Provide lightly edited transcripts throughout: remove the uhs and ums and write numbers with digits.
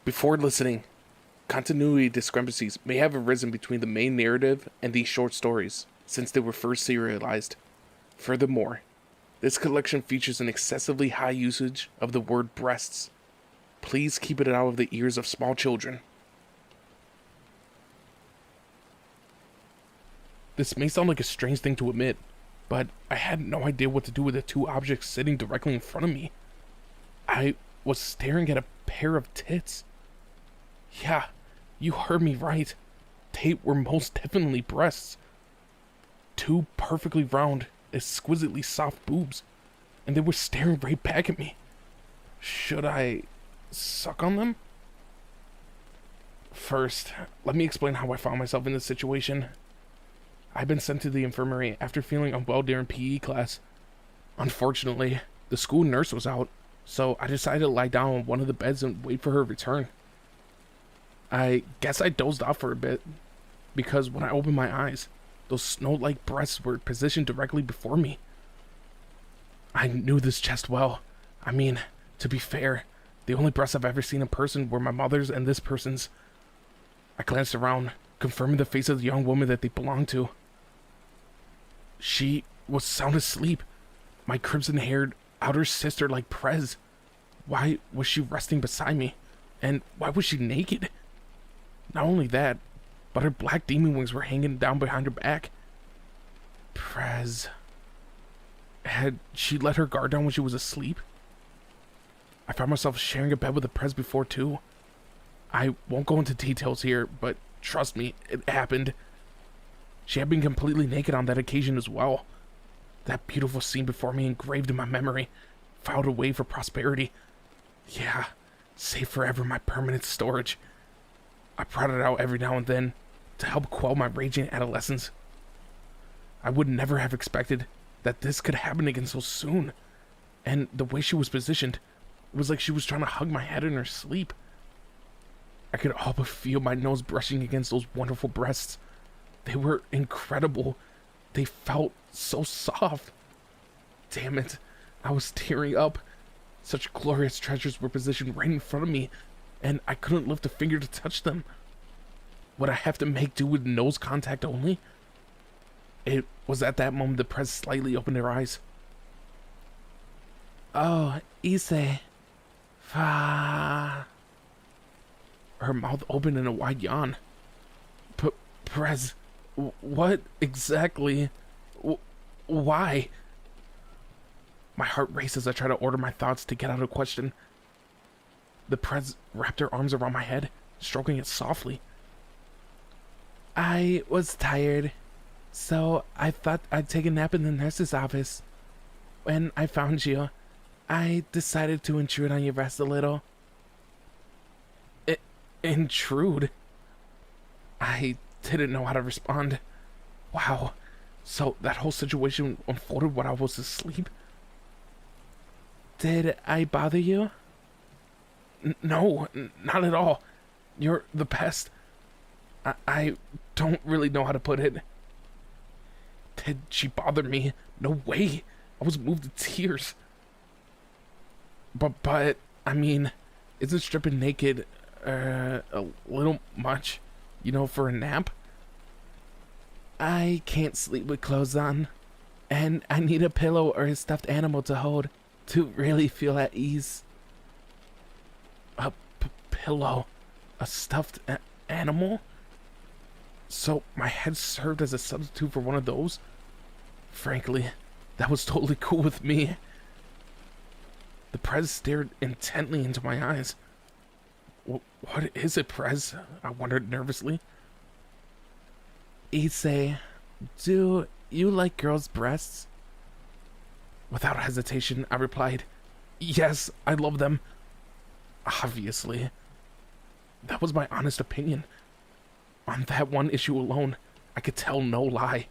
Before listening, continuity discrepancies may have arisen between the main narrative and these short stories, since they were first serialized. Furthermore, this collection features an excessively high usage of the word breasts. Please keep it out of the ears of small children. This may sound like a strange thing to admit, but I had no idea what to do with the two objects sitting directly in front of me. I was staring at a pair of tits. Yeah, you heard me right. They were most definitely breasts. Two perfectly round, exquisitely soft boobs, and they were staring right back at me. Should I suck on them? First, let me explain how I found myself in this situation. I've been sent to the infirmary after feeling unwell during PE class. Unfortunately, the school nurse was out, so I decided to lie down on one of the beds and wait for her return. I guess I dozed off for a bit, because when I opened my eyes, those snow-like breasts were positioned directly before me. I knew this chest well. I mean, to be fair, the only breasts I've ever seen in person were my mother's and this person's. I glanced around, confirming the face of the young woman that they belonged to. She was sound asleep, my crimson-haired outer sister like Prez. Why was she resting beside me? And why was she naked? Not only that, but her black demon wings were hanging down behind her back. Prez. Had she let her guard down when she was asleep? I found myself sharing a bed with a Prez before too. I won't go into details here, but trust me, it happened. She had been completely naked on that occasion as well. That beautiful scene before me engraved in my memory, filed away for prosperity. Yeah, saved forever my permanent storage. I brought it out every now and then to help quell my raging adolescence. I would never have expected that this could happen again so soon. And the way she was positioned, it was like she was trying to hug my head in her sleep. I could all but feel my nose brushing against those wonderful breasts. They were incredible. They felt so soft. Damn it, I was tearing up. Such glorious treasures were positioned right in front of me, and I couldn't lift a finger to touch them. Would I have to make do with nose contact only? It was at that moment the Prez slightly opened her eyes. Oh, Issei. Fa. Her mouth opened in a wide yawn. Prez, what exactly? Why? My heart raced as I tried to order my thoughts to get out of question. The Prez wrapped her arms around my head, stroking it softly. I was tired, so I thought I'd take a nap in the nurse's office. When I found you, I decided to intrude on your rest a little. Intrude? I didn't know how to respond. Wow, so that whole situation unfolded while I was asleep? Did I bother you? No, not at all. You're the best. I don't really know how to put it. Did she bother me? No way. I was moved to tears. But I mean, isn't stripping naked a little much, you know, for a nap? I can't sleep with clothes on, and I need a pillow or a stuffed animal to hold to really feel at ease. A pillow? A stuffed animal? So my head served as a substitute for one of those? Frankly, that was totally cool with me. The Prez stared intently into my eyes. What is it, Prez? I wondered nervously. Issei, do you like girls' breasts? Without hesitation, I replied, yes, I love them. Obviously. That was my honest opinion. On that one issue alone, I could tell no lie.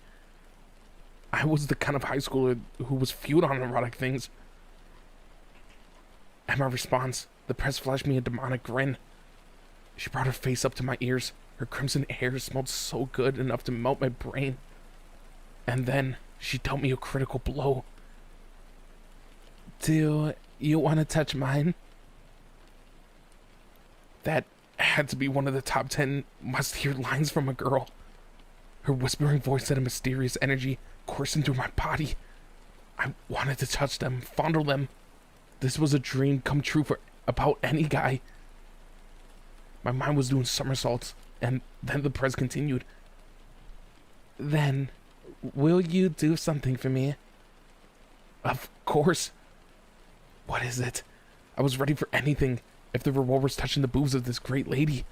I was the kind of high schooler who was feud on erotic things. At my response, the Prez flashed me a demonic grin. She brought her face up to my ears. Her crimson hair smelled so good enough to melt my brain. And then she dealt me a critical blow. Do you want to touch mine? That had to be one of the top 10 must-hear lines from a girl. Her whispering voice set a mysterious energy coursing through my body. I wanted to touch them, fondle them. This was a dream come true for about any guy. My mind was doing somersaults, and then the press continued. Then, will you do something for me? Of course. What is it? I was ready for anything. If the reward was touching the boobs of this great lady,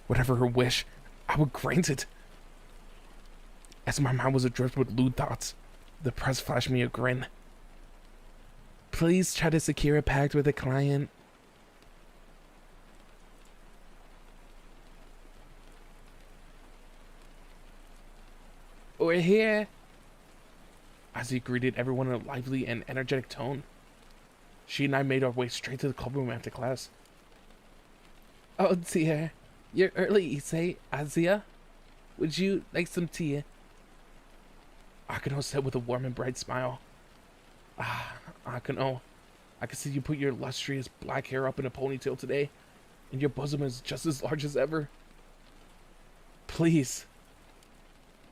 whatever her wish, I would grant it. As my mind was adrift with lewd thoughts, the press flashed me a grin. Please try to secure a pact with a client. We're here. Ozzy greeted everyone in a lively and energetic tone. She and I made our way straight to the clubroom after class. Oh dear, you're early, Issei, Azia. Would you like some tea? Akano said with a warm and bright smile. Ah, Akano, I can see you put your lustrous black hair up in a ponytail today, and your bosom is just as large as ever. Please.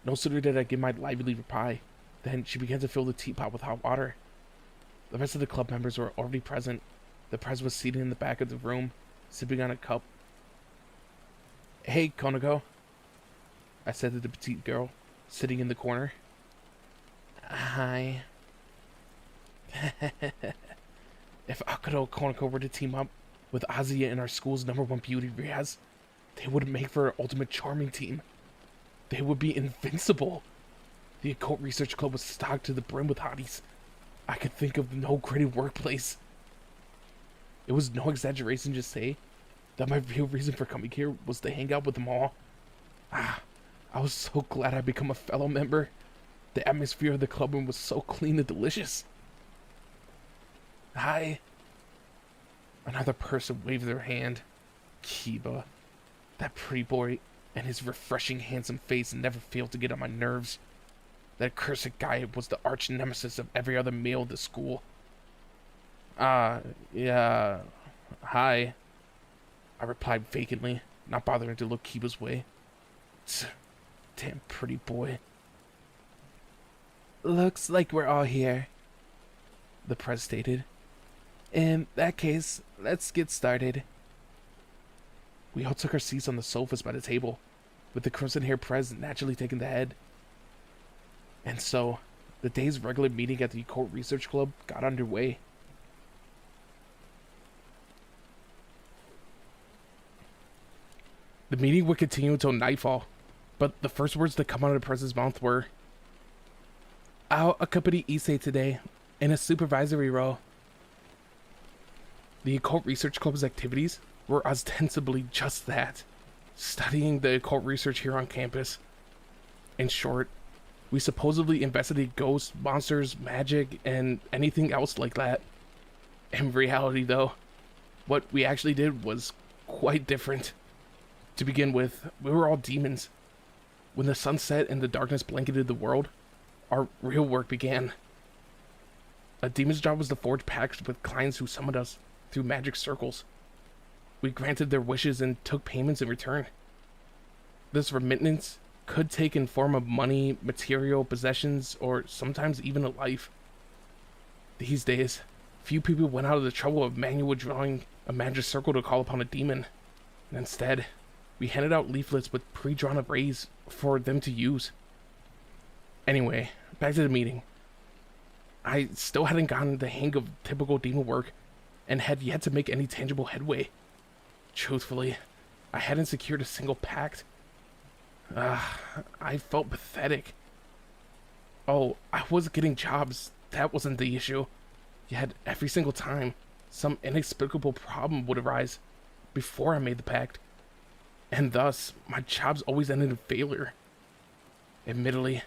No sooner did I give my lively reply than she began to fill the teapot with hot water. The rest of the club members were already present. The press was seated in the back of the room, sipping on a cup. Hey, Konako, I said to the petite girl, sitting in the corner. Hi. If Akano and Konako were to team up with Azuya and our school's #1 beauty, Riaz, they would make for an ultimate charming team. They would be invincible. The Occult Research Club was stocked to the brim with hotties. I could think of no greater workplace. It was no exaggeration to say that my real reason for coming here was to hang out with them all. I was so glad I'd become a fellow member. The atmosphere of the clubroom was so clean and delicious. Hi. Another person waved their hand. Kiba. That pretty boy and his refreshing handsome face never failed to get on my nerves. That cursed guy was the arch nemesis of every other male at the school. Yeah, hi. I replied vacantly, not bothering to look Kiba's way. Damn pretty boy. Looks like we're all here, the press stated. In that case, let's get started. We all took our seats on the sofas by the table, with the crimson-haired press naturally taking the head. And so, the day's regular meeting at the Occult Research Club got underway. The meeting would continue until nightfall, but the first words that come out of the press's mouth were, I'll accompany Issei today, in a supervisory role. The Occult Research Club's activities were ostensibly just that, studying the occult research here on campus. In short, we supposedly investigated ghosts, monsters, magic, and anything else like that. In reality, though, what we actually did was quite different. To begin with, we were all demons. When the sun set and the darkness blanketed the world, our real work began. A demon's job was to forge pacts with clients who summoned us through magic circles. We granted their wishes and took payments in return. This remittance could take in form of money, material, possessions, or sometimes even a life. These days, few people went out of the trouble of manually drawing a magic circle to call upon a demon. And instead, we handed out leaflets with pre-drawn arrays for them to use. Anyway, back to the meeting. I still hadn't gotten the hang of typical demon work, and had yet to make any tangible headway. Truthfully, I hadn't secured a single pact. I felt pathetic. Oh, I was getting jobs, that wasn't the issue. Yet, every single time, some inexplicable problem would arise before I made the pact. And thus, my jobs always ended in failure. Admittedly,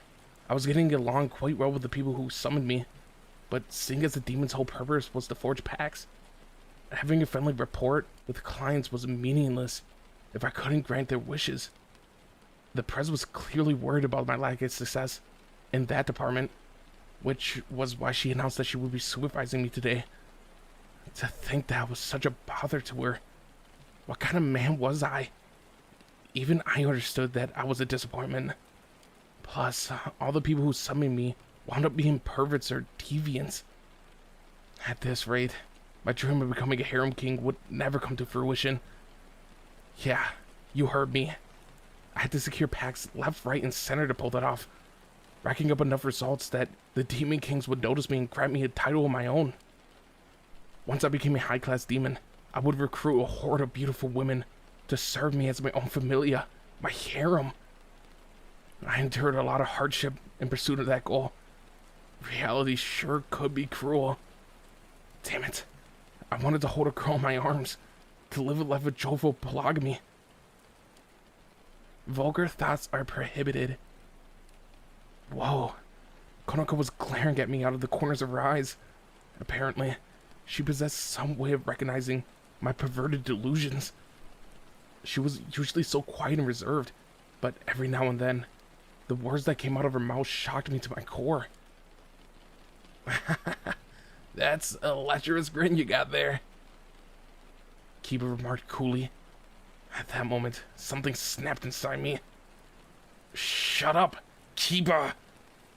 I was getting along quite well with the people who summoned me, but seeing as the demon's whole purpose was to forge pacts, having a friendly rapport with clients was meaningless if I couldn't grant their wishes. The press was clearly worried about my lack of success in that department, which was why she announced that she would be supervising me today. To think that I was such a bother to her. What kind of man was I? Even I understood that I was a disappointment. Plus, all the people who summoned me wound up being perverts or deviants. At this rate, my dream of becoming a harem king would never come to fruition. Yeah, you heard me. I had to secure pacts left, right, and center to pull that off, racking up enough results that the demon kings would notice me and grant me a title of my own. Once I became a high-class demon, I would recruit a horde of beautiful women to serve me as my own familia, my harem. I endured a lot of hardship in pursuit of that goal. Reality sure could be cruel. Damn it. I wanted to hold a girl in my arms, to live a life of joyful polygamy. Vulgar thoughts are prohibited. Whoa. Konoko was glaring at me out of the corners of her eyes. Apparently, she possessed some way of recognizing my perverted delusions. She was usually so quiet and reserved, but every now and then, the words that came out of her mouth shocked me to my core. That's a lecherous grin you got there, Kiba remarked coolly. At that moment, something snapped inside me. Shut up, Kiba!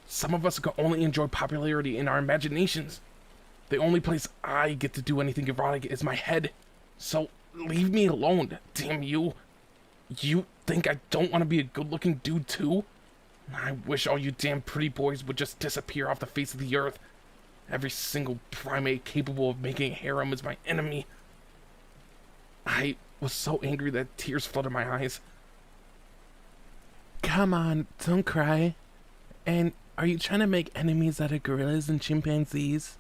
Some of us can only enjoy popularity in our imaginations. The only place I get to do anything erotic is my head. So, leave me alone, damn you. You think I don't want to be a good-looking dude too? I wish all you damn pretty boys would just disappear off the face of the earth. Every single primate capable of making a harem is my enemy. I was so angry that tears flooded my eyes. Come on, don't cry. And are you trying to make enemies out of gorillas and chimpanzees?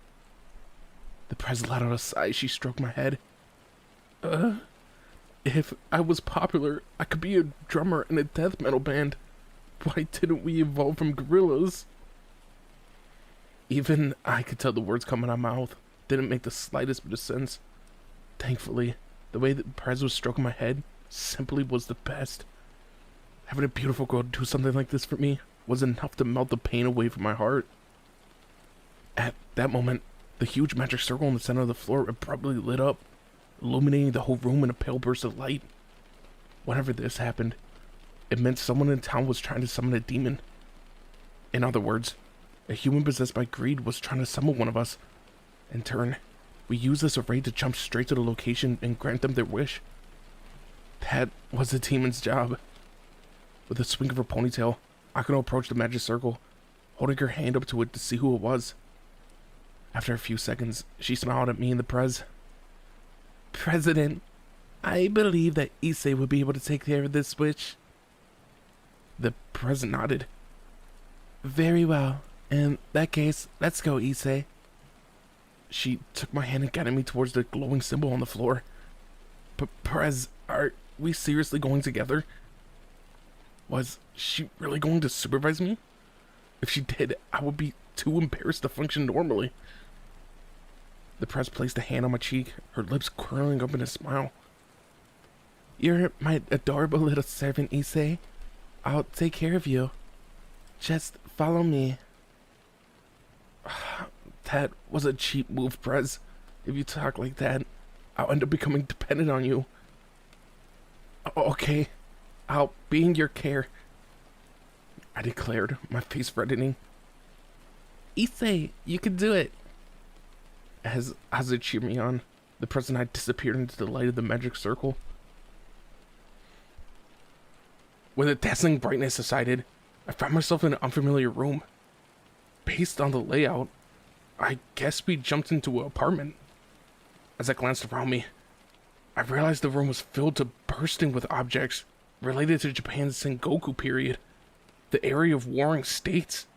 The prez let out a sigh. She stroked my head. If I was popular, I could be a drummer in a death metal band. Why didn't we evolve from gorillas? Even I could tell the words coming out of my mouth didn't make the slightest bit of sense. Thankfully, the way that Perez was stroking my head simply was the best. Having a beautiful girl do something like this for me was enough to melt the pain away from my heart. At that moment, the huge magic circle in the center of the floor abruptly lit up, illuminating the whole room in a pale burst of light. Whenever this happened, it meant someone in town was trying to summon a demon. In other words, a human possessed by greed was trying to summon one of us. In turn, we used this array to jump straight to the location and grant them their wish. That was the demon's job. With a swing of her ponytail, Akano approached the magic circle, holding her hand up to it to see who it was. After a few seconds, she smiled at me and the Prez. President, I believe that Issei would be able to take care of this wish. The President nodded. Very well. In that case, let's go, Issei. She took my hand and guided me towards the glowing symbol on the floor. Perez, are we seriously going together? Was she really going to supervise me? If she did, I would be too embarrassed to function normally. The Prez placed a hand on my cheek, her lips curling up in a smile. You're my adorable little servant, Issei. I'll take care of you. Just follow me. That was a cheap move, Prez. If you talk like that, I'll end up becoming dependent on you. Okay, I'll be in your care, I declared, my face reddening. Issei, you can do it. As it cheered me on, the Prez and I disappeared into the light of the magic circle. When the dazzling brightness subsided, I found myself in an unfamiliar room. Based on the layout, I guess we jumped into an apartment. As I glanced around me, I realized the room was filled to bursting with objects related to Japan's Sengoku period, the area of warring states.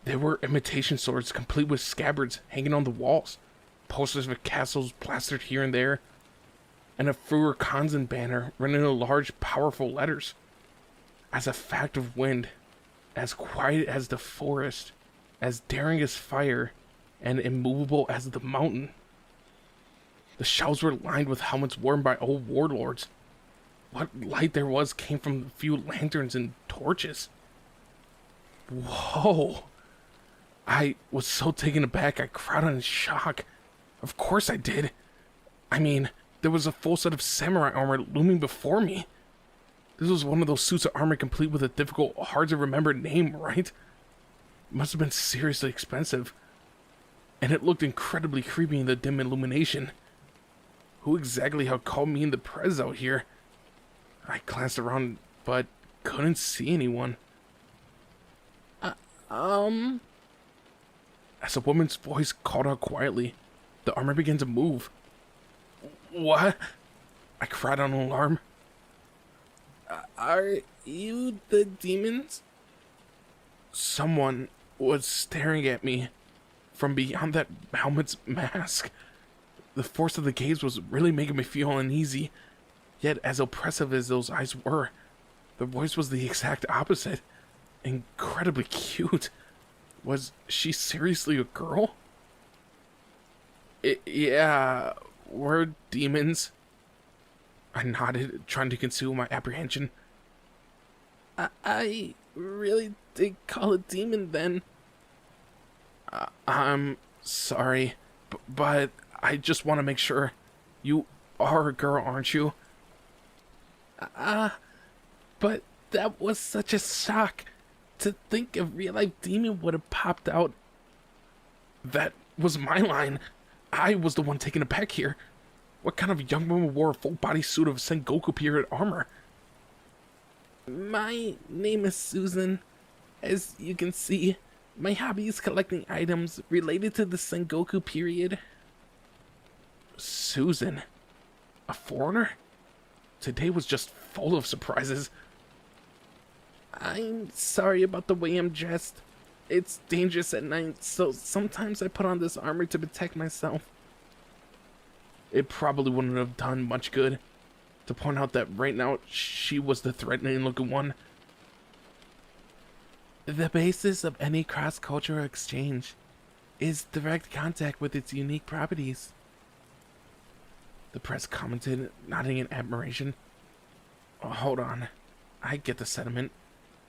There were imitation swords complete with scabbards hanging on the walls, posters of castles plastered here and there, and a Fuhrer Kanzen banner written in large, powerful letters. As a fact of wind, as quiet as the forest, as daring as fire, and immovable as the mountain. The shelves were lined with helmets worn by old warlords. What light there was came from a few lanterns and torches. Whoa! I was so taken aback I cried out in shock. Of course I did. I mean, there was a full set of samurai armor looming before me. This was one of those suits of armor complete with a difficult, hard-to-remember name, right? It must have been seriously expensive. And it looked incredibly creepy in the dim illumination. Who exactly had called me and the Prez out here? I glanced around, but couldn't see anyone. As a woman's voice called out quietly, the armor began to move. What? I cried out in alarm. Are you the demons? Someone was staring at me from beyond that helmet's mask. The force of the gaze was really making me feel uneasy. Yet, as oppressive as those eyes were, the voice was the exact opposite. Incredibly cute. Was she seriously a girl? Yeah, we're demons. I nodded, trying to conceal my apprehension. I really did call a demon then. I'm sorry, but I just want to make sure. You are a girl, aren't you? But that was such a shock. To think a real-life demon would have popped out. That was my line. I was the one taking it back here. What kind of young woman wore a full-body suit of Sengoku period armor? My name is Susan. As you can see, my hobby is collecting items related to the Sengoku period. Susan? A foreigner? Today was just full of surprises. I'm sorry about the way I'm dressed. It's dangerous at night, so sometimes I put on this armor to protect myself. It probably wouldn't have done much good to point out that right now she was the threatening looking one. The basis of any cross-cultural exchange is direct contact with its unique properties. The Prez commented, nodding in admiration. Oh, hold on. I get the sentiment,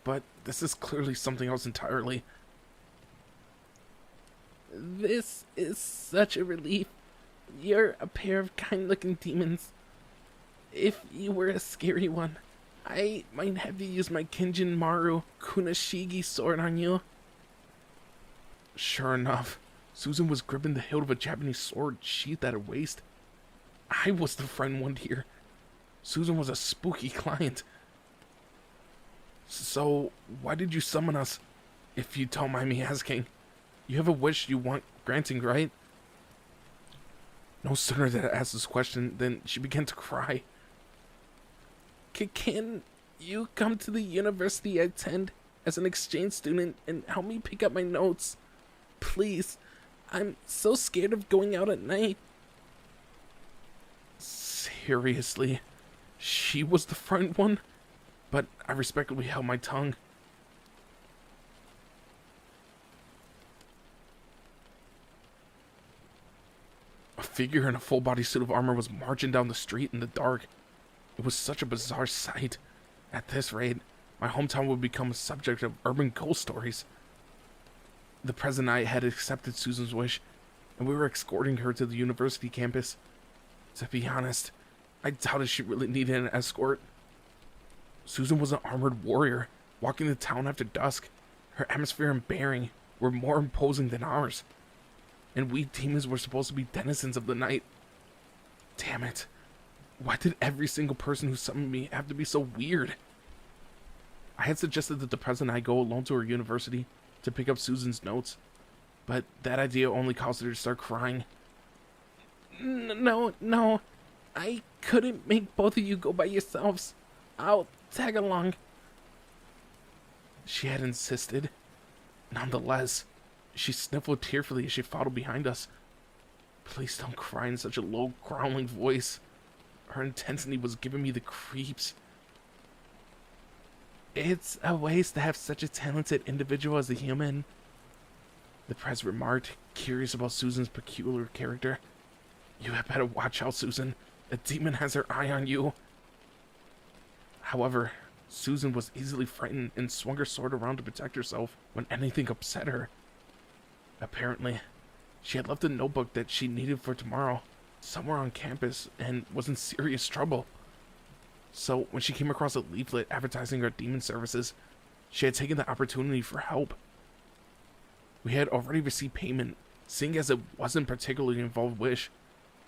but this is clearly something else entirely. This is such a relief. You're a pair of kind-looking demons. If you were a scary one, I might have to use my Kenjin Maru Kunashigi sword on you. Sure enough, Susan was gripping the hilt of a Japanese sword sheathed at her waist. I was the friend one here. Susan was a spooky client. So, why did you summon us, if you don't mind me asking? You have a wish you want granting, right? No sooner did I ask this question than she began to cry. Can you come to the university I attend as an exchange student and help me pick up my notes? Please, I'm so scared of going out at night. Seriously? She was the front one? But I respectfully held my tongue. A figure in a full-body suit of armor was marching down the street in the dark. It was such a bizarre sight. At this rate, my hometown would become a subject of urban ghost stories. The President and I had accepted Susan's wish, and we were escorting her to the university campus. To be honest, I doubted she really needed an escort. Susan was an armored warrior, walking the town after dusk. Her atmosphere and bearing were more imposing than ours. And we demons were supposed to be denizens of the night. Damn it. Why did every single person who summoned me have to be so weird? I had suggested that the President and I go alone to her university to pick up Susan's notes, but that idea only caused her to start crying. No. I couldn't make both of you go by yourselves. I'll tag along. She had insisted. Nonetheless, she sniffled tearfully as she followed behind us. Please don't cry in such a low, growling voice. Her intensity was giving me the creeps. It's a waste to have such a talented individual as a human, the Prez remarked, curious about Susan's peculiar character. You had better watch out, Susan. A demon has her eye on you. However, Susan was easily frightened and swung her sword around to protect herself when anything upset her. Apparently, she had left a notebook that she needed for tomorrow, somewhere on campus and was in serious trouble. So when she came across a leaflet advertising her demon services, she had taken the opportunity for help. We had already received payment, seeing as it wasn't particularly involved wish.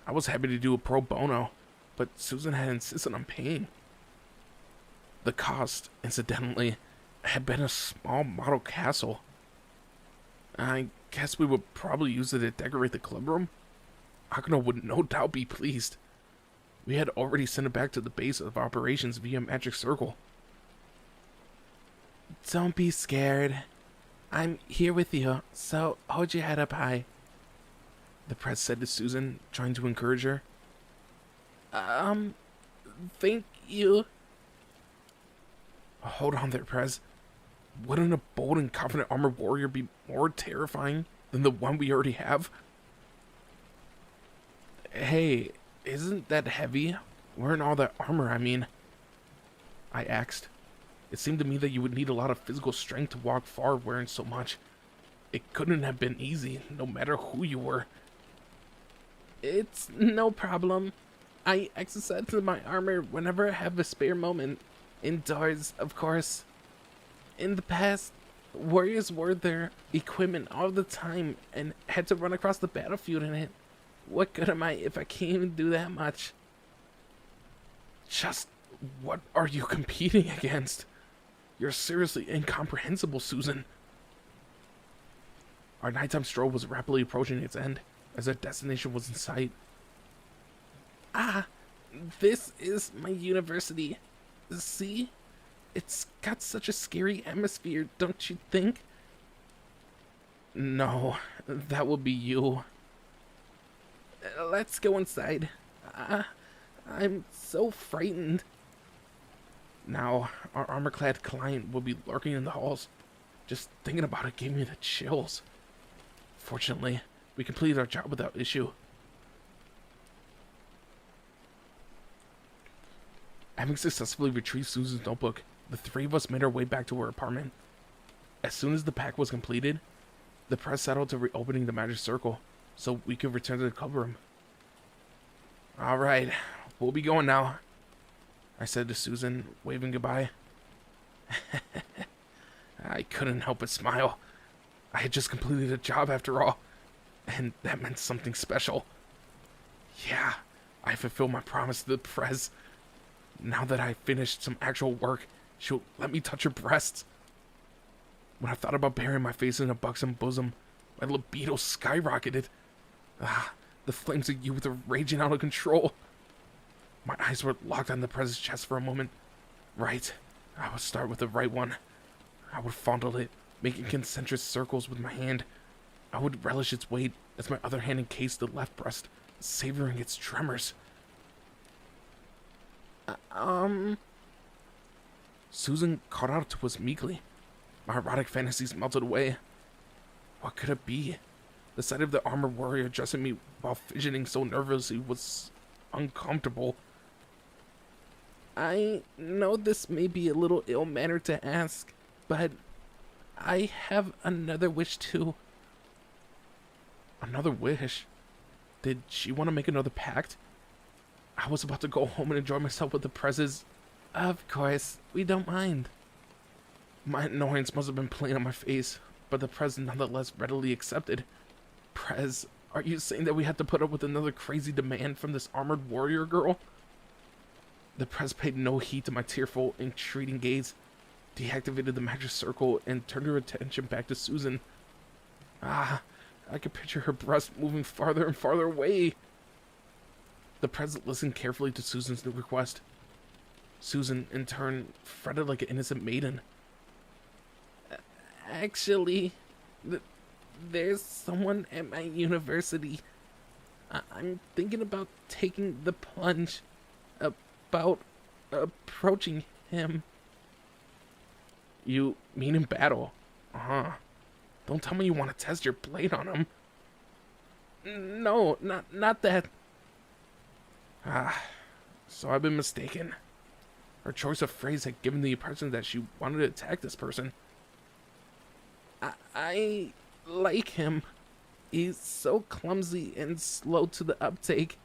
I was happy to do a pro bono, but Susan had insisted on paying. The cost, incidentally, had been a small model castle. I guess we would probably use it to decorate the clubroom. Akano would no doubt be pleased. We had already sent it back to the base of operations via Magic Circle. Don't be scared. I'm here with you, so hold your head up high, the press said to Susan, trying to encourage her. Thank you. Hold on there, Prez. Wouldn't a bold and confident armored warrior be more terrifying than the one we already have? Hey, isn't that heavy? Wearing all that armor, I mean. I asked. It seemed to me that you would need a lot of physical strength to walk far wearing so much. It couldn't have been easy, no matter who you were. It's no problem. I exercise my armor whenever I have a spare moment. Indoors, of course. In the past, warriors wore their equipment all the time and had to run across the battlefield in it. What good am I if I can't even do that much? Just what are you competing against? You're seriously incomprehensible, Susan. Our nighttime stroll was rapidly approaching its end, as our destination was in sight. Ah, this is my university. See? It's got such a scary atmosphere, don't you think? No, that will be you. Let's go inside. I'm so frightened. Now, our armor-clad client will be lurking in the halls. Just thinking about it gave me the chills. Fortunately, we completed our job without issue. Having successfully retrieved Susan's notebook, the three of us made our way back to her apartment. As soon as the pact was completed, the press settled to reopening the magic circle, so we could return to the clubroom. Alright, we'll be going now, I said to Susan, waving goodbye. I couldn't help but smile. I had just completed a job after all, and that meant something special. Yeah, I fulfilled my promise to the press. Now that I finished some actual work, she'll let me touch her breasts. When I thought about burying my face in a buxom bosom, my libido skyrocketed. The flames of youth are raging out of control. My eyes were locked on the press's chest for a moment. Right, I would start with the right one. I would fondle it, making concentric circles with my hand. I would relish its weight as my other hand encased the left breast, savoring its tremors. Susan caught out to us meekly. My erotic fantasies melted away. What could it be? The sight of the armored warrior addressing me while fidgeting so nervously was uncomfortable. I know this may be a little ill-mannered to ask, but I have another wish too. Another wish? Did she want to make another pact? I was about to go home and enjoy myself with the Prez's. Of course, we don't mind. My annoyance must have been plain on my face, but the Prez nonetheless readily accepted. Prez, are you saying that we have to put up with another crazy demand from this armored warrior girl? The Prez paid no heed to my tearful, entreating gaze, deactivated the magic circle, and turned her attention back to Susan. I could picture her breast moving farther and farther away. The Prez listened carefully to Susan's new request. Susan, in turn, fretted like an innocent maiden. Actually, there's someone at my university. I'm thinking about taking the plunge, about approaching him. You mean in battle? Don't tell me you want to test your blade on him. No, not that. So I've been mistaken. Her choice of phrase had given the impression that she wanted to attack this person. I like him. He's so clumsy and slow to the uptake.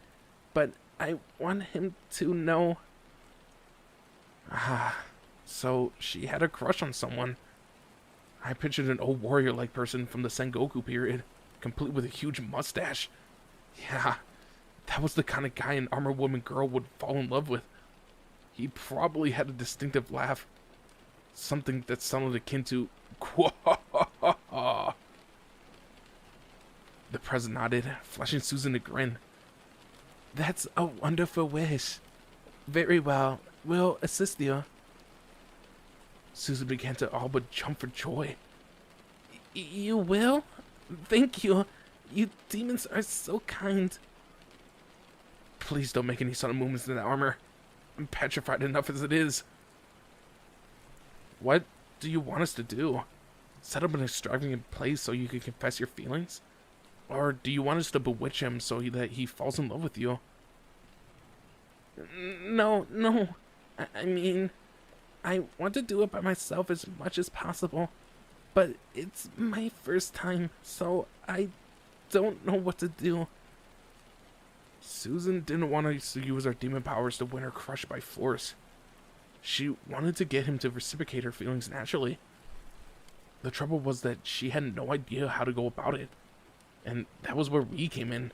but I want him to know. Ah, so she had a crush on someone. I pictured an old warrior-like person from the Sengoku period, complete with a huge mustache. Yeah, that was the kind of guy an armored woman girl would fall in love with. He probably had a distinctive laugh. Something that sounded akin to Quah. The prez nodded, flashing Susan a grin. That's a wonderful wish. Very well, we'll assist you. Susan began to all but jump for joy. You will? Thank you. You demons are so kind. Please don't make any sudden movements in that armor. I'm petrified enough as it is. What do you want us to do? Set up an extravagant place so you can confess your feelings? Or do you want us to bewitch him so that he falls in love with you? No. I mean, I want to do it by myself as much as possible. But it's my first time, so I don't know what to do. Susan didn't want to use her demon powers to win her crush by force. She wanted to get him to reciprocate her feelings naturally. The trouble was that she had no idea how to go about it. And that was where we came in.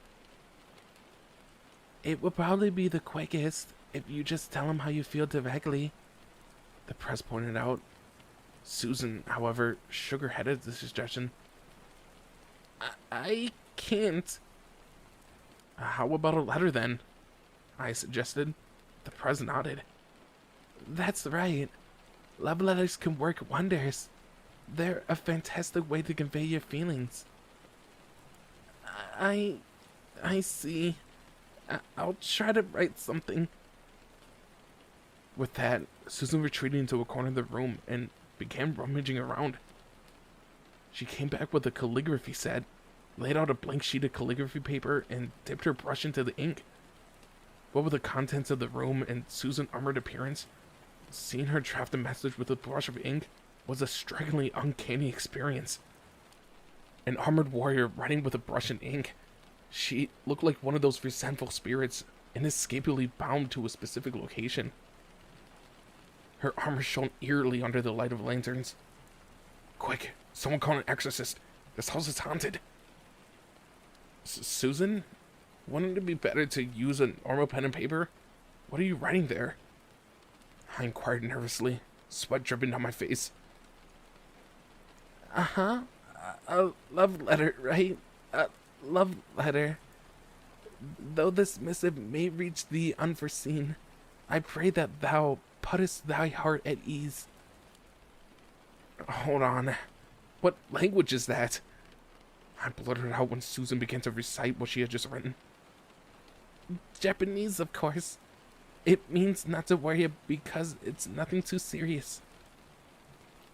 It would probably be the quickest if you just tell him how you feel directly, the press pointed out. Susan, however, shook her head at the suggestion. I can't. How about a letter then? I suggested. The press nodded. That's right. Love letters can work wonders. They're a fantastic way to convey your feelings. I see. I'll try to write something. With that, Susan retreated into a corner of the room and began rummaging around. She came back with a calligraphy set, laid out a blank sheet of calligraphy paper, and dipped her brush into the ink. What with the contents of the room and Susan's armored appearance, seeing her draft a message with a brush of ink was a strikingly uncanny experience. An armored warrior writing with a brush and ink, she looked like one of those resentful spirits inescapably bound to a specific location. Her armor shone eerily under the light of lanterns. Quick, someone call an exorcist. This house is haunted. Susan? Wouldn't it be better to use a normal pen and paper? What are you writing there? I inquired nervously, sweat dripping down my face. A love letter, right? A love letter. Though this missive may reach thee unforeseen, I pray that thou puttest thy heart at ease. Hold on. What language is that? I blurted out when Susan began to recite what she had just written. Japanese, of course. It means not to worry because it's nothing too serious.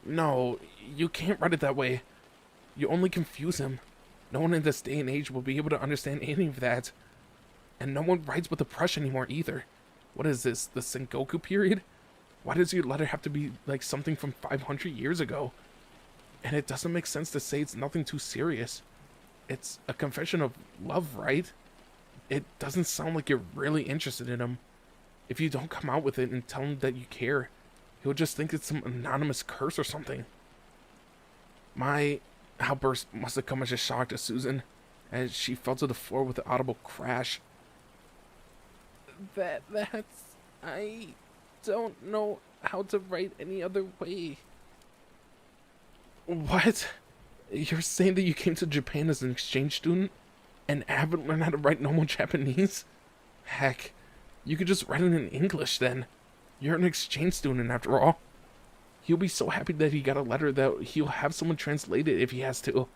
No, you can't write it that way. You only confuse him. No one in this day and age will be able to understand any of that. And no one writes with a brush anymore either. What is this, the Sengoku period? Why does your letter have to be like something from 500 years ago? And it doesn't make sense to say it's nothing too serious. It's a confession of love, right? It doesn't sound like you're really interested in him. If you don't come out with it and tell him that you care, he'll just think it's some anonymous curse or something. My outburst must have come as a shock to Susan, as she fell to the floor with an audible crash. I don't know how to write any other way. What? You're saying that you came to Japan as an exchange student and haven't learned how to write normal Japanese? Heck, you could just write it in English then. You're an exchange student after all. He'll be so happy that he got a letter that he'll have someone translate it if he has to.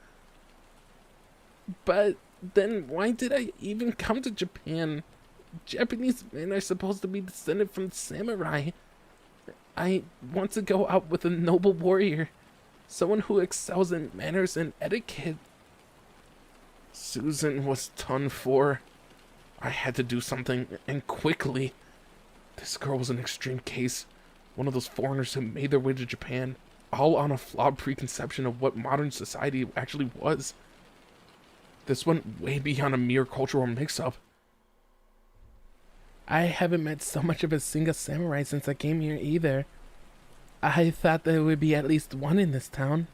But then why did I even come to Japan? Japanese men are supposed to be descended from samurai. I want to go out with a noble warrior. Someone who excels in manners and etiquette. Susan was done for. I had to do something, and quickly. This girl was an extreme case. One of those foreigners who made their way to Japan, all on a flawed preconception of what modern society actually was. This went way beyond a mere cultural mix-up. I haven't met so much of a single samurai since I came here either. I thought there would be at least one in this town.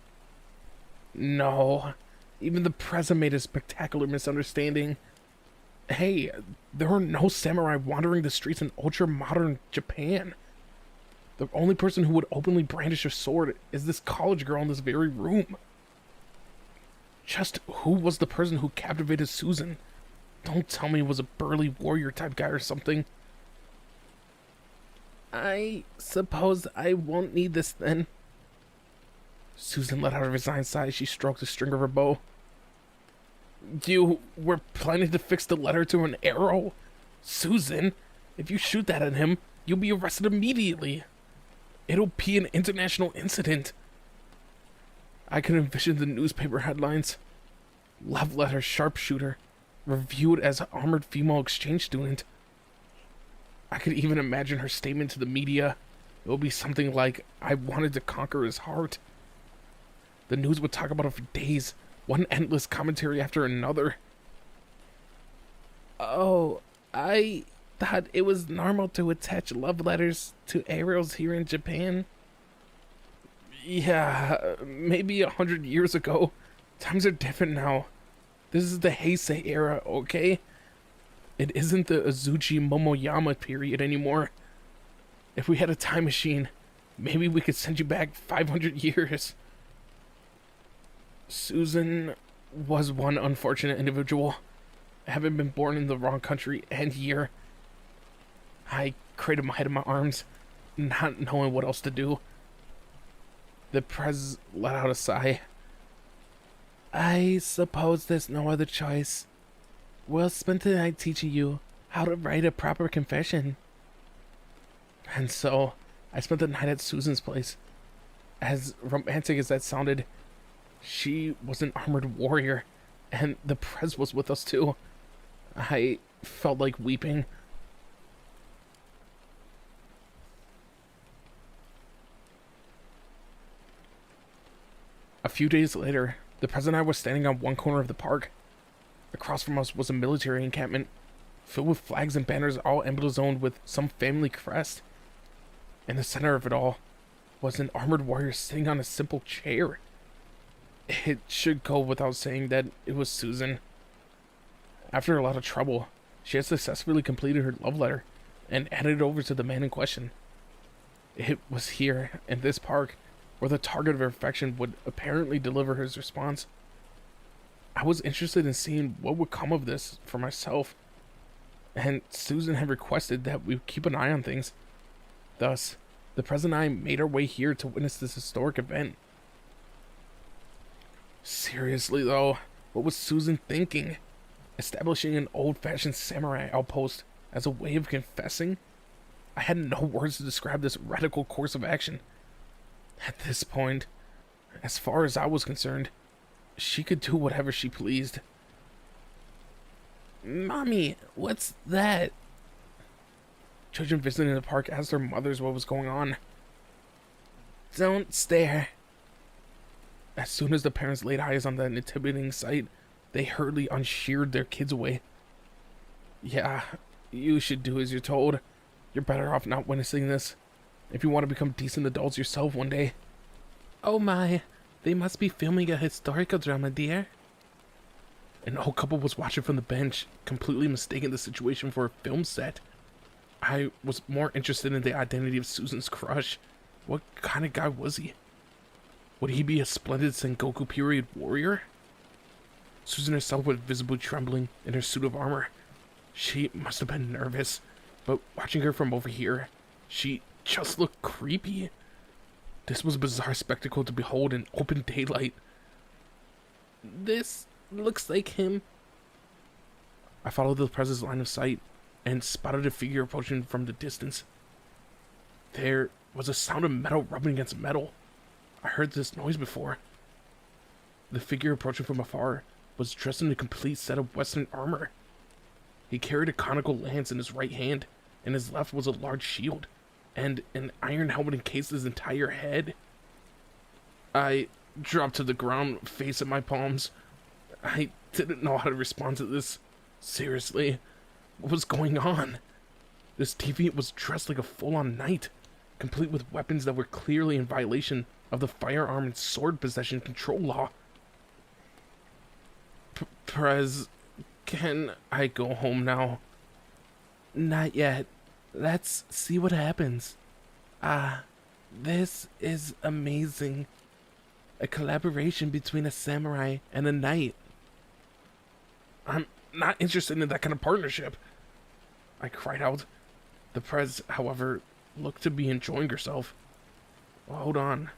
No. Even the president made a spectacular misunderstanding. Hey, there are no samurai wandering the streets in ultra-modern Japan. The only person who would openly brandish a sword is this college girl in this very room. Just who was the person who captivated Susan? Don't tell me it was a burly warrior type guy or something. I suppose I won't need this then. Susan let out a resigned sigh as she stroked the string of her bow. You were planning to fix the letter to an arrow? Susan, if you shoot that at him, you'll be arrested immediately. It'll be an international incident. I could envision the newspaper headlines. Love letter sharpshooter, reviewed as armored female exchange student. I could even imagine her statement to the media. It would be something like, I wanted to conquer his heart. The news would talk about it for days, one endless commentary after another. Oh, I thought it was normal to attach love letters to arrows here in Japan. Yeah, maybe 100 years ago. Times are different now. This is the Heisei era, okay? It isn't the Azuchi Momoyama period anymore. If we had a time machine, maybe we could send you back 500 years. Susan was one unfortunate individual, having been born in the wrong country and year. I cradled my head in my arms, not knowing what else to do. The Prez let out a sigh. I suppose there's no other choice. We'll spend the night teaching you how to write a proper confession. And so, I spent the night at Susan's place. As romantic as that sounded, she was an armored warrior, and the Prez was with us too. I felt like weeping. A few days later, the Prez and I were standing on one corner of the park. Across from us was a military encampment, filled with flags and banners all emblazoned with some family crest. In the center of it all was an armored warrior sitting on a simple chair. It should go without saying that it was Susan. After a lot of trouble, she had successfully completed her love letter and handed it over to the man in question. It was here, in this park, where the target of her affection would apparently deliver his response. I was interested in seeing what would come of this for myself, and Susan had requested that we keep an eye on things. Thus, the Prez and I made our way here to witness this historic event. Seriously though, what was Susan thinking? Establishing an old-fashioned samurai outpost as a way of confessing? I had no words to describe this radical course of action. At this point, as far as I was concerned, she could do whatever she pleased. Mommy, what's that? Children visiting the park asked their mothers what was going on. Don't stare. As soon as the parents laid eyes on that intimidating sight, they hurriedly unsheared their kids away. Yeah, you should do as you're told. You're better off not witnessing this, if you want to become decent adults yourself one day. Oh my, they must be filming a historical drama, dear. An old couple was watching from the bench, completely mistaking the situation for a film set. I was more interested in the identity of Susan's crush. What kind of guy was he? Would he be a splendid Sengoku period warrior? Susan herself was visibly trembling in her suit of armor. She must have been nervous, but watching her from over here, she just looked creepy. This was a bizarre spectacle to behold in open daylight. This looks like him. I followed the Prez's line of sight and spotted a figure approaching from the distance. There was a sound of metal rubbing against metal. I heard this noise before. The figure approaching from afar was dressed in a complete set of Western armor. He carried a conical lance in his right hand, and his left was a large shield, and an iron helmet encased his entire head. I dropped to the ground, face in my palms. I didn't know how to respond to this. Seriously, what was going on? This deviant was dressed like a full-on knight, complete with weapons that were clearly in violation of the firearm and sword possession control law. Prez, can I go home now? Not yet. Let's see what happens. This is amazing. A collaboration between a samurai and a knight. I'm not interested in that kind of partnership, I cried out. The Prez, however, looked to be enjoying herself. Well, hold on.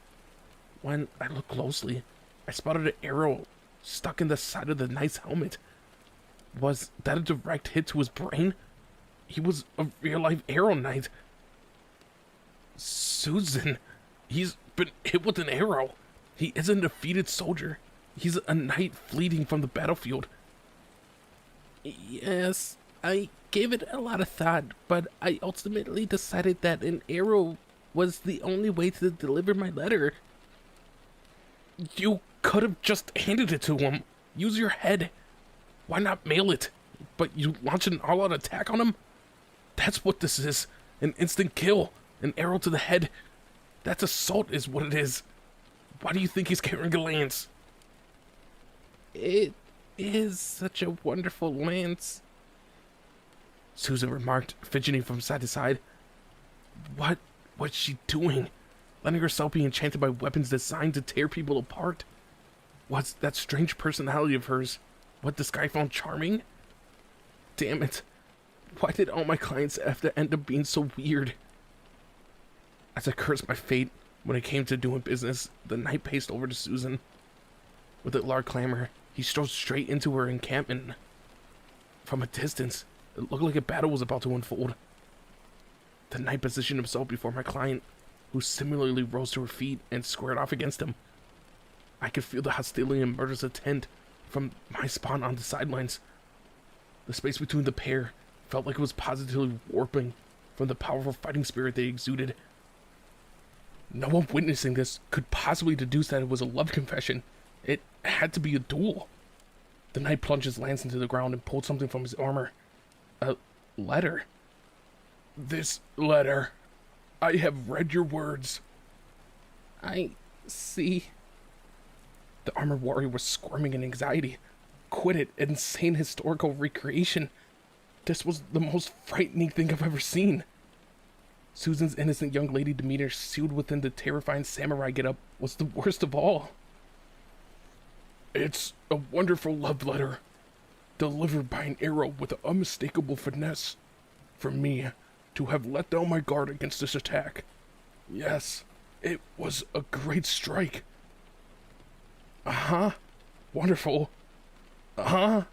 When I looked closely, I spotted an arrow stuck in the side of the knight's helmet. Was that a direct hit to his brain? He was a real-life arrow knight. Susan, he's been hit with an arrow. He isn't a defeated soldier. He's a knight fleeing from the battlefield. Yes, I gave it a lot of thought, but I ultimately decided that an arrow was the only way to deliver my letter. You could have just handed it to him. Use your head. Why not mail it? But you launch an all-out attack on him? That's what this is. An instant kill. An arrow to the head. That's assault is what it is. Why do you think he's carrying a lance? It is such a wonderful lance, Susan remarked, fidgeting from side to side. What was she doing? Letting herself be enchanted by weapons designed to tear people apart? Was that strange personality of hers what this guy found charming? Damn it. Why did all my clients have to end up being so weird? As I cursed my fate when it came to doing business, the knight paced over to Susan. With a loud clamor, he strode straight into her encampment. From a distance, it looked like a battle was about to unfold. The knight positioned himself before my client, who similarly rose to her feet and squared off against him. I could feel the hostility and murderous intent from my spawn on the sidelines. The space between the pair felt like it was positively warping from the powerful fighting spirit they exuded. No one witnessing this could possibly deduce that it was a love confession. It had to be a duel. The knight plunged his lance into the ground and pulled something from his armor. A letter. This letter. I have read your words. I see. The armored warrior was squirming in anxiety. Quit it, insane historical recreation. This was the most frightening thing I've ever seen. Susan's innocent young lady demeanor, sealed within the terrifying samurai getup, was the worst of all. It's a wonderful love letter, delivered by an arrow with an unmistakable finesse, for me to have let down my guard against this attack. Yes, it was a great strike. Uh-huh. Wonderful. Uh-huh.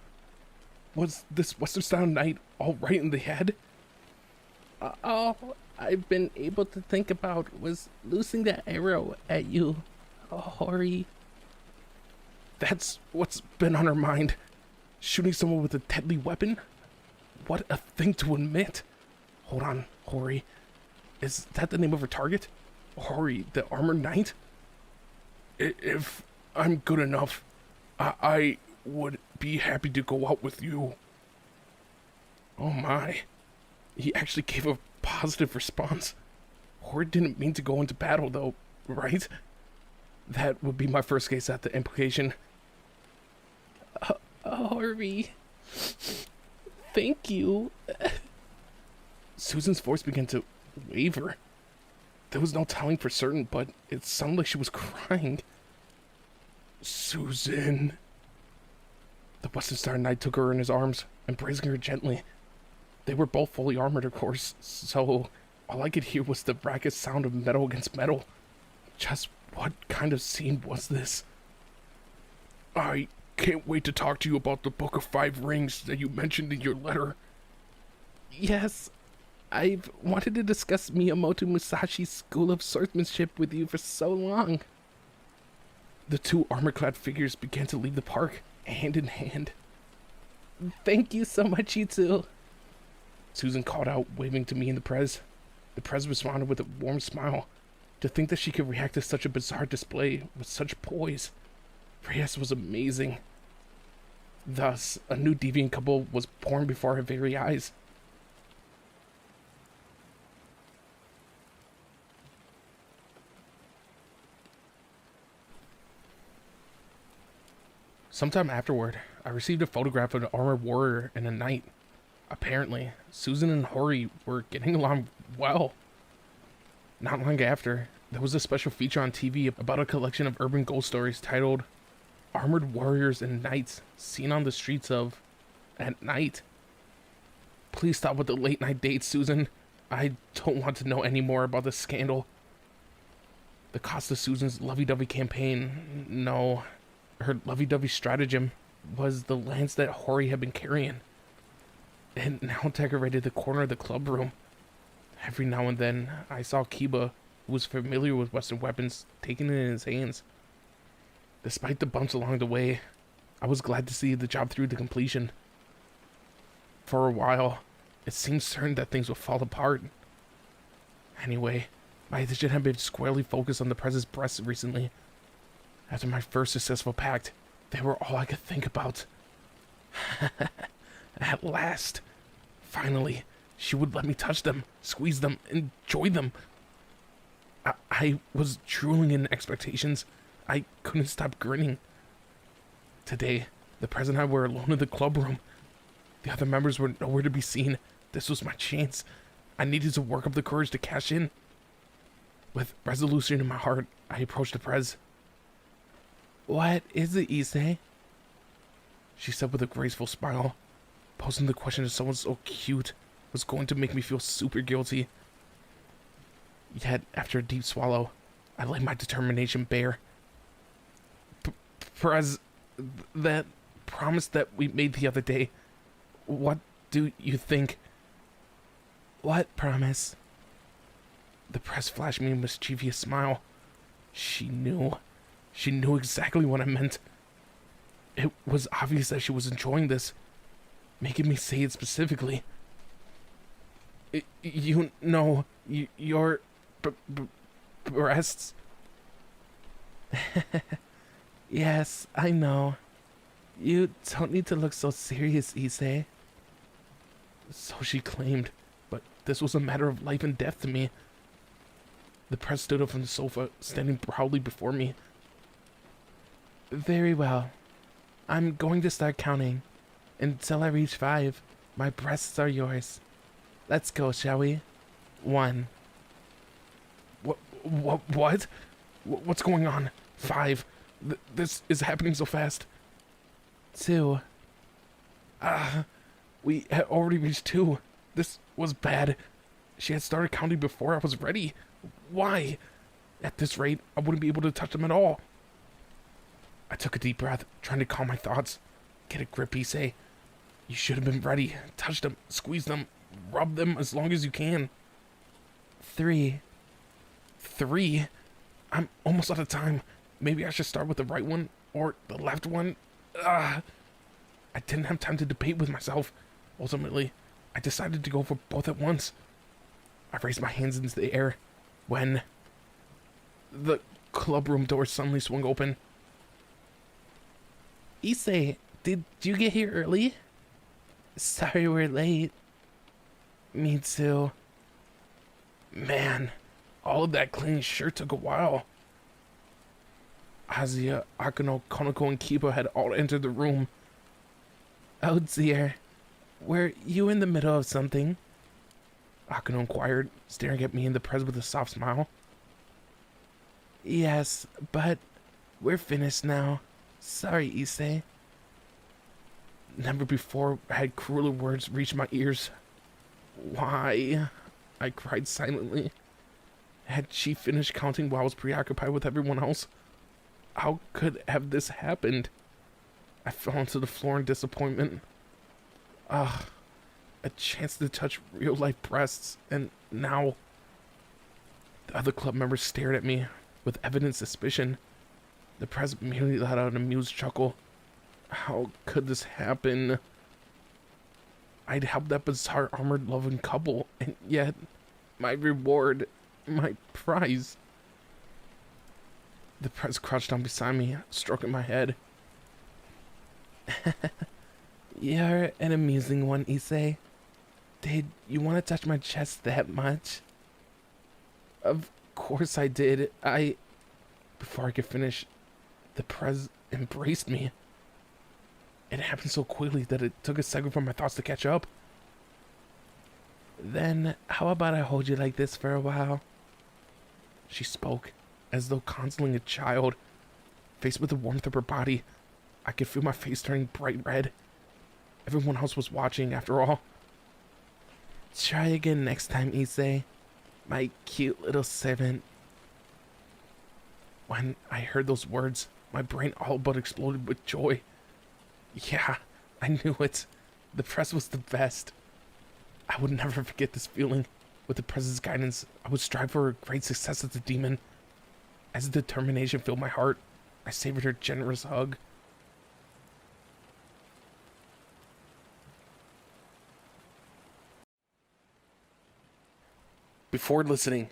Was this Western-style knight all right in the head? All I've been able to think about was loosing that arrow at you, Hori. That's what's been on her mind. Shooting someone with a deadly weapon? What a thing to admit. Hold on, Hori. Is that the name of her target? Hori, the armored knight? If I'm good enough, I would be happy to go out with you. Oh my. He actually gave a positive response. Hori didn't mean to go into battle though, right? That would be my first guess at the implication. Hori. Thank you. Susan's voice began to waver. There was no telling for certain, but it sounded like she was crying. Susan. The Western Star Knight took her in his arms, embracing her gently. They were both fully armored, of course, so all I could hear was the ragged sound of metal against metal. Just what kind of scene was this? I can't wait to talk to you about the Book of Five Rings that you mentioned in your letter. Yes, I've wanted to discuss Miyamoto Musashi's school of swordsmanship with you for so long. The two armor-clad figures began to leave the park, hand in hand. Thank you so much, you two. Susan called out, waving to me and the Prez. The Prez responded with a warm smile. To think that she could react to such a bizarre display with such poise. Reyes was amazing. Thus, a new deviant couple was born before her very eyes. Sometime afterward, I received a photograph of an armored warrior and a knight. Apparently, Susan and Hori were getting along well. Not long after, there was a special feature on TV about a collection of urban ghost stories titled Armored Warriors and Knights Seen on the Streets of at Night. Please stop with the late night dates, Susan. I don't want to know any more about this scandal. The cost of Susan's lovey-dovey campaign, no, her lovey-dovey stratagem, was the lance that Hori had been carrying. It now decorated the corner of the club room. Every now and then, I saw Kiba, who was familiar with Western weapons, taking it in his hands. Despite the bumps along the way, I was glad to see the job through to completion. For a while, it seemed certain that things would fall apart. Anyway, my attention had been squarely focused on the Prez's breasts recently. After my first successful pact, they were all I could think about. At last, finally, she would let me touch them, squeeze them, enjoy them. I was drooling in expectations. I couldn't stop grinning. Today, the Prez and I were alone in the club room. The other members were nowhere to be seen. This was my chance. I needed to work up the courage to cash in. With resolution in my heart, I approached the Prez. "What is it, Issei?" she said with a graceful smile. Posing the question to someone so cute was going to make me feel super guilty. Yet, after a deep swallow, I laid my determination bare. Prez, that promise that we made the other day, what do you think? What promise? The Prez flashed me a mischievous smile. She knew exactly what I meant. It was obvious that she was enjoying this, making me say it specifically. You know, your breasts. Yes, I know. You don't need to look so serious, Issei. So she claimed, but this was a matter of life and death to me. The Prez stood up from the sofa, standing proudly before me. Very well. I'm going to start counting. Until I reach 5, my breasts are yours. Let's go, shall we? 1. What? What's going on? 5. This is happening so fast. 2. We had already reached 2. This was bad. She had started counting before I was ready. Why? At this rate, I wouldn't be able to touch them at all. I took a deep breath, trying to calm my thoughts. Get a grip, Issei. You should have been ready. Touch them, squeeze them, rub them as long as you can. 3. 3? I'm almost out of time. Maybe I should start with the right one, or the left one. I didn't have time to debate with myself. Ultimately, I decided to go for both at once. I raised my hands into the air when the club room door suddenly swung open. Issei, did you get here early? Sorry we're late. Me too. Man, all of that cleaning sure took a while. Azuya, Akano, Konoko, and Kiba had all entered the room. Oh dear. Were you in the middle of something? Akano inquired, staring at me in the Prez with a soft smile. Yes, but we're finished now. Sorry, Issei. Never before had crueler words reached my ears. Why? I cried silently. Had she finished counting while I was preoccupied with everyone else? How could have this happened? I fell onto the floor in disappointment. A chance to touch real-life breasts, and now... The other club members stared at me with evident suspicion. The Prez merely let out an amused chuckle. How could this happen? I'd helped that bizarre armored loving couple, and yet my reward, my prize. The Prez crouched down beside me, stroking my head. You're an amusing one, Issei. Did you want to touch my chest that much? Of course I did. Before I could finish, the Prez embraced me. It happened so quickly that it took a second for my thoughts to catch up. Then, how about I hold you like this for a while? She spoke, as though counseling a child. Faced with the warmth of her body, I could feel my face turning bright red. Everyone else was watching, after all. Try again next time, Issei. My cute little servant. When I heard those words, my brain all but exploded with joy. Yeah, I knew it. The press was the best. I would never forget this feeling. With the press's guidance, I would strive for a great success as a demon. As determination filled my heart, I savored her generous hug. Before listening,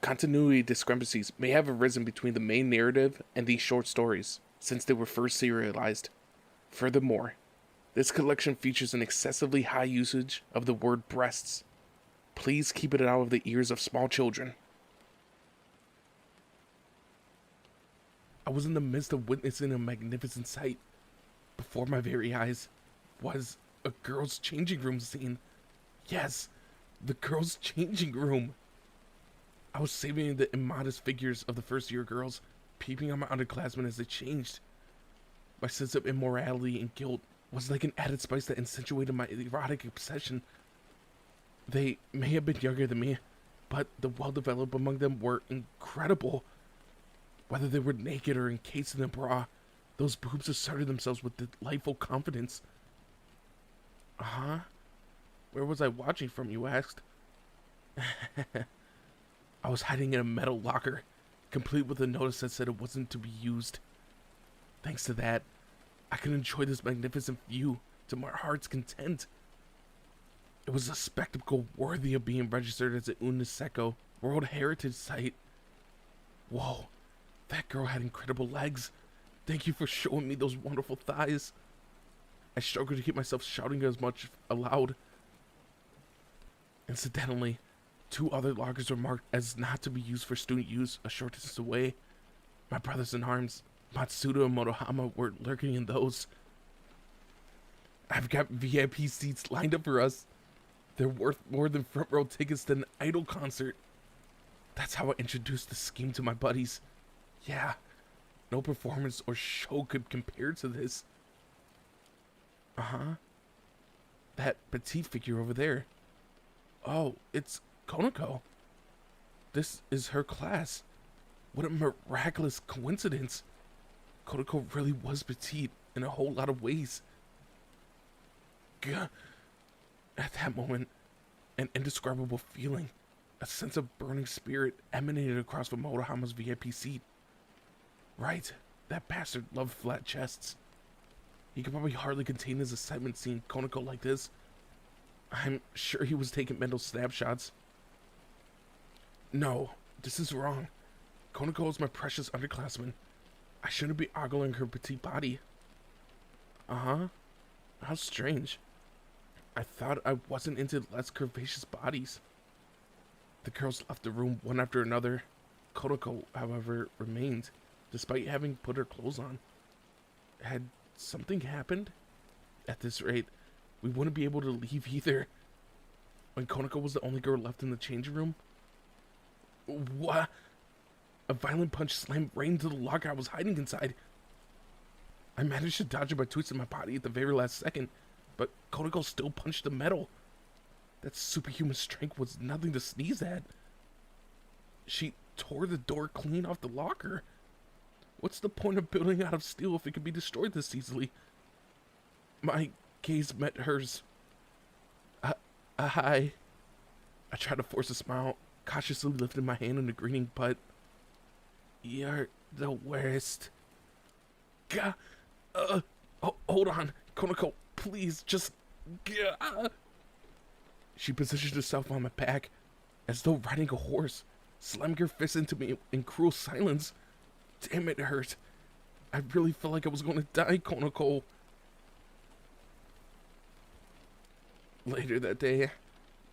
continuity discrepancies may have arisen between the main narrative and these short stories, since they were first serialized. Furthermore, this collection features an excessively high usage of the word breasts. Please keep it out of the ears of small children. I was in the midst of witnessing a magnificent sight. Before my very eyes was a girl's changing room scene. Yes, the girl's changing room. I was savoring the immodest figures of the first-year girls, peeping on my underclassmen as they changed. My sense of immorality and guilt was like an added spice that accentuated my erotic obsession. They may have been younger than me, but the well-developed among them were incredible. Whether they were naked or encased in a bra, those boobs asserted themselves with delightful confidence. Uh-huh. Where was I watching from, you asked? I was hiding in a metal locker, complete with a notice that said it wasn't to be used. Thanks to that, I could enjoy this magnificent view to my heart's content. It was a spectacle worthy of being registered as an UNESCO World Heritage Site. Whoa, that girl had incredible legs. Thank you for showing me those wonderful thighs. I struggled to keep myself shouting as much aloud. Incidentally, 2 other lockers were marked as not to be used for student use a short distance away. My brothers in arms, Matsuda and Motohama, were lurking in those. I've got VIP seats lined up for us. They're worth more than front row tickets to an Idol concert. That's how I introduced the scheme to my buddies. Yeah, no performance or show could compare to this. Uh-huh. That petite figure over there. Oh, it's Konako. This is her class. What a miraculous coincidence. Konako really was petite in a whole lot of ways. Gah. At that moment, an indescribable feeling, a sense of burning spirit emanated across from Motohama's VIP seat. Right, that bastard loved flat chests. He could probably hardly contain his excitement seeing Konako like this. I'm sure he was taking mental snapshots. No, this is wrong. Konako is my precious underclassman. I shouldn't be ogling her petite body. Uh-huh. How strange. I thought I wasn't into less curvaceous bodies. The girls left the room one after another. Konako, however, remained, despite having put her clothes on. Had something happened? At this rate, we wouldn't be able to leave either. When Konako was the only girl left in the changing room? What? A violent punch slammed right into the locker I was hiding inside. I managed to dodge it by twisting my body at the very last second, but Konako still punched the metal. That superhuman strength was nothing to sneeze at. She tore the door clean off the locker. What's the point of building out of steel if it could be destroyed this easily? My gaze met hers. Hi. I tried to force a smile, cautiously lifted my hand in a greeting, but... You're the worst. Gah! Hold on. Konako, please, just... Gah! She positioned herself on my back, as though riding a horse, slamming her fist into me in cruel silence. Damn, it hurt. I really felt like I was going to die, Konako. Later that day,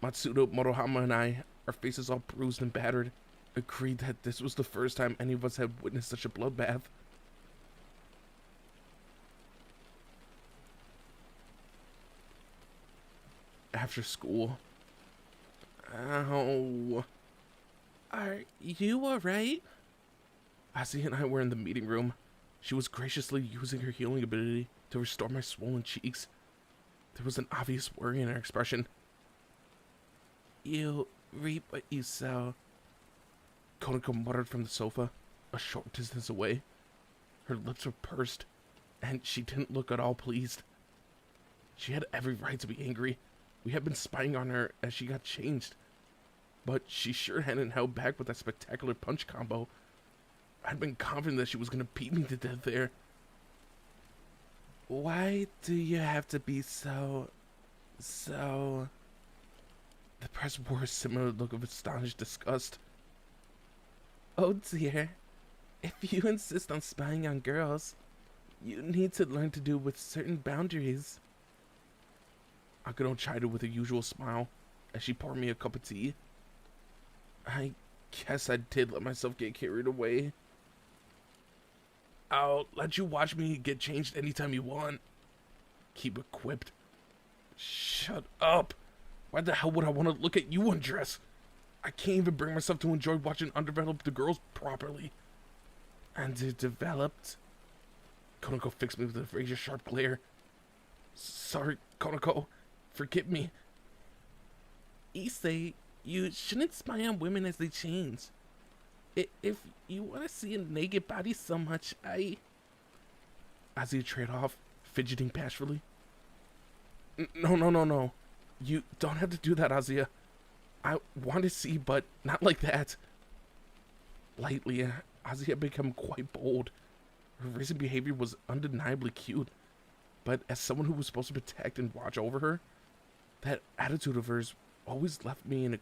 Matsuda, Motohama, and I, our faces all bruised and battered, agreed that this was the first time any of us had witnessed such a bloodbath. after school. Ow. Are you alright? Ozzy and I were in the meeting room. She was graciously using her healing ability to restore my swollen cheeks. There was an obvious worry in her expression. You reap what you sow. Konako muttered from the sofa, a short distance away. Her lips were pursed, and she didn't look at all pleased. She had every right to be angry. We had been spying on her as she got changed. But she sure hadn't held back with that spectacular punch combo. I'd been confident that she was going to beat me to death there. Why do you have to be so... The press wore a similar look of astonished disgust. Oh dear. If you insist on spying on girls, you need to learn to do with certain boundaries. Akano chided with her usual smile as she poured me a cup of tea. I guess I did let myself get carried away. I'll let you watch me get changed anytime you want. Keep it quipped. Shut up. Why the hell would I want to look at you undress? I can't even bring myself to enjoy watching undeveloped girls properly. Underdeveloped? Konako fixed me with a razor-sharp glare. Sorry, Konako. Forgive me. Issei, you shouldn't spy on women as they change. If you want to see a naked body so much, Azia trailed off, fidgeting bashfully. No. You don't have to do that, Azia. I want to see, but not like that. Lately, Azia had become quite bold. Her recent behavior was undeniably cute. But as someone who was supposed to protect and watch over her, that attitude of hers always left me in a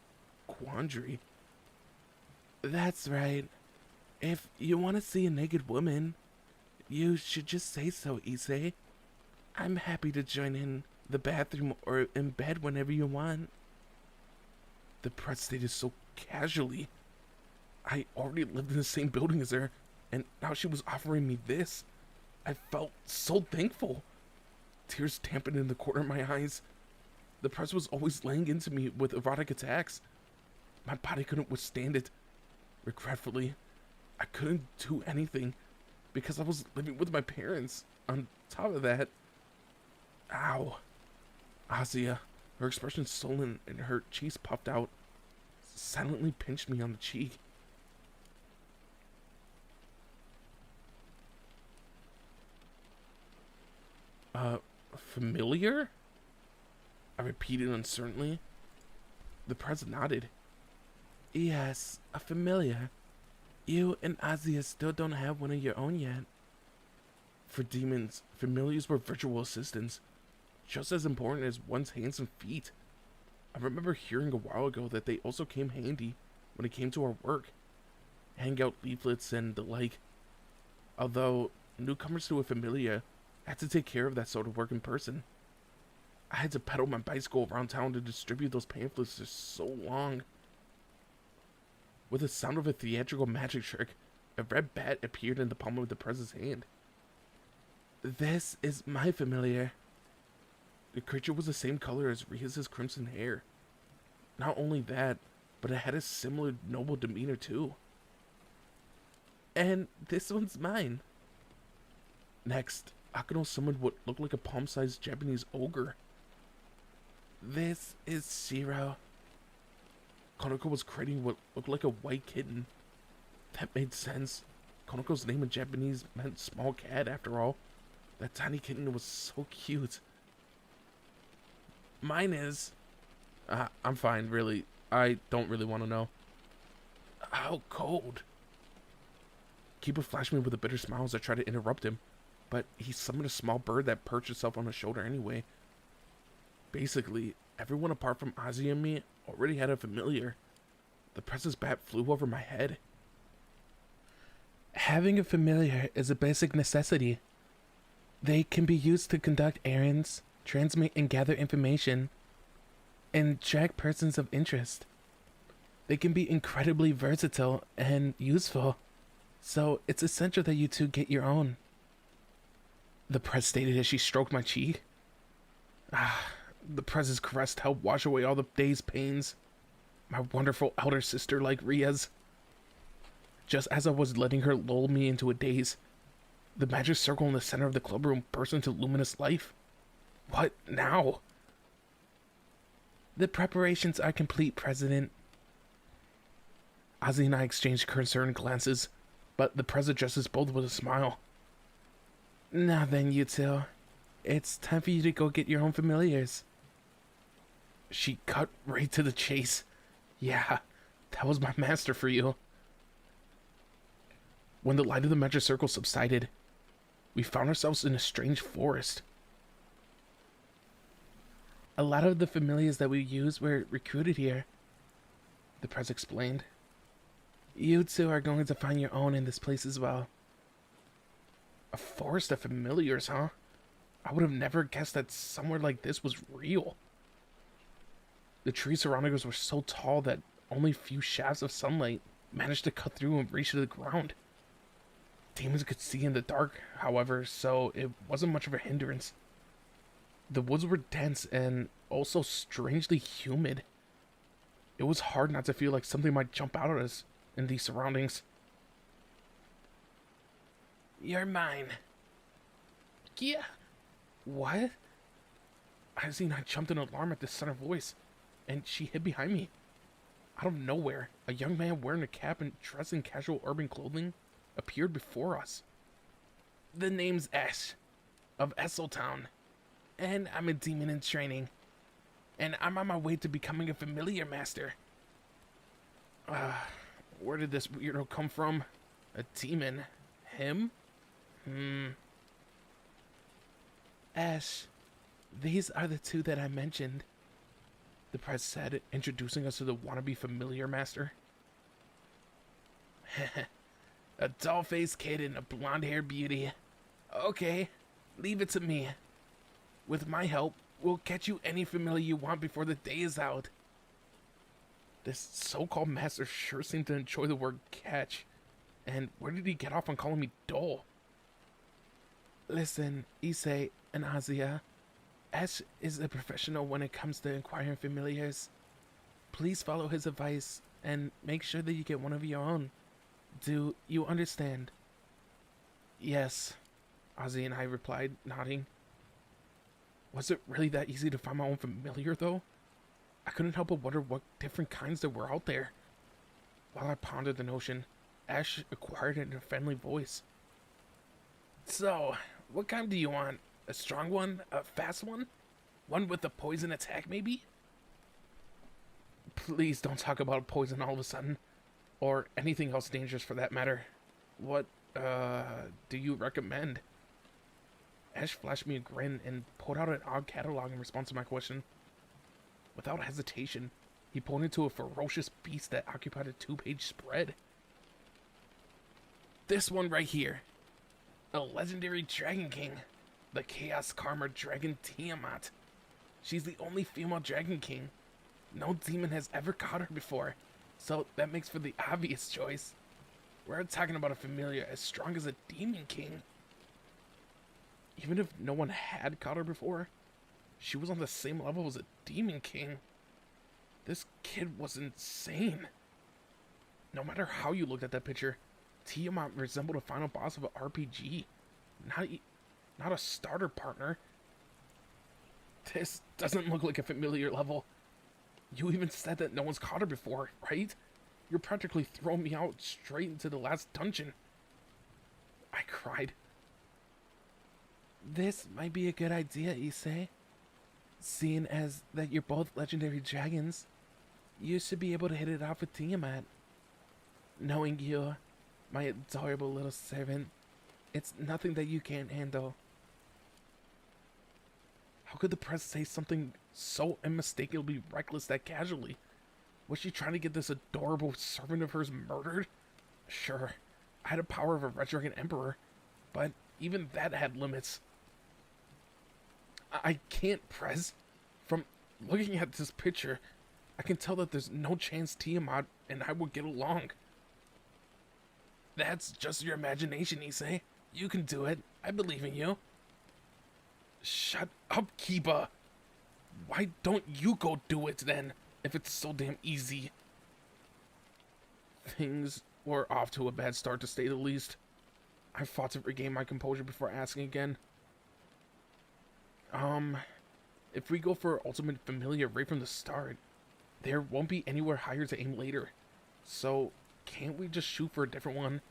quandary. That's right. If you want to see a naked woman, you should just say so, Issei. I'm happy to join in the bathroom or in bed whenever you want. The press stated so casually. I already lived in the same building as her, and now she was offering me this. I felt so thankful. Tears dampened in the corner of my eyes. The press was always laying into me with erotic attacks. My body couldn't withstand it. Regretfully, I couldn't do anything because I was living with my parents. On top of that, ow. Azia, her expression sullen and her cheeks puffed out, silently pinched me on the cheek. Familiar? I repeated uncertainly. The press nodded. Yes, a familiar. You and Azia still don't have one of your own yet. For demons, familiars were virtual assistants, just as important as one's hands and feet. I remember hearing a while ago that they also came handy when it came to our work. Hangout leaflets and the like. Although, newcomers to a familiar had to take care of that sort of work in person. I had to pedal my bicycle around town to distribute those pamphlets for so long. With the sound of a theatrical magic trick, a red bat appeared in the palm of the press's hand. This is my familiar. The creature was the same color as Ria's crimson hair. Not only that, but it had a similar noble demeanor too. And this one's mine. Next, Akano summoned what looked like a palm-sized Japanese ogre. This is Shiro. Konako was creating what looked like a white kitten. That made sense. Konako's name in Japanese meant small cat after all. That tiny kitten was so cute. Mine is. I'm fine, really. I don't really want to know. How cold? Kiba flashed me with a bitter smile as I tried to interrupt him, but he summoned a small bird that perched itself on his shoulder anyway. Basically, everyone apart from Ozzy and me already had a familiar. The press's bat flew over my head. Having a familiar is a basic necessity. They can be used to conduct errands, transmit and gather information, and track persons of interest. They can be incredibly versatile and useful, so it's essential that you two get your own. The press stated as she stroked my cheek. The Prez's caress helped wash away all the day's pains. My wonderful elder sister like Ria's. Just as I was letting her lull me into a daze, the magic circle in the center of the clubroom burst into luminous life. What now? The preparations are complete, President. Ozzy and I exchanged concerned glances, but the Prez addressed us both with a smile. Now then, you two. It's time for you to go get your own familiars. She cut right to the chase. Yeah, that was my master for you. When the light of the magic circle subsided, we found ourselves in a strange forest. A lot of the familiars that we used were recruited here, the Prez explained. You two are going to find your own in this place as well. A forest of familiars, huh? I would have never guessed that somewhere like this was real. The trees surrounding us were so tall that only a few shafts of sunlight managed to cut through and reach to the ground. Demons could see in the dark, however, so it wasn't much of a hindrance. The woods were dense and also strangely humid. It was hard not to feel like something might jump out at us in these surroundings. You're mine. Yeah. What? Ozzy and I jumped in alarm at this sudden voice, and she hid behind me. Out of nowhere, a young man wearing a cap and dressed in casual urban clothing appeared before us. The name's Ash, of Esseltown, and I'm a demon in training, and I'm on my way to becoming a familiar master. Where did this weirdo come from? A demon? Him? Ash, these are the two that I mentioned, the Prez said, introducing us to the wannabe familiar master. A doll-faced kid and a blonde-haired beauty. Okay, leave it to me. With my help, we'll catch you any familiar you want before the day is out. This so-called master sure seemed to enjoy the word catch. And where did he get off on calling me dull? Listen, Issei and Azia, Ash is a professional when it comes to acquiring familiars. Please follow his advice and make sure that you get one of your own. Do you understand? Yes, Ozzy and I replied, nodding. Was it really that easy to find my own familiar, though? I couldn't help but wonder what different kinds there were out there. While I pondered the notion, Ash acquired it in a friendly voice. So, what kind do you want? A strong one? A fast one? One with a poison attack, maybe? Please don't talk about poison all of a sudden. Or anything else dangerous for that matter. What, do you recommend? Ash flashed me a grin and pulled out an odd catalog in response to my question. Without hesitation, he pointed to a ferocious beast that occupied a 2-page spread. This one right here. A legendary Dragon King. The Chaos Karma Dragon Tiamat. She's the only female Dragon King. No demon has ever caught her before, so that makes for the obvious choice. We're talking about a familiar as strong as a Demon King. Even if no one had caught her before, she was on the same level as a Demon King. This kid was insane. No matter how you looked at that picture, Tiamat resembled a final boss of an RPG, not a starter partner. This doesn't look like a familiar level. You even said that no one's caught her before, right? You're practically throwing me out straight into the last dungeon. I cried. This might be a good idea, Issei. Seeing as that you're both legendary dragons, you should be able to hit it off with Tiamat. Knowing you, my adorable little servant, it's nothing that you can't handle. How could the Prez say something so unmistakably reckless that casually? Was she trying to get this adorable servant of hers murdered? Sure, I had the power of a Red Dragon Emperor, but even that had limits. I can't, Prez. From looking at this picture, I can tell that there's no chance Tiamat and I would get along. That's just your imagination, Issei. You can do it. I believe in you. Shut up, Kiba. Why don't you go do it then, if it's so damn easy? Things were off to a bad start, to say the least. I fought to regain my composure before asking again. If we go for ultimate familiar right from the start, there won't be anywhere higher to aim later. So, can't we just shoot for a different one?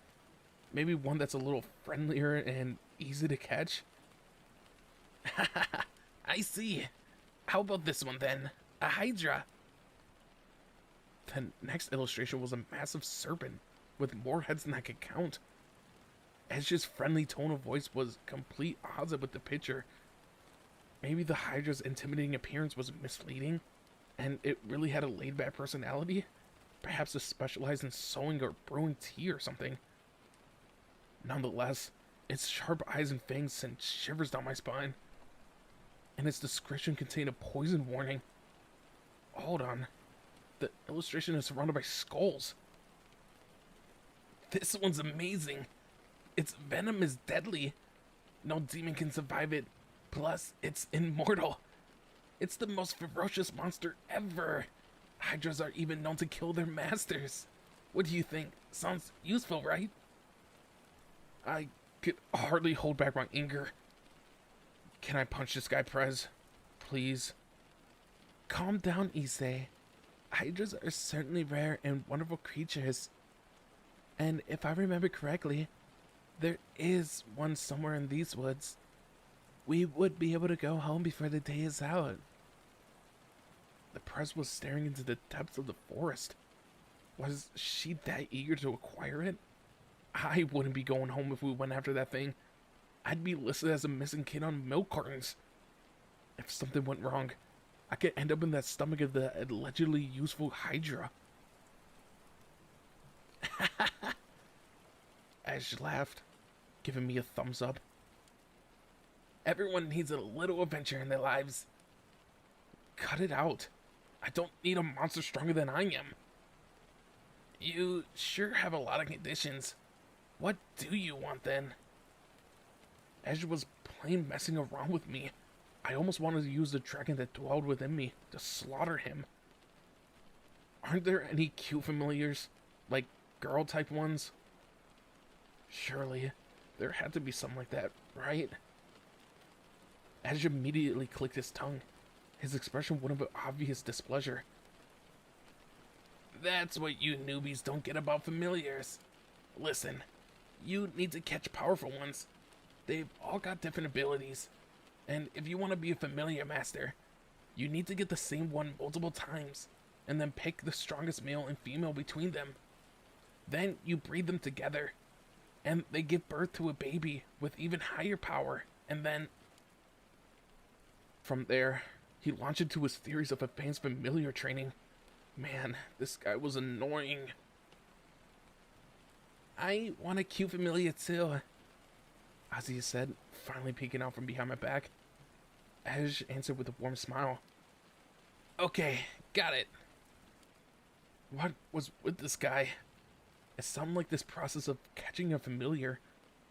Maybe one that's a little friendlier and easy to catch? I see. How about this one then? A Hydra. The next illustration was a massive serpent with more heads than I could count. Edge's friendly tone of voice was complete opposite with the picture. Maybe the Hydra's intimidating appearance was misleading, and it really had a laid-back personality? Perhaps it specialized in sewing or brewing tea or something. Nonetheless, its sharp eyes and fangs sent shivers down my spine. And its description contained a poison warning. Hold on. The illustration is surrounded by skulls. This one's amazing. Its venom is deadly. No demon can survive it. Plus, it's immortal. It's the most ferocious monster ever. Hydras are even known to kill their masters. What do you think? Sounds useful, right? I could hardly hold back my anger. Can I punch this guy, Prez? Please? Calm down, Issei. Hydras are certainly rare and wonderful creatures. And if I remember correctly, there is one somewhere in these woods. We would be able to go home before the day is out. The Prez was staring into the depths of the forest. Was she that eager to acquire it? I wouldn't be going home if we went after that thing. I'd be listed as a missing kid on milk cartons. If something went wrong, I could end up in that stomach of the allegedly useful Hydra. Ash laughed, giving me a thumbs up. Everyone needs a little adventure in their lives. Cut it out. I don't need a monster stronger than I am. You sure have a lot of conditions. What do you want then? Ash was plain messing around with me. I almost wanted to use the dragon that dwelled within me to slaughter him. Aren't there any cute familiars? Like girl-type ones? Surely, there had to be some like that, right? Ash immediately clicked his tongue, his expression one of obvious displeasure. That's what you newbies don't get about familiars. Listen, you need to catch powerful ones. They've all got different abilities. And if you want to be a familiar master, you need to get the same one multiple times, and then pick the strongest male and female between them. Then you breed them together, and they give birth to a baby with even higher power, and then... From there, he launched into his theories of advanced familiar training. Man, this guy was annoying. I want a cute familiar too, Ozzy said, finally peeking out from behind my back. Ash answered with a warm smile. Okay, got it. What was with this guy? It sounded like this process of catching a familiar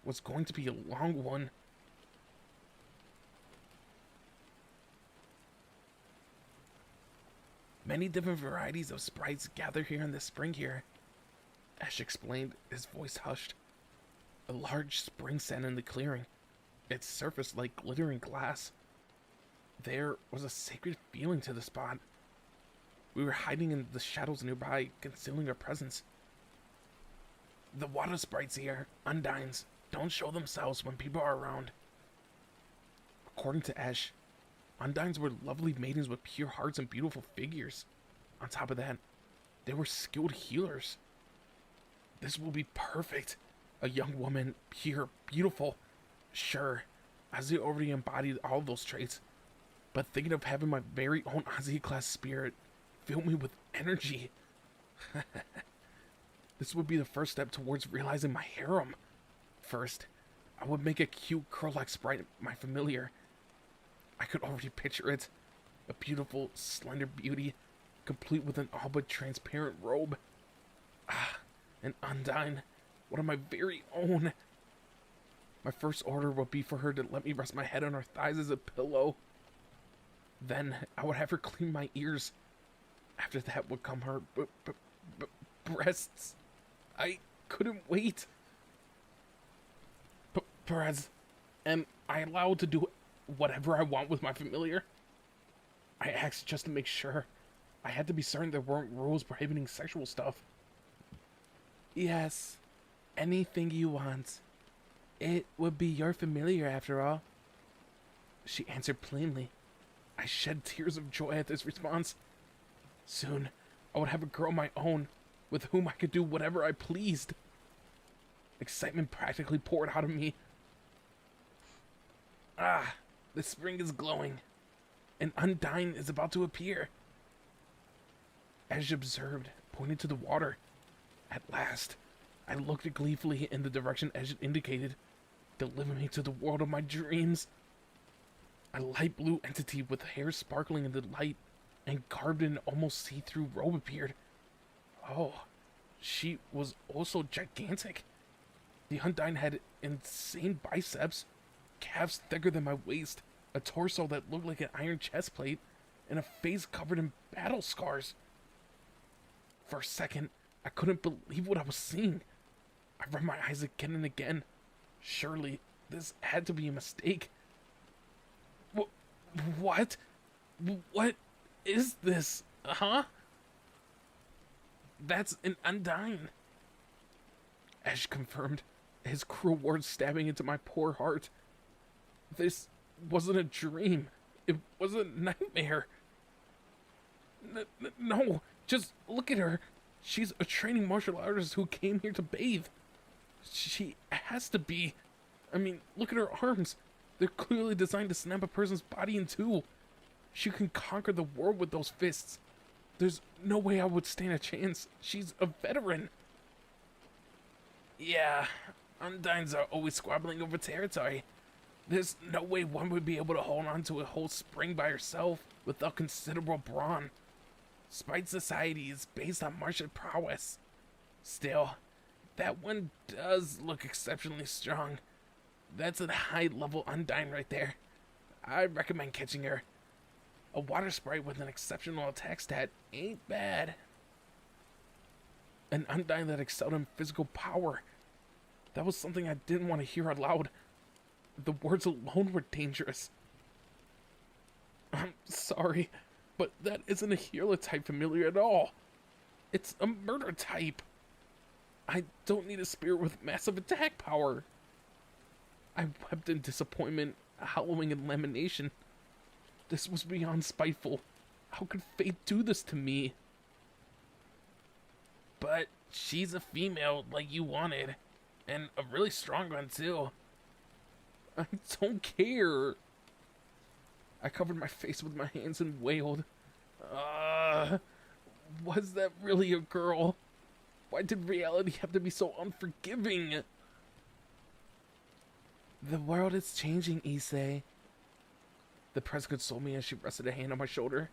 was going to be a long one. Many different varieties of sprites gather here in the spring here, Ash explained, his voice hushed. A large spring sat in the clearing, its surface like glittering glass. There was a sacred feeling to the spot. We were hiding in the shadows nearby, concealing our presence. The water sprites here, undines, don't show themselves when people are around. According to Ash, undines were lovely maidens with pure hearts and beautiful figures. On top of that, they were skilled healers. This will be perfect. A young woman, pure, beautiful. Sure, Ozzy already embodied all those traits, but thinking of having my very own Ozzy-class spirit filled me with energy. This would be the first step towards realizing my harem. First, I would make a cute curl-like sprite my familiar. I could already picture it. A beautiful, slender beauty, complete with an all but transparent robe. Ah, an undine, one of my very own. My first order would be for her to let me rest my head on her thighs as a pillow. Then I would have her clean my ears. After that would come her breasts. I couldn't wait. Perez, am I allowed to do whatever I want with my familiar? I asked just to make sure. I had to be certain there weren't rules prohibiting sexual stuff. Yes, anything you want. It would be your familiar after all. She answered plainly. I shed tears of joy at this response. Soon, I would have a girl of my own, with whom I could do whatever I pleased. Excitement practically poured out of me. Ah, the spring is glowing. An Undyne is about to appear. As she observed, pointing to the water. At last, I looked gleefully in the direction Edge indicated, delivering me to the world of my dreams. A light blue entity with hair sparkling in the light and garbed in an almost see-through robe appeared. Oh, she was also gigantic. The Undyne had insane biceps, calves thicker than my waist, a torso that looked like an iron chest plate, and a face covered in battle scars. For a second, I couldn't believe what I was seeing. I rubbed my eyes again and again. Surely, this had to be a mistake. What? What is this? Huh? That's an Undyne. Ash confirmed, his cruel words stabbing into my poor heart. This wasn't a dream. It was a nightmare. No, just look at her. She's a training martial artist who came here to bathe. She has to be. I mean, look at her arms. They're clearly designed to snap a person's body in two. She can conquer the world with those fists. There's no way I would stand a chance. She's a veteran. Yeah, Undynes are always squabbling over territory. There's no way one would be able to hold on to a whole spring by herself without considerable brawn. Sprite society is based on martial prowess. Still, that one does look exceptionally strong. That's a high-level Undyne right there. I recommend catching her. A water sprite with an exceptional attack stat ain't bad. An Undyne that excelled in physical power. That was something I didn't want to hear out loud. The words alone were dangerous. I'm sorry, but that isn't a healer type familiar at all. It's a murder type. I don't need a spirit with massive attack power. I wept in disappointment, howling in lamentation. This was beyond spiteful. How could fate do this to me? But she's a female like you wanted, and a really strong one too. I don't care. I covered my face with my hands and wailed. Was that really a girl? Why did reality have to be so unforgiving? The world is changing, Issei. The press consoled me as she rested a hand on my shoulder.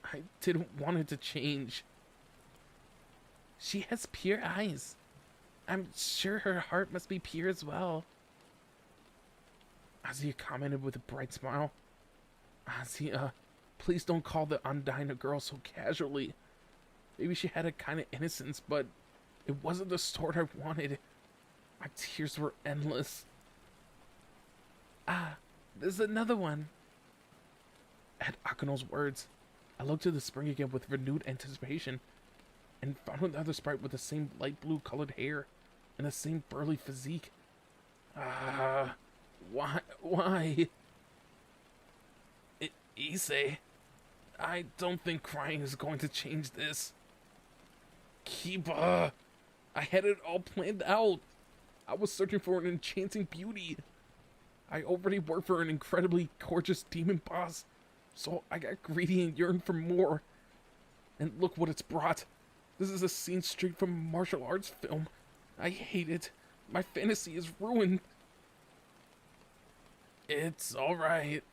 I didn't want it to change. She has pure eyes. I'm sure her heart must be pure as well. Azia commented with a bright smile. Azia, please don't call the Undyne a girl so casually. Maybe she had a kind of innocence, but it wasn't the sort I wanted. My tears were endless. Ah, there's another one. At Akano's words, I looked to the spring again with renewed anticipation, and found another sprite with the same light blue colored hair, and the same burly physique. Why? Issei, I don't think crying is going to change this. Kiba, I had it all planned out. I was searching for an enchanting beauty. I already worked for an incredibly gorgeous demon boss, so I got greedy and yearned for more. And look what it's brought. This is a scene straight from a martial arts film. I hate it. My fantasy is ruined. It's alright.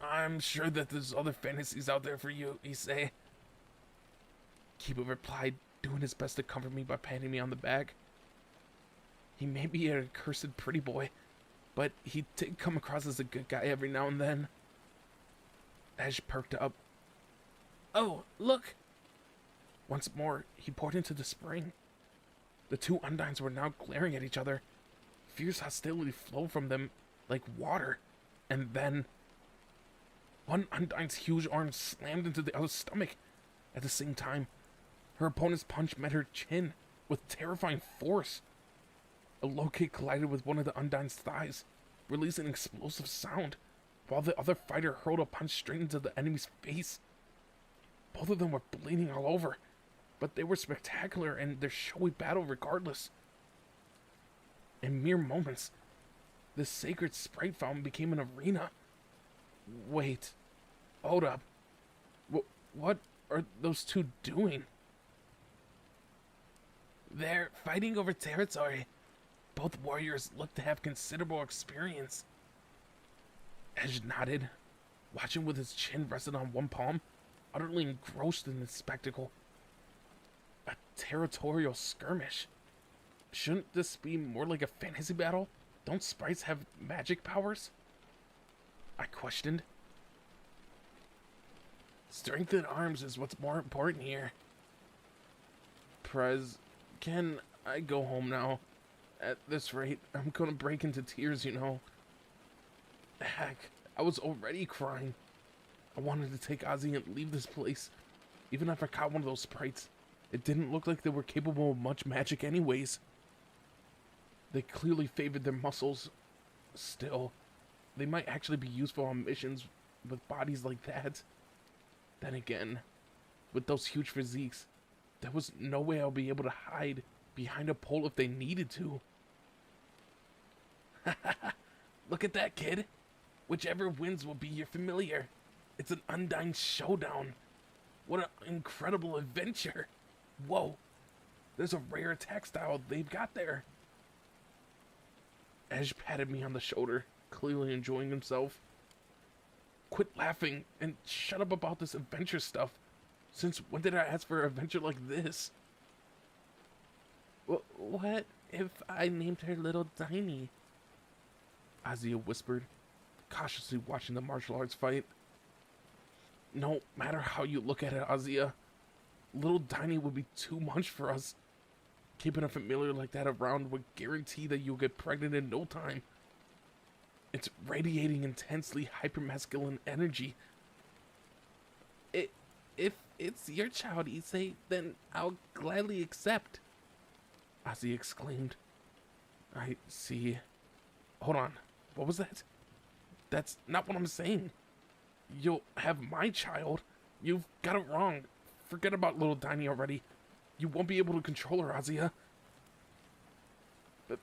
I'm sure that there's other fantasies out there for you, Issei. Kiba replied, doing his best to comfort me by patting me on the back. He may be a cursed pretty boy, but he did come across as a good guy every now and then. Ash perked up. Oh, look! Once more, he poured into the spring. The two undines were now glaring at each other. Fierce hostility flowed from them like water. And then one undine's huge arm slammed into the other's stomach. At the same time, her opponent's punch met her chin with terrifying force. A low kick collided with one of the undine's thighs, releasing an explosive sound, while the other fighter hurled a punch straight into the enemy's face. Both of them were bleeding all over, but they were spectacular in their showy battle regardless. In mere moments, this sacred sprite fountain became an arena. Wait, hold up. What are those two doing? They're fighting over territory. Both warriors look to have considerable experience. Edge nodded, watching with his chin rested on one palm, utterly engrossed in the spectacle. A territorial skirmish. Shouldn't this be more like a fantasy battle? Don't sprites have magic powers? I questioned. Strength in arms is what's more important here. Prez, can I go home now? At this rate, I'm gonna break into tears, you know. Heck, I was already crying. I wanted to take Ozzy and leave this place. Even if I caught one of those sprites, it didn't look like they were capable of much magic anyways. They clearly favored their muscles. Still, they might actually be useful on missions with bodies like that. Then again, with those huge physiques, there was no way I'll be able to hide behind a pole if they needed to. Look at that, kid. Whichever wins will be your familiar. It's an undying showdown. What an incredible adventure. Whoa, there's a rare attack style they've got there. Ash patted me on the shoulder, clearly enjoying himself. Quit laughing and shut up about this adventure stuff. Since when did I ask for an adventure like this? What if I named her Little Tiny? Azia whispered, cautiously watching the martial arts fight. No matter how you look at it, Azia, Little Tiny would be too much for us. Keeping a familiar like that around would guarantee that you'll get pregnant in no time. It's radiating intensely hypermasculine energy. If it's your child, Issei, then I'll gladly accept. Ozzy exclaimed. I see. Hold on. What was that? That's not what I'm saying. You'll have my child. You've got it wrong. Forget about little Tiny already. You won't be able to control her, Azia.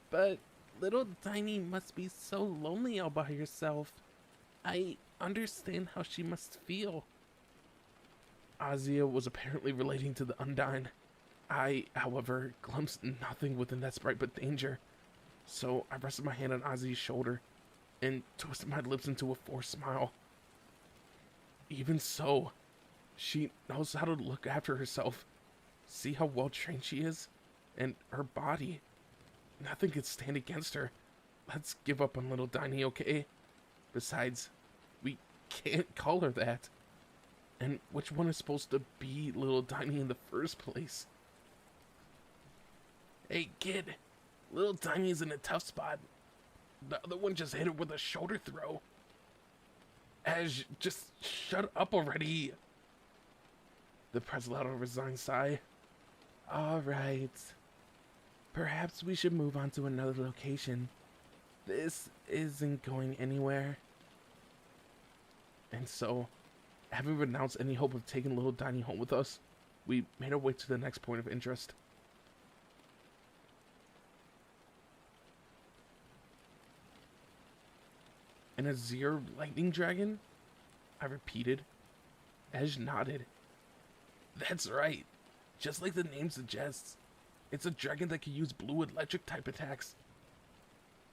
But Little Tiny must be so lonely all by herself. I understand how she must feel. Azia was apparently relating to the Undine. I, however, glimpsed nothing within that sprite but danger. So I rested my hand on Azia's shoulder and twisted my lips into a forced smile. Even so, she knows how to look after herself. See how well trained she is? And her body. Nothing can stand against her. Let's give up on little Tiny, okay? Besides, we can't call her that. And which one is supposed to be little Tiny in the first place? Hey kid, Little Tiny's in a tough spot. The other one just hit her with a shoulder throw. Ash, just shut up already. The press let out a resigned sigh. Alright. Perhaps we should move on to another location. This isn't going anywhere. And so, having renounced any hope of taking little Tiny home with us, we made our way to the next point of interest. An Azure lightning dragon? I repeated. Edge nodded. That's right. Just like the name suggests. It's a dragon that can use blue electric type attacks.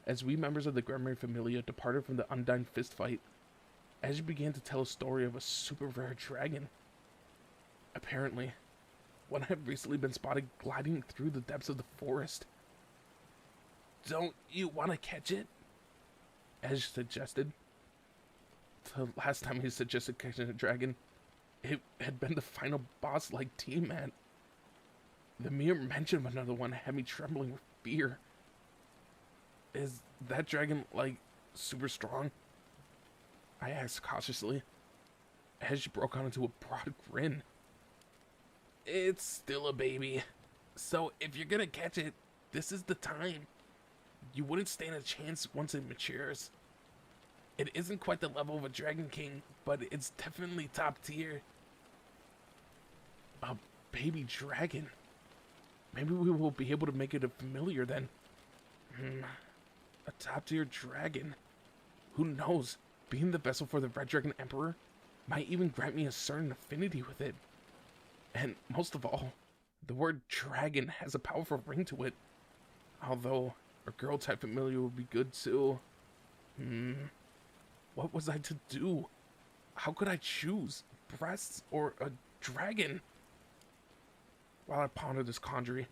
As we members of the Gremlin Familia departed from the Undyne fist fight, Edge began to tell a story of a super rare dragon. Apparently, one had recently been spotted gliding through the depths of the forest. Don't you want to catch it? Edge suggested. The last time he suggested catching a dragon, it had been the final boss-like team, man. The mere mention of another one had me trembling with fear. Is that dragon, like, super strong? I asked cautiously, as she broke out into a broad grin. It's still a baby, so if you're gonna catch it, this is the time. You wouldn't stand a chance once it matures. It isn't quite the level of a Dragon King, but it's definitely top tier. A baby dragon? Maybe we will be able to make it a familiar then. A top tier dragon? Who knows? Being the vessel for the Red Dragon Emperor might even grant me a certain affinity with it. And most of all, the word dragon has a powerful ring to it. Although, a girl type familiar would be good too. What was I to do? How could I choose? Breasts or a dragon? While I pondered this quandary,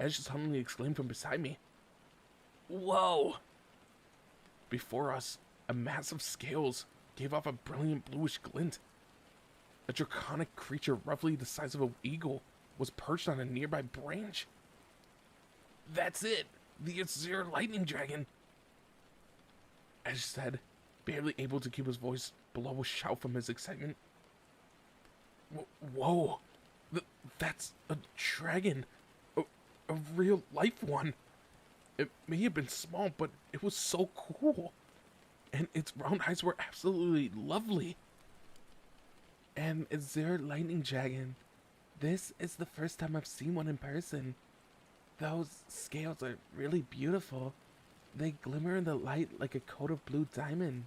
Edge suddenly exclaimed from beside me. Whoa! Before us, a mass of scales gave off a brilliant bluish glint. A draconic creature roughly the size of an eagle was perched on a nearby branch. That's it! The Azure Lightning Dragon! Edge said, barely able to keep his voice below a shout from his excitement. Whoa! That's a dragon! A real life one! It may have been small, but it was so cool! And its round eyes were absolutely lovely! An Azure Lightning Dragon. This is the first time I've seen one in person. Those scales are really beautiful. They glimmer in the light like a coat of blue diamond.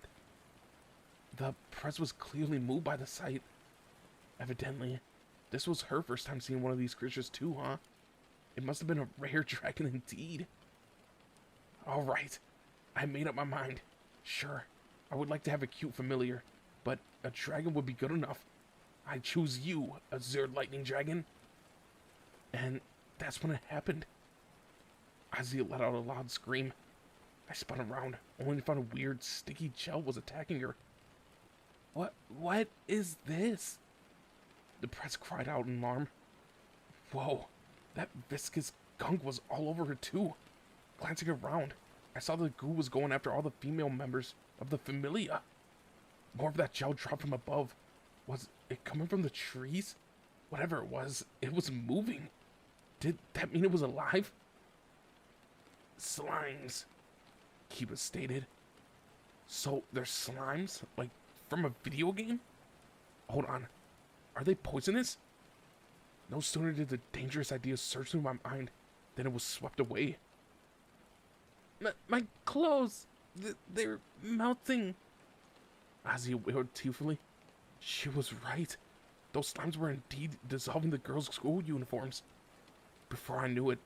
The press was clearly moved by the sight. Evidently, this was her first time seeing one of these creatures too, huh? It must have been a rare dragon indeed. Alright, I made up my mind. Sure, I would like to have a cute familiar, but a dragon would be good enough. I choose you, Azure Lightning Dragon. And that's when it happened. Azia let out a loud scream. I spun around, only to find a weird, sticky gel was attacking her. What is this? The press cried out in alarm. Whoa, that viscous gunk was all over her too. Glancing around, I saw the goo was going after all the female members of the Familia. More of that gel dropped from above. Was it coming from the trees? Whatever it was moving. Did that mean it was alive? Slimes, Kiba stated. So they're slimes? Like from a video game? Hold on. Are they poisonous? No sooner did the dangerous idea surge through my mind than it was swept away. My clothes! They're melting! Azia wailed tearfully. She was right. Those slimes were indeed dissolving the girls' school uniforms. Before I knew it,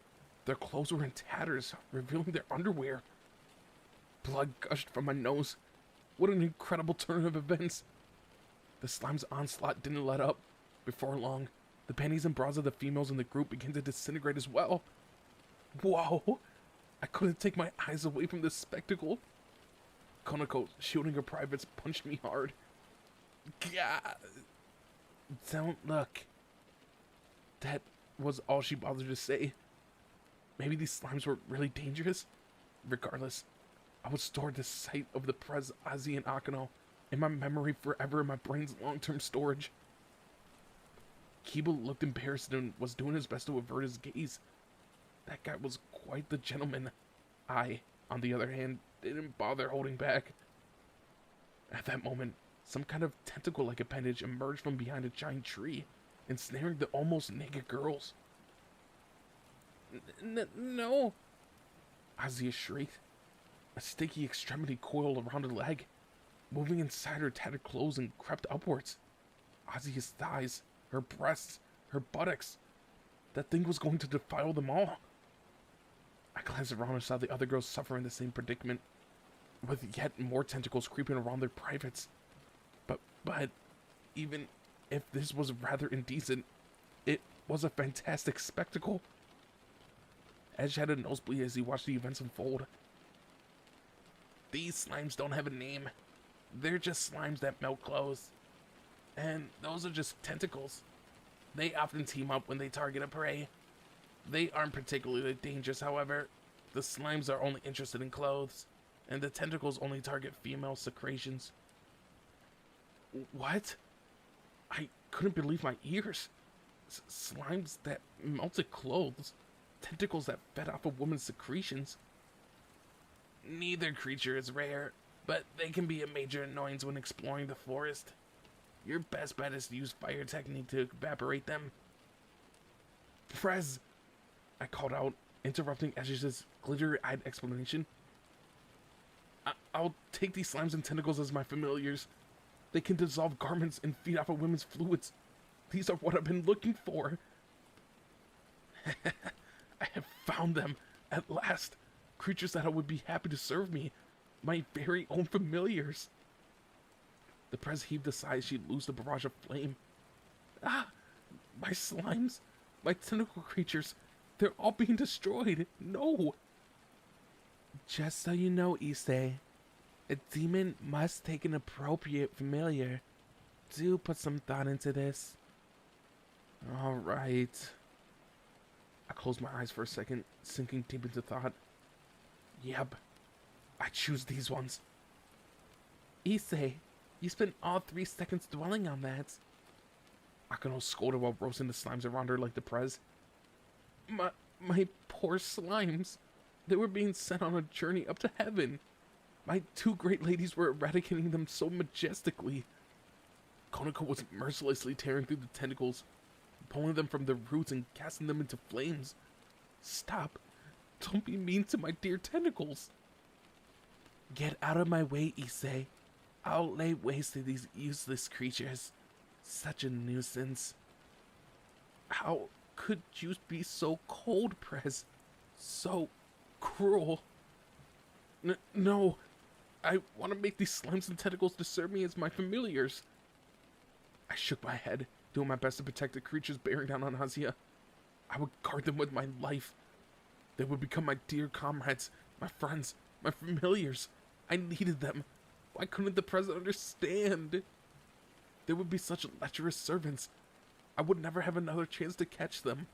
their clothes were in tatters, revealing their underwear. Blood gushed from my nose. What an incredible turn of events. The slime's onslaught didn't let up. Before long, the panties and bras of the females in the group began to disintegrate as well. Whoa! I couldn't take my eyes away from this spectacle. Konako, shielding her privates, punched me hard. Gah! Don't look. That was all she bothered to say. Maybe these slimes were really dangerous? Regardless, I would store the sight of the Prez, Ozzy, and Akano in my memory forever in my brain's long-term storage. Kiba looked embarrassed and was doing his best to avert his gaze. That guy was quite the gentleman. I, on the other hand, didn't bother holding back. At that moment, some kind of tentacle-like appendage emerged from behind a giant tree, ensnaring the almost naked girls. No! Azia shrieked. A sticky extremity coiled around her leg, moving inside her tattered clothes and crept upwards. Azia's thighs, her breasts, her buttocks. That thing was going to defile them all. I glanced around and saw the other girls suffering the same predicament, with yet more tentacles creeping around their privates. But even if this was rather indecent, it was a fantastic spectacle. Edge had a nosebleed as he watched the events unfold. These slimes don't have a name. They're just slimes that melt clothes. And those are just tentacles. They often team up when they target a prey. They aren't particularly dangerous, however. The slimes are only interested in clothes, and the tentacles only target female secretions. What? I couldn't believe my ears. Slimes that melted clothes. Tentacles that fed off a woman's secretions. Neither creature is rare, but they can be a major annoyance when exploring the forest. Your best bet is to use fire technique to evaporate them. Frez! I called out, interrupting Ezra's glitter-eyed explanation. I'll take these slimes and tentacles as my familiars. They can dissolve garments and feed off of women's fluids. These are what I've been looking for. I have found them, at last. Creatures that would be happy to serve me. My very own familiars. The Prez heaved a sigh as she loosed a barrage of flame. Ah! My slimes! My tentacle creatures! They're all being destroyed! No! Just so you know, Issei, a demon must take an appropriate familiar. Do put some thought into this. Alright. I closed my eyes for a second, sinking deep into thought. Yep. I choose these ones. Issei, you spent all 3 seconds dwelling on that. Akano scolded while roasting the slimes around her like the Prez. My poor slimes. They were being sent on a journey up to heaven. My 2 great ladies were eradicating them so majestically. Konako was mercilessly tearing through the tentacles, pulling them from the roots and casting them into flames. Stop. Don't be mean to my dear tentacles. Get out of my way, Issei. I'll lay waste to these useless creatures. Such a nuisance. How could you be so cold, Prez? So cruel. No. I want to make these slimes and tentacles to serve me as my familiars. I shook my head, doing my best to protect the creatures bearing down on Azia. I would guard them with my life. They would become my dear comrades, my friends, my familiars. I needed them. Why couldn't the President understand? They would be such lecherous servants. I would never have another chance to catch them.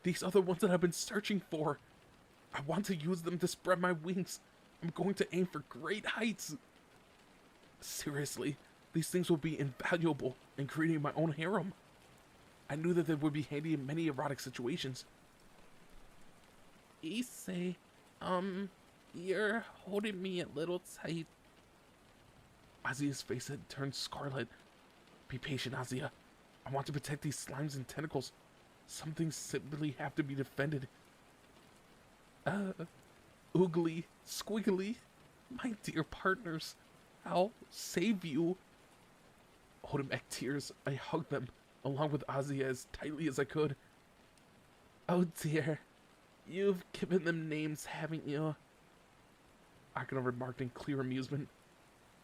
These are the ones that I've been searching for. I want to use them to spread my wings. I'm going to aim for great heights. Seriously, these things will be invaluable in creating my own harem. I knew that they would be handy in many erotic situations. Issei, you're holding me a little tight. Azia's face had turned scarlet. Be patient, Azia. I want to protect these slimes and tentacles. Some things simply have to be defended. Oogly, squiggly, my dear partners, I'll save you. Holding back tears, I hugged them, along with Azia as tightly as I could. Oh dear, you've given them names, haven't you? Akano remarked in clear amusement.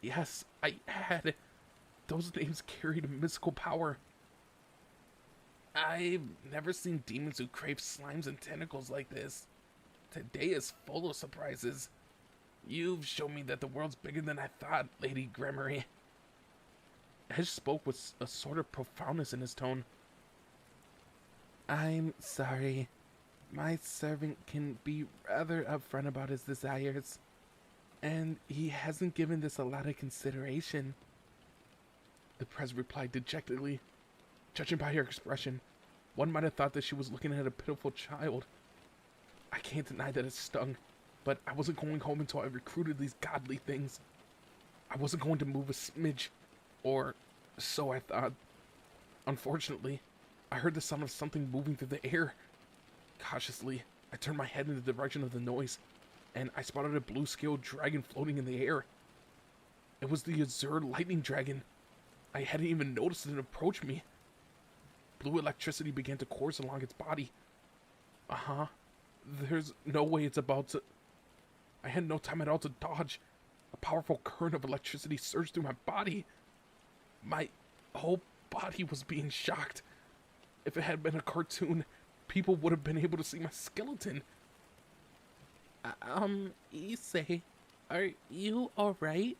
Yes, I had. Those names carried mystical power. I've never seen demons who crave slimes and tentacles like this. Today is full of surprises. You've shown me that the world's bigger than I thought, Lady Gremory. Hedge spoke with a sort of profoundness in his tone. I'm sorry. My servant can be rather upfront about his desires, and he hasn't given this a lot of consideration. The Prez replied dejectedly. Judging by her expression, one might have thought that she was looking at a pitiful child. I can't deny that it stung, but I wasn't going home until I recruited these godly things. I wasn't going to move a smidge, or so I thought. Unfortunately, I heard the sound of something moving through the air. Cautiously, I turned my head in the direction of the noise, and I spotted a blue-scaled dragon floating in the air. It was the Azure Lightning Dragon. I hadn't even noticed it approach me. Blue electricity began to course along its body. There's no way it's about to... I had no time at all to dodge. A powerful current of electricity surged through my body. My whole body was being shocked. If it had been a cartoon, people would have been able to see my skeleton. Issei, are you alright?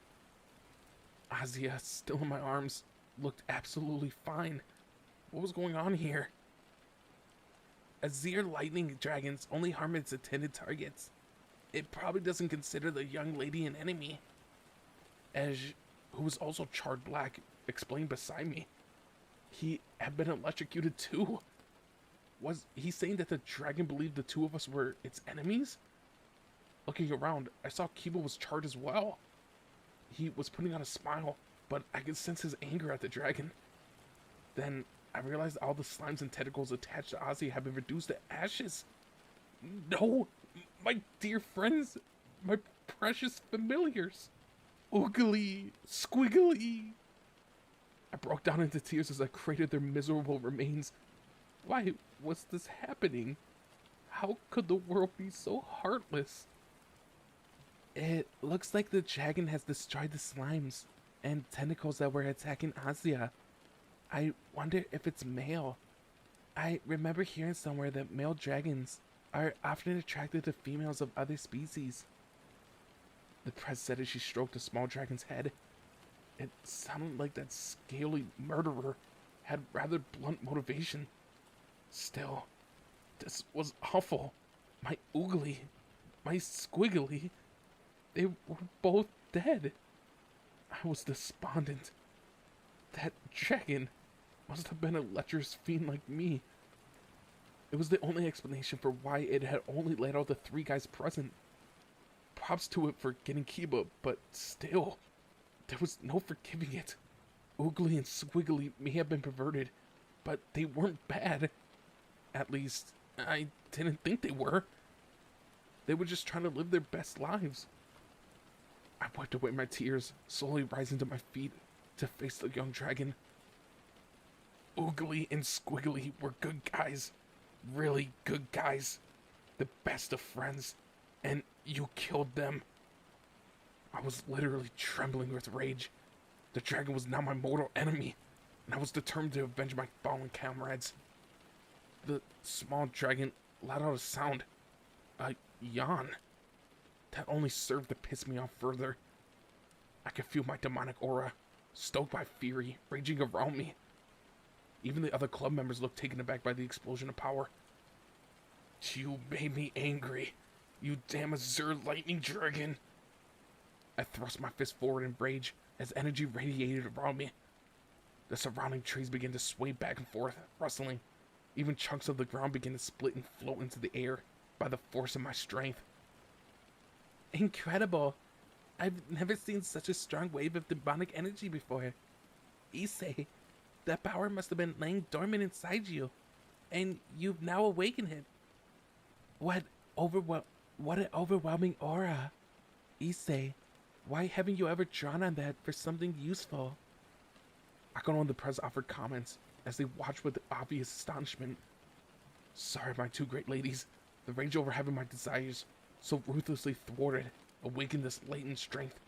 Azia, still in my arms, looked absolutely fine. What was going on here? Azir lightning dragons only harm its intended targets. It probably doesn't consider the young lady an enemy. Ej, who was also charred black, explained beside me. He had been electrocuted too. Was he saying that the dragon believed the two of us were its enemies? Looking around, I saw Kiba was charred as well. He was putting on a smile, but I could sense his anger at the dragon. Then I realized all the slimes and tentacles attached to Ozzy had been reduced to ashes. No! My dear friends! My precious familiars! Oogly! Squiggly! I broke down into tears as I crated their miserable remains. Why was this happening? How could the world be so heartless? It looks like the dragon has destroyed the slimes and tentacles that were attacking Asia. I wonder if it's male. I remember hearing somewhere that male dragons are often attracted to females of other species. The press said as she stroked the small dragon's head. It sounded like that scaly murderer had rather blunt motivation. Still, this was awful. My oogly, my squiggly, they were both dead. I was despondent. That dragon must have been a lecherous fiend like me. It was the only explanation for why it had only let out the three guys present. Props to it for getting Kiba, but still, there was no forgiving it. Oogly and Squiggly may have been perverted, but they weren't bad. At least, I didn't think they were. They were just trying to live their best lives. I wiped away my tears, slowly rising to my feet to face the young dragon. Oogly and Squiggly were good guys. Really good guys. The best of friends. And you killed them. I was literally trembling with rage. The dragon was now my mortal enemy, and I was determined to avenge my fallen comrades. The small dragon let out a sound. A yawn. That only served to piss me off further. I could feel my demonic aura, stoked by fury, raging around me. Even the other club members looked taken aback by the explosion of power. You made me angry, you damn Azure lightning dragon. I thrust my fist forward in rage as energy radiated around me. The surrounding trees began to sway back and forth, rustling. Even chunks of the ground began to split and float into the air by the force of my strength. Incredible! I've never seen such a strong wave of demonic energy before. Issei, that power must have been laying dormant inside you, and you've now awakened it. What an overwhelming aura! Issei, why haven't you ever drawn on that for something useful? Akano and the press offered comments as they watched with obvious astonishment. Sorry, my two great ladies. The rage over having my desires so ruthlessly thwarted awakened this latent strength.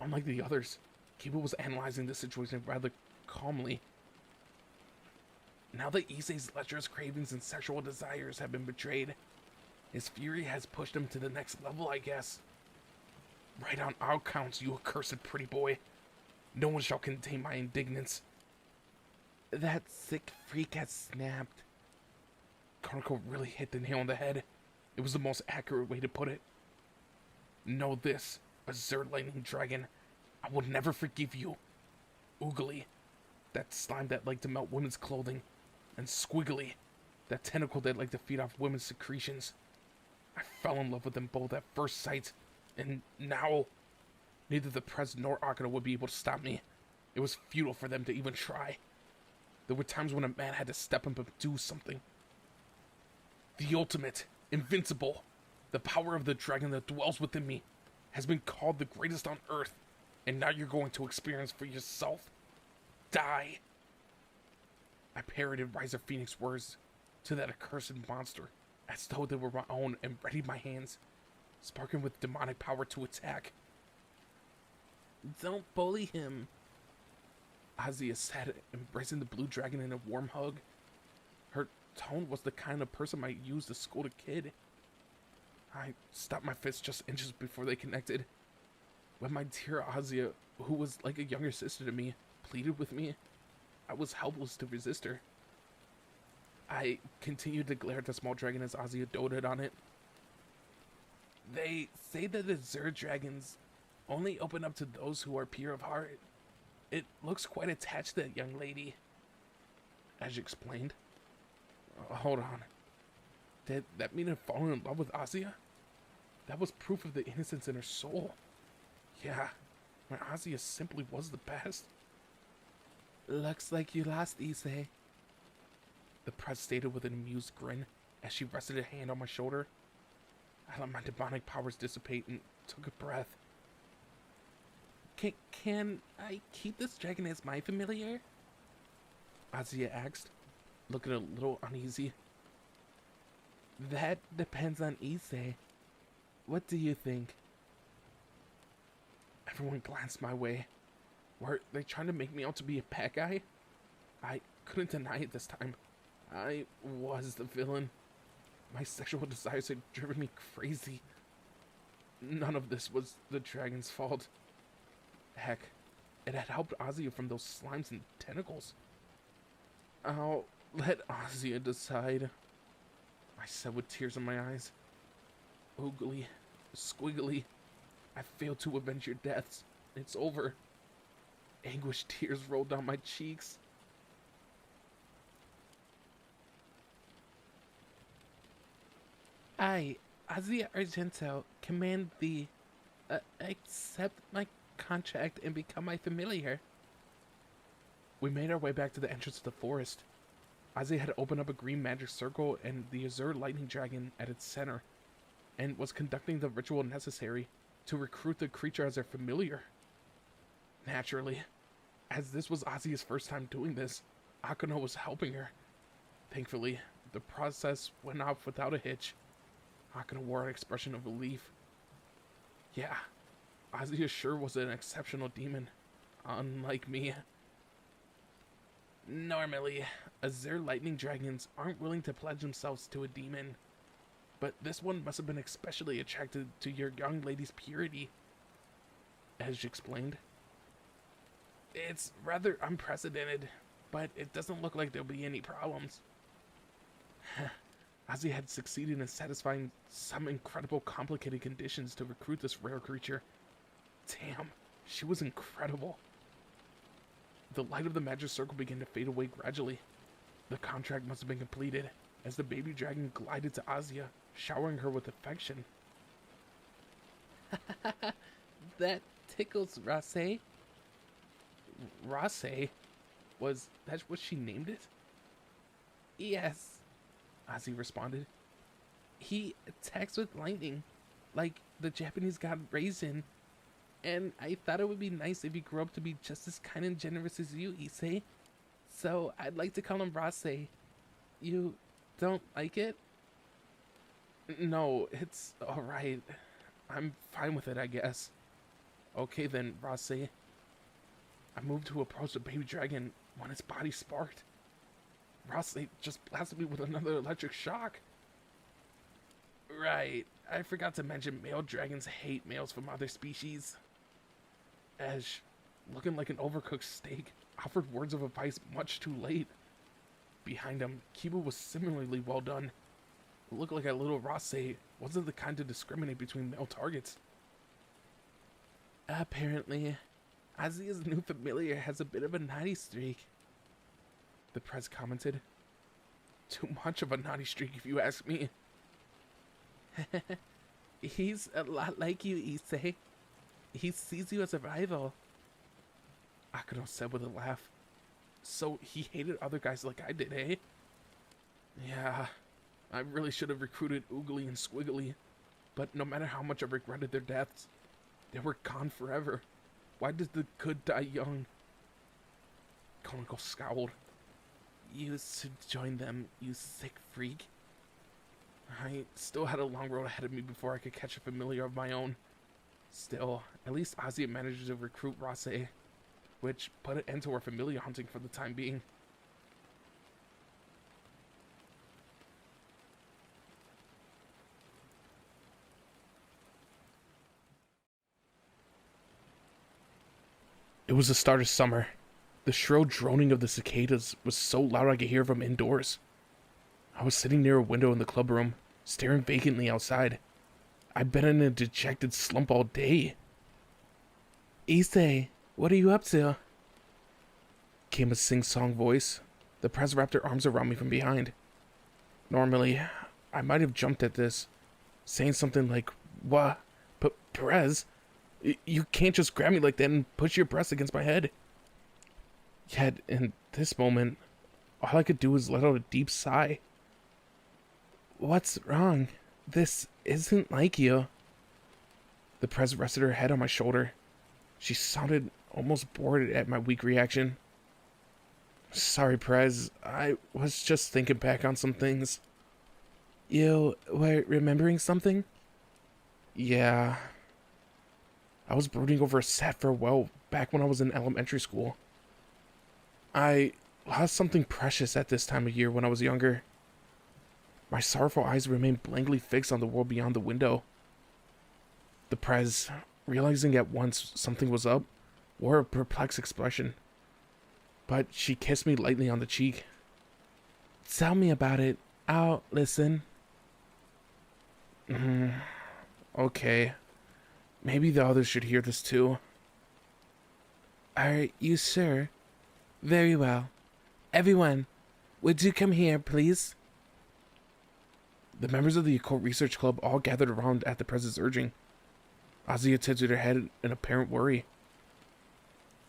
Unlike the others, Kiba was analyzing the situation rather calmly. Now that Issei's lecherous cravings and sexual desires have been betrayed, his fury has pushed him to the next level, I guess. Right on all counts, you accursed pretty boy. No one shall contain my indignance. That sick freak has snapped. Kanako really hit the nail on the head. It was the most accurate way to put it. Know this, Azure Lightning Dragon. I will never forgive you. Oogly, that slime that liked to melt women's clothing. And Squiggly, that tentacle that liked to feed off women's secretions. I fell in love with them both at first sight. And now, neither the press nor Akano would be able to stop me. It was futile for them to even try. There were times when a man had to step up and do something. The ultimate, invincible, the power of the dragon that dwells within me has been called the greatest on earth, and now you're going to experience for yourself. Die! I parroted Rise of Phoenix words to that accursed monster, as though they were my own, and readied my hands, sparking with demonic power to attack. Don't bully him, Azia said, embracing the blue dragon in a warm hug. Her tone was the kind of person might use to scold a kid. I stopped my fist just inches before they connected. When my dear Azia, who was like a younger sister to me, pleaded with me. I was helpless to resist her. I continued to glare at the small dragon as Ozzy doted on it. They say that the Zer dragons only open up to those who are pure of heart. It looks quite attached to that young lady, as you explained. Hold on. Did that mean I'd fallen in love with Azia? That was proof of the innocence in her soul. Yeah, my Azia simply was the best. Looks like you lost, Issei. The press stated with an amused grin as she rested a hand on my shoulder. I let my demonic powers dissipate and took a breath. Can I keep this dragon as my familiar? Azia asked, looking a little uneasy. That depends on Issei. What do you think? Everyone glanced my way. Were they trying to make me out to be a bad guy? I couldn't deny it this time. I was the villain. My sexual desires had driven me crazy. None of this was the dragon's fault. Heck, it had helped Azia from those slimes and tentacles. I'll let Azia decide, I said with tears in my eyes. Oogly, squiggly, I failed to avenge your deaths. It's over. Anguished tears rolled down my cheeks. I, Azia Argento, command thee, accept my contract and become my familiar. We made our way back to the entrance of the forest. Azia had opened up a green magic circle and the Azure lightning dragon at its center, and was conducting the ritual necessary to recruit the creature as their familiar. Naturally, as this was Azia's first time doing this, Akano was helping her. Thankfully, the process went off without a hitch. Akano wore an expression of relief. Yeah, Azia sure was an exceptional demon, unlike me. Normally, Azure lightning dragons aren't willing to pledge themselves to a demon, but this one must have been especially attracted to your young lady's purity, as she explained. It's rather unprecedented, but it doesn't look like there'll be any problems. Azia had succeeded in satisfying some incredible complicated conditions to recruit this rare creature. Damn, she was incredible. The light of the magic circle began to fade away gradually. The contract must have been completed, as the baby dragon glided to Azia, showering her with affection. That tickles, Rase. Rase? Was that what she named it? Yes, Azia responded. he attacks with lightning, like the Japanese god Raisin. And I thought it would be nice if he grew up to be just as kind and generous as you, Issei. So I'd like to call him Rase. You don't like it? No, it's alright. I'm fine with it, I guess. Okay then, Rase. I moved to approach the baby dragon when its body sparked. Rase just blasted me with another electric shock. Right, I forgot to mention male dragons hate males from other species. Ash, looking like an overcooked steak, offered words of advice much too late. Behind him, Kiba was similarly well done. It looked like a little Rase wasn't the kind to discriminate between male targets. Apparently, Azia's new familiar has a bit of a naughty streak. The press commented. Too much of a naughty streak if you ask me. He's a lot like you, Issei. He sees you as a rival. Akano said with a laugh. So he hated other guys like I did, eh? Yeah, I really should have recruited Oogly and Squiggly, but no matter how much I regretted their deaths, they were gone forever. Why did the good die young? Konako scowled. You should join them, you sick freak. I still had a long road ahead of me before I could catch a familiar of my own. Still, at least Azia managed to recruit Rase, which put an end to our familiar hunting for the time being. It was the start of summer. The shrill droning of the cicadas was so loud I could hear them indoors. I was sitting near a window in the club room, staring vacantly outside. I'd been in a dejected slump all day. Issei, what are you up to? Came a sing-song voice. The prez wrapped her arms around me from behind. Normally, I might have jumped at this, saying something like, "What? Perez? You can't just grab me like that and push your breast against my head." Yet, in this moment, all I could do was let out a deep sigh. What's wrong? This isn't like you. The prez rested her head on my shoulder. She sounded almost bored at my weak reaction. "Sorry, Prez. I was just thinking back on some things." You were remembering something? Yeah. I was brooding over a sad farewell back when I was in elementary school. I lost something precious at this time of year when I was younger. My sorrowful eyes remained blankly fixed on the world beyond the window. The Prez, realizing at once something was up, wore a perplexed expression. But she kissed me lightly on the cheek. Tell me about it. I'll listen. Okay. Maybe the others should hear this too. Are you sure? Very well. Everyone, would you come here, please? The members of the Occult Research Club all gathered around at the Prez's urging. Azia tilted her head in apparent worry.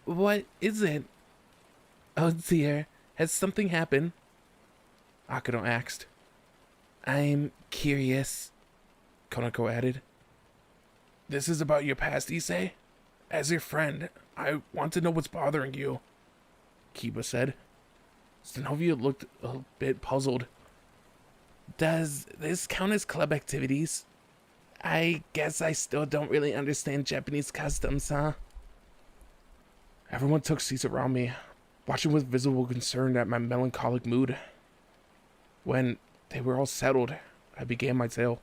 What is it? Oh dear, has something happened? Akano asked. I'm curious, Konako added. This is about your past, Issei? As your friend, I want to know what's bothering you, Kiba said. Zenovia looked a bit puzzled. Does this count as club activities? I guess I still don't really understand Japanese customs, huh? Everyone took seats around me, watching with visible concern at my melancholic mood. When they were all settled, I began my tale.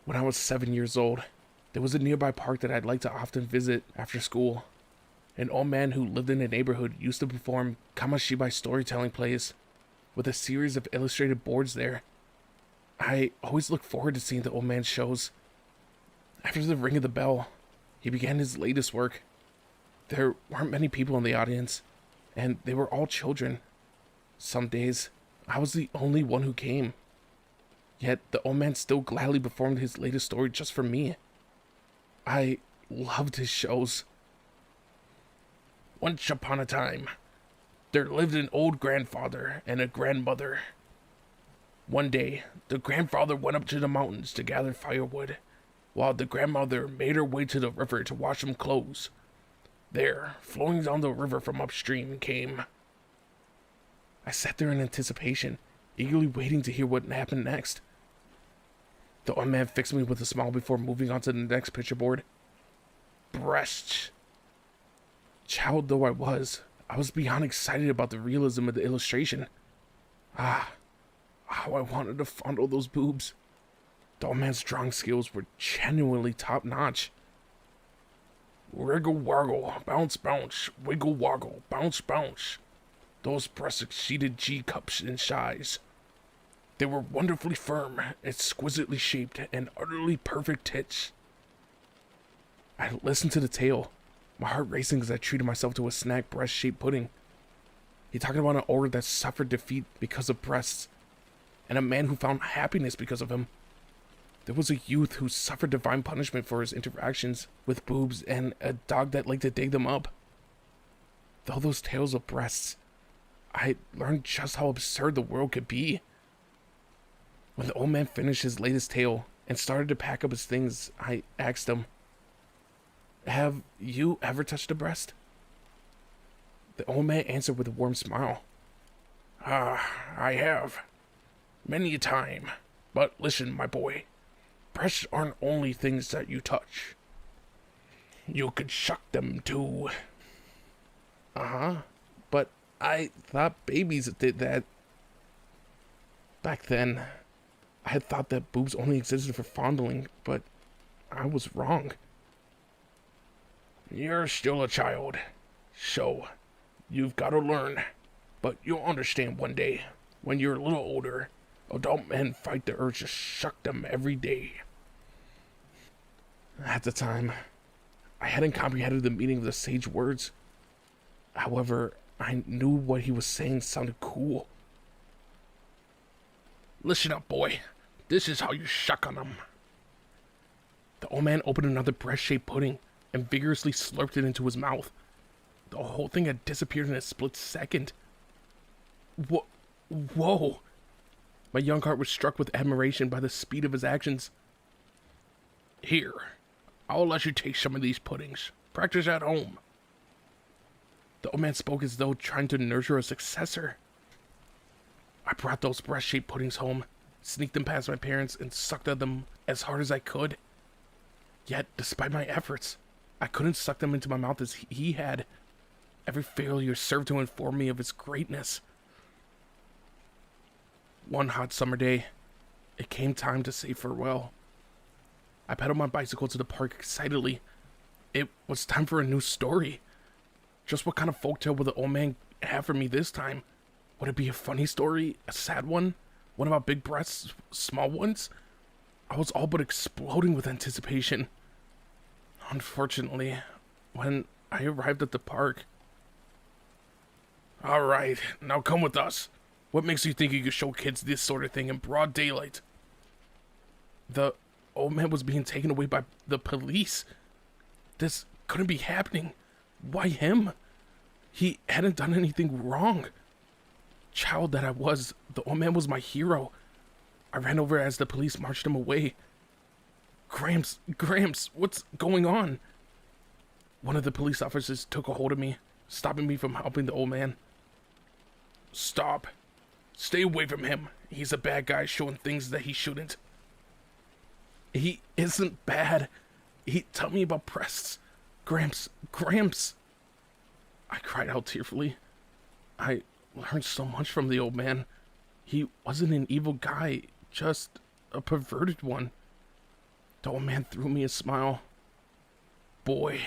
When I was 7 years old, there was a nearby park that I'd like to often visit after school. An old man who lived in the neighborhood used to perform Kamashibai storytelling plays, with a series of illustrated boards there. I always looked forward to seeing the old man's shows. After the ring of the bell, he began his latest work. There weren't many people in the audience, and they were all children. Some days, I was the only one who came. Yet the old man still gladly performed his latest story just for me. I loved his shows. Once upon a time, there lived an old grandfather and a grandmother. One day, the grandfather went up to the mountains to gather firewood, while the grandmother made her way to the river to wash some clothes. There, flowing down the river from upstream, came... I sat there in anticipation, eagerly waiting to hear what happened next. The old man fixed me with a smile before moving on to the next picture board. Breasts. Child though I was beyond excited about the realism of the illustration. Ah, how I wanted to fondle those boobs. The old man's drawing skills were genuinely top-notch. Wriggle waggle, bounce bounce, wiggle waggle, bounce bounce. Those breasts exceeded G-cups in size. They were wonderfully firm, exquisitely shaped, and utterly perfect tits. I listened to the tale, my heart racing as I treated myself to a snack breast-shaped pudding. He talked about an order that suffered defeat because of breasts, and a man who found happiness because of him. There was a youth who suffered divine punishment for his interactions with boobs, and a dog that liked to dig them up. Though those tales of breasts, I learned just how absurd the world could be. When the old man finished his latest tale and started to pack up his things, I asked him, "Have you ever touched a breast?" The old man answered with a warm smile. I have. Many a time. But listen, my boy. Breasts aren't only things that you touch. You could suck them too." Uh-huh. But I thought babies did that. Back then, I had thought that boobs only existed for fondling, but I was wrong. You're still a child, so you've got to learn. But you'll understand one day, when you're a little older, adult men fight the urge to shuck them every day. At the time, I hadn't comprehended the meaning of the sage words. However, I knew what he was saying sounded cool. Listen up, boy. This is how you shuck on them. The old man opened another breast-shaped pudding and vigorously slurped it into his mouth. The whole thing had disappeared in a split second. Whoa! My young heart was struck with admiration by the speed of his actions. Here, I'll let you taste some of these puddings. Practice at home. The old man spoke as though trying to nurture a successor. I brought those breast-shaped puddings home, sneaked them past my parents, and sucked at them as hard as I could. Yet, despite my efforts, I couldn't suck them into my mouth as he had. Every failure served to inform me of his greatness. One hot summer day, it came time to say farewell. I pedaled my bicycle to the park excitedly. It was time for a new story. Just what kind of folktale would the old man have for me this time? Would it be a funny story? A sad one? One about big breasts? Small ones? I was all but exploding with anticipation. Unfortunately, when I arrived at the park... Alright, now come with us. What makes you think you could show kids this sort of thing in broad daylight? The old man was being taken away by the police. This couldn't be happening. Why him? He hadn't done anything wrong. Child that I was, the old man was my hero. I ran over as the police marched him away. Gramps, what's going on? One of the police officers took a hold of me, stopping me from helping the old man. Stop. Stay away from him. He's a bad guy showing things that he shouldn't. He isn't bad. He told me about breasts. Gramps. I cried out tearfully. I learned so much from the old man. He wasn't an evil guy, just a perverted one. The old man threw me a smile. Boy,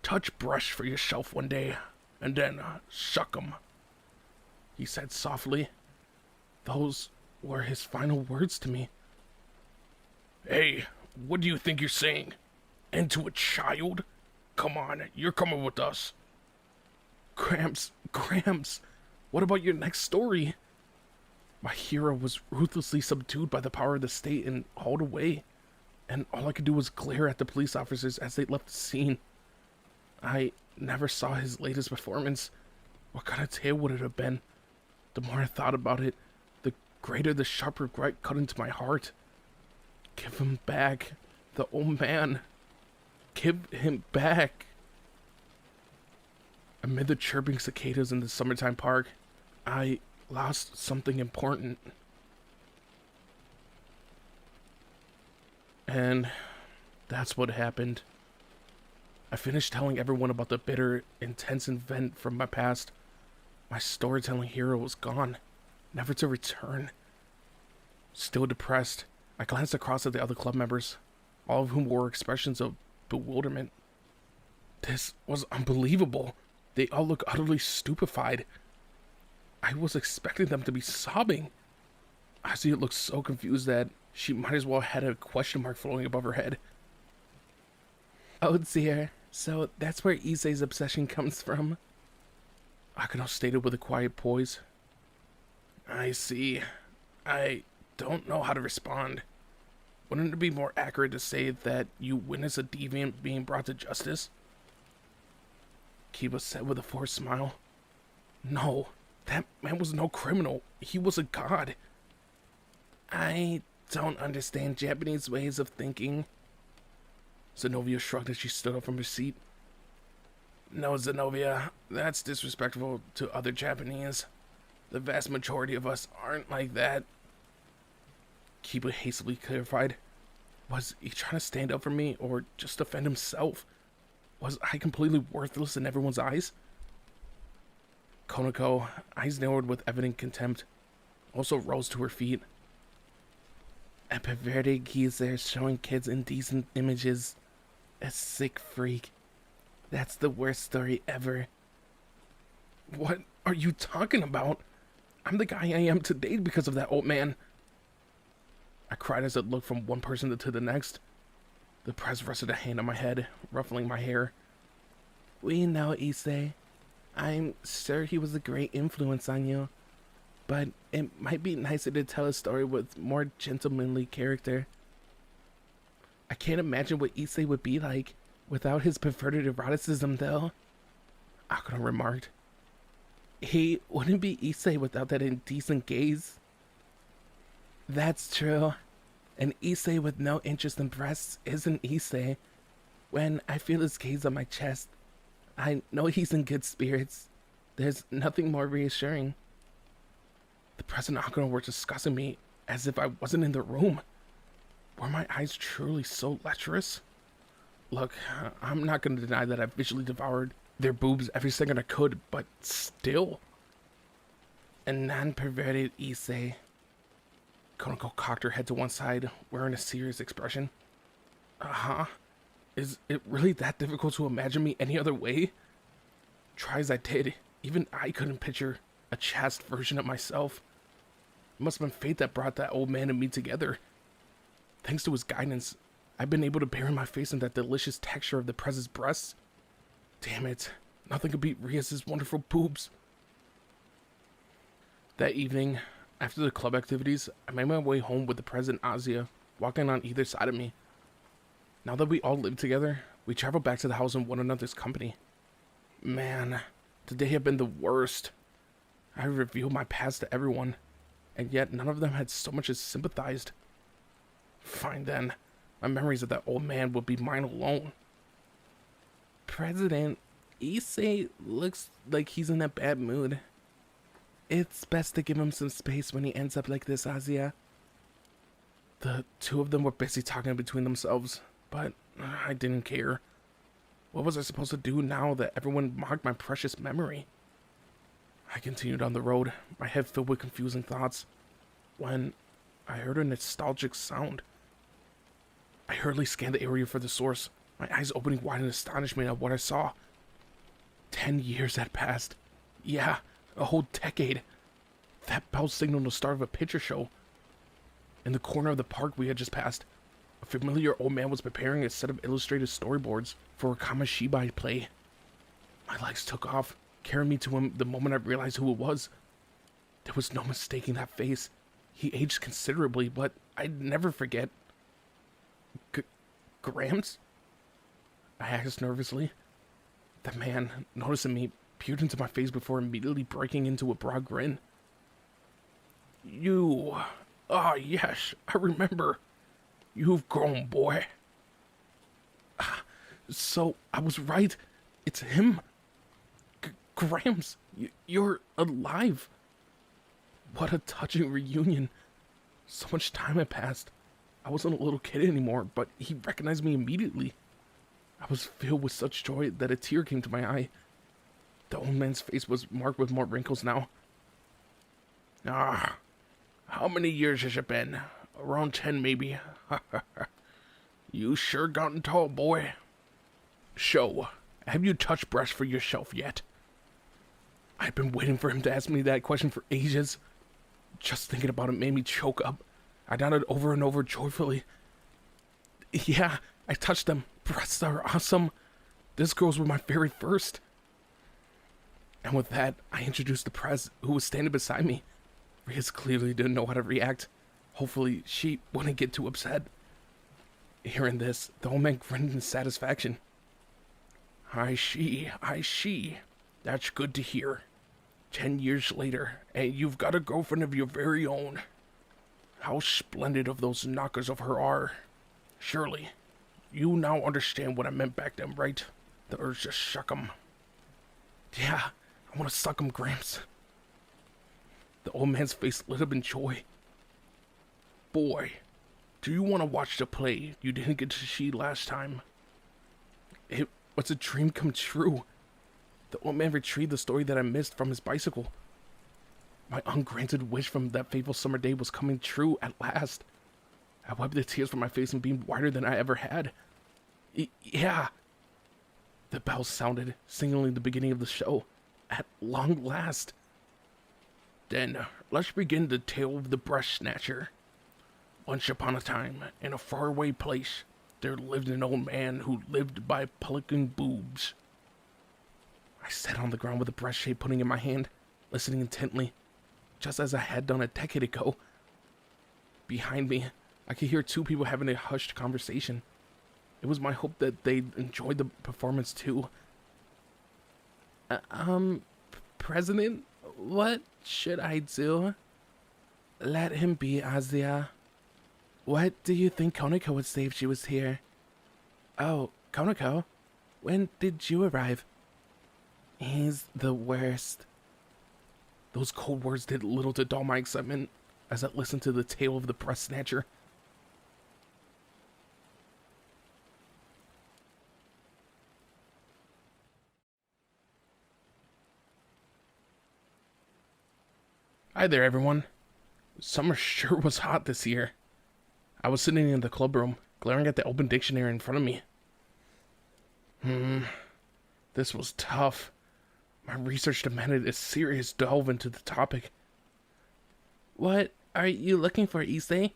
touch brush for yourself one day, and then suck 'em, he said softly. Those were his final words to me. Hey, what do you think you're saying? And to a child? Come on, you're coming with us. Gramps, what about your next story? My hero was ruthlessly subdued by the power of the state and hauled away, and all I could do was glare at the police officers as they left the scene. I never saw his latest performance. What kind of tale would it have been? The more I thought about it, the greater the sharp regret cut into my heart. Give him back, the old man. Give him back. Amid the chirping cicadas in the summertime park, I lost something important. And that's what happened. I finished telling everyone about the bitter, intense event from my past. My storytelling hero was gone, never to return. Still depressed, I glanced across at the other club members, all of whom wore expressions of bewilderment. This was unbelievable. They all looked utterly stupefied. I was expecting them to be sobbing. Azia looked so confused that she might as well have had a question mark floating above her head. Oh dear, so that's where Issei's obsession comes from. Akano stated with a quiet poise. I see. I don't know how to respond. Wouldn't it be more accurate to say that you witnessed a deviant being brought to justice? Kiba said with a forced smile. No, that man was no criminal. He was a god. I don't understand Japanese ways of thinking. Zenobia shrugged as she stood up from her seat. No, Zenobia, that's disrespectful to other Japanese. The vast majority of us aren't like that. Kiba hastily clarified. Was he trying to stand up for me or just defend himself? Was I completely worthless in everyone's eyes? Konako, eyes narrowed with evident contempt, also rose to her feet. A perverted geezer showing kids indecent images. A sick freak. That's the worst story ever. What are you talking about? I'm the guy I am today because of that old man. I cried as I looked from one person to the next. The press rested a hand on my head, ruffling my hair. We know, Issei. I'm sure he was a great influence on you. But it might be nicer to tell a story with more gentlemanly character. I can't imagine what Issei would be like without his perverted eroticism, though, Akano remarked. He wouldn't be Issei without that indecent gaze. That's true. An Issei with no interest in breasts isn't Issei. When I feel his gaze on my chest, I know he's in good spirits. There's nothing more reassuring. The press and Akano were discussing me as if I wasn't in the room. Were my eyes truly so lecherous? Look, I'm not going to deny that I visually devoured their boobs every second I could, but still. A non-perverted Issei. Konoko cocked her head to one side, wearing a serious expression. Uh-huh. Is it really that difficult to imagine me any other way? Try as I did, even I couldn't picture a chaste version of myself. It must have been fate that brought that old man and me together. Thanks to his guidance, I've been able to bury my face in that delicious texture of the Prez's breasts. Damn it, nothing could beat Rias' wonderful boobs. That evening, after the club activities, I made my way home with the Prez and Azia, walking on either side of me. Now that we all live together, we travel back to the house in one another's company. Man, today had been the worst. I revealed my past to everyone, and yet none of them had so much as sympathized. Fine then, my memories of that old man would be mine alone. President, Issei looks like he's in a bad mood. It's best to give him some space when he ends up like this, Azia. The two of them were busy talking between themselves, but I didn't care. What was I supposed to do now that everyone mocked my precious memory? I continued on the road, my head filled with confusing thoughts, when I heard a nostalgic sound. I hurriedly scanned the area for the source, my eyes opening wide in astonishment at what I saw. 10 years had passed. Yeah, a whole decade. That bell signaled the start of a picture show. In the corner of the park we had just passed, a familiar old man was preparing a set of illustrated storyboards for a Kamashibai play. My legs took off, carrying me to him the moment I realized who it was. There was no mistaking that face. He aged considerably, but I'd never forget. Gramps? I asked nervously. The man, noticing me, peered into my face before immediately breaking into a broad grin. You... Ah, yes, I remember. You've grown, boy. So, I was right. It's him. Gramps, you're alive. What a touching reunion. So much time had passed. I wasn't a little kid anymore, but he recognized me immediately. I was filled with such joy that a tear came to my eye. The old man's face was marked with more wrinkles now. Ah, how many years has it been? Around 10, maybe. You sure gotten tall, boy. So, have you touched breast for yourself yet? I've been waiting for him to ask me that question for ages. Just thinking about it made me choke up. I nodded over and over joyfully. Yeah, I touched them. Breasts are awesome. This girl's were my very first. And with that, I introduced the Prez, who was standing beside me. Rias clearly didn't know how to react. Hopefully, she wouldn't get too upset. Hearing this, the old man grinned in satisfaction. I see. That's good to hear. 10 years later, and you've got a girlfriend of your very own. How splendid of those knockers of her are. Surely, you now understand what I meant back then, right? The urge to shuck 'em. Yeah, I want to suck 'em, Gramps. The old man's face lit up in joy. Boy, do you want to watch the play you didn't get to see last time? It was a dream come true. The old man retrieved the story that I missed from his bicycle. My ungranted wish from that fateful summer day was coming true at last. I wiped the tears from my face and beamed wider than I ever had. Yeah. The bell sounded, signaling the beginning of the show. At long last. Then, let's begin the tale of the breast snatcher. Once upon a time, in a faraway place, there lived an old man who lived by plucking boobs. I sat on the ground with a breast shape pudding in my hand, listening intently, just as I had done a decade ago. Behind me, I could hear two people having a hushed conversation. It was my hope that they enjoyed the performance too. President, what should I do? Let him be, Azia. What do you think Konako would say if she was here? Oh, Konako? When did you arrive? He's the worst. Those cold words did little to dull my excitement as I listened to the tale of the breast snatcher. Hi there, everyone. Summer sure was hot this year. I was sitting in the club room, glaring at the open dictionary in front of me. This was tough. My research demanded a serious delve into the topic. What are you looking for, Issei?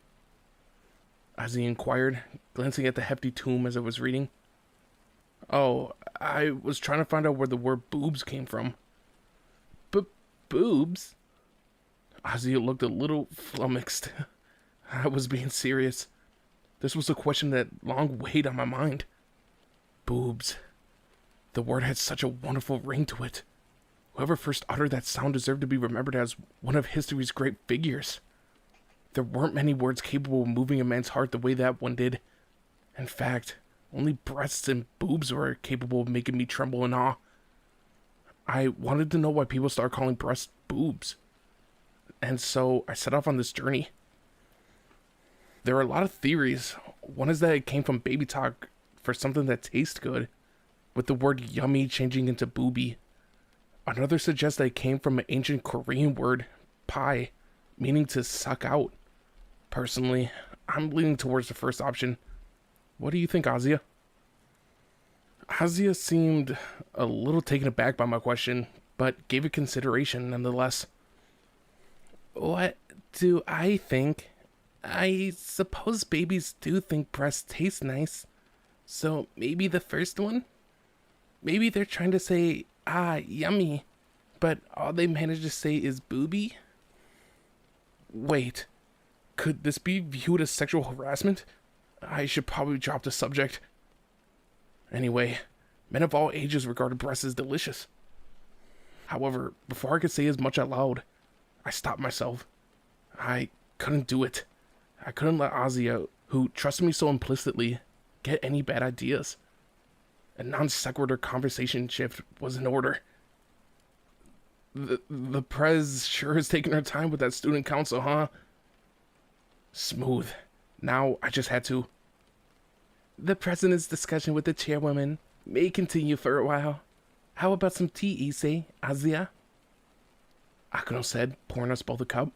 Ozzy inquired, glancing at the hefty tome as I was reading. Oh, I was trying to find out where the word boobs came from. Boobs? Ozzy looked a little flummoxed. I was being serious. This was a question that long weighed on my mind. Boobs. The word had such a wonderful ring to it. Whoever first uttered that sound deserved to be remembered as one of history's great figures. There weren't many words capable of moving a man's heart the way that one did. In fact, only breasts and boobs were capable of making me tremble in awe. I wanted to know why people started calling breasts boobs. And so I set off on this journey. There are a lot of theories. One is that it came from baby talk for something that tastes good, with the word yummy changing into booby. Another suggests that it came from an ancient Korean word, pai, meaning to suck out. Personally, I'm leaning towards the first option. What do you think, Azia? Azia seemed a little taken aback by my question, but gave it consideration nonetheless. What do I think? I suppose babies do think breasts taste nice. So maybe the first one? Maybe they're trying to say, yummy, but all they manage to say is booby? Wait, could this be viewed as sexual harassment? I should probably drop the subject. Anyway, men of all ages regarded breasts as delicious. However, before I could say as much out loud, I stopped myself. I couldn't do it. I couldn't let Azia, who trusted me so implicitly, get any bad ideas. A non-sequitur conversation shift was in order. The prez sure has taken her time with that student council, huh? Smooth. Now I just had to. The president's discussion with the chairwoman may continue for a while. How about some tea, Issei, Azia? Akuno said, pouring us both a cup.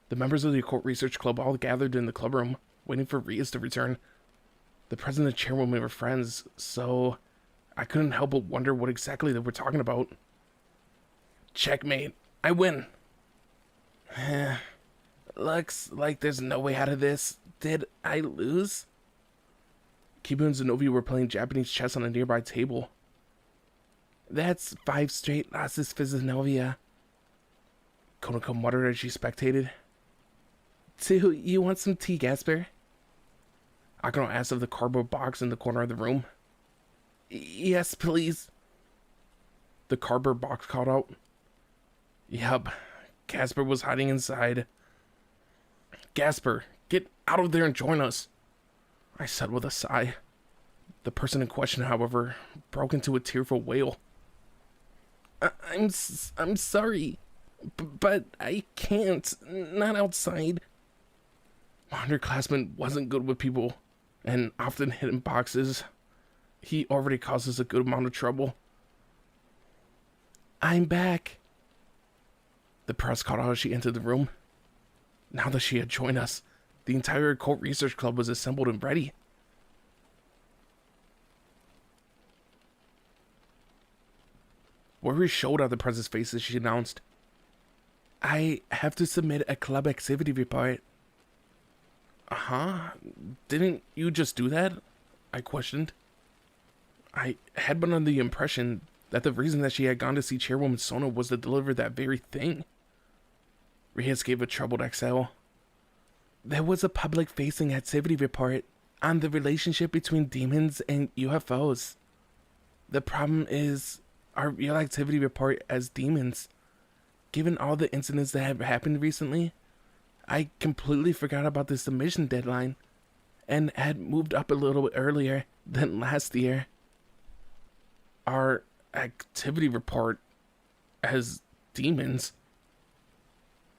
The members of the Occult Research Club all gathered in the clubroom, waiting for Rias to return. The president and chairwoman were friends, so I couldn't help but wonder what exactly they were talking about. Checkmate. I win. Looks like there's no way out of this. Did I lose? Kibu and Zenobia were playing Japanese chess on a nearby table. That's 5 straight losses for Zenobia. Konako muttered as she spectated. Do you want some tea, Gasper? Akano asked of the cardboard box in the corner of the room. Yes, please. The cardboard box called out. Yup, Gasper was hiding inside. Gasper, get out of there and join us, I said with a sigh. The person in question, however, broke into a tearful wail. I'm sorry, but I can't. Not outside. My underclassman wasn't good with people, and often hid in boxes. He already causes a good amount of trouble. I'm back. The press called out as she entered the room. Now that she had joined us, the entire Occult Research Club was assembled and ready. Gloria showed on the Prez's face as she announced, I have to submit a club activity report. "Uh-huh? Didn't you just do that?" I questioned. I had been under the impression that the reason that she had gone to see Chairwoman Sona was to deliver that very thing. Reyes gave a troubled exhale. There was a public-facing activity report on the relationship between demons and UFOs. The problem is our real activity report as demons. Given all the incidents that have happened recently, I completely forgot about the submission deadline and had moved up a little earlier than last year. Our activity report as demons?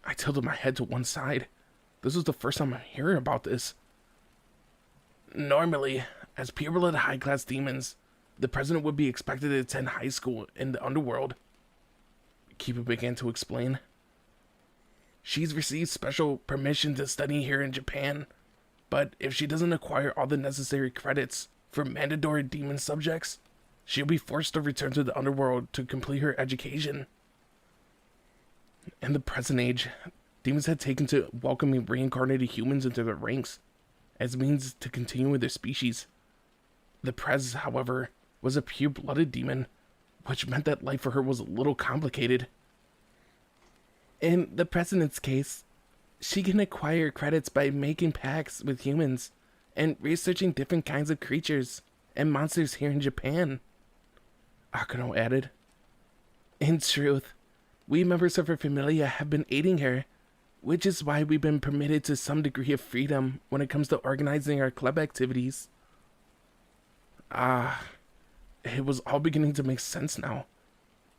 I tilted my head to one side. This was the first time I'm hearing about this. Normally, as pureblood high-class demons, the president would be expected to attend high school in the underworld. Kiba began to explain. She's received special permission to study here in Japan, but if she doesn't acquire all the necessary credits for mandatory demon subjects, she'll be forced to return to the underworld to complete her education. In the present age, demons had taken to welcoming reincarnated humans into their ranks as a means to continue with their species. The Prez, however, was a pure-blooded demon, which meant that life for her was a little complicated. In the president's case, she can acquire credits by making pacts with humans and researching different kinds of creatures and monsters here in Japan, Akano added. In truth, we members of her familia have been aiding her, which is why we've been permitted to some degree of freedom when it comes to organizing our club activities. It was all beginning to make sense now.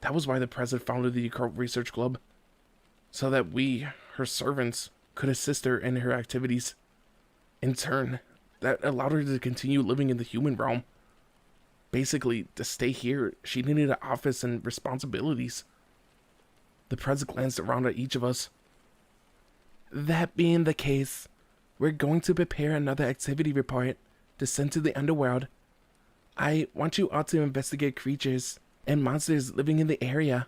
That was why the president founded the Occult Research Club, so that we, her servants, could assist her in her activities. In turn, that allowed her to continue living in the human realm. Basically, to stay here, she needed an office and responsibilities. The president glanced around at each of us. That being the case, we're going to prepare another activity report to send to the underworld. I want you all to investigate creatures and monsters living in the area.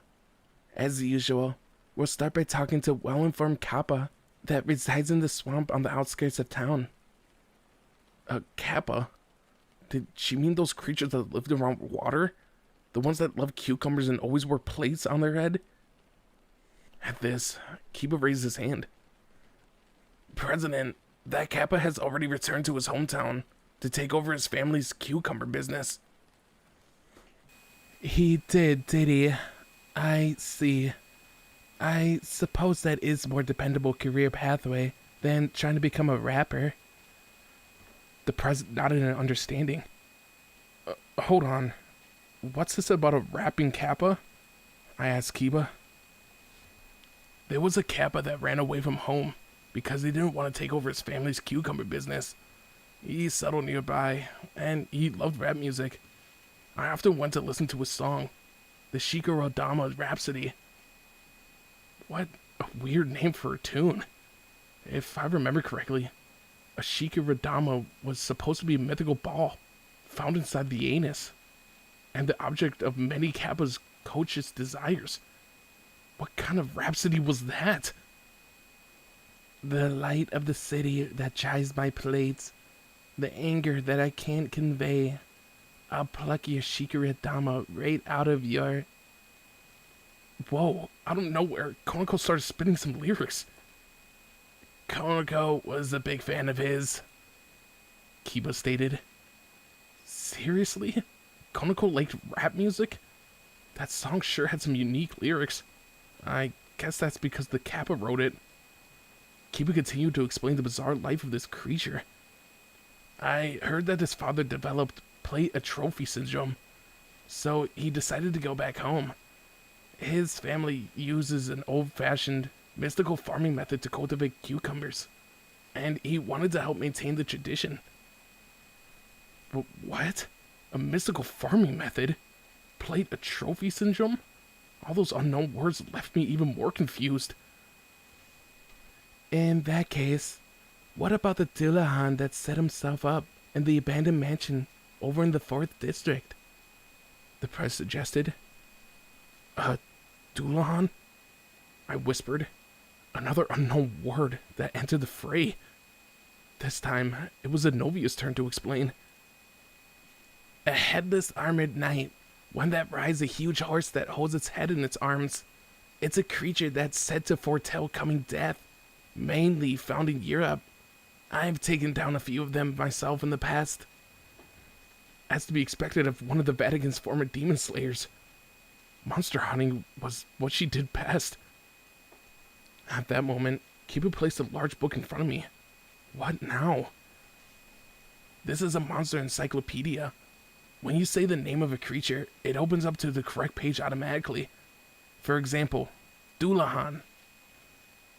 As usual, we'll start by talking to well-informed Kappa that resides in the swamp on the outskirts of town. Kappa? Did she mean those creatures that lived around water? The ones that love cucumbers and always wore plates on their head? At this, Kiba raised his hand. President, that Kappa has already returned to his hometown to take over his family's cucumber business. He did he? I see. I suppose that is more dependable career pathway than trying to become a rapper. The president nodded in understanding. Hold on. What's this about a rapping Kappa? I asked Kiba. There was a Kappa that ran away from home because he didn't want to take over his family's cucumber business. He settled nearby, and he loved rap music. I often went to listen to his song, the Shikara Dama Rhapsody. What a weird name for a tune. If I remember correctly, a Shikara Dama was supposed to be a mythical ball found inside the anus, and the object of many Kappa's coach's desires. What kind of rhapsody was that? The light of the city that chives my plates, the anger that I can't convey. I'll pluck your Shikara Dama right out of your... Whoa, out of nowhere, Konako started spitting some lyrics. Konako was a big fan of his, Kiba stated. Seriously? Konako liked rap music? That song sure had some unique lyrics. I guess that's because the Kappa wrote it. Kiba continued to explain the bizarre life of this creature. I heard that his father developed plate atrophy syndrome, so he decided to go back home. His family uses an old-fashioned, mystical farming method to cultivate cucumbers, and he wanted to help maintain the tradition. But what? A mystical farming method? Plate atrophy syndrome? All those unknown words left me even more confused. In that case, what about the Dullahan that set himself up in the abandoned mansion over in the 4th district? The press suggested. Doulahan? I whispered. Another unknown word that entered the fray. This time, it was Zenovia's turn to explain. A headless armored knight, one that rides a huge horse that holds its head in its arms. It's a creature that's said to foretell coming death, mainly found in Europe. I've taken down a few of them myself in the past. As to be expected of one of the Vatican's former demon slayers, monster hunting was what she did best. At that moment, Kiba placed a large book in front of me. What now? This is a monster encyclopedia. When you say the name of a creature, it opens up to the correct page automatically. For example, Doulahan.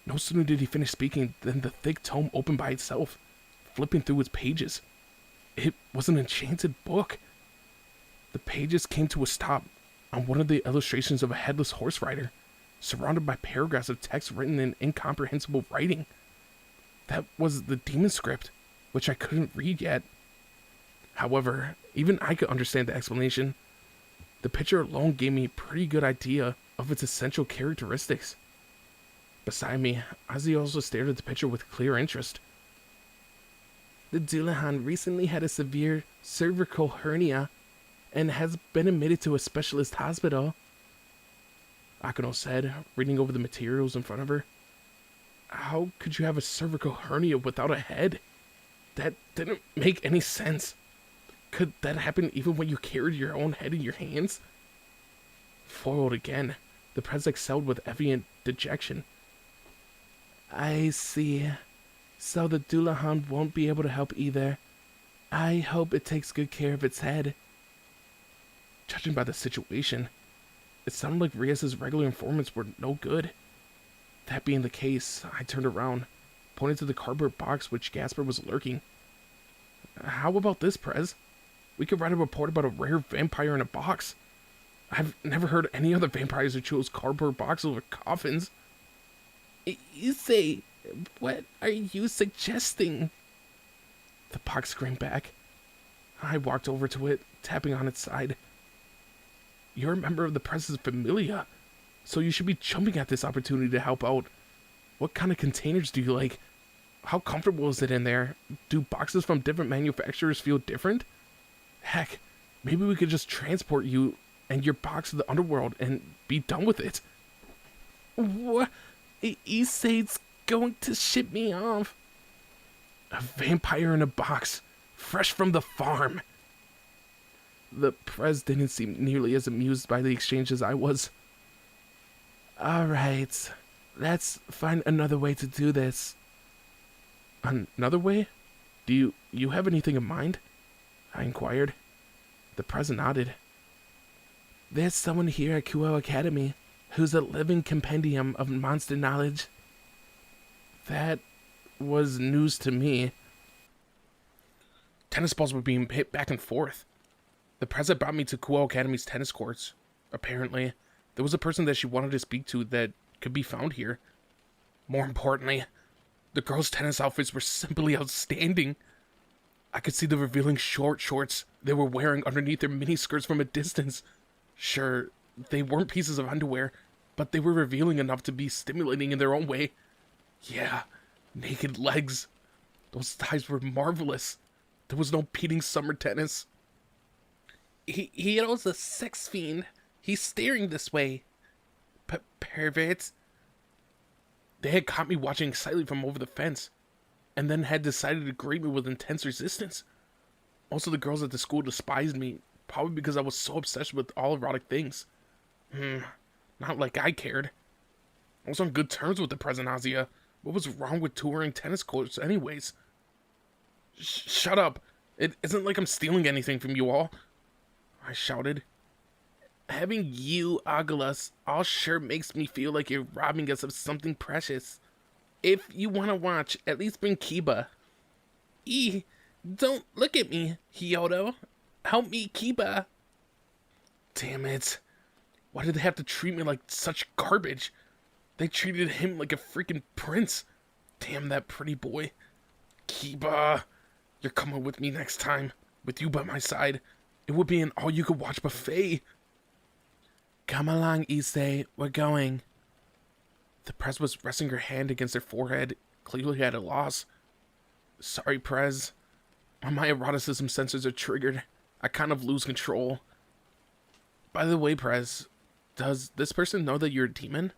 No sooner did he finish speaking than the thick tome opened by itself, flipping through its pages. It was an enchanted book. The pages came to a stop on one of the illustrations of a headless horse rider, surrounded by paragraphs of text written in incomprehensible writing. That was the demon script, which I couldn't read yet. However, even I could understand the explanation. The picture alone gave me a pretty good idea of its essential characteristics. Beside me, Ozzy also stared at the picture with clear interest. The Doulahan recently had a severe cervical hernia and has been admitted to a specialist hospital, Akano said, reading over the materials in front of her. How could you have a cervical hernia without a head? That didn't make any sense. Could that happen even when you carried your own head in your hands? Foiled again, the press excelled with evident dejection. I see. So the Doulahan won't be able to help either. I hope it takes good care of its head. Judging by the situation, it sounded like Reyes' regular informants were no good. That being the case, I turned around, pointed to the cardboard box which Gasper was lurking. How about this, Prez? We could write a report about a rare vampire in a box. I've never heard any other vampires who chose cardboard boxes over coffins. You say, what are you suggesting? The box screamed back. I walked over to it, tapping on its side. You're a member of the Press's Familia, so you should be jumping at this opportunity to help out. What kind of containers do you like? How comfortable is it in there? Do boxes from different manufacturers feel different? Heck, maybe we could just transport you and your box to the underworld and be done with it. What? You say it's going to ship me off? A vampire in a box, fresh from the farm. The Prez didn't seem nearly as amused by the exchange as I was. Alright, let's find another way to do this. Another way? Do you have anything in mind? I inquired. The Prez nodded. There's someone here at Kuo Academy who's a living compendium of monster knowledge. That was news to me. Tennis balls were being hit back and forth. The Prez brought me to Kuo Academy's tennis courts. Apparently, there was a person that she wanted to speak to that could be found here. More importantly, the girls' tennis outfits were simply outstanding. I could see the revealing short shorts they were wearing underneath their miniskirts from a distance. Sure, they weren't pieces of underwear, but they were revealing enough to be stimulating in their own way. Yeah, naked legs. Those thighs were marvelous. There was no peating summer tennis. He knows a sex fiend. He's staring this way. Perverts. They had caught me watching excitedly from over the fence, and then had decided to greet me with intense resistance. Also, the girls at the school despised me, probably because I was so obsessed with all erotic things. Not like I cared. I was on good terms with the present Azia. What was wrong with touring tennis courts anyways? Shut up. It isn't like I'm stealing anything from you all, I shouted. Having you ogle us all sure makes me feel like you're robbing us of something precious. If you want to watch, at least bring Kiba. Don't look at me, Hyodo. Help me, Kiba. Damn it. Why did they have to treat me like such garbage? They treated him like a freaking prince. Damn that pretty boy. Kiba, you're coming with me next time. With you by my side. It would be an all-you-could-watch buffet. Come along, Issei. We're going. The Prez was resting her hand against her forehead, clearly at a loss. Sorry, Prez. When my eroticism sensors are triggered, I kind of lose control. By the way, Prez, does this person know that you're a demon?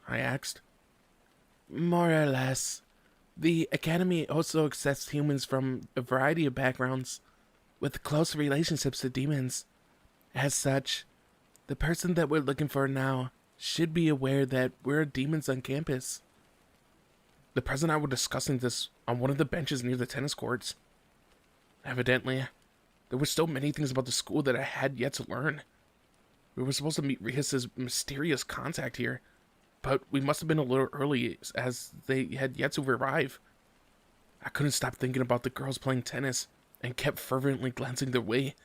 I asked. More or less. The Academy also accepts humans from a variety of backgrounds, with close relationships to demons. As such, the person that we're looking for now should be aware that we're demons on campus. The Prez and I were discussing this on one of the benches near the tennis courts. Evidently, there were still many things about the school that I had yet to learn. We were supposed to meet Rias' mysterious contact here, but we must have been a little early as they had yet to arrive. I couldn't stop thinking about the girls playing tennis and kept fervently glancing their way.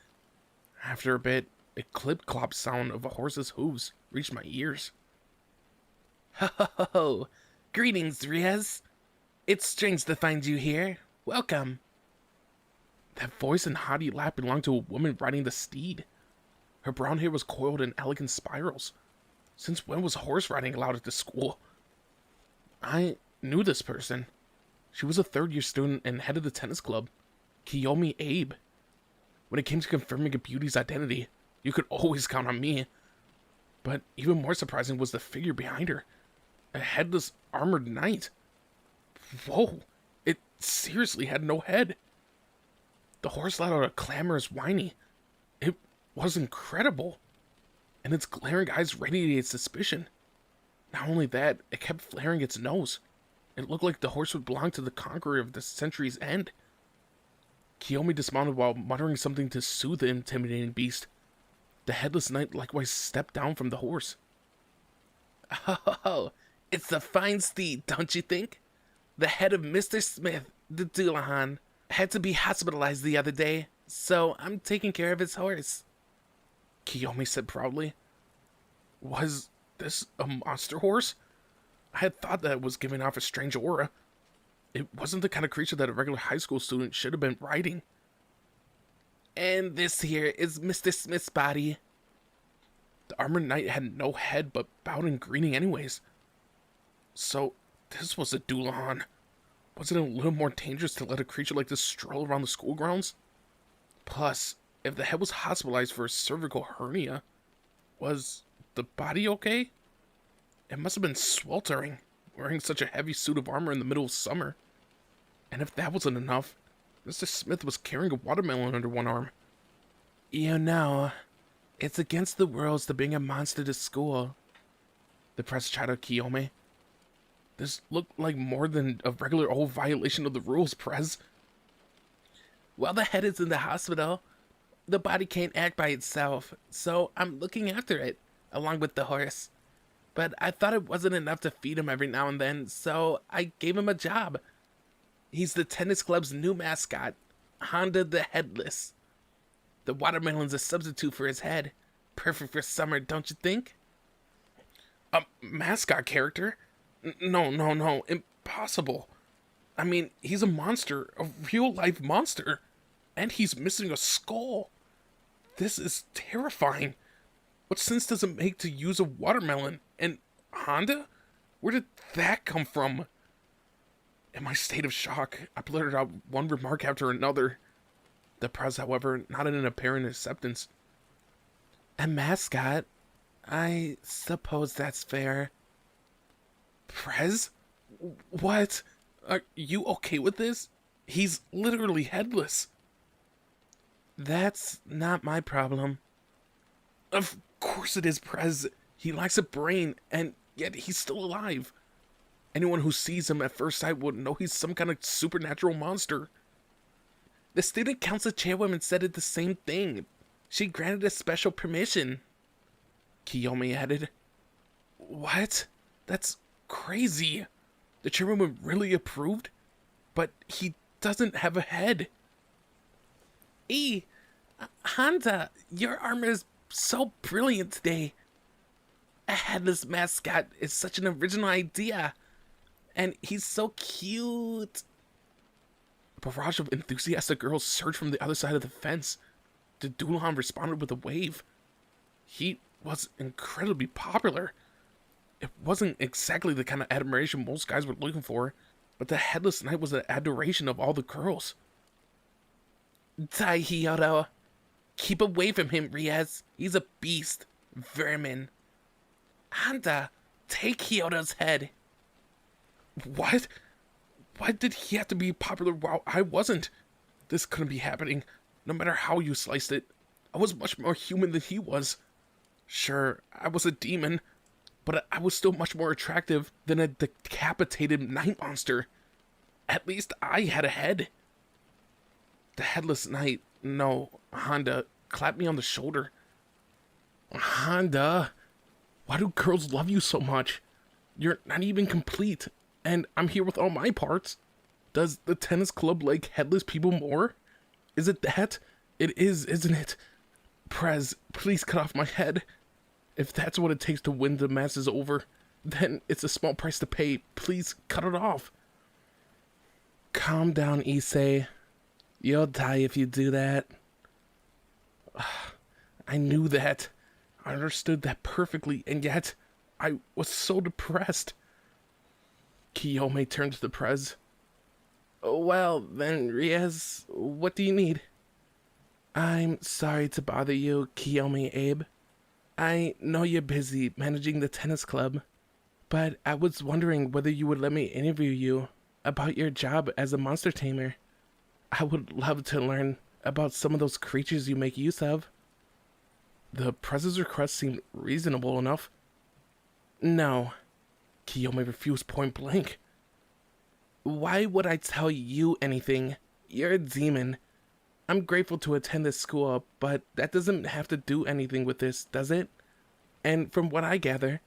After a bit, a clip-clop sound of a horse's hooves reached my ears. Ho ho ho ho! Greetings, Rias! It's strange to find you here. Welcome! That voice and haughty laugh belonged to a woman riding the steed. Her brown hair was coiled in elegant spirals. Since when was horse riding allowed at the school? I knew this person. She was a third-year student and head of the tennis club, Kiyomi Abe. When it came to confirming a beauty's identity, you could always count on me. But even more surprising was the figure behind her. A headless armored knight. Whoa, it seriously had no head. The horse let out a clamorous whiny. It was incredible. And its glaring eyes radiated suspicion. Not only that, it kept flaring its nose. It looked like the horse would belong to the conqueror of the century's end. Kiyomi dismounted while muttering something to soothe the intimidating beast. The headless knight likewise stepped down from the horse. Oh, it's a fine steed, don't you think? The head of Mr. Smith, the Doulahan, had to be hospitalized the other day, so I'm taking care of his horse. Kiyomi said proudly. Was this a monster horse? I had thought that it was giving off a strange aura. It wasn't the kind of creature that a regular high school student should have been riding. And this here is Mr. Smith's body. The armored knight had no head but bowed in greeting anyways. So, this was a Doulahan. Was it a little more dangerous to let a creature like this stroll around the school grounds? Plus, if the head was hospitalized for a cervical hernia, was the body okay? It must have been sweltering, wearing such a heavy suit of armor in the middle of summer. And if that wasn't enough, Mr. Smith was carrying a watermelon under one arm. You know, it's against the rules to bring a monster to school. The Prez chattered Kiyomi. This looked like more than a regular old violation of the rules, Prez. While the head is in the hospital, the body can't act by itself, so I'm looking after it, along with the horse. But I thought it wasn't enough to feed him every now and then, so I gave him a job. He's the tennis club's new mascot, Honda the Headless. The watermelon's a substitute for his head. Perfect for summer, don't you think? A mascot character? No, impossible. I mean, he's a monster, a real-life monster. And he's missing a skull. This is terrifying. What sense does it make to use a watermelon? And Honda? Where did that come from? In my state of shock, I blurted out one remark after another. The Prez, however, nodded in apparent acceptance. A mascot? I suppose that's fair. Prez? What? Are you okay with this? He's literally headless. That's not my problem. Of course it is, Prez. He lacks a brain, and yet he's still alive. Anyone who sees him at first sight would know he's some kind of supernatural monster. The student council chairwoman said it the same thing. She granted a special permission. Kiyomi added. What? That's crazy. The chairwoman really approved? But he doesn't have a head. Honda, your armor is so brilliant today. A headless mascot is such an original idea. And he's so cute. A barrage of enthusiastic girls surged from the other side of the fence. The Doulahan responded with a wave. He was incredibly popular. It wasn't exactly the kind of admiration most guys were looking for, but the headless knight was the adoration of all the girls. Die, Hyodo. Keep away from him, Riez. He's a beast. Vermin. Handa, take Hyodo's head. What? Why did he have to be popular while I wasn't? This couldn't be happening, no matter how you sliced it. I was much more human than he was. Sure, I was a demon, but I was still much more attractive than a decapitated night monster. At least I had a head. The headless knight, no, Honda, clapped me on the shoulder. Honda, why do girls love you so much? You're not even complete, and I'm here with all my parts. Does the tennis club like headless people more? Is it that? It is, isn't it? Prez, please cut off my head. If that's what it takes to win the masses over, then it's a small price to pay. Please cut it off. Calm down, Issei. You'll die if you do that. I knew that. I understood that perfectly, and yet I was so depressed. Kiyome turned to the Prez. Well, then, Riez, what do you need? I'm sorry to bother you, Kiyomi Abe. I know you're busy managing the tennis club, but I was wondering whether you would let me interview you about your job as a monster tamer. I would love to learn about some of those creatures you make use of. The Prez's request seemed reasonable enough. No. Kiyome refused point blank. Why would I tell you anything? You're a demon. I'm grateful to attend this school, but that doesn't have to do anything with this, does it? And from what I gather,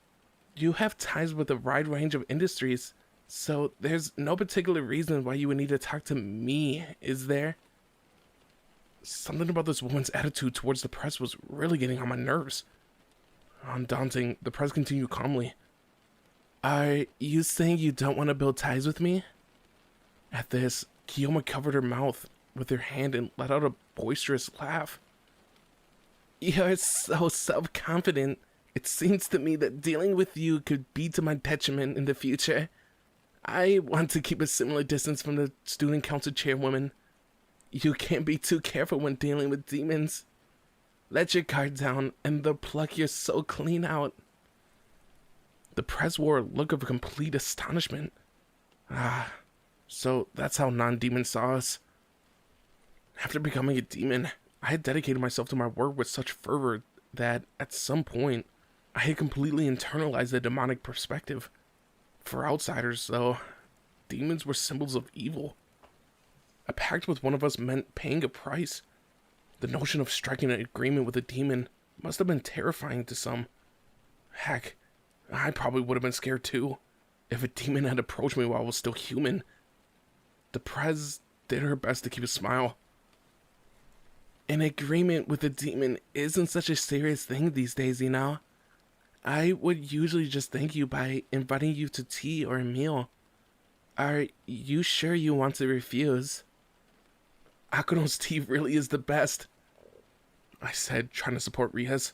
you have ties with a wide range of industries, so there's no particular reason why you would need to talk to me, is there? Something about this woman's attitude towards the Prez was really getting on my nerves. Undaunting, the Prez continued calmly. Are you saying you don't want to build ties with me? At this, Kiyoma covered her mouth with her hand and let out a boisterous laugh. You're so self-confident. It seems to me that dealing with you could be to my detriment in the future. I want to keep a similar distance from the student council chairwoman. You can't be too careful when dealing with demons. Let your guard down and they'll pluck your soul clean out. The Prez wore a look of complete astonishment. So that's how non-demons saw us. After becoming a demon, I had dedicated myself to my work with such fervor that, at some point, I had completely internalized the demonic perspective. For outsiders, though, demons were symbols of evil. A pact with one of us meant paying a price. The notion of striking an agreement with a demon must have been terrifying to some. Heck, I probably would have been scared too, if a demon had approached me while I was still human. The Prez did her best to keep a smile. An agreement with a demon isn't such a serious thing these days, you know? I would usually just thank you by inviting you to tea or a meal. Are you sure you want to refuse? Akuno's tea really is the best, I said, trying to support Riez.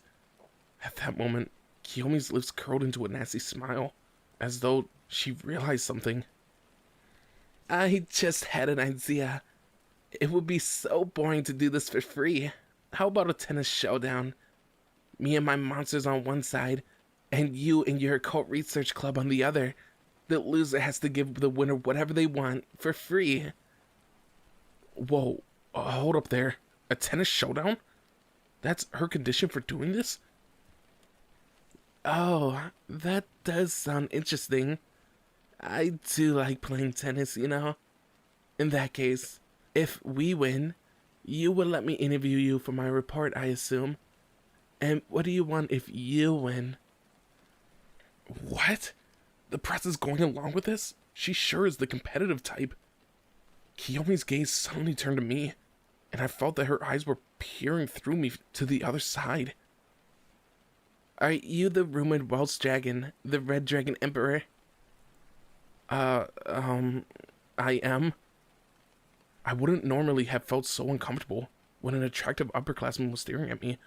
At that moment, Kiyomi's lips curled into a nasty smile, as though she realized something. I just had an idea. It would be so boring to do this for free. How about a tennis showdown? Me and my monsters on one side, and you and your occult research club on the other. The loser has to give the winner whatever they want, for free. Whoa, hold up there. A tennis showdown? That's her condition for doing this? Oh, that does sound interesting. I do like playing tennis, you know? In that case, if we win, you will let me interview you for my report, I assume. And what do you want if you win? What? The Prez is going along with this? She sure is the competitive type. Kiyomi's gaze suddenly turned to me, and I felt that her eyes were peering through me to the other side. Are you the rumored Welsh dragon, the Red Dragon Emperor? I am. I wouldn't normally have felt so uncomfortable when an attractive upperclassman was staring at me,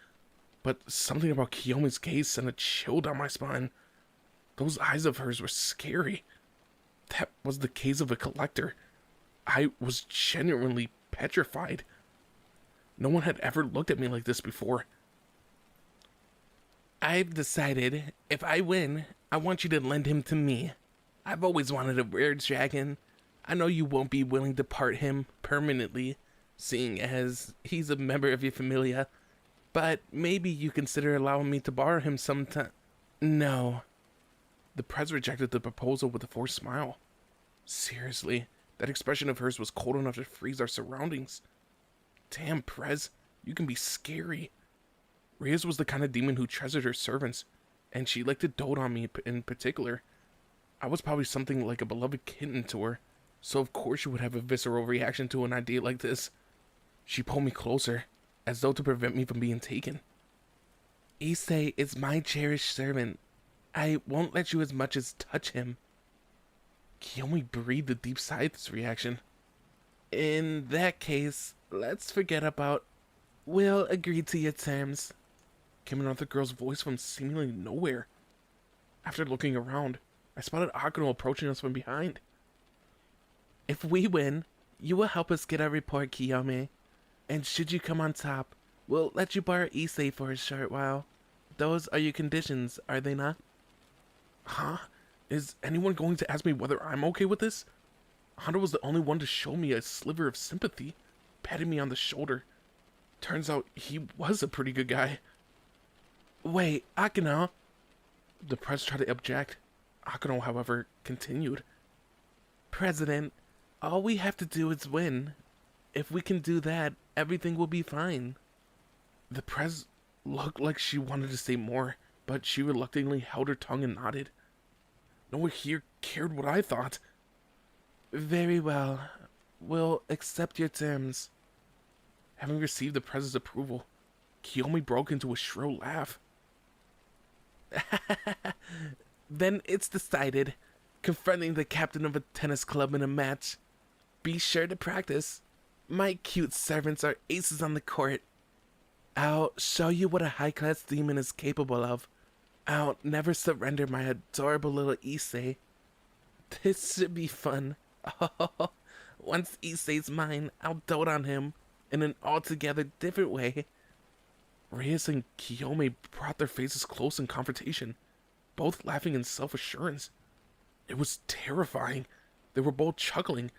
but something about Kiyomi's gaze sent a chill down my spine. Those eyes of hers were scary. That was the gaze of a collector. I was genuinely petrified. No one had ever looked at me like this before. I've decided, if I win, I want you to lend him to me. I've always wanted a rare dragon. I know you won't be willing to part him permanently, seeing as he's a member of your familia, but maybe you consider allowing me to borrow him sometime. No. The Prez rejected the proposal with a forced smile. Seriously, that expression of hers was cold enough to freeze our surroundings. Damn, Prez, you can be scary. Reyes was the kind of demon who treasured her servants, and she liked to dote on me in particular. I was probably something like a beloved kitten to her, so of course she would have a visceral reaction to an idea like this. She pulled me closer, as though to prevent me from being taken. Issei is my cherished servant. I won't let you as much as touch him. Kiyomi breathed a deep sigh at this reaction. In that case, let's forget about... We'll agree to your terms. Came another girl's voice from seemingly nowhere. After looking around, I spotted Akano approaching us from behind. If we win, you will help us get our report, Kiyomi. And should you come on top, we'll let you borrow Issei for a short while. Those are your conditions, are they not? Huh? Is anyone going to ask me whether I'm okay with this? Honda was the only one to show me a sliver of sympathy, patting me on the shoulder. Turns out he was a pretty good guy. Wait, Akano. The press tried to object. Akano, however, continued. President, all we have to do is win. If we can do that, everything will be fine. The press looked like she wanted to say more, but she reluctantly held her tongue and nodded. No one here cared what I thought. Very well. We'll accept your terms. Having received the press's approval, Kiyomi broke into a shrill laugh. Then it's decided. Confronting the captain of a tennis club in a match. Be sure to practice. My cute servants are aces on the court. I'll show you what a high-class demon is capable of. I'll never surrender my adorable little Issei. This should be fun. Oh, once Issei's mine, I'll dote on him in an altogether different way. Reyes and Kiyomi brought their faces close in confrontation, both laughing in self-assurance. It was terrifying. They were both chuckling,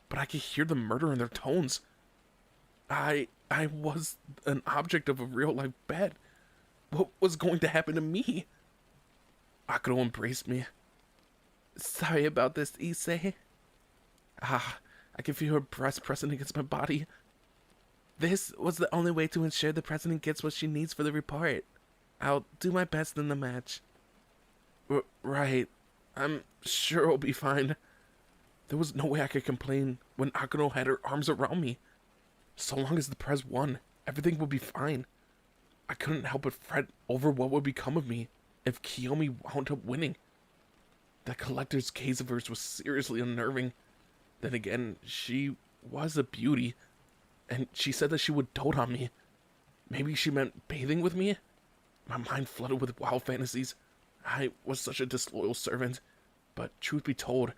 but I could hear the murder in their tones. I was an object of a real-life bet. What was going to happen to me? Akano embraced me. Sorry about this, Issei. I can feel her breast pressing against my body. This was the only way to ensure the president gets what she needs for the report. I'll do my best in the match. Right. I'm sure it'll be fine. There was no way I could complain when Akano had her arms around me. So long as the press won, everything would be fine. I couldn't help but fret over what would become of me if Kiyomi wound up winning. That collector's gaze of hers was seriously unnerving. Then again, she was a beauty, and she said that she would dote on me. Maybe she meant bathing with me? My mind flooded with wild fantasies. I was such a disloyal servant, but truth be told,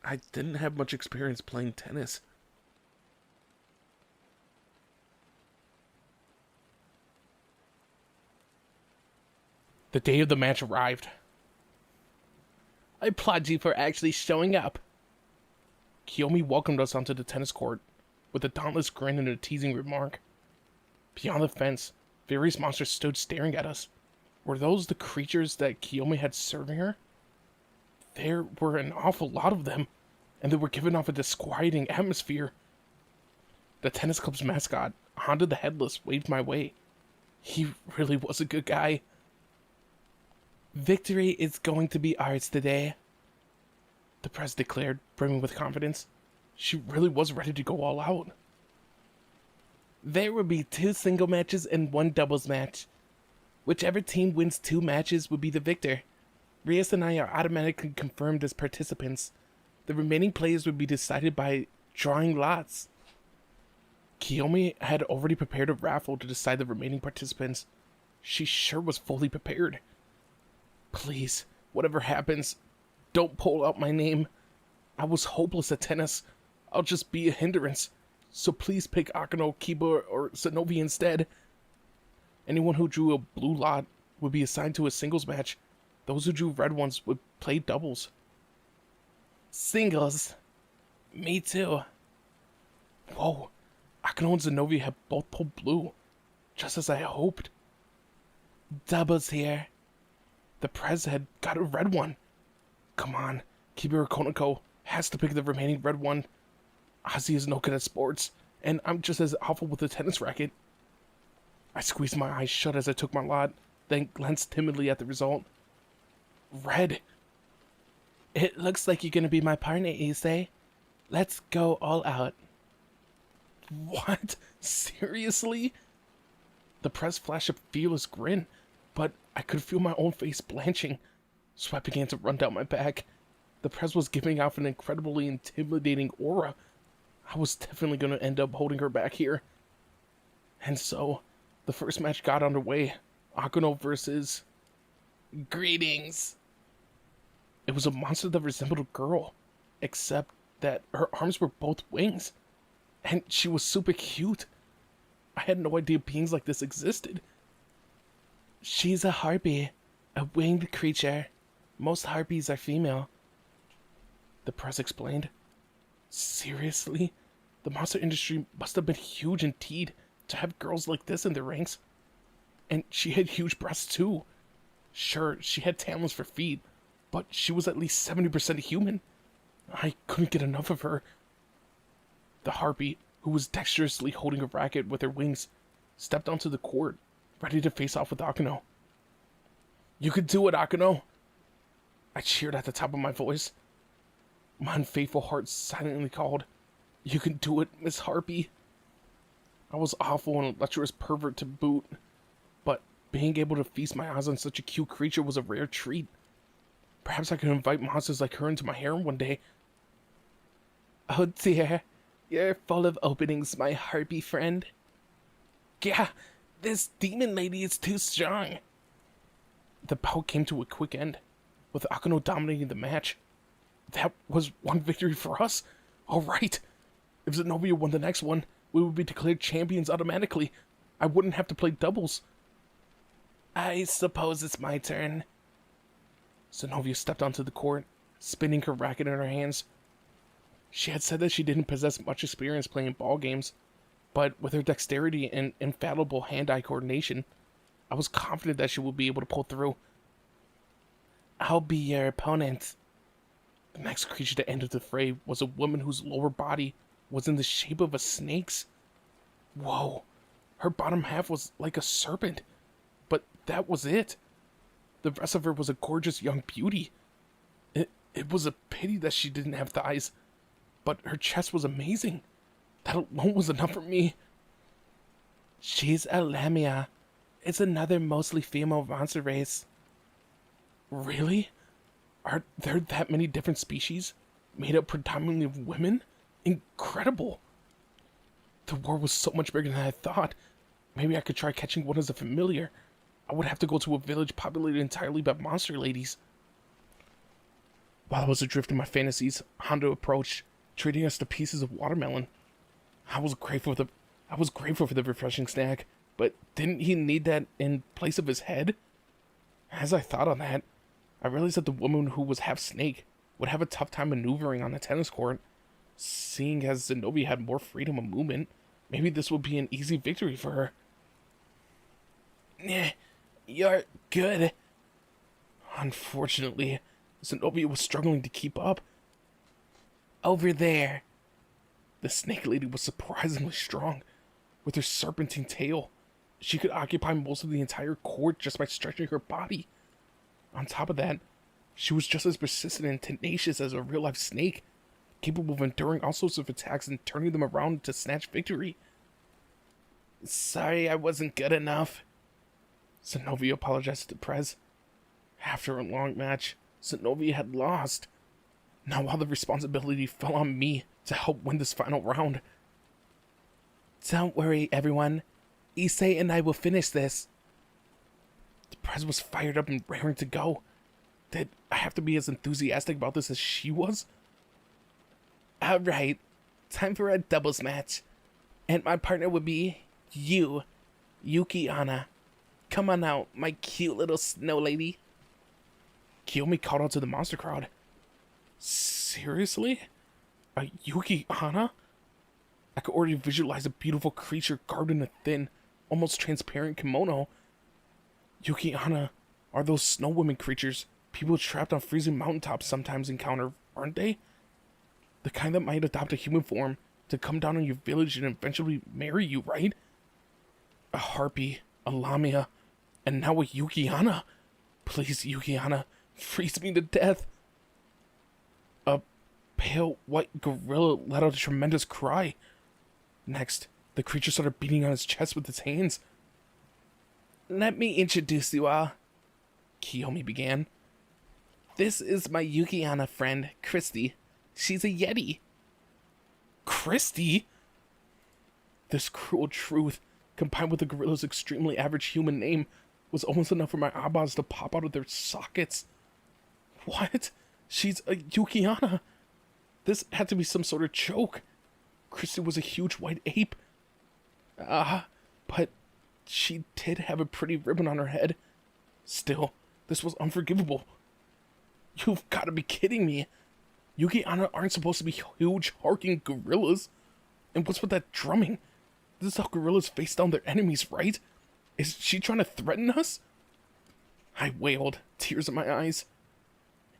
I didn't have much experience playing tennis. The day of the match arrived. I applaud you for actually showing up. Kiyomi welcomed us onto the tennis court with a dauntless grin and a teasing remark. Beyond the fence, various monsters stood staring at us. Were those the creatures that Kiyomi had serving her? There were an awful lot of them, and they were giving off a disquieting atmosphere. The tennis club's mascot, Honda the Headless, waved my way. He really was a good guy. Victory is going to be ours today, the press declared, brimming with confidence. She really was ready to go all out. There will be 2 single matches and 1 doubles match. Whichever team wins 2 matches will be the victor. Reyes and I are automatically confirmed as participants. The remaining players will be decided by drawing lots. Kiyomi had already prepared a raffle to decide the remaining participants. She sure was fully prepared. Please, whatever happens, don't pull out my name. I was hopeless at tennis. I'll just be a hindrance. So please pick Akano, Kiba, or Zenobi instead. Anyone who drew a blue lot would be assigned to a singles match. Those who drew red ones would play doubles. Singles? Me too. Whoa, Akano and Zenobi have both pulled blue, just as I hoped. Doubles here. The Prez had got a red one. Come on, Kiba or Konako has to pick the remaining red one. Ozzy is no good at sports, and I'm just as awful with a tennis racket. I squeezed my eyes shut as I took my lot, then glanced timidly at the result. Red. It looks like you're gonna be my partner, Issei. Let's go all out. What? Seriously? The Prez flashed a fearless grin, but I could feel my own face blanching. Sweat began to run down my back. The Prez was giving off an incredibly intimidating aura. I was definitely going to end up holding her back here. And so, the first match got underway. Akano versus... Greetings. It was a monster that resembled a girl, except that her arms were both wings. And she was super cute. I had no idea beings like this existed. She's a harpy, a winged creature. Most harpies are female. The Prez explained. Seriously? The monster industry must have been huge indeed to have girls like this in their ranks. And she had huge breasts too. Sure, she had talons for feet, but she was at least 70% human. I couldn't get enough of her. The harpy, who was dexterously holding a racket with her wings, stepped onto the court, ready to face off with Akano. You could do it, Akano! I cheered at the top of my voice. My unfaithful heart silently called, You can do it, Miss Harpy. I was awful and a lecherous pervert to boot, but being able to feast my eyes on such a cute creature was a rare treat. Perhaps I could invite monsters like her into my harem one day. Oh dear, you're full of openings, my harpy friend. Yeah, this demon lady is too strong. The bout came to a quick end, with Akano dominating the match. That was one victory for us. All right. If Zenobia won the next one, we would be declared champions automatically. I wouldn't have to play doubles. I suppose it's my turn. Zenobia stepped onto the court, spinning her racket in her hands. She had said that she didn't possess much experience playing ball games, but with her dexterity and infallible hand-eye coordination, I was confident that she would be able to pull through. I'll be your opponent. The next creature to enter the fray was a woman whose lower body was in the shape of a snake's. Whoa, her bottom half was like a serpent, but that was it. The rest of her was a gorgeous young beauty. It was a pity that she didn't have thighs, but her chest was amazing. That alone was enough for me. She's a Lamia. It's another mostly female monster race. Really? Are there that many different species, made up predominantly of women? Incredible! The war was so much bigger than I thought. Maybe I could try catching one as a familiar. I would have to go to a village populated entirely by monster ladies. While I was adrift in my fantasies, Hondo approached, treating us to pieces of watermelon. I was grateful for the refreshing snack, but didn't he need that in place of his head? As I thought on that, I realized that the woman who was half snake would have a tough time maneuvering on a tennis court. Seeing as Zenobia had more freedom of movement, maybe this would be an easy victory for her. You're good. Unfortunately, Zenobia was struggling to keep up. Over there. The snake lady was surprisingly strong. With her serpentine tail, she could occupy most of the entire court just by stretching her body. On top of that, she was just as persistent and tenacious as a real-life snake, capable of enduring all sorts of attacks and turning them around to snatch victory. Sorry I wasn't good enough. Zenobia apologized to Prez. After a long match, Zenobia had lost. Now all the responsibility fell on me to help win this final round. Don't worry, everyone. Issei and I will finish this. The Prez was fired up and raring to go. Did I have to be as enthusiastic about this as she was? Alright, time for a doubles match. And my partner would be you, Yuki Anna. Come on out, my cute little snow lady. Kiyomi called out to the monster crowd. Seriously? A Yuki Anna? I could already visualize a beautiful creature garbed in a thin, almost transparent kimono. Yuki Anna are those snow women creatures people trapped on freezing mountaintops sometimes encounter, aren't they? The kind that might adopt a human form to come down on your village and eventually marry you, right? A harpy, a lamia, and now a Yuki Anna. Please, Yuki Anna, freeze me to death. A pale white gorilla let out a tremendous cry. Next, the creature started beating on his chest with its hands. Let me introduce you all, Kiyomi began. This is my Yuki Anna friend, Christy. She's a Yeti. Christy? This cruel truth, combined with the gorilla's extremely average human name, was almost enough for my abas to pop out of their sockets. What? She's a Yuki Anna? This had to be some sort of joke. Christy was a huge white ape. But she did have a pretty ribbon on her head. Still, this was unforgivable. You've got to be kidding me. Yuki Anna aren't supposed to be huge, harking gorillas. And what's with that drumming? This is how gorillas face down their enemies, right? Is she trying to threaten us? I wailed, tears in my eyes.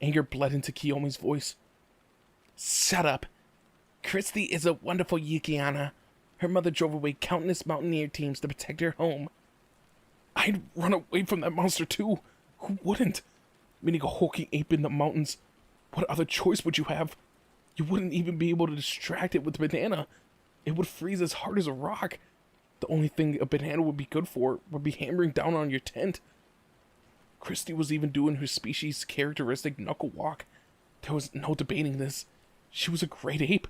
Anger bled into Kiyomi's voice. Shut up. Christy is a wonderful Yuki Anna. Her mother drove away countless mountaineer teams to protect her home. I'd run away from that monster too. Who wouldn't? Meaning a hulking ape in the mountains. What other choice would you have? You wouldn't even be able to distract it with a banana. It would freeze as hard as a rock. The only thing a banana would be good for would be hammering down on your tent. Christy was even doing her species' characteristic knuckle walk. There was no debating this. She was a great ape.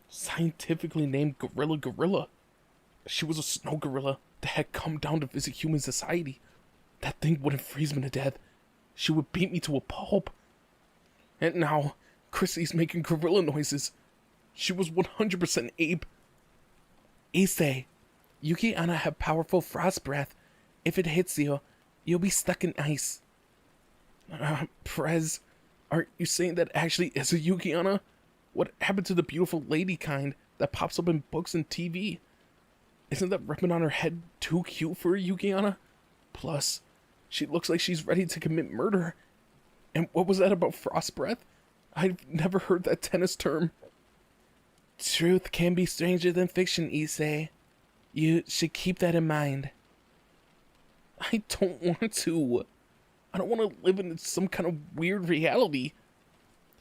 Scientifically named gorilla. She was a snow gorilla that had come down to visit human society. That thing wouldn't freeze me to death. She would beat me to a pulp. And now, Chrissy's making gorilla noises. She was 100% ape. Issei, Yuki Anna have powerful frost breath. If it hits you, you'll be stuck in ice. Prez, aren't you saying that actually is a Yuki Anna? What happened to the beautiful lady kind that pops up in books and TV? Isn't that ribbon on her head too cute for a Yuki Anna? Plus, she looks like she's ready to commit murder. And what was that about frost breath? I've never heard that tennis term. Truth can be stranger than fiction, Issei. You should keep that in mind. I don't want to. I don't want to live in some kind of weird reality.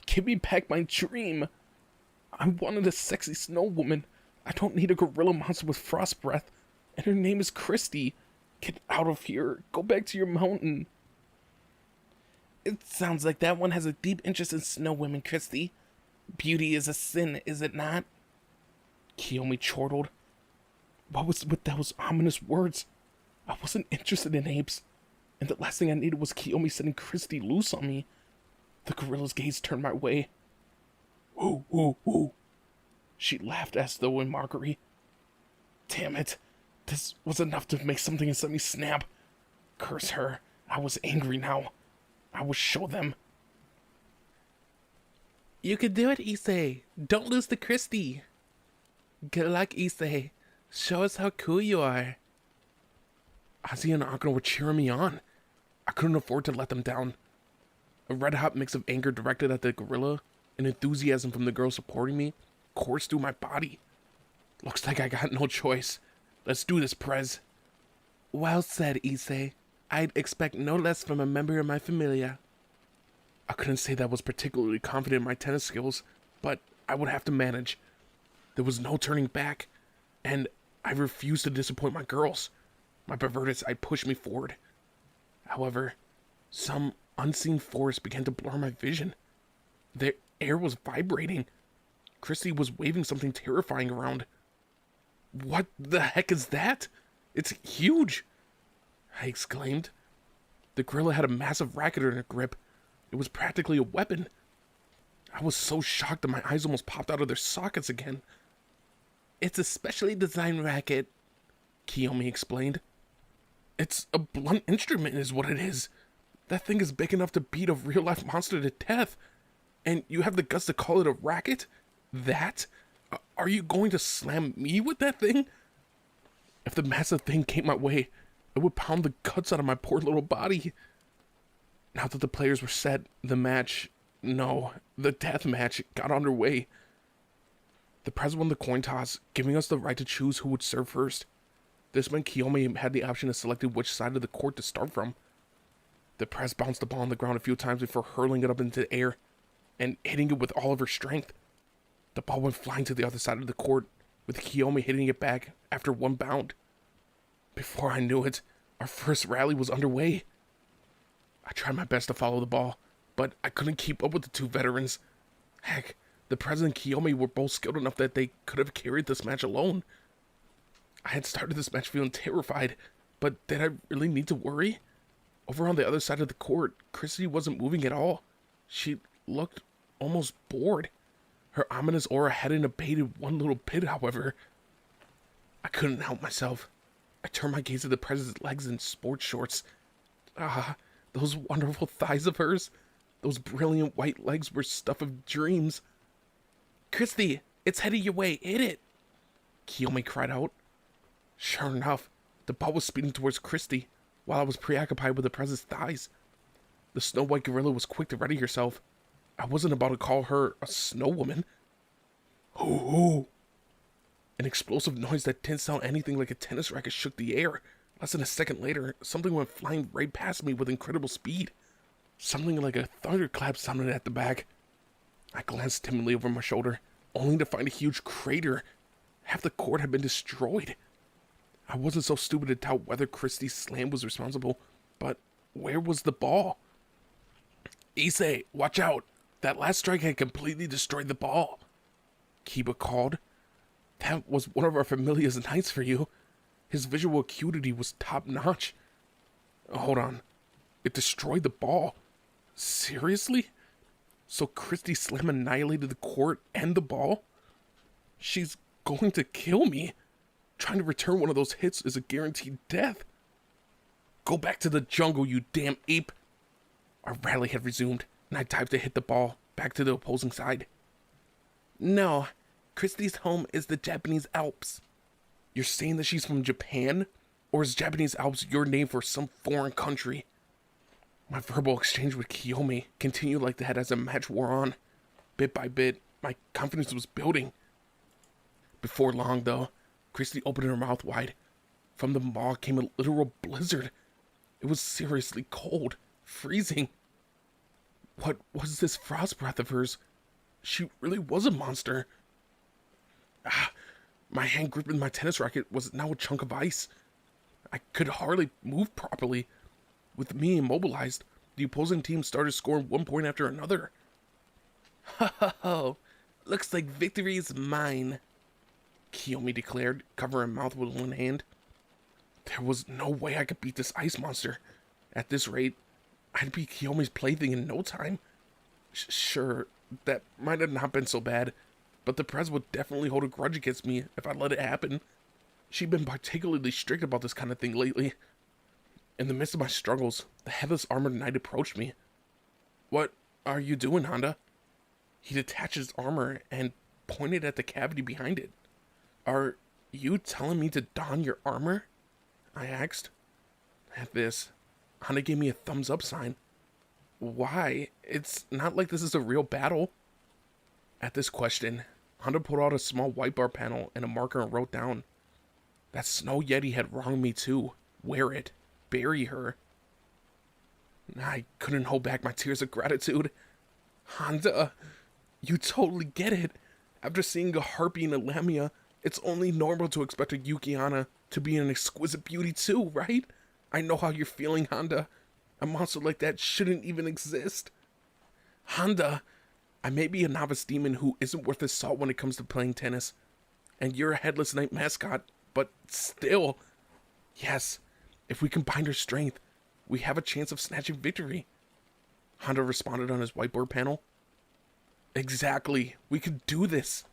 Give me back my dream. I wanted a sexy snow woman. I don't need a gorilla monster with frost breath. And her name is Christy. Get out of here. Go back to your mountain. It sounds like that one has a deep interest in snow women, Christy. Beauty is a sin, is it not? Kiyomi chortled. What was with those ominous words? I wasn't interested in apes. And the last thing I needed was Kiyomi setting Christy loose on me. The gorilla's gaze turned my way. Woo, woo, woo. She laughed as though in mockery. Damn it. This was enough to make something inside me snap. Curse her. I was angry now. I will show them. You can do it, Issei. Don't lose to Christy. Good luck, Issei. Show us how cool you are. Ozzy and Akano were cheering me on. I couldn't afford to let them down. A red-hot mix of anger directed at the gorilla and enthusiasm from the girl supporting me coursed through my body. Looks like I got no choice. Let's do this, Prez. Well said, Issei. I'd expect no less from a member of my familia. I couldn't say that I was particularly confident in my tennis skills, but I would have to manage. There was no turning back, and I refused to disappoint my girls. My perverted side pushed me forward. However, some unseen force began to blur my vision. The air was vibrating. Christy was waving something terrifying around. What the heck is that? It's huge! I exclaimed. The gorilla had a massive racket in her grip. It was practically a weapon. I was so shocked that my eyes almost popped out of their sockets again. It's a specially designed racket, Kiyomi explained. It's a blunt instrument is what it is. That thing is big enough to beat a real-life monster to death. And you have the guts to call it a racket? That? Are you going to slam me with that thing? If the massive thing came my way, it would pound the guts out of my poor little body. Now that the players were set, the death match got underway. The Prez won the coin toss, giving us the right to choose who would serve first. This meant Kiyomi had the option of selecting which side of the court to start from. The Prez bounced the ball on the ground a few times before hurling it up into the air and hitting it with all of her strength. The ball went flying to the other side of the court, with Kiyomi hitting it back after one bound. Before I knew it, our first rally was underway. I tried my best to follow the ball, but I couldn't keep up with the two veterans. Heck, the Prez and Kiyomi were both skilled enough that they could have carried this match alone. I had started this match feeling terrified, but did I really need to worry? Over on the other side of the court, Christy wasn't moving at all. She looked almost bored. Her ominous aura hadn't abated one little bit, however. I couldn't help myself. I turned my gaze at the Prez's legs in sports shorts. Ah, those wonderful thighs of hers. Those brilliant white legs were stuff of dreams. Christy, it's headed your way, hit it! Kiyomi cried out. Sure enough, the ball was speeding towards Christy, while I was preoccupied with the Prez's thighs. The Snow White gorilla was quick to ready herself. I wasn't about to call her a snow woman. Hoo-hoo! An explosive noise that didn't sound anything like a tennis racket shook the air. Less than a second later, something went flying right past me with incredible speed. Something like a thunderclap sounded at the back. I glanced timidly over my shoulder, only to find a huge crater. Half the court had been destroyed. I wasn't so stupid to doubt whether Christie's slam was responsible, but where was the ball? Issei, watch out! That last strike had completely destroyed the ball. Kiba called. That was one of our familiar's nights for you. His visual acuity was top-notch. Hold on. It destroyed the ball. Seriously? So Christie's slam annihilated the court and the ball? She's going to kill me. Trying to return one of those hits is a guaranteed death. Go back to the jungle, you damn ape. Our rally had resumed, and I dived to hit the ball back to the opposing side. No, Christie's home is the Japanese Alps. You're saying that she's from Japan? Or is Japanese Alps your name for some foreign country? My verbal exchange with Kiyomi continued like that as the match wore on. Bit by bit, my confidence was building. Before long, though, Christy opened her mouth wide. From the maw came a literal blizzard. It was seriously cold, freezing. What was this frost breath of hers? She really was a monster. My hand gripping my tennis racket was now a chunk of ice. I could hardly move properly. With me immobilized, the opposing team started scoring one point after another. Ho ho ho! Looks like victory is mine, Kiyomi declared, covering her mouth with one hand. There was no way I could beat this ice monster. At this rate, I'd be Kiyomi's plaything in no time. Sure, that might have not been so bad, but the Prez would definitely hold a grudge against me if I let it happen. She'd been particularly strict about this kind of thing lately. In the midst of my struggles, the headless armored knight approached me. What are you doing, Honda? He detached his armor and pointed at the cavity behind it. Are you telling me to don your armor? I asked. At this, Honda gave me a thumbs up sign. Why? It's not like this is a real battle. At this question, Honda pulled out a small whiteboard panel and a marker and wrote down, that Snow Yeti had wronged me too. Wear it. Bury her. I couldn't hold back my tears of gratitude. Honda, you totally get it. After seeing a harpy and a lamia, it's only normal to expect a Yukiana to be an exquisite beauty too, right? I know how you're feeling, Honda. A monster like that shouldn't even exist. Honda, I may be a novice demon who isn't worth his salt when it comes to playing tennis. And you're a headless knight mascot, but still. Yes, if we combined our strength, we have a chance of snatching victory. Honda responded on his whiteboard panel. Exactly. We could do this.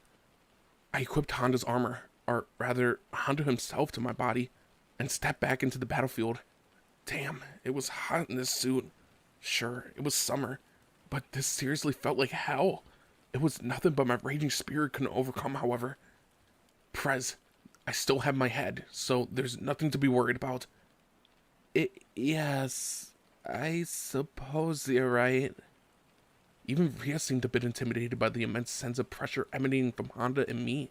I equipped Honda's armor, or rather, Honda himself, to my body, and stepped back into the battlefield. Damn, it was hot in this suit. Sure, it was summer, but this seriously felt like hell. It was nothing but my raging spirit couldn't overcome, however. Prez, I still have my head, so there's nothing to be worried about. Yes, I suppose you're right. Even Rhea seemed a bit intimidated by the immense sense of pressure emanating from Honda and me.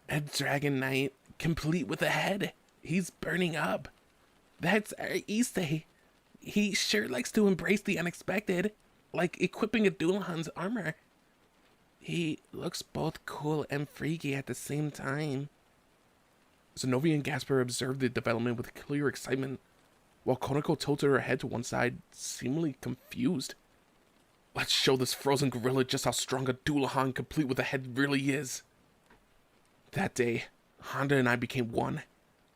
A Dragon Knight, complete with a head. He's burning up. That's our Issei. He sure likes to embrace the unexpected, like equipping a Dullahan's armor. He looks both cool and freaky at the same time. Zenobia and Gasper observed the development with clear excitement, while Konako tilted her head to one side, seemingly confused. Let's show this frozen gorilla just how strong a Dullahan complete with a head really is. That day, Honda and I became one,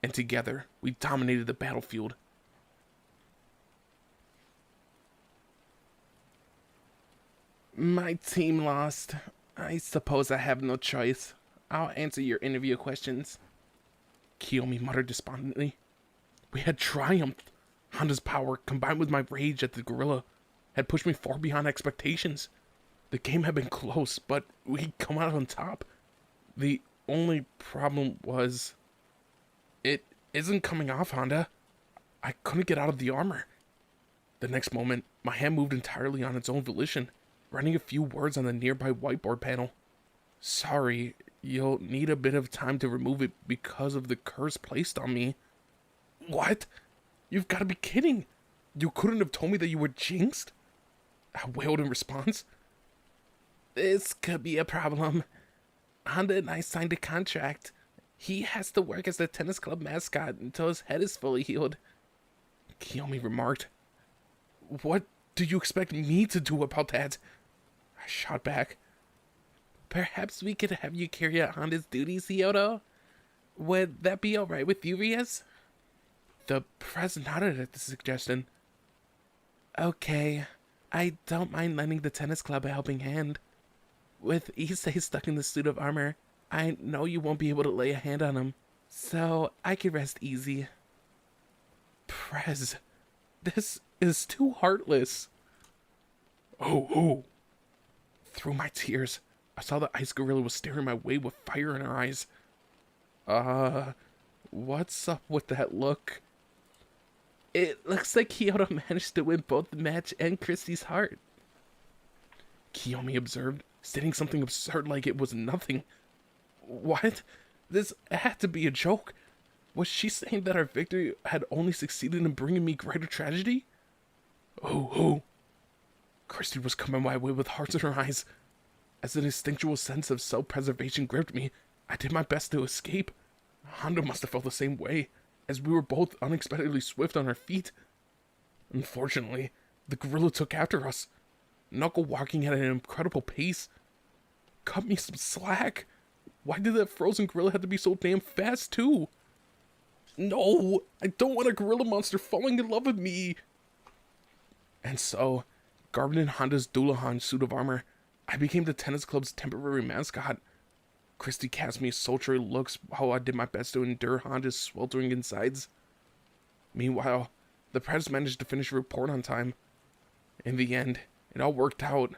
and together, we dominated the battlefield. My team lost. I suppose I have no choice. I'll answer your interview questions. Kiyomi muttered despondently. We had triumphed. Honda's power, combined with my rage at the gorilla, had pushed me far beyond expectations. The game had been close, but we'd come out on top. The only problem was... It isn't coming off, Honda. I couldn't get out of the armor. The next moment, my hand moved entirely on its own volition, writing a few words on the nearby whiteboard panel. Sorry, you'll need a bit of time to remove it because of the curse placed on me. What? You've got to be kidding. You couldn't have told me that you were jinxed? I wailed in response. This could be a problem. Honda and I signed a contract. He has to work as the tennis club mascot until his head is fully healed. Kiyomi remarked. What do you expect me to do about that? I shot back. Perhaps we could have you carry out Honda's duties, Hyodo? Would that be alright with you, Rias? The press nodded at the suggestion. Okay, I don't mind lending the tennis club a helping hand. With Issei stuck in the suit of armor, I know you won't be able to lay a hand on him, so I can rest easy. Prez, this is too heartless. Oh. Through my tears, I saw the ice gorilla was staring my way with fire in her eyes. What's up with that look? It looks like Kyoto managed to win both the match and Christie's heart. Kiyomi observed, stating something absurd like it was nothing. What? This had to be a joke. Was she saying that our victory had only succeeded in bringing me greater tragedy? Oh. Christie was coming my way with hearts in her eyes. As an instinctual sense of self-preservation gripped me, I did my best to escape. Honda must have felt the same way, as we were both unexpectedly swift on our feet. Unfortunately, the gorilla took after us, knuckle walking at an incredible pace. Cut me some slack. Why did that frozen gorilla have to be so damn fast, too? No, I don't want a gorilla monster falling in love with me. And so, garbed in Honda's Dullahan suit of armor, I became the tennis club's temporary mascot. Christie cast me sultry looks while I did my best to endure Honda's sweltering insides. Meanwhile, the press managed to finish a report on time. In the end, it all worked out,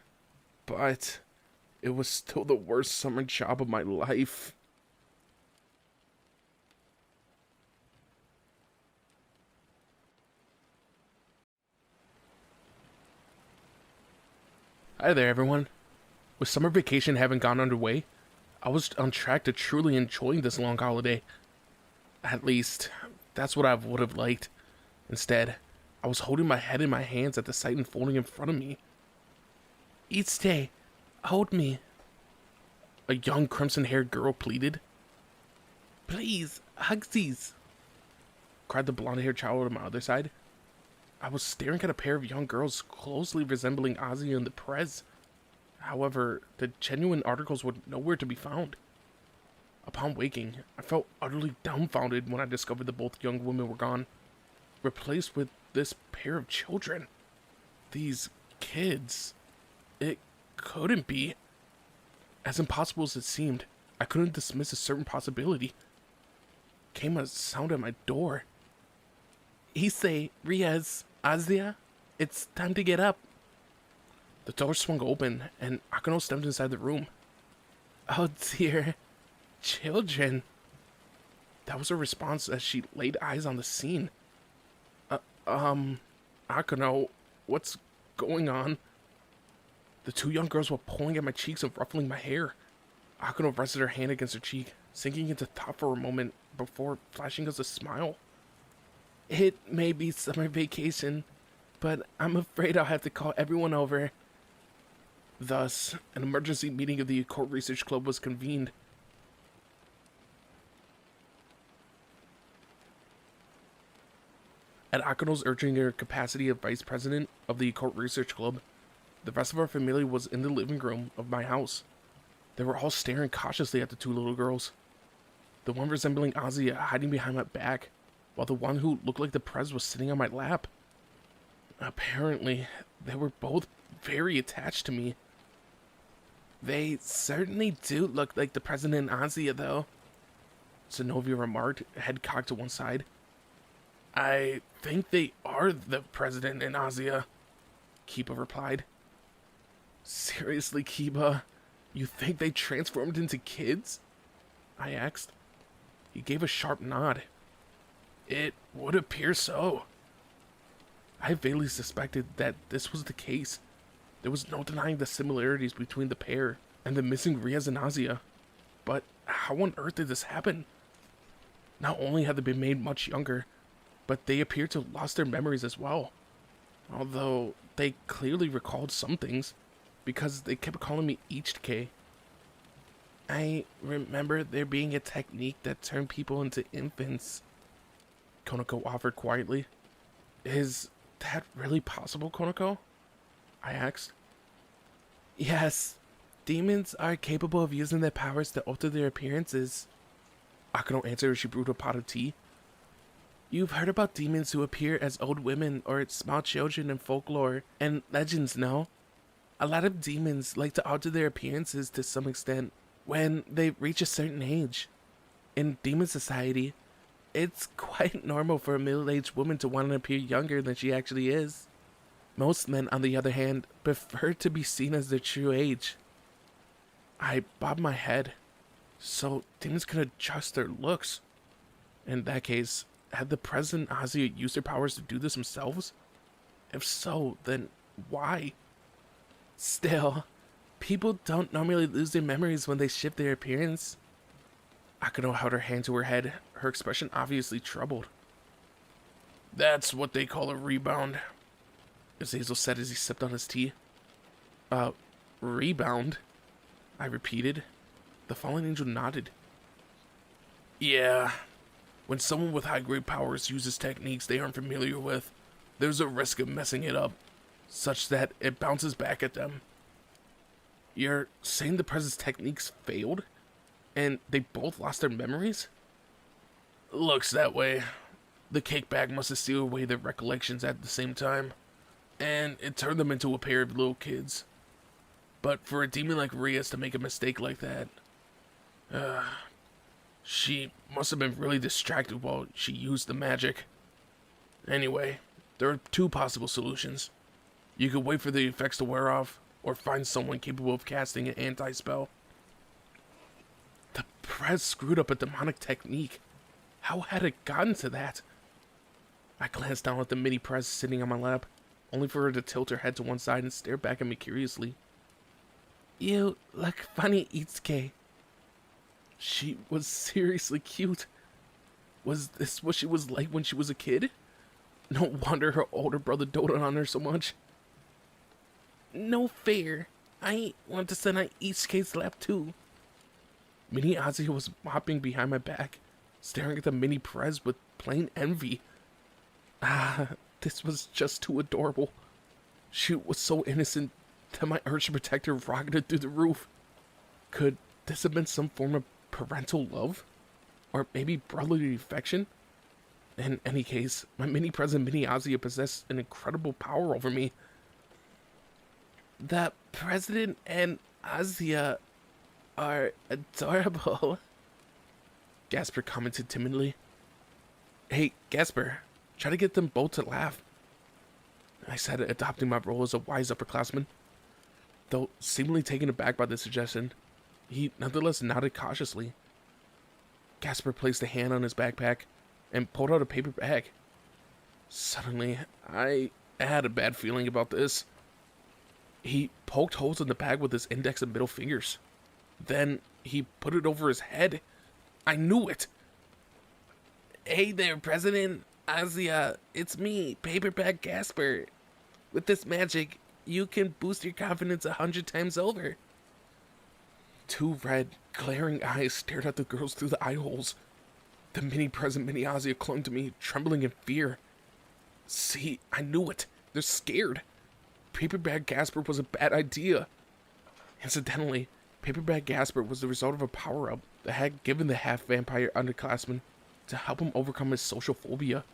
but it was still the worst summer job of my life. Hi there, everyone. With summer vacation having gone underway, I was on track to truly enjoying this long holiday. At least, that's what I would have liked. Instead, I was holding my head in my hands at the sight unfolding in front of me. Itsude, hold me. A young crimson-haired girl pleaded. Please, hugsies, cried the blonde-haired child on my other side. I was staring at a pair of young girls closely resembling Ozzy and the Prez. However, the genuine articles were nowhere to be found. Upon waking, I felt utterly dumbfounded when I discovered that both young women were gone, replaced with this pair of children. These kids. It couldn't be. As impossible as it seemed, I couldn't dismiss a certain possibility. Came a sound at my door. Issei, Riaz, Azia, it's time to get up. The door swung open, and Akano stepped inside the room. Oh dear. Children. That was her response as she laid eyes on the scene. Akano, what's going on? The two young girls were pulling at my cheeks and ruffling my hair. Akano rested her hand against her cheek, sinking into thought for a moment before flashing us a smile. It may be summer vacation, but I'm afraid I'll have to call everyone over. Thus, an emergency meeting of the Occult Research Club was convened. At Akano's urging her capacity of vice president of the Occult Research Club, the rest of our family was in the living room of my house. They were all staring cautiously at the two little girls. The one resembling Azia hiding behind my back, while the one who looked like the Prez was sitting on my lap. Apparently, they were both very attached to me. They certainly do look like the President and Azia, though, Zenobia remarked, head cocked to one side. I think they are the President and Azia, Kiba replied. Seriously, Kiba? You think they transformed into kids? I asked. He gave a sharp nod. It would appear so. I vaguely suspected that this was the case. There was no denying the similarities between the pair and the missing Riaz and Azia. But how on earth did this happen? Not only had they been made much younger, but they appeared to have lost their memories as well. Although they clearly recalled some things, because they kept calling me Ichike. I remember there being a technique that turned people into infants, Konako offered quietly. Is that really possible, Konako? I asked. Yes, demons are capable of using their powers to alter their appearances, Akano answered as she brewed a pot of tea. You've heard about demons who appear as old women or small children in folklore and legends, no? A lot of demons like to alter their appearances to some extent when they reach a certain age. In demon society, it's quite normal for a middle-aged woman to want to appear younger than she actually is. Most men, on the other hand, prefer to be seen as their true age. I bobbed my head. So demons can adjust their looks. In that case, had the President Azia used their powers to do this themselves? If so, then why? Still, people don't normally lose their memories when they shift their appearance. Akano held her hand to her head, her expression obviously troubled. That's what they call a rebound, Azazel said as he sipped on his tea. Rebound? I repeated. The fallen angel nodded. Yeah. When someone with high-grade powers uses techniques they aren't familiar with, there's a risk of messing it up, such that it bounces back at them. You're saying the President's techniques failed? And they both lost their memories? Looks that way. The cake bag must have sealed away their recollections at the same time, and it turned them into a pair of little kids. But for a demon like Riaz to make a mistake like that, she must have been really distracted while she used the magic. Anyway, there are two possible solutions. You could wait for the effects to wear off, or find someone capable of casting an anti-spell. The Prez screwed up a demonic technique. How had it gotten to that? I glanced down at the mini Prez sitting on my lap, only for her to tilt her head to one side and stare back at me curiously. You look funny, Itsuke. She was seriously cute. Was this what she was like when she was a kid? No wonder her older brother doted on her so much. No fair. I want to sit on Itsuke's lap too. Mini Azia was hopping behind my back, staring at the mini Prez with plain envy. This was just too adorable. She was so innocent that my urge to protect her rocketed through the roof. Could this have been some form of parental love? Or maybe brotherly affection? In any case, my mini-present mini-Ozzy possessed an incredible power over me. The president and Ozzy are adorable, Gasper commented timidly. Hey, Gasper, try to get them both to laugh, I said, adopting my role as a wise upperclassman. Though seemingly taken aback by the suggestion, he nonetheless nodded cautiously. Gasper placed a hand on his backpack and pulled out a paper bag. Suddenly, I had a bad feeling about this. He poked holes in the bag with his index and middle fingers. Then he put it over his head. I knew it. Hey there, President Ozzy, it's me, Paperback Gasper. With this magic, you can boost your confidence 100 times over. Two red, glaring eyes stared at the girls through the eye holes. The mini-present mini-Ozzy clung to me, trembling in fear. See, I knew it. They're scared. Paperback Gasper was a bad idea. Incidentally, Paperback Gasper was the result of a power-up that had given the half-vampire underclassman to help him overcome his social phobia.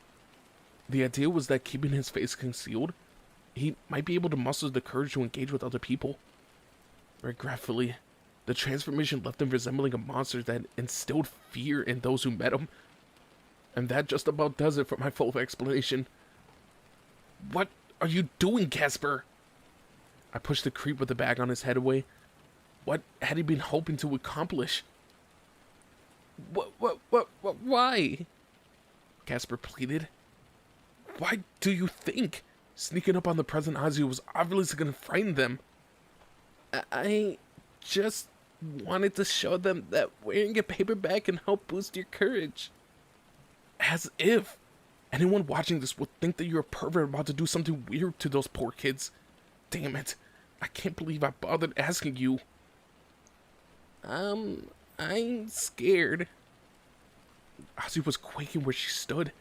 The idea was that keeping his face concealed, he might be able to muster the courage to engage with other people. Regretfully, the transformation left him resembling a monster that instilled fear in those who met him. And that just about does it for my full explanation. What are you doing, Casper? I pushed the creep with the bag on his head away. What had he been hoping to accomplish? Why? Casper pleaded. Why do you think? Sneaking up on the present Ozzy was obviously going to frighten them. I just wanted to show them that wearing a paperback can help boost your courage. As if anyone watching this would think that you're a pervert about to do something weird to those poor kids. Damn it. I can't believe I bothered asking you. I'm scared. Ozzy was quaking where she stood.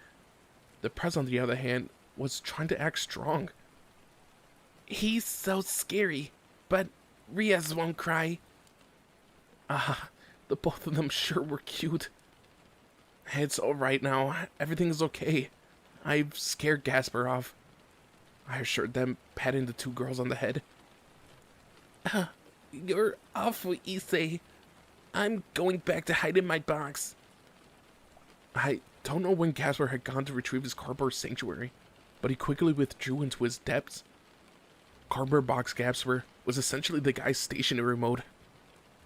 The Prez, on the other hand, was trying to act strong. He's so scary, but Riaz won't cry. The both of them sure were cute. It's alright now. Everything's okay. I've scared Gasper off, I assured them, patting the two girls on the head. You're awful, Issei. I'm going back to hide in my box. I don't know when Gasper had gone to retrieve his cardboard sanctuary, but he quickly withdrew into his depths. Cardboard box Gasper was essentially the guy's stationary mode.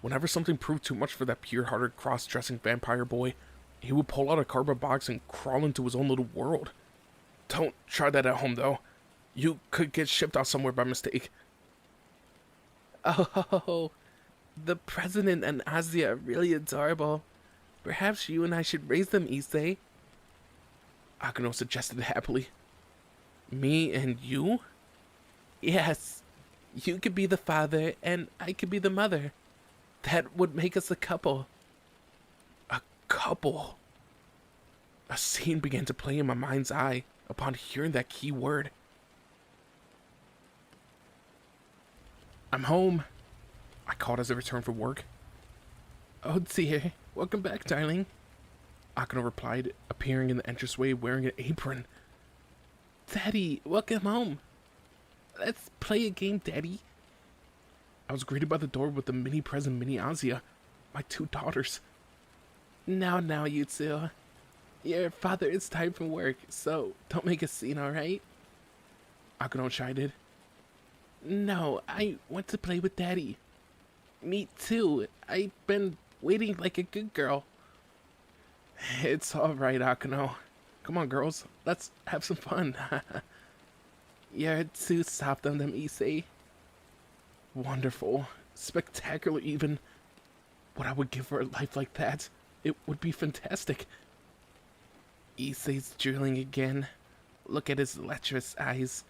Whenever something proved too much for that pure-hearted, cross-dressing vampire boy, he would pull out a cardboard box and crawl into his own little world. Don't try that at home, though. You could get shipped out somewhere by mistake. Oh, the president and Ozzy are really adorable. Perhaps you and I should raise them, Issei. Akano suggested happily. Me and you? Yes. You could be the father, and I could be the mother. That would make us a couple. A couple? A scene began to play in my mind's eye upon hearing that key word. I'm home, I called as I returned from work. Oh dear, welcome back, darling. Akano replied, appearing in the entranceway wearing an apron. Daddy, welcome home. Let's play a game, Daddy. I was greeted by the door with the mini-present mini-Azia, my two daughters. Now, you two. Your father is tired from work, so don't make a scene, alright? Akano chided. No, I want to play with Daddy. Me too. I've been waiting like a good girl. It's alright, Akano. Come on, girls. Let's have some fun. You're too soft on them, Issei. Wonderful. Spectacular, even. What I would give for a life like that. It would be fantastic. Issei's drooling again. Look at his lecherous eyes.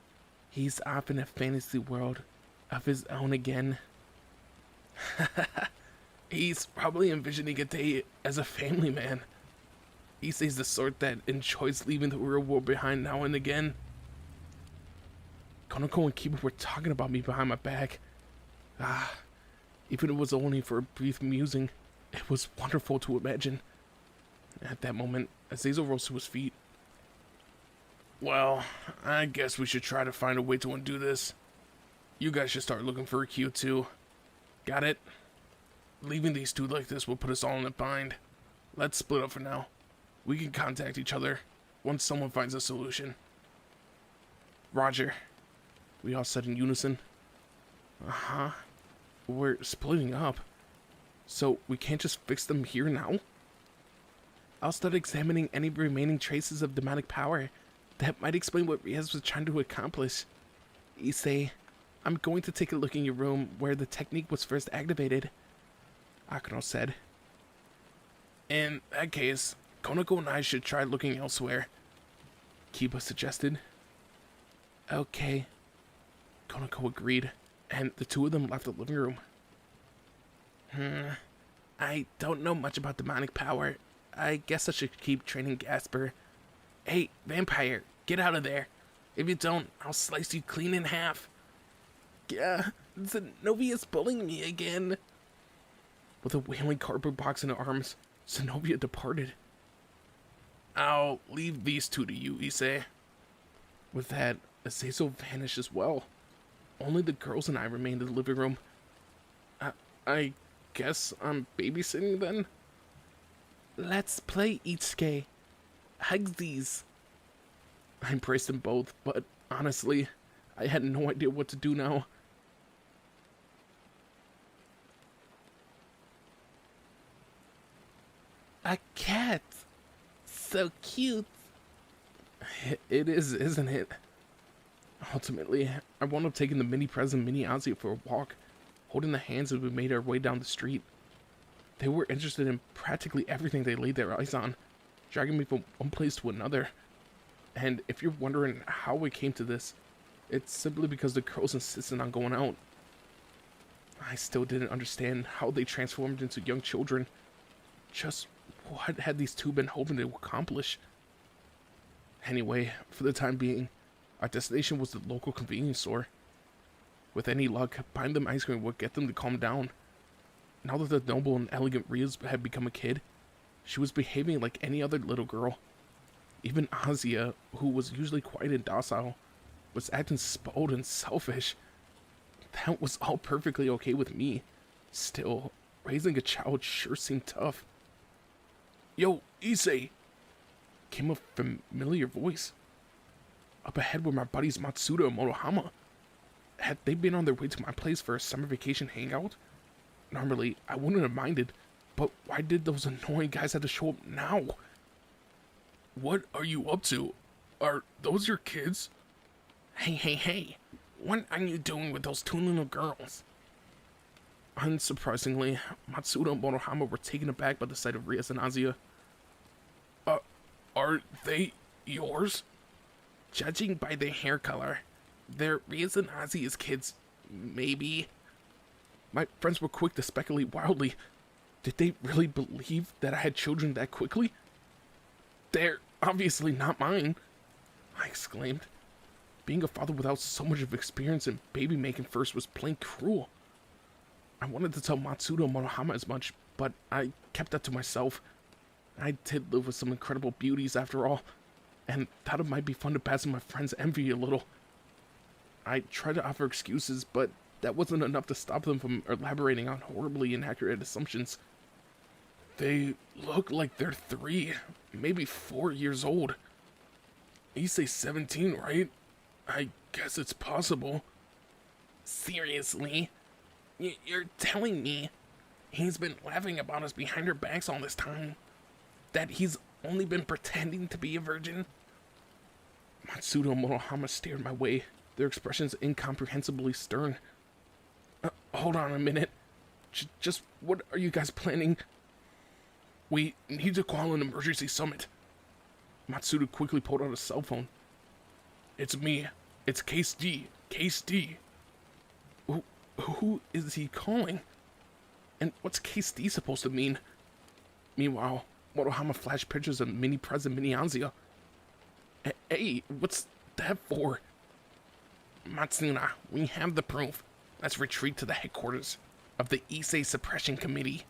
He's off in a fantasy world of his own again. He's probably envisioning a day as a family man. Issei's the sort that enjoys leaving the real world behind now and again. Konoko and Kiba were talking about me behind my back. Even if it was only for a brief musing, it was wonderful to imagine. At that moment, Azazel rose to his feet Well, I guess we should try to find a way to undo this. You guys should start looking for a Q2. Got it? Leaving these two like this will put us all in a bind. Let's split up for now. We can contact each other once someone finds a solution. Roger. We all said in unison. Uh-huh. We're splitting up. So we can't just fix them here now? I'll start examining any remaining traces of demonic power. That might explain what Riaz was trying to accomplish. Issei, I'm going to take a look in your room where the technique was first activated, Akano said. In that case, Konako and I should try looking elsewhere, Kiba suggested. Okay. Konako agreed, and the two of them left the living room. I don't know much about demonic power. I guess I should keep training Gasper. Hey, vampire, get out of there. If you don't, I'll slice you clean in half. Yeah, Zenobia's bullying me again. With a wailing cardboard box in her arms, Zenobia departed. I'll leave these two to you, Issei. With that, Azazel vanished as well. Only the girls and I remained in the living room. I guess I'm babysitting then? Let's play Ichike. Hugsies. I embraced them both, but honestly, I had no idea what to do now. A cat! So cute! It is, isn't it? Ultimately, I wound up taking the mini Prez and mini Ozzy for a walk, holding the hands as we made our way down the street. They were interested in practically everything they laid their eyes on, dragging me from one place to another. And if you're wondering how we came to this, it's simply because the girls insisted on going out. I still didn't understand how they transformed into young children. Just what had these two been hoping to accomplish? Anyway, for the time being, our destination was the local convenience store. With any luck, buying them ice cream would get them to calm down. Now that the noble and elegant Riaz had become a kid, she was behaving like any other little girl. Even Azia, who was usually quiet and docile, was acting spoiled and selfish. That was all perfectly okay with me. Still, raising a child sure seemed tough. Yo, Issei! Came a familiar voice. Up ahead were my buddies Matsuda and Motohama. Had they been on their way to my place for a summer vacation hangout? Normally, I wouldn't have minded, but why did those annoying guys have to show up now? What are you up to? Are those your kids? Hey, what are you doing with those two little girls? Unsurprisingly, Matsuda and Motohama were taken aback by the sight of Riaz and Azia. Are they yours? Judging by their hair color, they're Riaz and Azia's kids, maybe. My friends were quick to speculate wildly. Did they really believe that I had children that quickly? They're obviously not mine, I exclaimed. Being a father without so much of experience in baby making first was plain cruel. I wanted to tell Matsuda and Monohama as much, but I kept that to myself. I did live with some incredible beauties after all, and thought it might be fun to pass my friends' envy a little. I tried to offer excuses, but that wasn't enough to stop them from elaborating on horribly inaccurate assumptions. They look like they're 3, maybe 4 years old. You say 17, right? I guess it's possible. Seriously? You're telling me he's been laughing about us behind our backs all this time? That he's only been pretending to be a virgin? Matsuda and Monohama stared my way, their expressions incomprehensibly stern. Hold on a minute. Just what are you guys planning? We need to call an emergency summit. Matsuda quickly pulled out a cell phone. It's me. It's Case D. Case D. Who is he calling? And what's Case D supposed to mean? Meanwhile, Motohama flashed pictures of Mini Prez and Mini Anzia. Hey, what's that for? Matsuna, we have the proof. Let's retreat to the headquarters of the Issei Suppression Committee.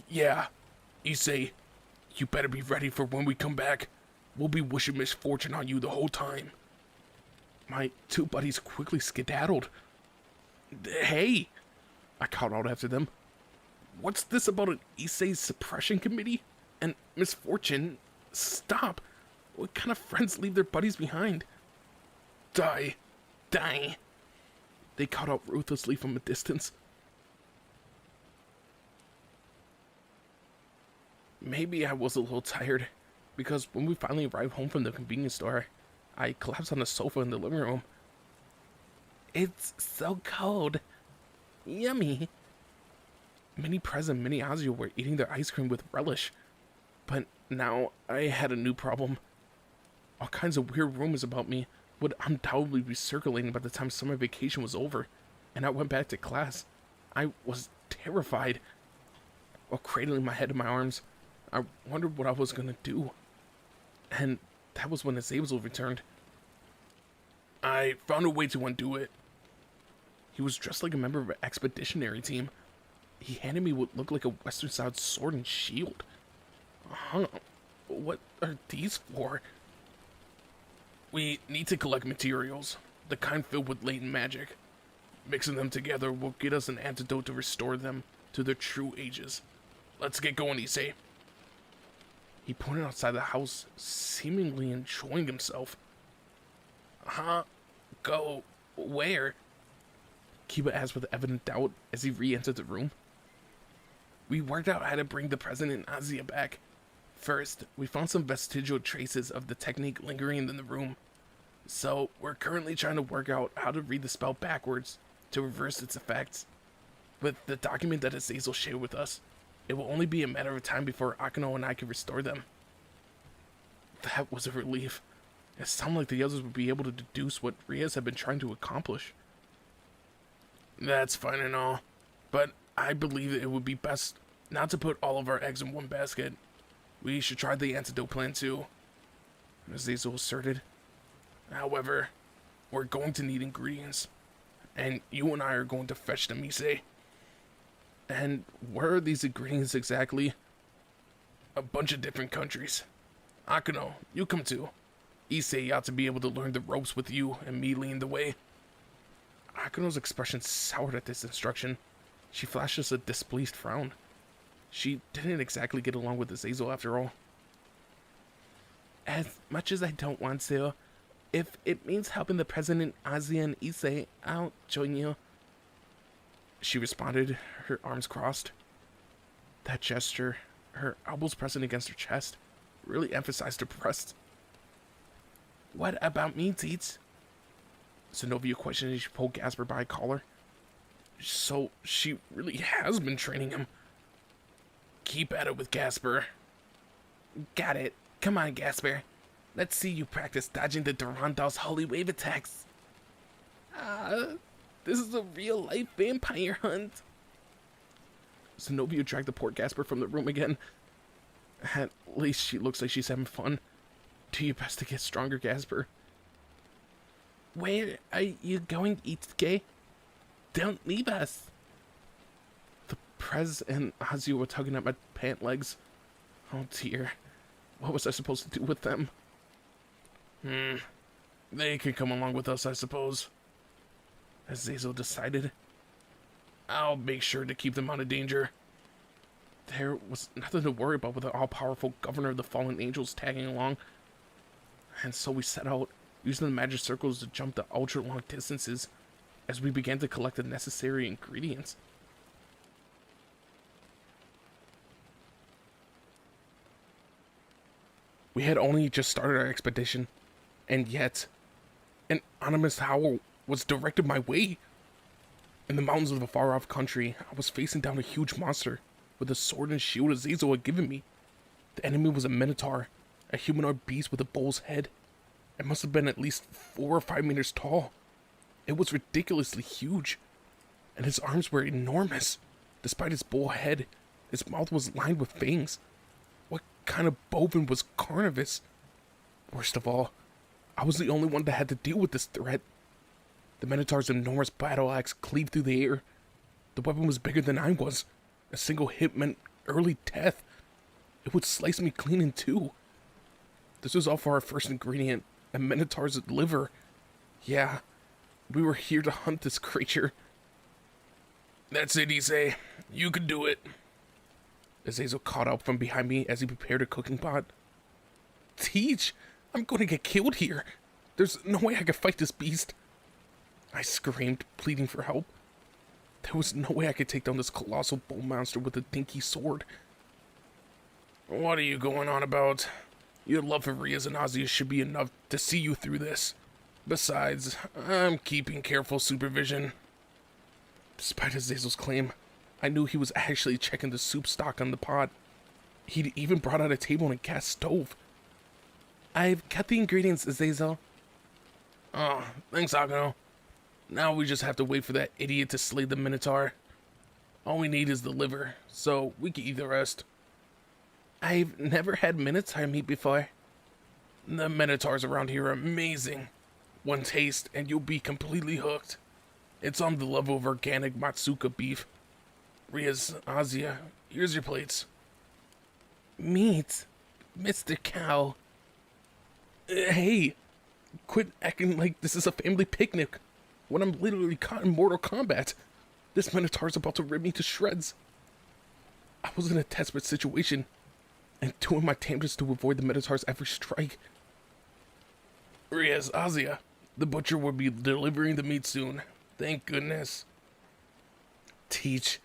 Yeah, Issei, you better be ready for when we come back. We'll be wishing misfortune on you the whole time. My two buddies quickly skedaddled. Hey! I called out after them. What's this about an Issei suppression committee? And misfortune? Stop! What kind of friends leave their buddies behind? Die! Die! They called out ruthlessly from a distance. Maybe I was a little tired, because when we finally arrived home from the convenience store, I collapsed on the sofa in the living room. It's so cold. Yummy. Mini Prez and Mini Azio were eating their ice cream with relish. But now I had a new problem. All kinds of weird rumors about me would undoubtedly be circulating by the time summer vacation was over, and I went back to class. I was terrified. While cradling my head in my arms, I wondered what I was gonna do. And that was when Azazel returned. I found a way to undo it. He was dressed like a member of an expeditionary team. He handed me what looked like a western-style sword and shield. Huh? What are these for? We need to collect materials, the kind filled with latent magic. Mixing them together will get us an antidote to restore them to their true ages. Let's get going, Issei. He pointed outside the house, seemingly enjoying himself. Huh? Go where? Kiba asked with evident doubt as he re-entered the room. We worked out how to bring the President Azia back. First, we found some vestigial traces of the technique lingering in the room. So, we're currently trying to work out how to read the spell backwards to reverse its effects. With the document that Azazel shared with us, it will only be a matter of time before Akano and I can restore them. That was a relief. It sounded like the others would be able to deduce what Rias had been trying to accomplish. That's fine and all, but I believe it would be best not to put all of our eggs in one basket. We should try the antidote plan too, Azazel asserted. However, we're going to need ingredients, and you and I are going to fetch them, Issei. And where are these ingredients exactly? A bunch of different countries. Akano, you come too. Issei ought to be able to learn the ropes with you and me leading the way. Akano's expression soured at this instruction. She flashed us a displeased frown. She didn't exactly get along with Azazel after all. As much as I don't want to, if it means helping the President Azia and Issei, I'll join you. She responded, her arms crossed. That gesture, her elbows pressing against her chest, really emphasized her breasts. What about me, Teets? Zenobia questioned as she pulled Gasper by a collar. So, she really has been training him. Keep at it with Gasper. Got it. Come on, Gasper. Let's see you practice dodging the Durandal's holy wave attacks. This is a real-life vampire hunt. Zenobia dragged the poor Gasper from the room again. At least she looks like she's having fun. Do your best to get stronger, Gasper. Where are you going, Itsuke? Don't leave us. The Prez and Azio were tugging at my pant legs. Oh dear. What was I supposed to do with them? They can come along with us, I suppose. Azazel decided. I'll make sure to keep them out of danger. There was nothing to worry about with the all-powerful governor of the fallen angels tagging along. And so we set out, using the magic circles to jump the ultra-long distances as we began to collect the necessary ingredients. We had only just started our expedition, and yet an ominous howl was directed my way. In the mountains of a far-off country, I was facing down a huge monster with the sword and shield Azazel had given me. The enemy was a minotaur, a humanoid beast with a bull's head. It must have been at least 4 or 5 meters tall. It was ridiculously huge, and his arms were enormous. Despite his bull head, his mouth was lined with fangs. What kind of bovine was carnivorous? Worst of all, I was the only one that had to deal with this threat. The Minotaur's enormous battle axe cleaved through the air. The weapon was bigger than I was. A single hit meant early death. It would slice me clean in two. This was all for our first ingredient, a minotaur's liver. Yeah, we were here to hunt this creature. That's it, Issei. You can do it. Azazel caught out from behind me as he prepared a cooking pot. Teach! I'm going to get killed here. There's no way I could fight this beast. I screamed, pleading for help. There was no way I could take down this colossal bull monster with a dinky sword. What are you going on about? Your love for Rias and Azia should be enough to see you through this. Besides, I'm keeping careful supervision. Despite Azazel's claim, I knew he was actually checking the soup stock on the pot. He'd even brought out a table and a gas stove. I've cut the ingredients, Azazel. Oh, thanks, Akano. Now we just have to wait for that idiot to slay the Minotaur. All we need is the liver, so we can eat the rest. I've never had Minotaur meat before. The Minotaurs around here are amazing. One taste and you'll be completely hooked. It's on the level of organic Matsuka beef. Rias, Azia, here's your plates. Meat? Mr. Cow. Hey, quit acting like this is a family picnic when I'm literally caught in Mortal Kombat. This Minotaur's about to rip me to shreds. I was in a desperate situation and doing my damnedest to avoid the Minotaur's every strike. Rias, Azia, the butcher will be delivering the meat soon. Thank goodness. Teach,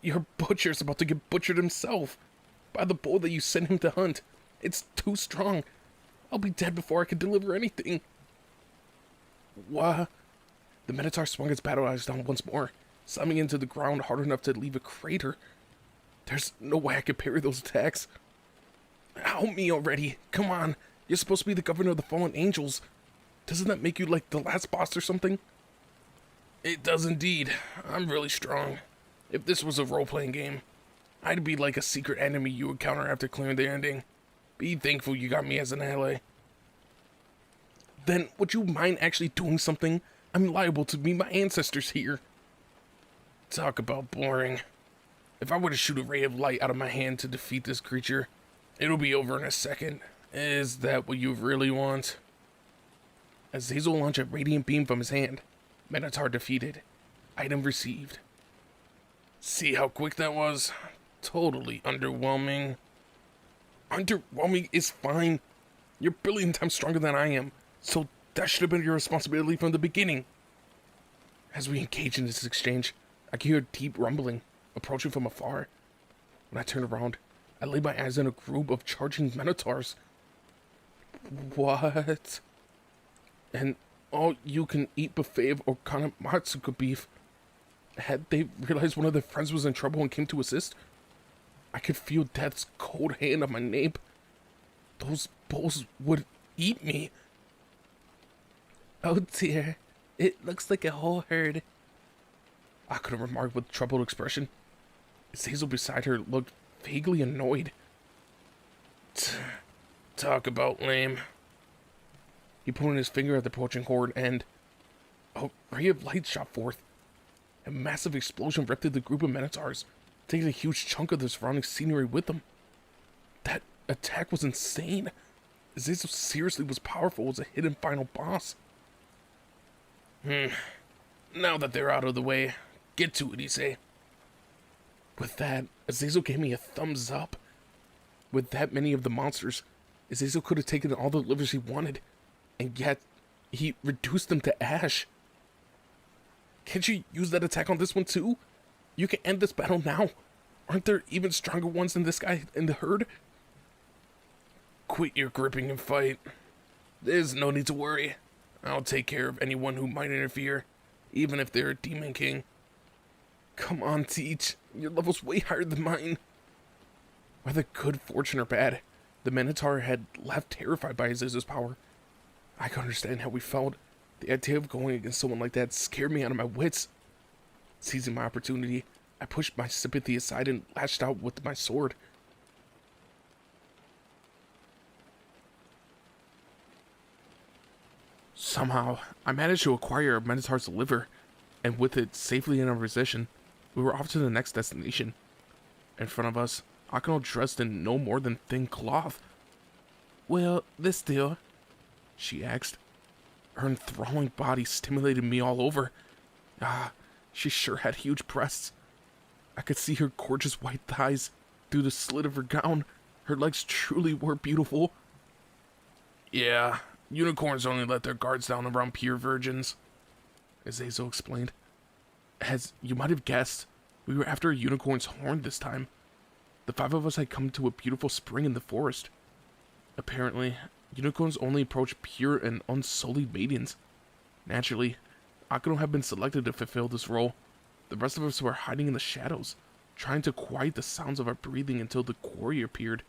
your butcher's about to get butchered himself by the bull that you sent him to hunt. It's too strong. I'll be dead before I can deliver anything. What? The Minotaur swung its battle axe down once more, slamming into the ground hard enough to leave a crater. There's no way I could parry those attacks. Help me already. Come on. You're supposed to be the governor of the fallen angels. Doesn't that make you like the last boss or something? It does indeed. I'm really strong. If this was a role-playing game, I'd be like a secret enemy you encounter after clearing the ending. Be thankful you got me as an ally. Then, would you mind actually doing something? I'm liable to meet my ancestors here. Talk about boring. If I were to shoot a ray of light out of my hand to defeat this creature, it'll be over in a second. Is that what you really want? As Azazel launched a radiant beam from his hand, Minotaur defeated. Item received. See how quick that was? Totally underwhelming. Underwhelming is fine. You're a billion times stronger than I am, so that should have been your responsibility from the beginning. As we engage in this exchange, I could hear a deep rumbling, approaching from afar. When I turned around, I laid my eyes on a group of charging Minotaurs. What? An all-you-can-eat buffet of Okana Matsuka beef. Had they realized one of their friends was in trouble and came to assist? I could feel death's cold hand on my nape. Those bulls would eat me. Oh dear, it looks like a whole herd. I could have remarked with troubled expression. Hazel beside her looked vaguely annoyed. Talk about lame. He pointed his finger at the approaching horde and a ray of light shot forth. A massive explosion ripped through the group of Minotaurs, taking a huge chunk of the surrounding scenery with them. That attack was insane. Azazel seriously was powerful as a hidden final boss. Now that they're out of the way, get to it, Issei. With that, Azazel gave me a thumbs up. With that many of the monsters, Azazel could have taken all the livers he wanted, and yet he reduced them to ash. Can't you use that attack on this one too? You can end this battle now. Aren't there even stronger ones than this guy in the herd? Quit your gripping and fight. There's no need to worry. I'll take care of anyone who might interfere, even if they're a demon king. Come on, Teach. Your level's way higher than mine. Whether good fortune or bad, the Minotaur had left terrified by Azazel's power. I could understand how we felt. The idea of going against someone like that scared me out of my wits. Seizing my opportunity, I pushed my sympathy aside and lashed out with my sword. Somehow, I managed to acquire a Minotaur's liver, and with it safely in our position, we were off to the next destination. In front of us, Akano dressed in no more than thin cloth. Will this do? She asked. Her enthralling body stimulated me all over. Ah, she sure had huge breasts. I could see her gorgeous white thighs through the slit of her gown. Her legs truly were beautiful. Yeah, unicorns only let their guards down around pure virgins, Azazel explained. As you might have guessed, we were after a unicorn's horn this time. The 5 of us had come to a beautiful spring in the forest. Apparently, unicorns only approach pure and unsullied maidens. Naturally, Akano had been selected to fulfill this role. The rest of us were hiding in the shadows, trying to quiet the sounds of our breathing until the quarry appeared.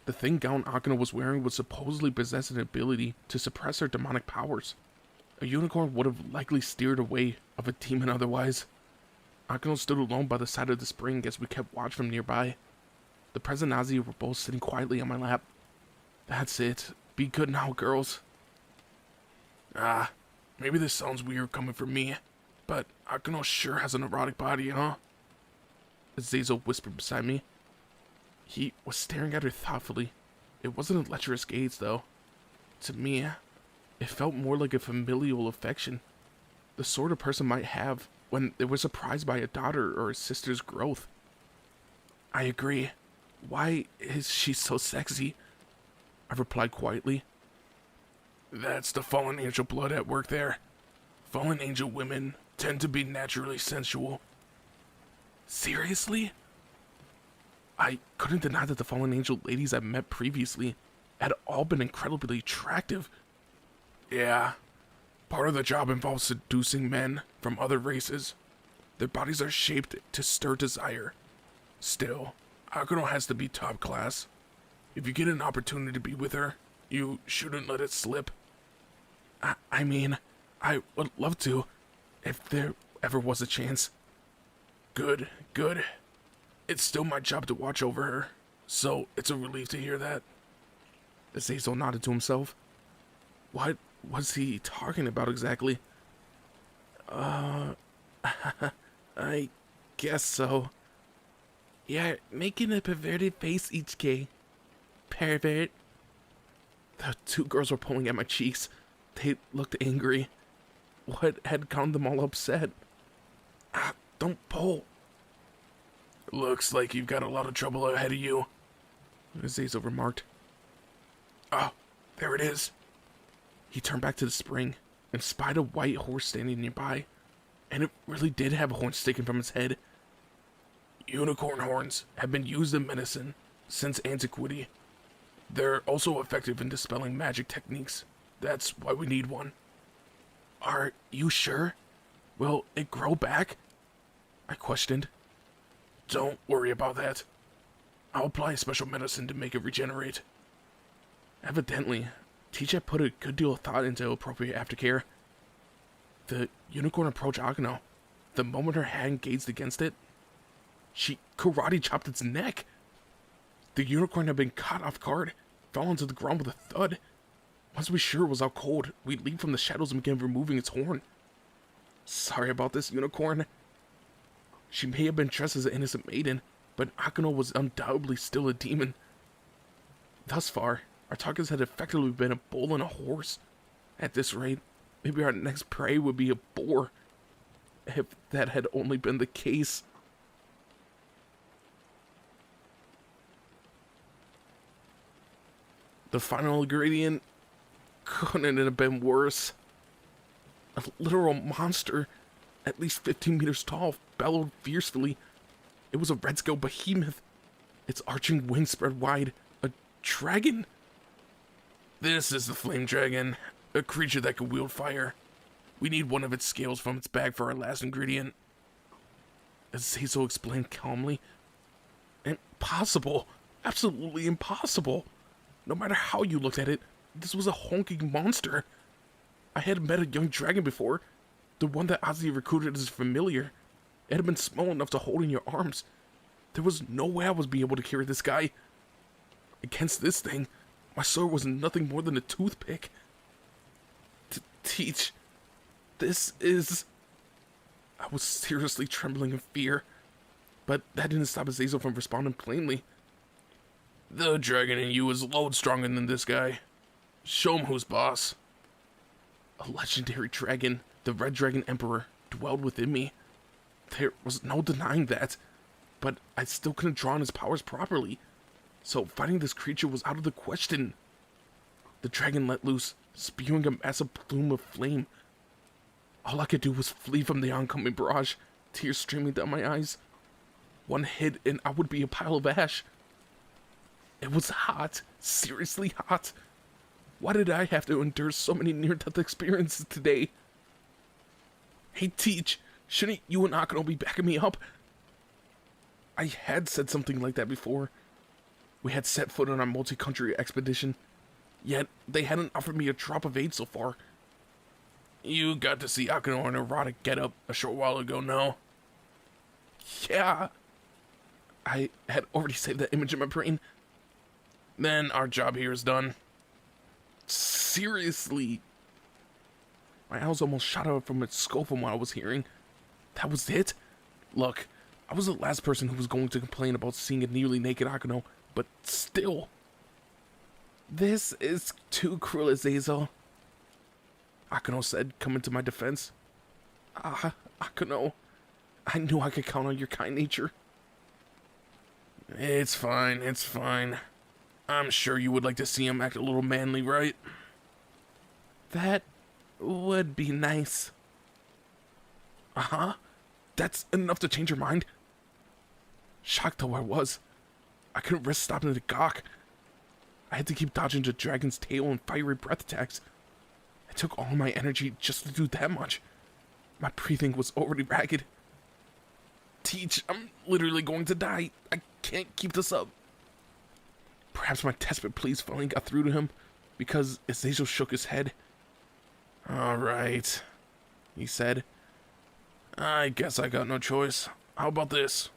The thin gown Akano was wearing was supposedly possessed an ability to suppress her demonic powers. A unicorn would have likely steered away of a demon otherwise. Akano stood alone by the side of the spring as we kept watch from nearby. The Prez and Nazi were both sitting quietly on my lap. That's it. Be good now, girls. Ah, maybe this sounds weird coming from me, but Akano sure has an erotic body, huh? Azazel whispered beside me. He was staring at her thoughtfully. It wasn't a lecherous gaze, though. To me, it felt more like a familial affection. The sort a person might have when they were surprised by a daughter or a sister's growth. I agree. Why is she so sexy? I replied quietly. That's the fallen angel blood at work there. Fallen angel women tend to be naturally sensual. Seriously? I couldn't deny that the fallen angel ladies I met previously had all been incredibly attractive. Yeah, part of the job involves seducing men from other races. Their bodies are shaped to stir desire. Still, Akano has to be top class. If you get an opportunity to be with her, you shouldn't let it slip. I mean, I would love to, if there ever was a chance. Good, good. It's still my job to watch over her, so it's a relief to hear that. Azazel nodded to himself. What was he talking about exactly? I guess so. You're making a perverted face, Ichike. Pervert. The 2 girls were pulling at my cheeks. They looked angry. What had gotten them all upset? Ah, don't pull. Looks like you've got a lot of trouble ahead of you, Azazel remarked. Oh, there it is. He turned back to the spring and spied a white horse standing nearby, and it really did have a horn sticking from its head. Unicorn horns have been used in medicine since antiquity. They're also effective in dispelling magic techniques. That's why we need one. Are you sure? Will it grow back? I questioned. Don't worry about that. I'll apply a special medicine to make it regenerate. Evidently, Teacher put a good deal of thought into appropriate aftercare. The unicorn approached Akano. The moment her hand gazed against it, she karate chopped its neck. The unicorn had been caught off guard, fell onto the ground with a thud. Once we sure it was out cold, we leaped from the shadows and began removing its horn. Sorry about this, unicorn. She may have been dressed as an innocent maiden, but Akano was undoubtedly still a demon. Thus far, our targets had effectively been a bull and a horse. At this rate, maybe our next prey would be a boar. If that had only been the case. The final ingredient couldn't have been worse. A literal monster, at least 15 meters tall, bellowed fiercely. It was a red-scale behemoth, its arching wings spread wide. A dragon. This is the flame dragon, a creature that can wield fire. We need one of its scales from its bag for our last ingredient. Azazel explained calmly. Impossible. Absolutely impossible. No matter how you looked at it, this was a honking monster. I had met a young dragon before, the one that Ozzy recruited as a familiar. It had been small enough to hold in your arms. There was no way I was be able to carry this guy. Against this thing, my sword was nothing more than a toothpick. Teach, this is... I was seriously trembling in fear, but that didn't stop Azazel from responding plainly. The dragon in you is load stronger than this guy. Show him who's boss. A legendary dragon, the Red Dragon Emperor, dwelled within me. There was no denying that, but I still couldn't draw on his powers properly, so fighting this creature was out of the question. The dragon let loose, spewing a massive plume of flame. All I could do was flee from the oncoming barrage, tears streaming down my eyes. One hit and I would be a pile of ash. It was hot, seriously hot. Why did I have to endure so many near-death experiences today? Hey, Teach, shouldn't you and Akano be backing me up? I had said something like that before. We had set foot on our multi-country expedition, yet they hadn't offered me a drop of aid so far. You got to see Akano in erotic getup a short while ago, no? Yeah. I had already saved that image in my brain. Then our job here is done. Seriously? My eyes almost shot out from its skull from what I was hearing. That was it? Look, I was the last person who was going to complain about seeing a nearly naked Akano, but still. This is too cruel, Azazel. Akano said, coming to my defense. Akano, I knew I could count on your kind nature. It's fine, it's fine. I'm sure you would like to see him act a little manly, right? That would be nice. Uh-huh. That's enough to change your mind? Shocked though I was, I couldn't risk stopping to gawk. I had to keep dodging the dragon's tail and fiery breath attacks. It took all my energy just to do that much. My breathing was already ragged. Teach, I'm literally going to die. I can't keep this up. Perhaps my desperate pleas finally got through to him, because Azazel shook his head. Alright, he said. I guess I got no choice. How about this?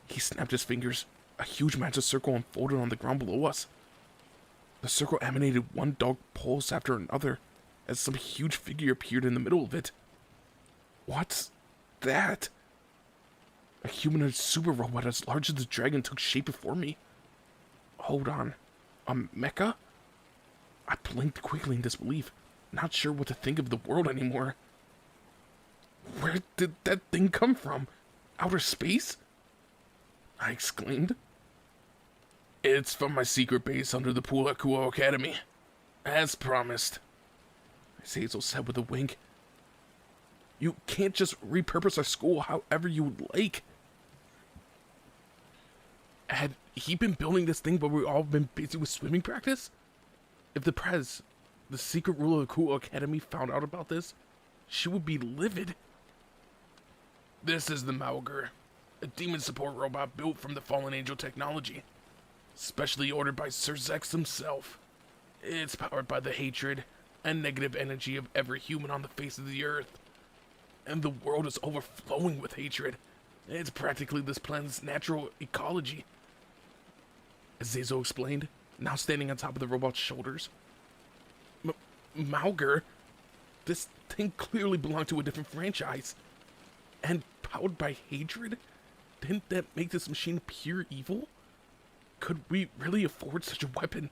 He snapped his fingers. A huge magic circle unfolded on the ground below us. The circle emanated one dark pulse after another, as some huge figure appeared in the middle of it. What's that? A humanoid super robot as large as the dragon took shape before me. Hold on. A mecha? I blinked quickly in disbelief, not sure what to think of the world anymore. Where did that thing come from? Outer space? I exclaimed. It's from my secret base under the pool at Kuo Academy. As promised. Hazel said with a wink. You can't just repurpose our school however you would like. Had he been building this thing but we've all been busy with swimming practice? If the secret ruler of the Kuo Academy, found out about this, she would be livid. This is the Mauger, a demon support robot built from the fallen angel technology, specially ordered by Sir Zex himself. It's powered by the hatred and negative energy of every human on the face of the earth. And the world is overflowing with hatred. It's practically this planet's natural ecology. Azazel explained, now standing on top of the robot's shoulders. Mauger? This thing clearly belonged to a different franchise. And powered by hatred? Didn't that make this machine pure evil? Could we really afford such a weapon?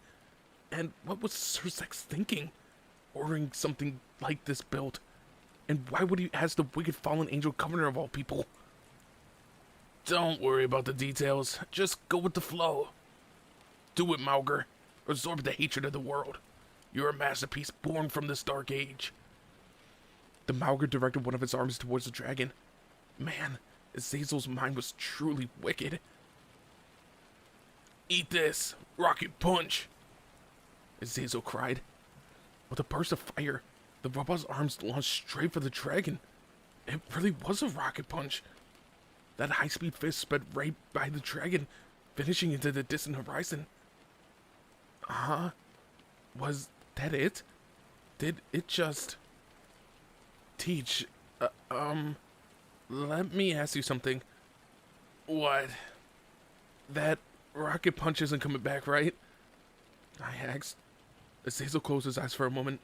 And what was Sir Zex thinking? Ordering something like this built? And why would he ask the wicked fallen angel governor of all people? Don't worry about the details. Just go with the flow. Do it, Mauger. Absorb the hatred of the world. You're a masterpiece born from this dark age. The Mauger directed one of its arms towards the dragon. Man, Azazel's mind was truly wicked. Eat this, rocket punch! Azazel cried. With a burst of fire, the robot's arms launched straight for the dragon. It really was a rocket punch. That high-speed fist sped right by the dragon, finishing into the distant horizon. Was that it? Did it just... Teach, let me ask you something. What? That rocket punch isn't coming back, right? I asked. Azazel closed his eyes for a moment.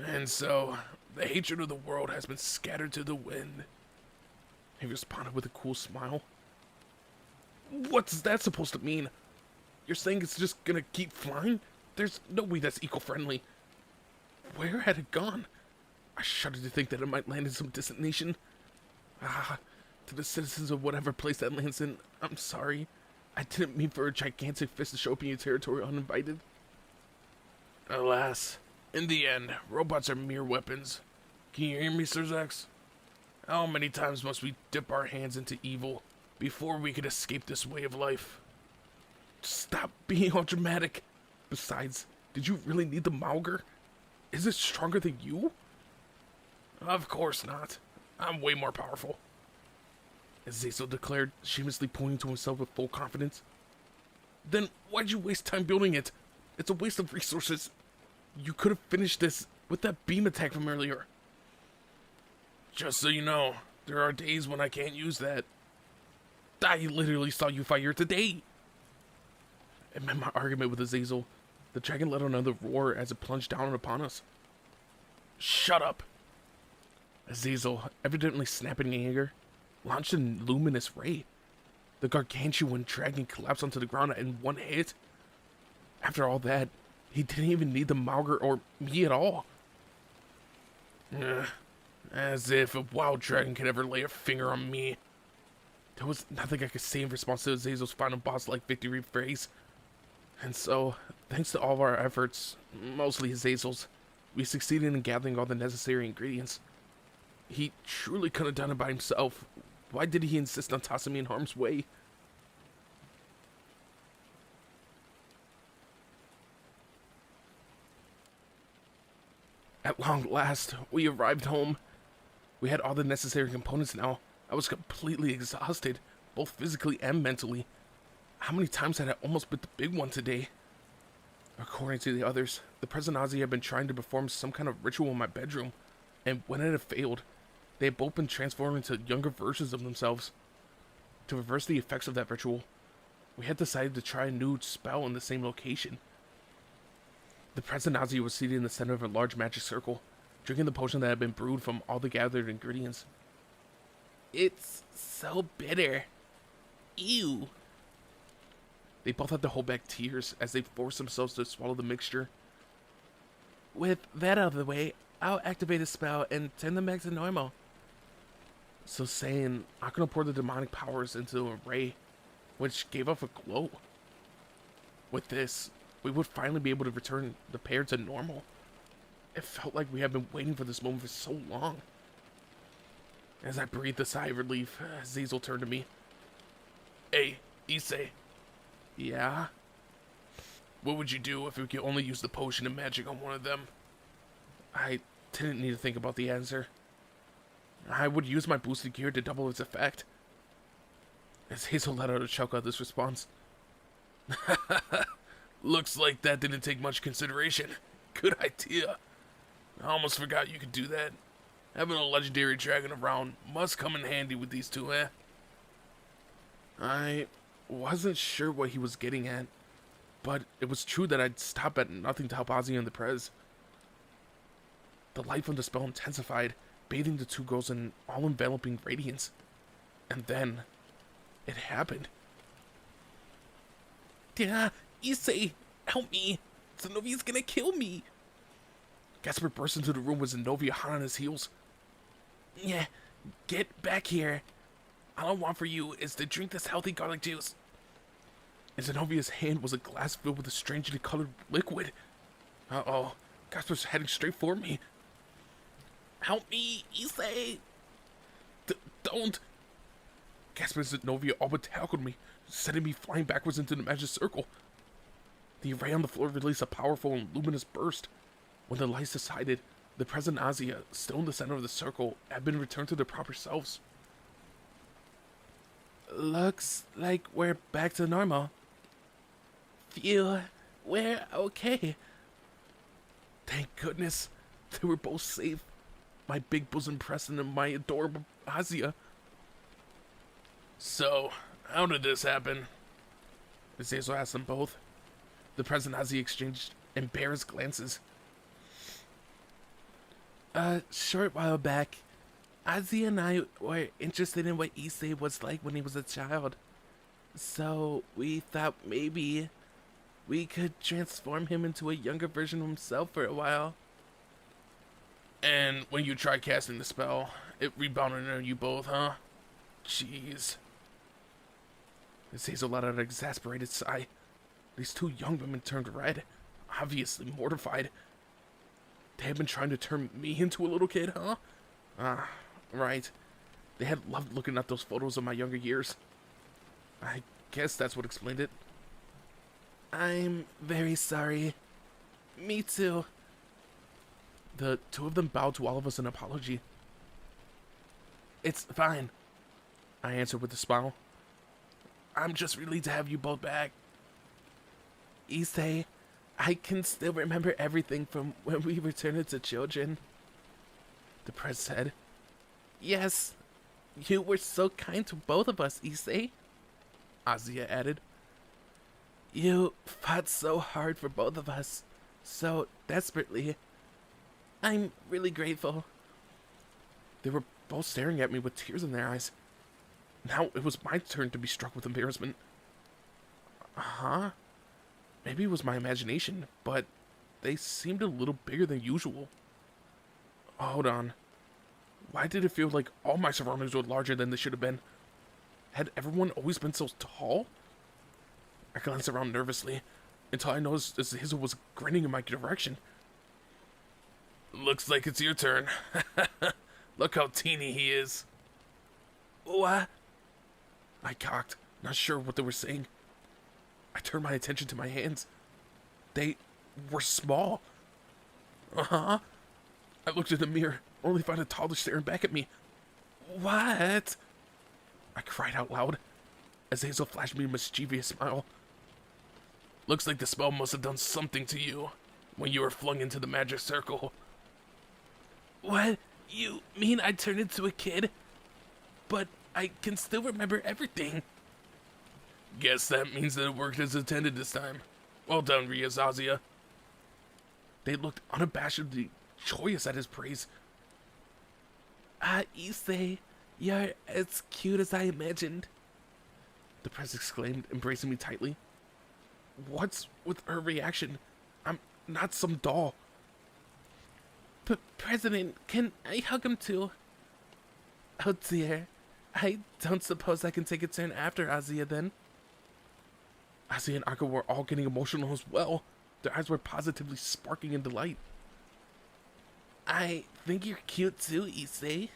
And so, the hatred of the world has been scattered to the wind. He responded with a cool smile. What's that supposed to mean? You're saying it's just gonna keep flying? There's no way that's eco-friendly. Where had it gone? I shudder to think that it might land in some distant nation. Ah, to the citizens of whatever place that lands in, I'm sorry. I didn't mean for a gigantic fist to show up in your territory uninvited. Alas, in the end, robots are mere weapons. Can you hear me, Sir Zex? How many times must we dip our hands into evil before we could escape this way of life? Stop being all dramatic. Besides, did you really need the Mauger? Is it stronger than you? Of course not. I'm way more powerful. Azazel declared, shamelessly pointing to himself with full confidence. Then why'd you waste time building it? It's a waste of resources. You could have finished this with that beam attack from earlier. Just so you know, there are days when I can't use that. I literally saw you fire today. Amid my argument with Azazel, the dragon let out another roar as it plunged down upon us. Shut up! Azazel, evidently snapping in anger, launched a luminous ray. The gargantuan dragon collapsed onto the ground in one hit. After all that, he didn't even need the Mauger or me at all. As if a wild dragon could ever lay a finger on me. There was nothing I could say in response to Azazel's final boss-like victory phrase. And so, thanks to all of our efforts, mostly Azazel's, we succeeded in gathering all the necessary ingredients. He truly could have done it by himself. Why did he insist on tossing me in harm's way? At long last, we arrived home. We had all the necessary components now. I was completely exhausted, both physically and mentally. How many times had I almost bit the big one today? According to the others, the Presidazzi had been trying to perform some kind of ritual in my bedroom, and when it had failed, they had both been transformed into younger versions of themselves. To reverse the effects of that ritual, we had decided to try a new spell in the same location. The Presidazzi was seated in the center of a large magic circle, drinking the potion that had been brewed from all the gathered ingredients. It's so bitter. Ew. They both had to hold back tears as they forced themselves to swallow the mixture. With that out of the way, I'll activate a spell and turn them back to normal. So saying, Akano poured the demonic powers into a ray, which gave off a glow. With this, we would finally be able to return the pair to normal. It felt like we had been waiting for this moment for so long. As I breathed a sigh of relief, Azazel turned to me. Hey, Issei. Yeah? What would you do if we could only use the potion of magic on one of them? I didn't need to think about the answer. I would use my boosted gear to double its effect. Azazel let out a chuckle at this response. Looks like that didn't take much consideration. Good idea. I almost forgot you could do that. Having a legendary dragon around must come in handy with these two, eh? I wasn't sure what he was getting at, but it was true that I'd stop at nothing to help Ozzy and the Prez. The light from the spell intensified, bathing the two girls in all-enveloping radiance. And then, it happened. Yeah, Issei, help me! Zenovia's gonna kill me! Gasper burst into the room with Zenovia hot on his heels. Yeah, get back here. All I want for you is to drink this healthy garlic juice. In Zenovia's hand was a glass filled with a strangely colored liquid. Uh-oh, Gasper's heading straight for me. Help me, Issei! Don't! Gasper and Zenovia all but tackled me, sending me flying backwards into the magic circle. The array on the floor released a powerful and luminous burst. When the lights subsided, the present Azia, still in the center of the circle, had been returned to their proper selves. Looks like we're back to normal. Phew, we're okay. Thank goodness, they were both safe. My big bosom Preston and my adorable Azia. So, how did this happen? Azazel asked them both. The present Azia exchanged embarrassed glances. A short while back, Ozzy and I were interested in what Issei was like when he was a child. So we thought maybe we could transform him into a younger version of himself for a while. And when you tried casting the spell, it rebounded on you both, huh? Jeez. Hazel let out an exasperated sigh. These two young women turned red, obviously mortified. They had been trying to turn me into a little kid, huh? Ah, right. They had loved looking at those photos of my younger years. I guess that's what explained it. I'm very sorry. Me too. The two of them bowed to all of us in apology. It's fine, I answered with a smile. I'm just relieved to have you both back. Issei, I can still remember everything from when we returned to children, the press said. Yes, you were so kind to both of us, Issei, Azia added. You fought so hard for both of us, so desperately. I'm really grateful. They were both staring at me with tears in their eyes. Now it was my turn to be struck with embarrassment. Huh? Maybe it was my imagination, but they seemed a little bigger than usual. Hold on. Why did it feel like all my surroundings were larger than they should have been? Had everyone always been so tall? I glanced around nervously until I noticed Hazel was grinning in my direction. Looks like it's your turn. Look how teeny he is. What? I cocked, not sure what they were saying. I turned my attention to my hands. They were small. Uh-huh. I looked in the mirror, only to find a toddler staring back at me. What? I cried out loud, as Hazel flashed me a mischievous smile. Looks like the spell must have done something to you when you were flung into the magic circle. What? You mean I turned into a kid? But I can still remember everything. Guess that means that it worked as intended this time. Well done, Azia. They looked unabashedly joyous at his praise. Issei, you're as cute as I imagined, the press exclaimed, embracing me tightly. What's with her reaction? I'm not some doll. President, can I hug him too? Oh dear, I don't suppose I can take a turn after Azia then. Azia and Akka were all getting emotional as well. Their eyes were positively sparkling in delight. I think you're cute too, Issei.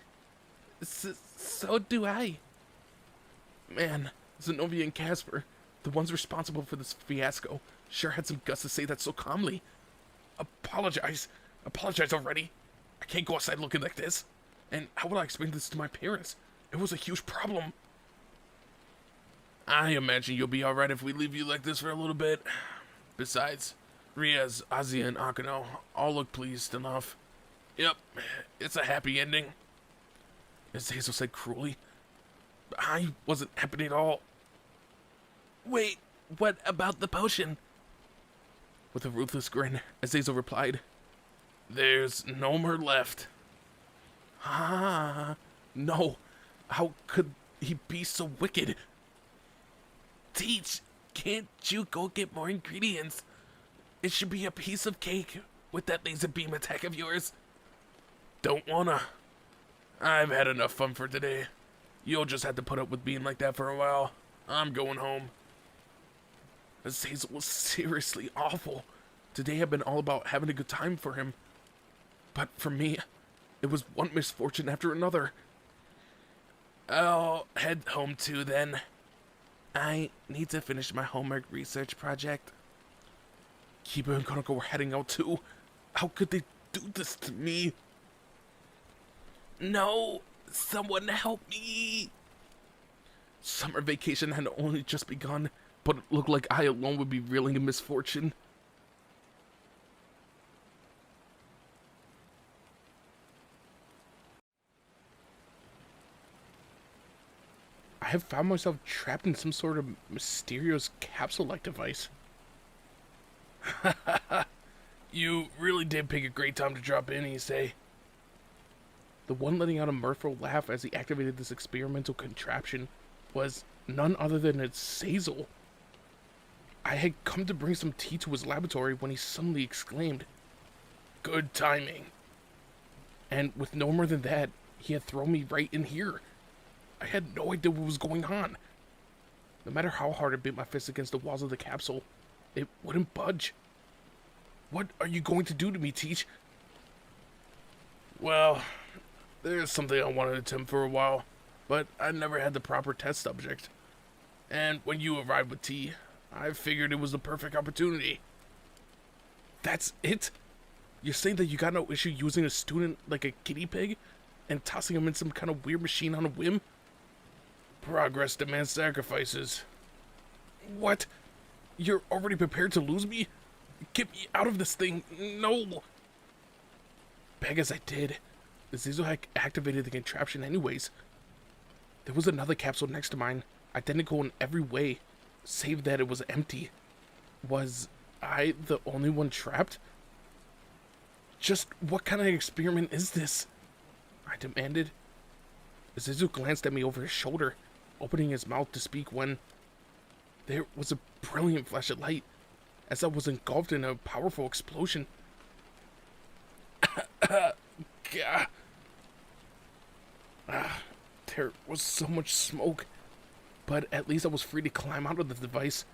So do I. Man, Zenobia and Casper, the ones responsible for this fiasco, sure had some guts to say that so calmly. Apologize already. I can't go outside looking like this. And how will I explain this to my parents? It was a huge problem. I imagine you'll be alright if we leave you like this for a little bit. Besides, Riaz, Azia, and Akano all look pleased enough. Yep, it's a happy ending, as Hazel said cruelly. I wasn't happy at all. Wait, what about the potion? With a ruthless grin, as Hazel replied, There's no more left. Ah, no. How could he be so wicked? Teach, can't you go get more ingredients? It should be a piece of cake with that laser beam attack of yours. Don't wanna. I've had enough fun for today. You'll just have to put up with being like that for a while. I'm going home. Hazel was seriously awful. Today had been all about having a good time for him. But for me, it was one misfortune after another. I'll head home too then. I need to finish my homework research project. Kiba and Konoko were heading out too. How could they do this to me? No! Someone help me! Summer vacation had only just begun, but it looked like I alone would be reeling in misfortune. I have found myself trapped in some sort of mysterious capsule-like device. You really did pick a great time to drop in, Issei. The one letting out a mirthful laugh as he activated this experimental contraption was none other than its Hazel. I I had come to bring some tea to his laboratory when he suddenly exclaimed, "Good timing." And with no more than that, he had thrown me right in here. I had no idea what was going on. No matter how hard I beat my fist against the walls of the capsule, it wouldn't budge. "What are you going to do to me, Teach?" "Well, there's something I wanted to attempt for a while, but I never had the proper test subject. And when you arrived with tea, I figured it was the perfect opportunity." "That's it? You're saying that you got no issue using a student like a guinea pig and tossing him in some kind of weird machine on a whim?" "Progress demands sacrifices." "What? You're already prepared to lose me? Get me out of this thing. No." Beg as I did, the Zizo had activated the contraption anyways. There was another capsule next to mine, identical in every way, save that it was empty. Was I the only one trapped? Just what kind of experiment is this?" I demanded. Zizu glanced at me over his shoulder, opening his mouth to speak when there was a brilliant flash of light, as I was engulfed in a powerful explosion. Gah. There was so much smoke, but at least I was free to climb out of the device.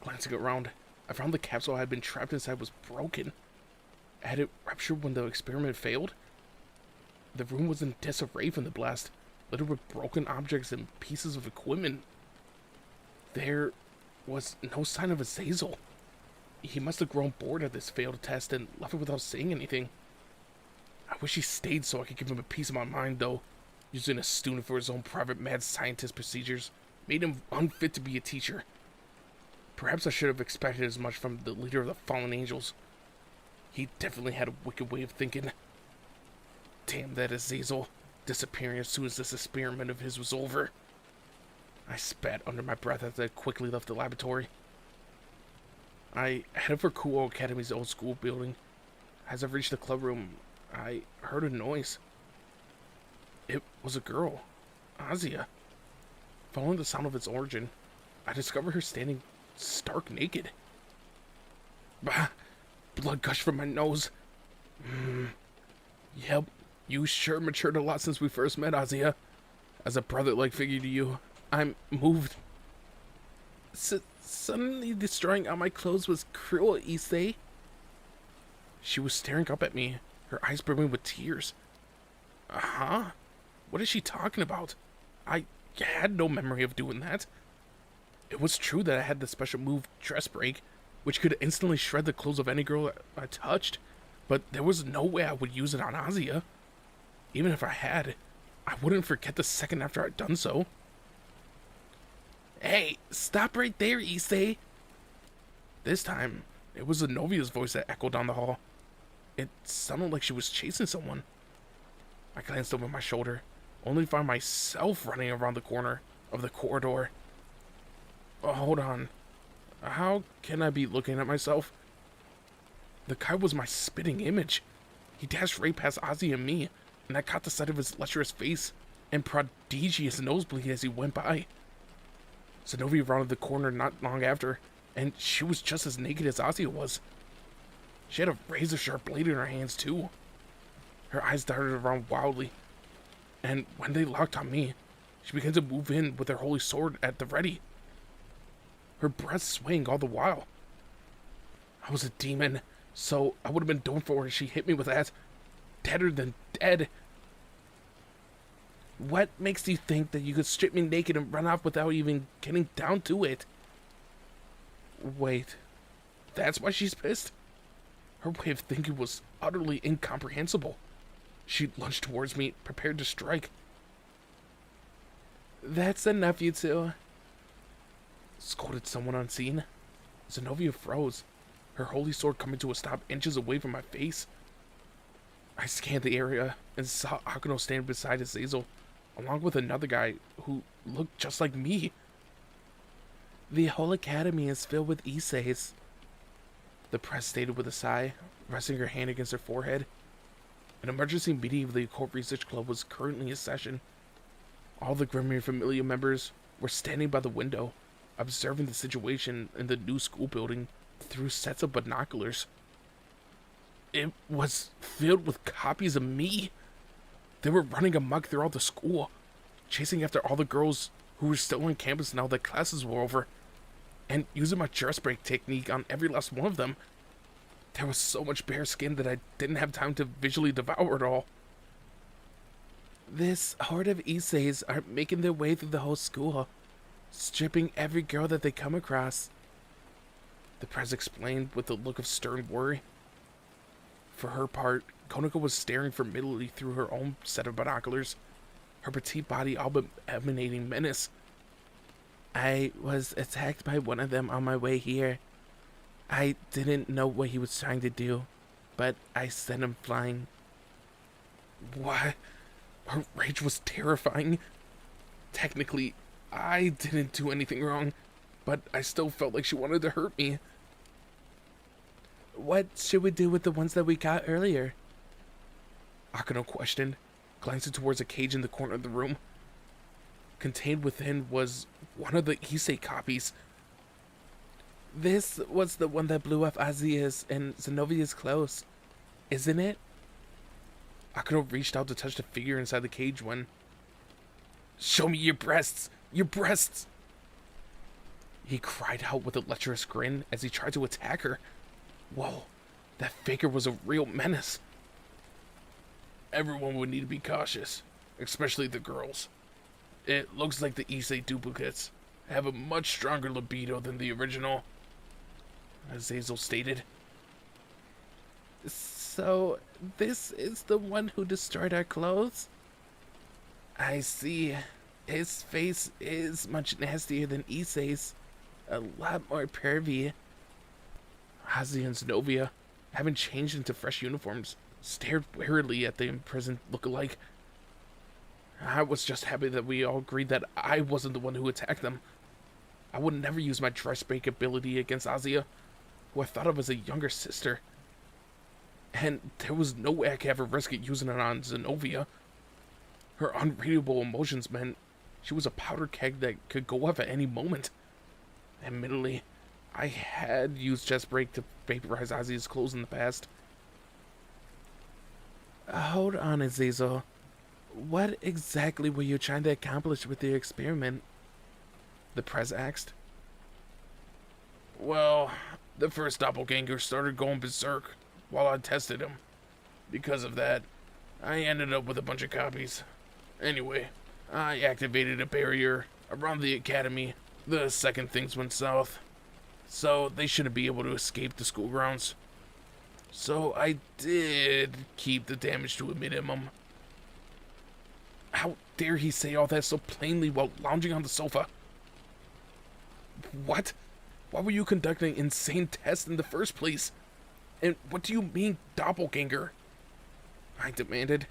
Glancing around, I found the capsule I had been trapped inside was broken. Had it ruptured when the experiment failed? The room was in disarray from the blast, littered with broken objects and pieces of equipment. There was no sign of Azazel. He must have grown bored at this failed test and left it without saying anything. I wish he stayed so I could give him a piece of my mind, though. Using a student for his own private mad scientist procedures made him unfit to be a teacher. Perhaps I should have expected as much from the leader of the fallen angels. He definitely had a wicked way of thinking. Damn that Azazel, disappearing as soon as this experiment of his was over. I spat under my breath as I quickly left the laboratory. I headed for Kuo Academy's old school building. As I reached the club room, I heard a noise. It was a girl, Azia. Following the sound of its origin, I discovered her standing stark naked. Bah! Blood gushed from my nose. Yep, you sure matured a lot since we first met, Azia. As a brother-like figure to you, I'm moved. Suddenly destroying all my clothes was cruel, Issei. She was staring up at me, her eyes brimming with tears. Huh? What is she talking about? I had no memory of doing that. It was true that I had the special move, Dress Break, which could instantly shred the clothes of any girl I touched, but there was no way I would use it on Azia. Even if I had, I wouldn't forget the second after I'd done so. Hey, stop right there, Issei! This time, it was Zenovia's voice that echoed down the hall. It sounded like she was chasing someone. I glanced over my shoulder, only to find myself running around the corner of the corridor. Oh, hold on. How can I be looking at myself? The guy was my spitting image. He dashed right past Ozzy and me, and I caught the sight of his lecherous face and prodigious nosebleed as he went by. Zenovia rounded the corner not long after, and she was just as naked as Ozzy was. She had a razor-sharp blade in her hands, too. Her eyes darted around wildly, and when they locked on me, she began to move in with her holy sword at the ready. Her breath swaying all the while. I was a demon, so I would have been done for her if she hit me with that. Deader than dead. What makes you think that you could strip me naked and run off without even getting down to it? Wait, that's why she's pissed? Her way of thinking was utterly incomprehensible. She lunged towards me, prepared to strike. That's enough, you two, scolded someone unseen. Zenovia froze, her holy sword coming to a stop inches away from my face. I scanned the area and saw Akano standing beside Azazel, along with another guy who looked just like me. The whole academy is filled with Isseis, the press stated with a sigh, resting her hand against her forehead. An emergency meeting of the Occult Research Club was currently in session. All the Grimir Familia members were standing by the window, observing the situation in the new school building through sets of binoculars. It was filled with copies of me. They were running amok throughout the school, chasing after all the girls who were still on campus now that classes were over, and using my dress break technique on every last one of them. There was so much bare skin that I didn't have time to visually devour it all. This horde of Issei's are making their way through the whole school, stripping every girl that they come across, the press explained with a look of stern worry. For her part, Konako was staring formidably through her own set of binoculars, her petite body all but emanating menace. I was attacked by one of them on my way here. I didn't know what he was trying to do, but I sent him flying. What? Her rage was terrifying. Technically, I didn't do anything wrong, but I still felt like she wanted to hurt me. What should we do with the ones that we got earlier? Akano questioned, glancing towards a cage in the corner of the room. Contained within was one of the Issei copies. This was the one that blew off Azia's and Zenovia's clothes, isn't it? Akano reached out to touch the figure inside the cage when... "Show me your breasts! Your breasts!" He cried out with a lecherous grin as he tried to attack her. Whoa, that figure was a real menace. Everyone would need to be cautious, especially the girls. It looks like the Issei duplicates have a much stronger libido than the original, Azazel stated. So, this is the one who destroyed our clothes? I see. His face is much nastier than Issei's. A lot more pervy. Hazi and Zenovia, having changed into fresh uniforms, stared wearily at the imprisoned look-alike. I was just happy that we all agreed that I wasn't the one who attacked them. I would never use my dress break ability against Azia, who I thought of as a younger sister. And there was no way I could ever risk it using it on Zenovia. Her unreadable emotions meant she was a powder keg that could go off at any moment. Admittedly, I had used Chest Break to vaporize Azia's clothes in the past. Hold on, Azazel. What exactly were you trying to accomplish with your experiment? The press asked. Well, the first doppelganger started going berserk while I tested him. Because of that, I ended up with a bunch of copies. Anyway, I activated a barrier around the academy the second things went south, so they shouldn't be able to escape the school grounds. So I did keep the damage to a minimum. How dare he say all that so plainly while lounging on the sofa? What? Why were you conducting insane tests in the first place? And what do you mean, doppelganger? I demanded.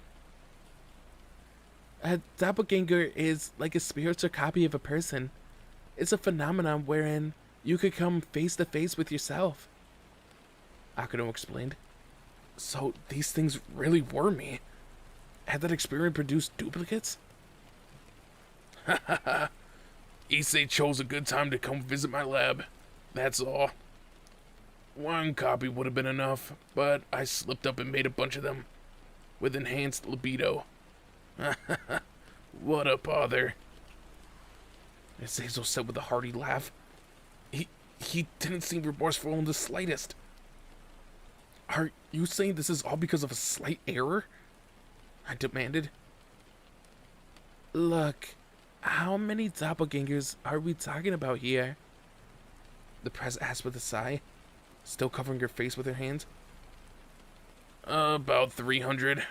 A doppelganger is like a spiritual copy of a person. It's a phenomenon wherein you could come face to face with yourself, Akano explained. So these things really were me. Had that experiment produced duplicates? Ha ha ha. Issei chose a good time to come visit my lab. That's all. One copy would have been enough, but I slipped up and made a bunch of them. With enhanced libido. What a bother. Azazel said with a hearty laugh. He didn't seem remorseful in the slightest. Are you saying this is all because of a slight error? I demanded. Look, how many doppelgangers are we talking about here? The press asked with a sigh, still covering her face with her hands. About 300.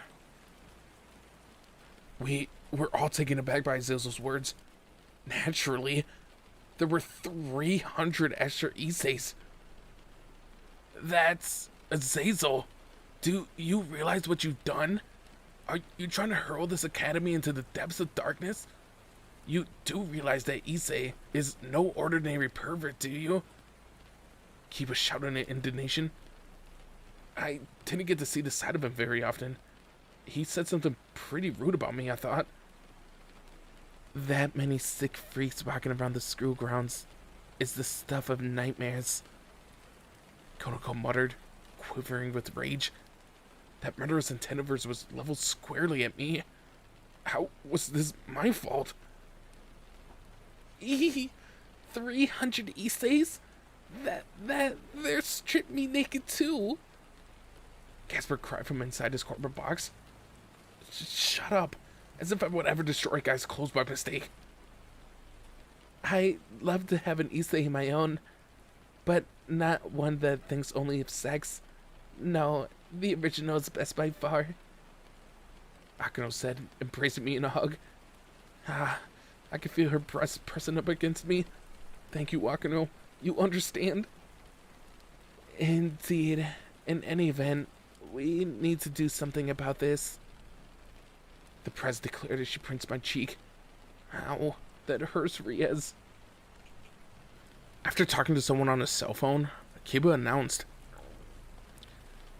We were all taken aback by Azazel's words. Naturally, there were 300 extra Isseis. That's Azazel. Do you realize what you've done? Are you trying to hurl this academy into the depths of darkness? You do realize that Issei is no ordinary pervert, do you? Kiba shouted in indignation. I didn't get to see the side of him very often. He said something pretty rude about me, I thought. That many sick freaks walking around the school grounds. is the stuff of nightmares, Konoko muttered, quivering with rage. That murderous intent of hers was leveled squarely at me. How was this my fault? 300 essays? They're stripped me naked too. Casper cried from inside his corporate box. Shut up, as if I would ever destroy a guy's clothes by mistake. I love to have an essay of my own, but not one that thinks only of sex. No, the original is best by far, Akano said, embracing me in a hug. I could feel her breast pressing up against me. Thank you, Akano. You understand? Indeed. In any event, we need to do something about this, the press declared as she prints my cheek. Ow, that hurts, Riaz. After talking to someone on his cell phone, Akiba announced,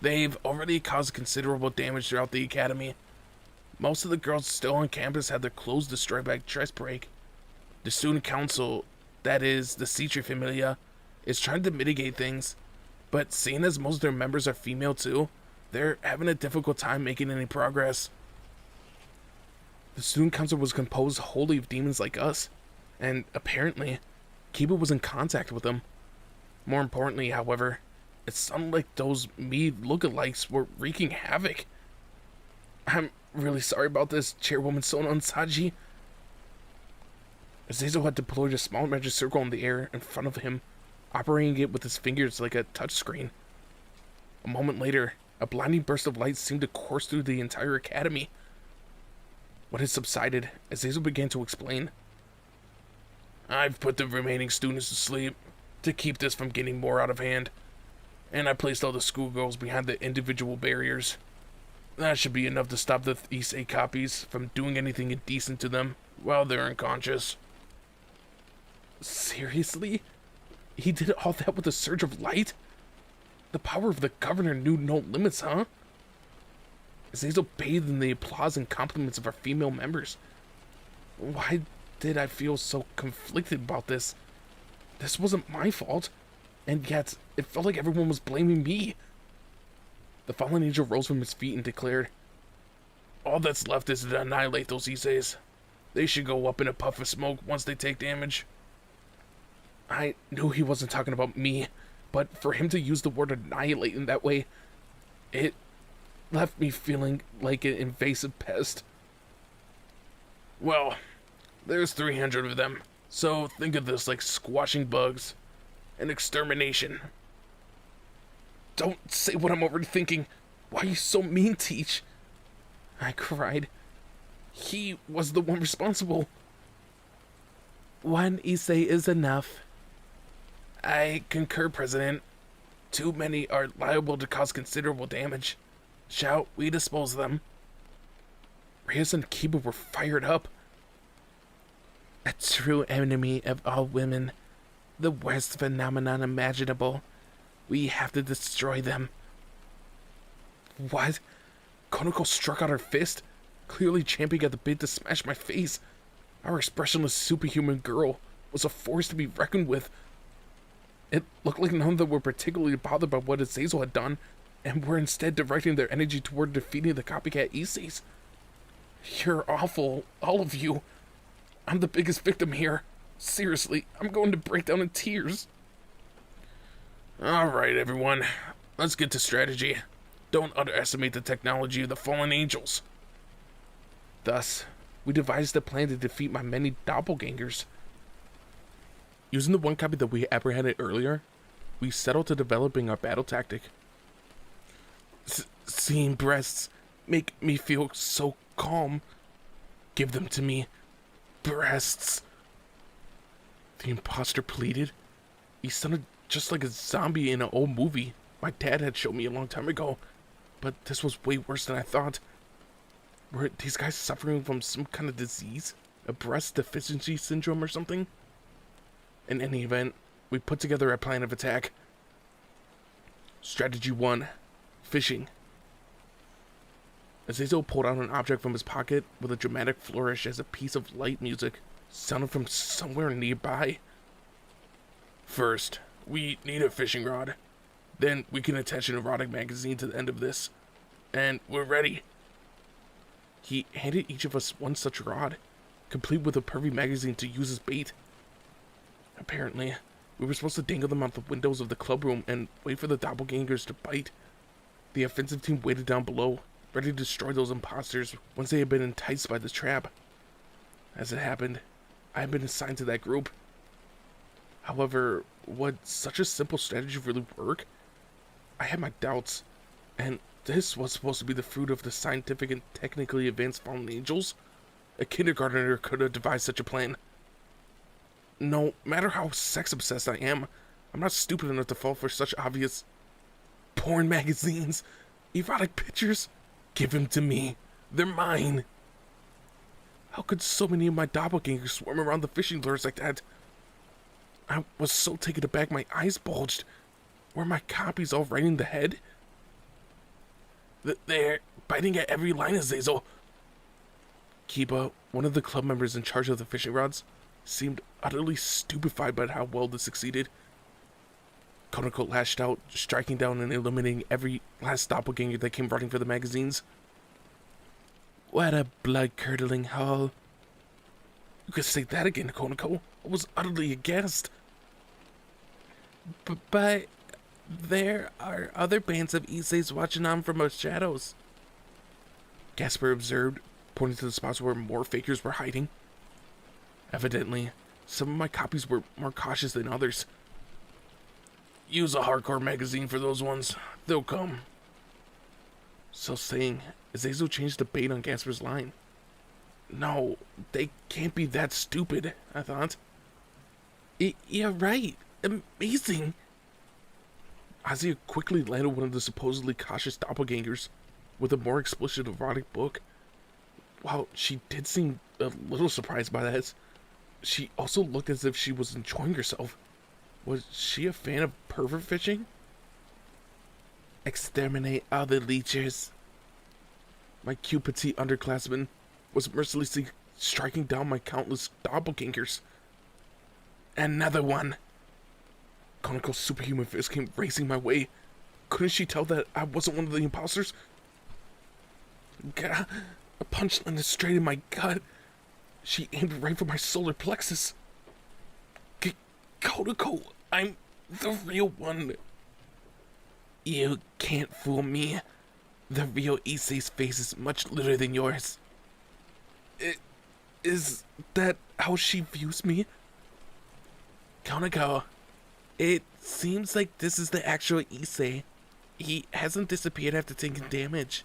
they've already caused considerable damage throughout the academy. Most of the girls still on campus had their clothes destroyed by dress break. The student council, that is, the Citri Familia, is trying to mitigate things, but seeing as most of their members are female too, they're having a difficult time making any progress. The student council was composed wholly of demons like us, and apparently, Kiba was in contact with them. More importantly, however, it sounded like those me lookalikes were wreaking havoc. I'm really sorry about this, Chairwoman Sona and Saji. Azazel had deployed a small magic circle in the air in front of him, operating it with his fingers like a touchscreen. A moment later, a blinding burst of light seemed to course through the entire academy. When it subsided, Azazel began to explain. I've put the remaining students to sleep to keep this from getting more out of hand, and I placed all the schoolgirls behind the individual barriers. That should be enough to stop the Issei copies from doing anything indecent to them while they're unconscious. Seriously? He did all that with a surge of light? The power of the governor knew no limits, huh? Azazel bathed in the applause and compliments of our female members. Why did I feel so conflicted about this? This wasn't my fault, and yet it felt like everyone was blaming me. The fallen angel rose from his feet and declared, all that's left is to annihilate those Isseis. They should go up in a puff of smoke once they take damage. I knew he wasn't talking about me, but for him to use the word annihilate in that way, it left me feeling like an invasive pest. Well, there's 300 of them, so think of this like squashing bugs. An extermination. Don't say what I'm already thinking. Why are you so mean, Teach? I cried. He was the one responsible. One Issei is enough. I concur, President. Too many are liable to cause considerable damage. Shall we dispose of them? Reyes and Kiba were fired up. A true enemy of all women. The worst phenomenon imaginable. We have to destroy them. What? Konoko struck out her fist, clearly champing at the bit to smash my face. Our expressionless superhuman girl was a force to be reckoned with. It looked like none of them were particularly bothered by what Azazel had done, and were instead directing their energy toward defeating the copycat Isseis. You're awful, all of you. I'm the biggest victim here. Seriously, I'm going to break down in tears. Alright, everyone. Let's get to strategy. Don't underestimate the technology of the fallen angels. Thus, we devised a plan to defeat my many doppelgangers. Using the one copy that we apprehended earlier, we settled to developing our battle tactic. Seeing breasts make me feel so calm. Give them to me. Breasts. The imposter pleaded. He sounded just like a zombie in an old movie my dad had shown me a long time ago. But this was way worse than I thought. Were these guys suffering from some kind of disease? A breast deficiency syndrome or something? In any event, we put together a plan of attack. Strategy 1. Fishing. Azazel pulled out an object from his pocket with a dramatic flourish as a piece of light music sounded from somewhere nearby. First, we need a fishing rod. Then we can attach an erotic magazine to the end of this. And we're ready. He handed each of us one such rod, complete with a pervy magazine to use as bait. Apparently, we were supposed to dangle them out the windows of the club room and wait for the doppelgangers to bite. The offensive team waited down below, ready to destroy those imposters once they had been enticed by the trap. As it happened, I had been assigned to that group. However, would such a simple strategy really work? I had my doubts, and this was supposed to be the fruit of the scientific and technically advanced fallen angels? A kindergartner could have devised such a plan. No matter how sex-obsessed I am, I'm not stupid enough to fall for such obvious porn magazines. Erotic pictures? Give them to me. They're mine. How could so many of my doppelgangers swarm around the fishing lures like that? I was so taken aback my eyes bulged. Were my copies all right in the head? They're biting at every line, Azazel. Kiba, one of the club members in charge of the fishing rods, seemed utterly stupefied by how well this succeeded. Konako lashed out, striking down and eliminating every last doppelganger that came running for the magazines. What a blood-curdling haul. You could say that again, Konako. I was utterly aghast. But there are other bands of Issei's watching on from our shadows, Gasper observed, pointing to the spots where more fakers were hiding. Evidently, some of my copies were more cautious than others. Use a hardcore magazine for those ones. They'll come. So saying, Azazel changed the bait on Gasper's line. No, they can't be that stupid, I thought. Yeah, right. Amazing. Azia quickly landed one of the supposedly cautious doppelgangers with a more explicit erotic book. While she did seem a little surprised by that, she also looked as if she was enjoying herself. Was she a fan of pervert fishing? Exterminate all the leechers. My cute petite underclassman was mercilessly striking down my countless doppelgangers. Another one. Konako's superhuman fist came racing my way. Couldn't she tell that I wasn't one of the imposters? Gah, a punch landed straight in my gut. She aimed right for my solar plexus. Konako, I'm the real one. You can't fool me. The real Issei's face is much littler than yours. Is that how she views me? Konako, it seems like this is the actual Issei. He hasn't disappeared after taking damage.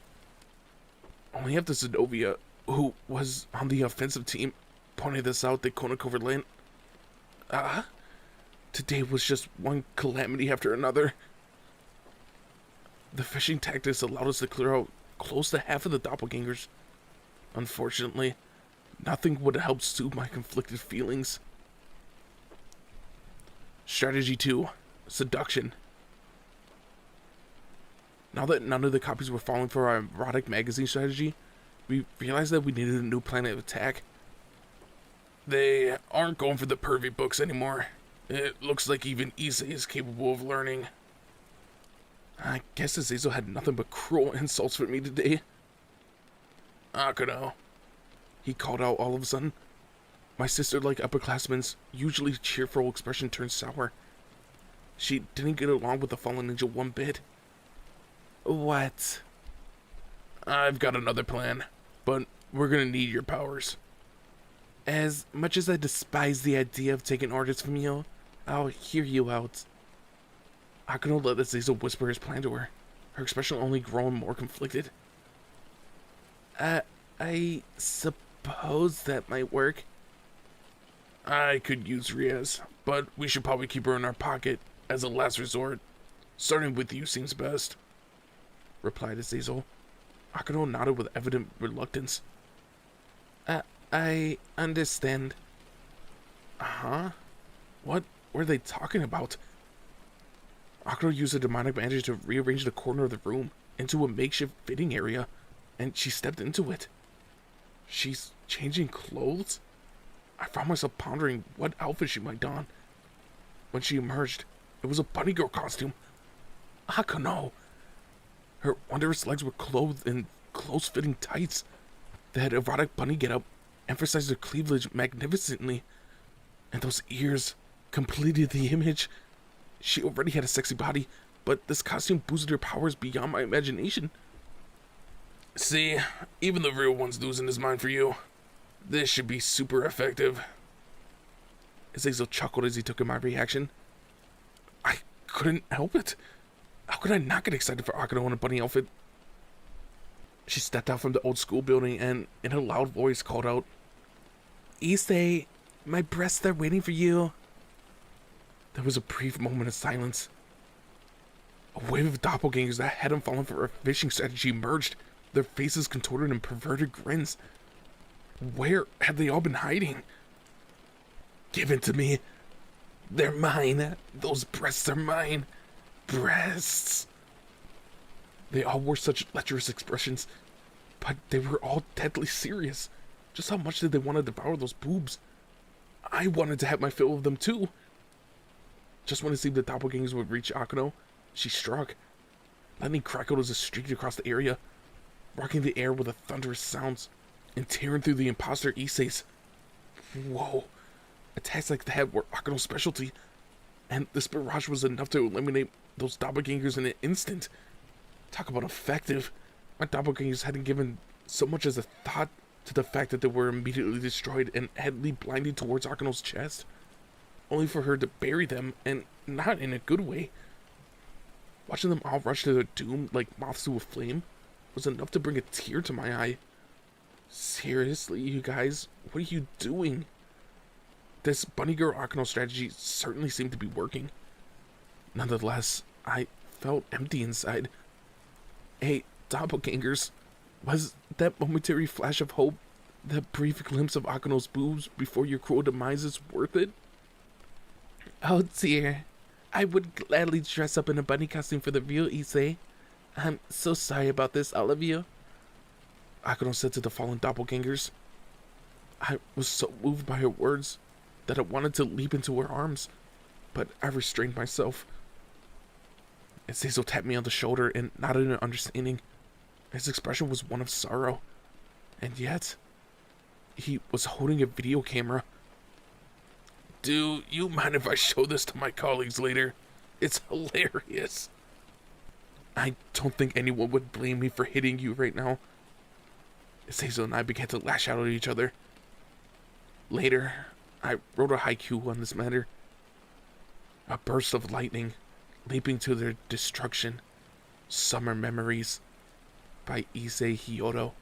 Only after Zenobia, who was on the offensive team, pointed this out that Konako relent. Today was just one calamity after another. The fishing tactics allowed us to clear out close to half of the doppelgangers. Unfortunately, nothing would help soothe my conflicted feelings. Strategy 2. Seduction. Now that none of the copies were falling for our erotic magazine strategy, we realized that we needed a new plan of attack. They aren't going for the pervy books anymore. It looks like even Issei is capable of learning. I guess Azazel had nothing but cruel insults for me today. Akuno, he called out all of a sudden. My sister-like upperclassman's usually cheerful expression turned sour. She didn't get along with the fallen angel one bit. What? I've got another plan, but we're gonna need your powers. As much as I despise the idea of taking orders from you, I'll hear you out. Akuno let Azazel whisper his plan to her, her expression only growing more conflicted. I suppose that might work. I could use Riaz, but we should probably keep her in our pocket as a last resort. Starting with you seems best, replied Azazel. Akuno nodded with evident reluctance. I understand. Uh-huh? What were they talking about? Akuno used a demonic magic to rearrange the corner of the room into a makeshift fitting area, and she stepped into it. She's changing clothes? I found myself pondering what outfit she might don. when she emerged, it was a bunny girl costume. Akano! Her wondrous legs were clothed in close-fitting tights. That erotic bunny getup emphasized her cleavage magnificently, and those ears completed the image. She already had a sexy body, but this costume boosted her powers beyond my imagination. See, even the real one's losing his mind for you. This should be super effective. Azazel chuckled as he took in my reaction. I couldn't help it. How could I not get excited for Akano in a bunny outfit? She stepped out from the old school building and, in a loud voice, called out, "Issei, my breasts are waiting for you." There was a brief moment of silence. A wave of doppelgangers that hadn't fallen for a fishing strategy emerged, their faces contorted in perverted grins. Where had they all been hiding? Give it to me. They're mine. Those breasts are mine. Breasts. They all wore such lecherous expressions, but they were all deadly serious. Just how much did they want to devour those boobs? I wanted to have my fill of them too. Just when it seemed the doppelgangers would reach Akano, she struck. Lightning crackled as it streaked across the area, rocking the air with a thunderous sounds and tearing through the imposter Issei's. Whoa. Attacks like that were Akano's specialty, and this barrage was enough to eliminate those doppelgangers in an instant. Talk about effective. My doppelgangers hadn't given so much as a thought to the fact that they were immediately destroyed and had leaped blindly towards Akano's chest, only for her to bury them, and not in a good way. Watching them all rush to their doom like moths to a flame was enough to bring a tear to my eye. Seriously, you guys, what are you doing? This bunny girl Akano strategy certainly seemed to be working. Nonetheless, I felt empty inside. Hey, doppelgangers, was that momentary flash of hope, that brief glimpse of Akano's boobs before your cruel demises, worth it? Oh dear, I would gladly dress up in a bunny costume for the real Issei. I'm so sorry about this, all of you. Akano said to the fallen doppelgangers. I was so moved by her words that I wanted to leap into her arms, but I restrained myself. Azazel tapped me on the shoulder and nodded in understanding. His expression was one of sorrow, and yet he was holding a video camera. Do you mind if I show this to my colleagues later? It's hilarious. I don't think anyone would blame me for hitting you right now. Azazel and I began to lash out at each other. Later, I wrote a haiku on this matter. A burst of lightning, leaping to their destruction. Summer Memories by Issei Hyodo.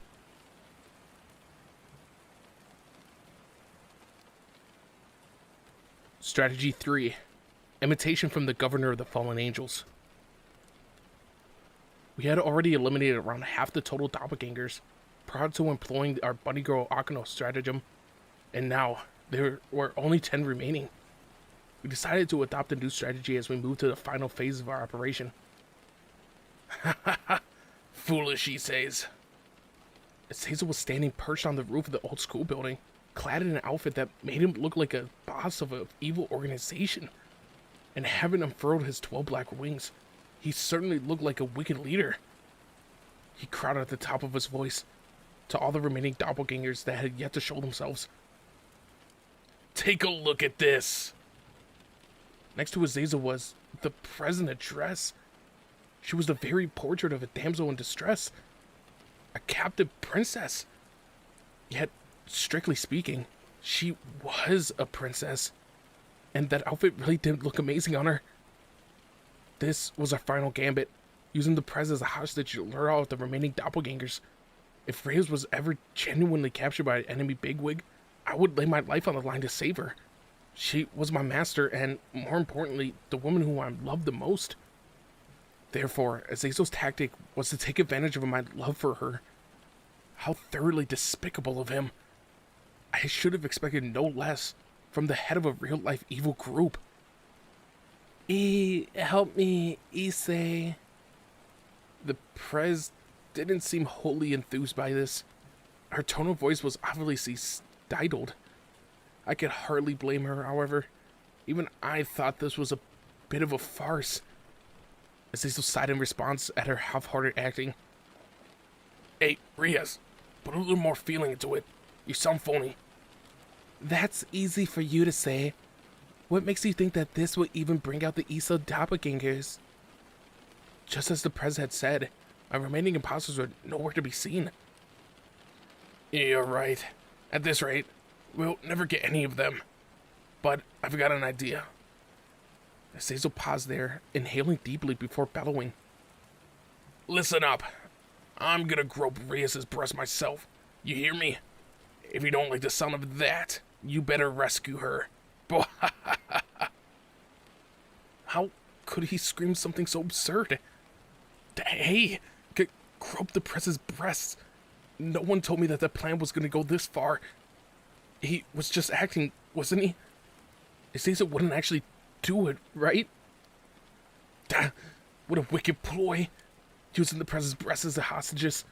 Strategy 3. Imitation from the Governor of the Fallen Angels. We had already eliminated around half the total doppelgangers prior to employing our bunny girl Akano stratagem, and now there were only 10 remaining. We decided to adopt a new strategy as we moved to the final phase of our operation. Ha ha ha! Foolish, he says. Azazel was standing perched on the roof of the old school building, clad in an outfit that made him look like a boss of an evil organization. And having unfurled his 12 black wings, he certainly looked like a wicked leader. He cried at the top of his voice to all the remaining doppelgangers that had yet to show themselves. Take a look at this! Next to Azazel was the present address. She was the very portrait of a damsel in distress, a captive princess. Yet, strictly speaking, she was a princess, and that outfit really did look amazing on her. This was our final gambit, using the Prez as a hostage to lure out the remaining doppelgangers. If Reyes was ever genuinely captured by an enemy bigwig, I would lay my life on the line to save her. She was my master, and more importantly, the woman who I loved the most. Therefore, Azazel's tactic was to take advantage of my love for her. How thoroughly despicable of him. I should have expected no less from the head of a real-life evil group. Help me, Issei. The Prez didn't seem wholly enthused by this. Her tone of voice was obviously stifled. I could hardly blame her, however. Even I thought this was a bit of a farce. Azazel sighed in response at her half-hearted acting. Hey, Riaz, put a little more feeling into it. You sound phony. That's easy for you to say. What makes you think that this will even bring out the ESO doppelgangers? Just as the Prez had said, my remaining imposters are nowhere to be seen. You're right. At this rate, we'll never get any of them. But I've got an idea. Azazel paused there, inhaling deeply before bellowing. Listen up. I'm gonna grope Riaz's breast myself. You hear me? If you don't like the sound of that, you better rescue her. How could he scream something so absurd? Hey, grope the Prez's breasts. No one told me that the plan was gonna go this far. He was just acting, wasn't he? Azazel wouldn't actually do it, right? What a wicked ploy. Using the Prez's breasts as the hostages.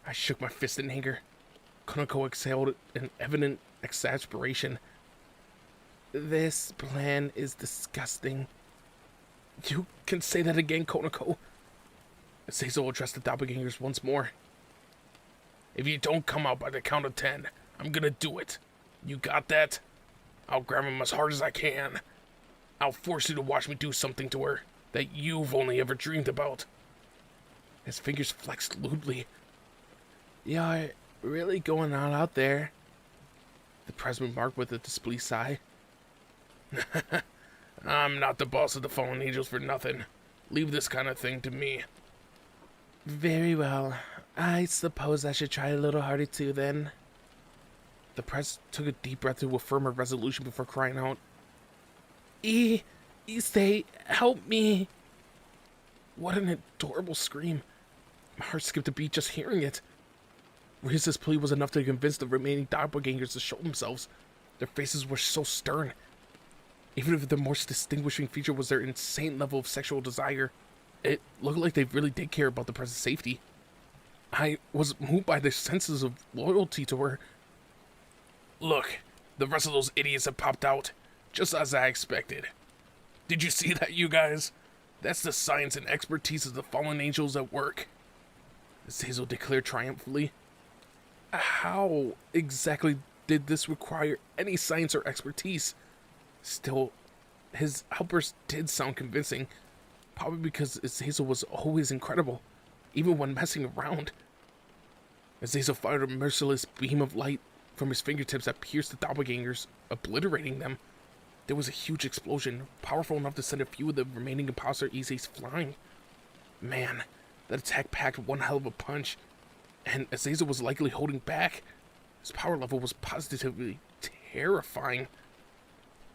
I shook my fist in anger. Konako exhaled in evident exasperation. This plan is disgusting. You can say that again, Konako. Azazel addressed the doppelgangers once more. If you don't come out by the count of 10, I'm gonna do it. You got that? I'll grab him as hard as I can. I'll force you to watch me do something to her that you've only ever dreamed about. His fingers flexed lewdly. You're really going all out there, the Prez remarked with a displeased sigh. I'm not the boss of the Fallen Angels for nothing. Leave this kind of thing to me. Very well. I suppose I should try a little harder too, then. The Prez took a deep breath to affirm her resolution before crying out. Say, help me. What an adorable scream. My heart skipped a beat just hearing it. Riz's plea was enough to convince the remaining doppelgangers to show themselves. Their faces were so stern. Even if the most distinguishing feature was their insane level of sexual desire, it looked like they really did care about the Prez's safety. I was moved by their senses of loyalty to her. Look, the rest of those idiots have popped out, just as I expected. Did you see that, you guys? That's the science and expertise of the Fallen Angels at work. Azazel declared triumphantly. How exactly did this require any science or expertise? Still, his outburst did sound convincing, probably because Azazel was always incredible, even when messing around. Azazel fired a merciless beam of light from his fingertips that pierced the doppelgangers, obliterating them. There was a huge explosion, powerful enough to send a few of the remaining imposter EZs flying. Man, that attack packed one hell of a punch, and Azazel was likely holding back. His power level was positively terrifying.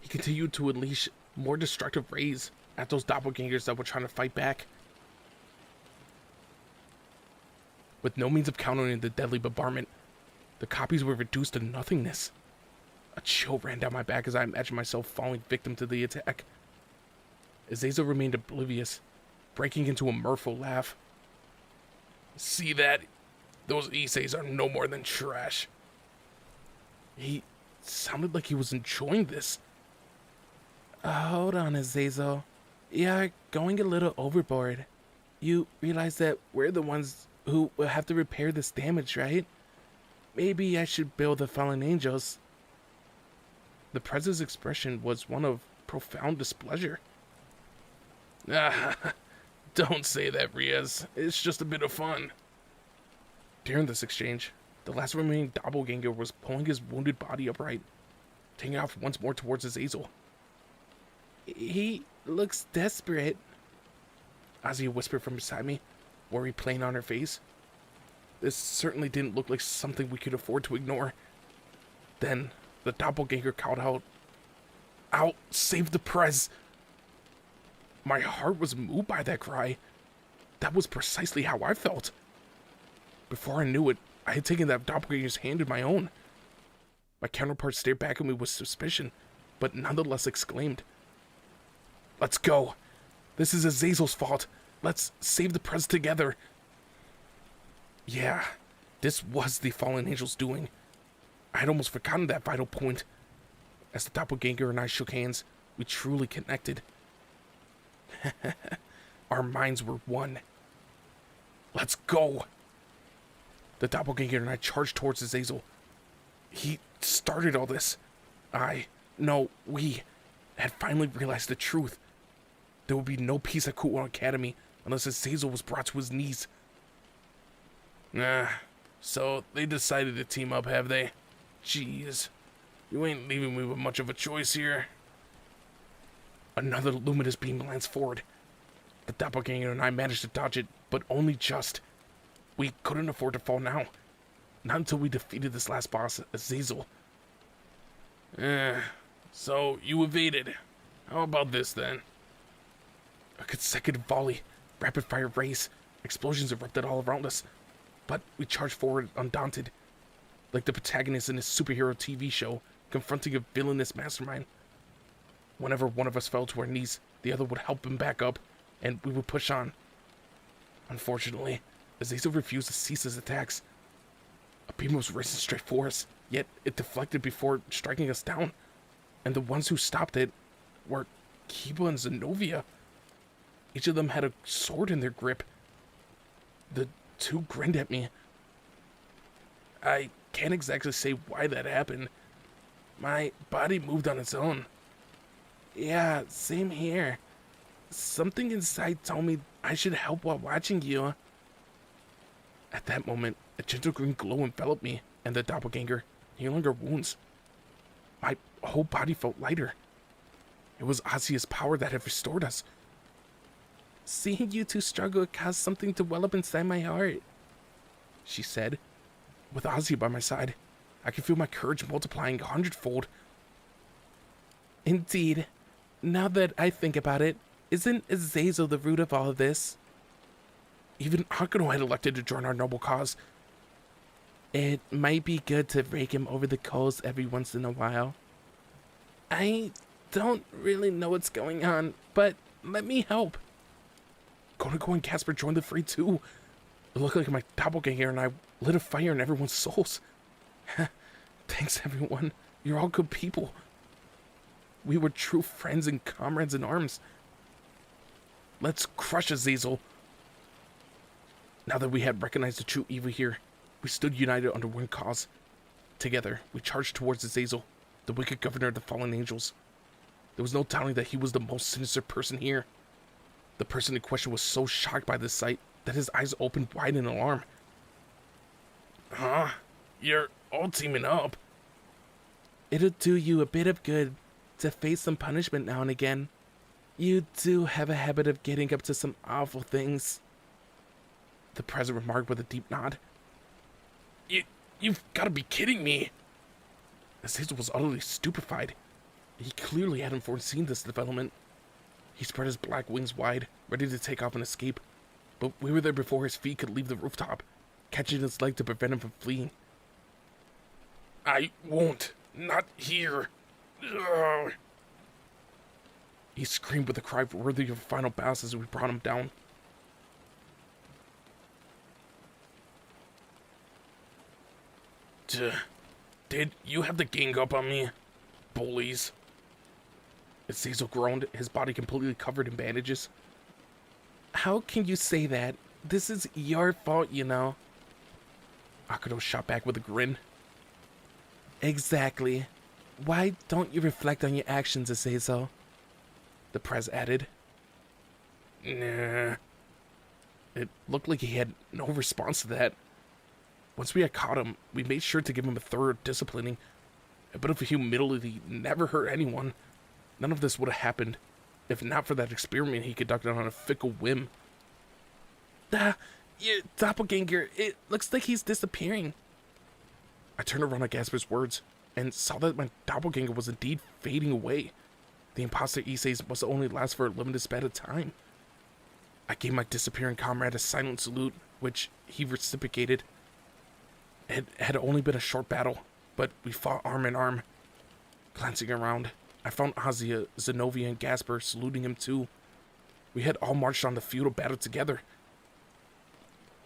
He continued to unleash more destructive rays at those doppelgangers that were trying to fight back. With no means of countering the deadly bombardment, the copies were reduced to nothingness. A chill ran down my back as I imagined myself falling victim to the attack. Azazel remained oblivious, breaking into a mirthful laugh. See that? Those Issei's are no more than trash. He sounded like he was enjoying this. Hold on, Azazel. You're going a little overboard. You realize that we're the ones who will have to repair this damage, right? Maybe I should build the Fallen Angels. The Prez's expression was one of profound displeasure. Don't say that, Riaz. It's just a bit of fun. During this exchange, the last remaining doppelganger was pulling his wounded body upright, taking off once more towards Azazel. He looks desperate, Azia whispered from beside me, worry plain on her face. This certainly didn't look like something we could afford to ignore. Then, the doppelganger called out, "I'll save the Prez!" My heart was moved by that cry. That was precisely how I felt. Before I knew it, I had taken that doppelganger's hand in my own. My counterpart stared back at me with suspicion, but nonetheless exclaimed, "Let's go! This is Azazel's fault! Let's save the Prez together!" Yeah, this was the Fallen Angels' doing. I had almost forgotten that vital point. As the doppelganger and I shook hands, we truly connected. Our minds were one. Let's go! The doppelganger and I charged towards Azazel. He started all this. We had finally realized the truth. There would be no peace at Cool Academy unless Azazel was brought to his knees. So they decided to team up, have they? Jeez, you ain't leaving me with much of a choice here. Another luminous beam glanced forward. The doppelganger and I managed to dodge it, but only just. We couldn't afford to fall now. Not until we defeated this last boss, Azazel. So you evaded. How about this then? A consecutive volley, rapid-fire race, explosions erupted all around us. But we charged forward undaunted, like the protagonist in his superhero TV show, confronting a villainous mastermind. Whenever one of us fell to our knees, the other would help him back up, and we would push on. Unfortunately, Azazel refused to cease his attacks. A beam was racing straight for us, yet it deflected before striking us down, and the ones who stopped it were Kiba and Zenobia. Each of them had a sword in their grip. The two grinned at me. I can't exactly say why that happened. My body moved on its own. Yeah, same here. Something inside told me I should help while watching you. At that moment, a gentle green glow enveloped me and the doppelganger, healing our wounds. My whole body felt lighter. It was Asia's power that had restored us. Seeing you two struggle caused something to well up inside my heart, she said. With Asia by my side, I could feel my courage multiplying 100-fold. Indeed. Now that I think about it, isn't Azazel the root of all of this? Even Akano had elected to join our noble cause. It might be good to rake him over the coals every once in a while. I don't really know what's going on, but let me help. Konako and Casper joined the fray too. It looked like my doppelganger and I lit a fire in everyone's souls. Thanks everyone, you're all good people. We were true friends and comrades in arms. Let's crush Azazel. Now that we had recognized the true evil here, we stood united under one cause. Together, we charged towards Azazel, the wicked governor of the fallen angels. There was no doubting that he was the most sinister person here. The person in question was so shocked by this sight that his eyes opened wide in alarm. Huh? You're all teaming up. It'll do you a bit of good to face some punishment now and again. You do have a habit of getting up to some awful things. The president remarked with a deep nod. You've got to be kidding me. Azazel was utterly stupefied. He clearly hadn't foreseen this development. He spread his black wings wide, ready to take off and escape, but we were there before his feet could leave the rooftop, catching his leg to prevent him from fleeing. I won't. Not here. Ugh. He screamed with a cry worthy of a final boss as we brought him down. Did you have the gang up on me? Bullies. Azazel groaned, his body completely covered in bandages. How can you say that? This is your fault, you know. Akano shot back with a grin. Exactly. Why don't you reflect on your actions, Azazel? The prez added. Nah. It looked like he had no response to that. Once we had caught him, we made sure to give him a thorough disciplining. A bit of humility never hurt anyone. None of this would have happened if not for that experiment he conducted on a fickle whim. Your doppelganger, it looks like he's disappearing. I turned around at Gasper's words and saw that my doppelganger was indeed fading away. The imposter Issei's must only last for a limited span of time. I gave my disappearing comrade a silent salute, which he reciprocated. It had only been a short battle, but we fought arm in arm. Glancing around, I found Asia, Zenobia, and Gasper saluting him too. We had all marched on the feudal battle together.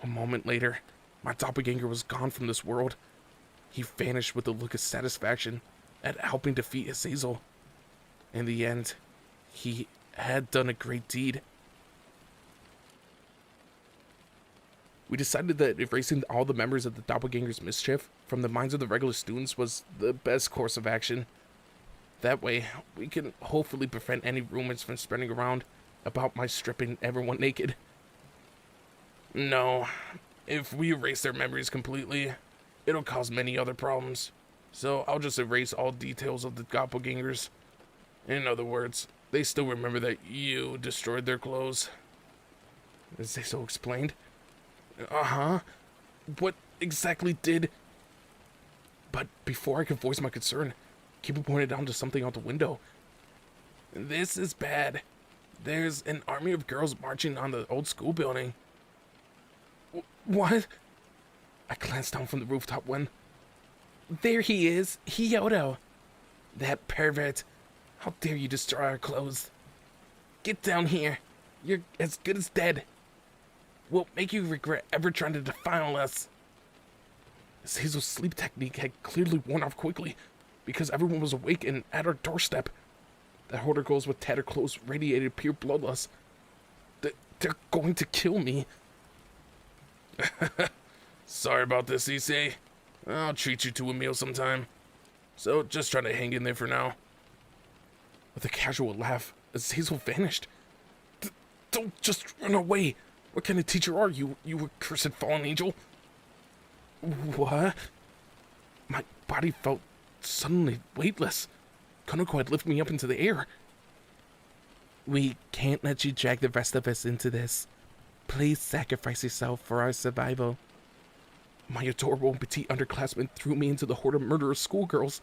A moment later, my doppelganger was gone from this world. He vanished with a look of satisfaction at helping defeat Azazel. In the end, he had done a great deed. We decided that erasing all the members of the doppelgangers' mischief from the minds of the regular students was the best course of action. That way, we can hopefully prevent any rumors from spreading around about my stripping everyone naked. No, if we erase their memories completely, it'll cause many other problems. So I'll just erase all details of the doppelgangers. In other words, they still remember that you destroyed their clothes. Is they so explained? Uh-huh. What exactly did... But before I could voice my concern, Keeper pointed down to something out the window. This is bad. There's an army of girls marching on the old school building. What? I glanced down from the rooftop when... There he is, Hyoto. That pervert. How dare you destroy our clothes? Get down here. You're as good as dead. We'll make you regret ever trying to defile us. Hazel's sleep technique had clearly worn off quickly, because everyone was awake and at our doorstep. The hoarder girls with tattered clothes radiated pure bloodlust. They're going to kill me. Sorry about this, Issei. I'll treat you to a meal sometime. So just try to hang in there for now. With a casual laugh, Hazel vanished. Don't just run away. What kind of teacher are you, you accursed fallen angel? What? My body felt suddenly weightless. Konoko had lifted me up into the air. We can't let you drag the rest of us into this. Please sacrifice yourself for our survival. My adorable petite underclassmen threw me into the horde of murderous schoolgirls.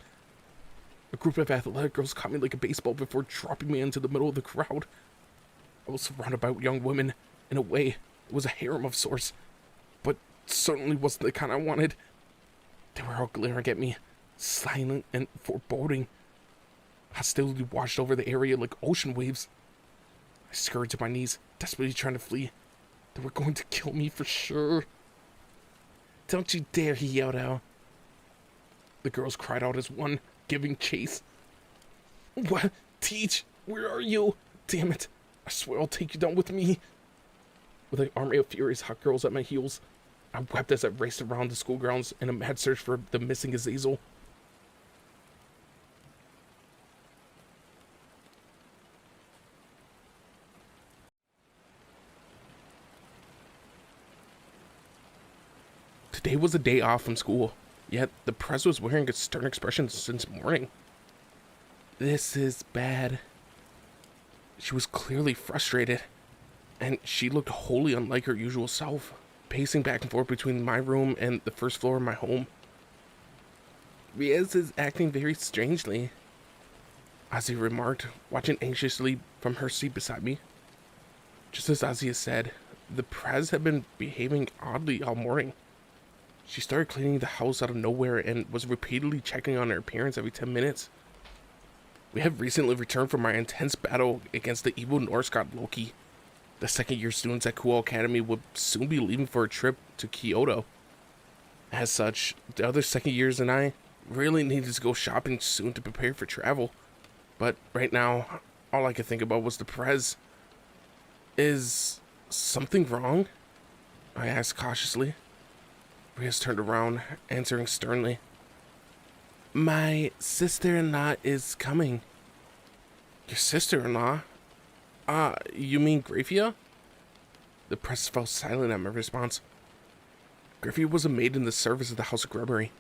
A group of athletic girls caught me like a baseball before dropping me into the middle of the crowd. I was surrounded by young women. In a way, it was a harem of sorts, but certainly wasn't the kind I wanted. They were all glaring at me, silent and foreboding. Hostility washed over the area like ocean waves. I scurried to my knees, desperately trying to flee. They were going to kill me for sure. Don't you dare, Hyoto. The girls cried out as one, giving chase. What? Teach, where are you? Damn it. I swear I'll take you down with me. With an army of furious hot girls at my heels, I wept as I raced around the school grounds in a mad search for the missing Azazel. Today was a day off from school, yet the press was wearing a stern expression since morning. This is bad. She was clearly frustrated, and she looked wholly unlike her usual self, pacing back and forth between my room and the first floor of my home. Riaz is acting very strangely, Ozzy remarked, watching anxiously from her seat beside me. Just as Ozzy had said, the prez had been behaving oddly all morning. She started cleaning the house out of nowhere and was repeatedly checking on her appearance every 10 minutes. We have recently returned from our intense battle against the evil Norse god Loki. The second-year students at Kuo Academy would soon be leaving for a trip to Kyoto. As such, the other second-years and I really needed to go shopping soon to prepare for travel. But right now, all I could think about was the prez. Is something wrong? I asked cautiously. Riaz turned around, answering sternly. My sister-in-law is coming. Your sister-in-law? You mean Grafia? The press fell silent at my response. Grafia was a maid in the service of the House of Gregory.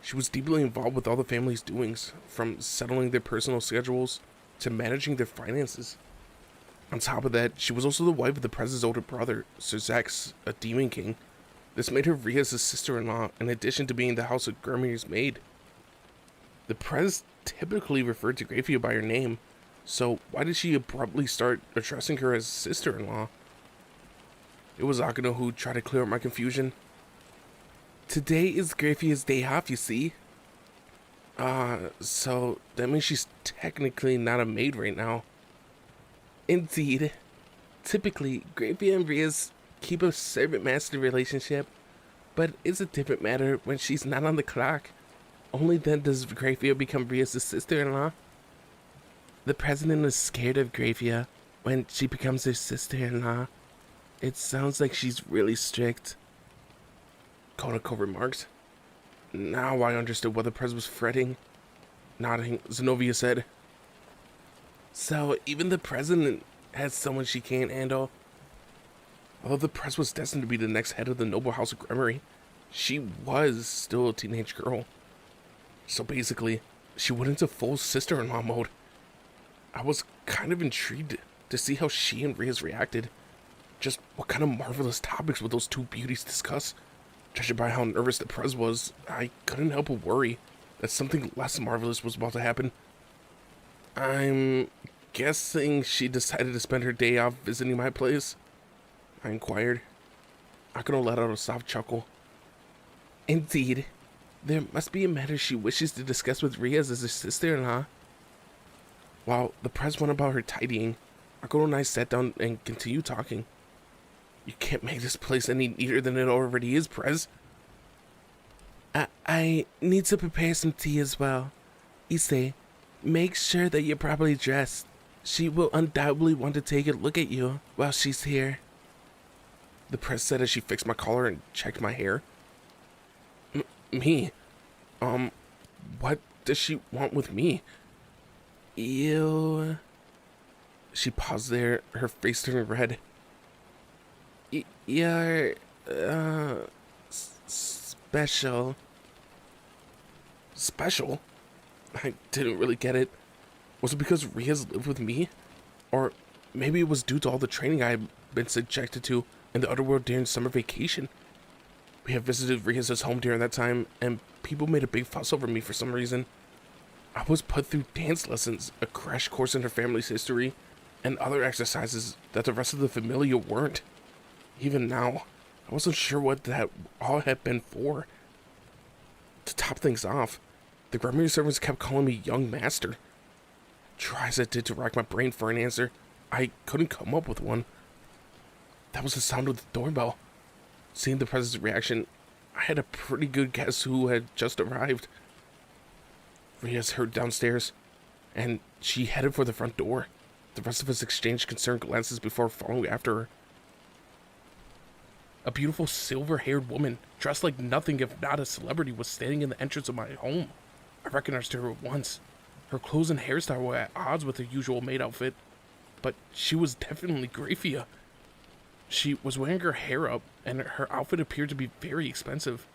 She was deeply involved with all the family's doings, from settling their personal schedules to managing their finances. On top of that, she was also the wife of the Prez's older brother, Sir Zax, a demon king. This made her Riaz's sister-in-law, in addition to being the House of Gregory's maid. The Prez typically referred to Grafia by her name, so why did she abruptly start addressing her as sister-in-law? It was Akano who tried to clear up my confusion. Today is Grafia's day off, you see. So that means she's technically not a maid right now. Indeed. Typically, Grafia and Riaz keep a servant-master relationship, but it's a different matter when she's not on the clock. Only then does Grafia become Riaz's sister-in-law. The president is scared of Gravia when she becomes her sister-in-law. It sounds like she's really strict. Konako remarked. Now I understood why the prez was fretting. Nodding, Zenobia said. So even the president has someone she can't handle. Although the prez was destined to be the next head of the noble house of Gremory, she was still a teenage girl. So basically, she went into full sister-in-law mode. I was kind of intrigued to see how she and Riaz reacted. Just what kind of marvelous topics would those two beauties discuss? Judging by how nervous the prez was, I couldn't help but worry that something less marvelous was about to happen. I'm guessing she decided to spend her day off visiting my place? I inquired. Akano let out a soft chuckle. Indeed. There must be a matter she wishes to discuss with Riaz as her sister-in-law. While the prez went about her tidying, Akano and I sat down and continued talking. You can't make this place any neater than it already is, prez. I need to prepare some tea as well. Issei, make sure that you're properly dressed. She will undoubtedly want to take a look at you while she's here. The prez said as she fixed my collar and checked my hair. Me? What does she want with me? You... She paused there, her face turning red. You're, special. Special? I didn't really get it. Was it because Riaz lived with me? Or maybe it was due to all the training I had been subjected to in the Underworld during summer vacation. We had visited Riaz's home during that time, and people made a big fuss over me for some reason. I was put through dance lessons, a crash course in her family's history, and other exercises that the rest of the familia weren't. Even now, I wasn't sure what that all had been for. To top things off, the Gremory servants kept calling me young master. Try as I did to rack my brain for an answer, I couldn't come up with one. That was the sound of the doorbell. Seeing the president's reaction, I had a pretty good guess who had just arrived. Riaz heard downstairs, and she headed for the front door. The rest of us exchanged concerned glances before following after her. A beautiful silver-haired woman, dressed like nothing if not a celebrity, was standing in the entrance of my home. I recognized her at once. Her clothes and hairstyle were at odds with her usual maid outfit, but she was definitely Grafia. She was wearing her hair up, and her outfit appeared to be very expensive.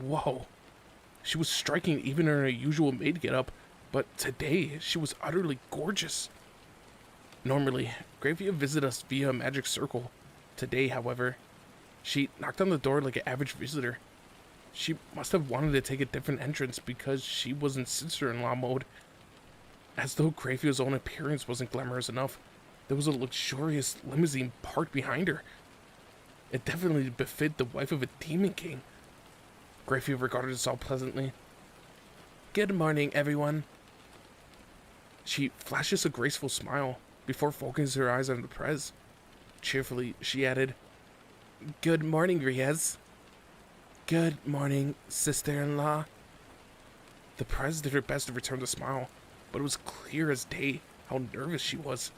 Whoa. She was striking even in her usual maid getup, but today she was utterly gorgeous. Normally, Grafia visits us via a magic circle. Today, however, she knocked on the door like an average visitor. She must have wanted to take a different entrance because she was in sister-in-law mode. As though Grafia's own appearance wasn't glamorous enough, there was a luxurious limousine parked behind her. It definitely befit the wife of a demon king. Grafia regarded us all pleasantly. Good morning, everyone. She flashes a graceful smile before focusing her eyes on the prez. Cheerfully, she added, Good morning, Riaz. Good morning, sister-in-law. The prez did her best to return the smile, but it was clear as day how nervous she was.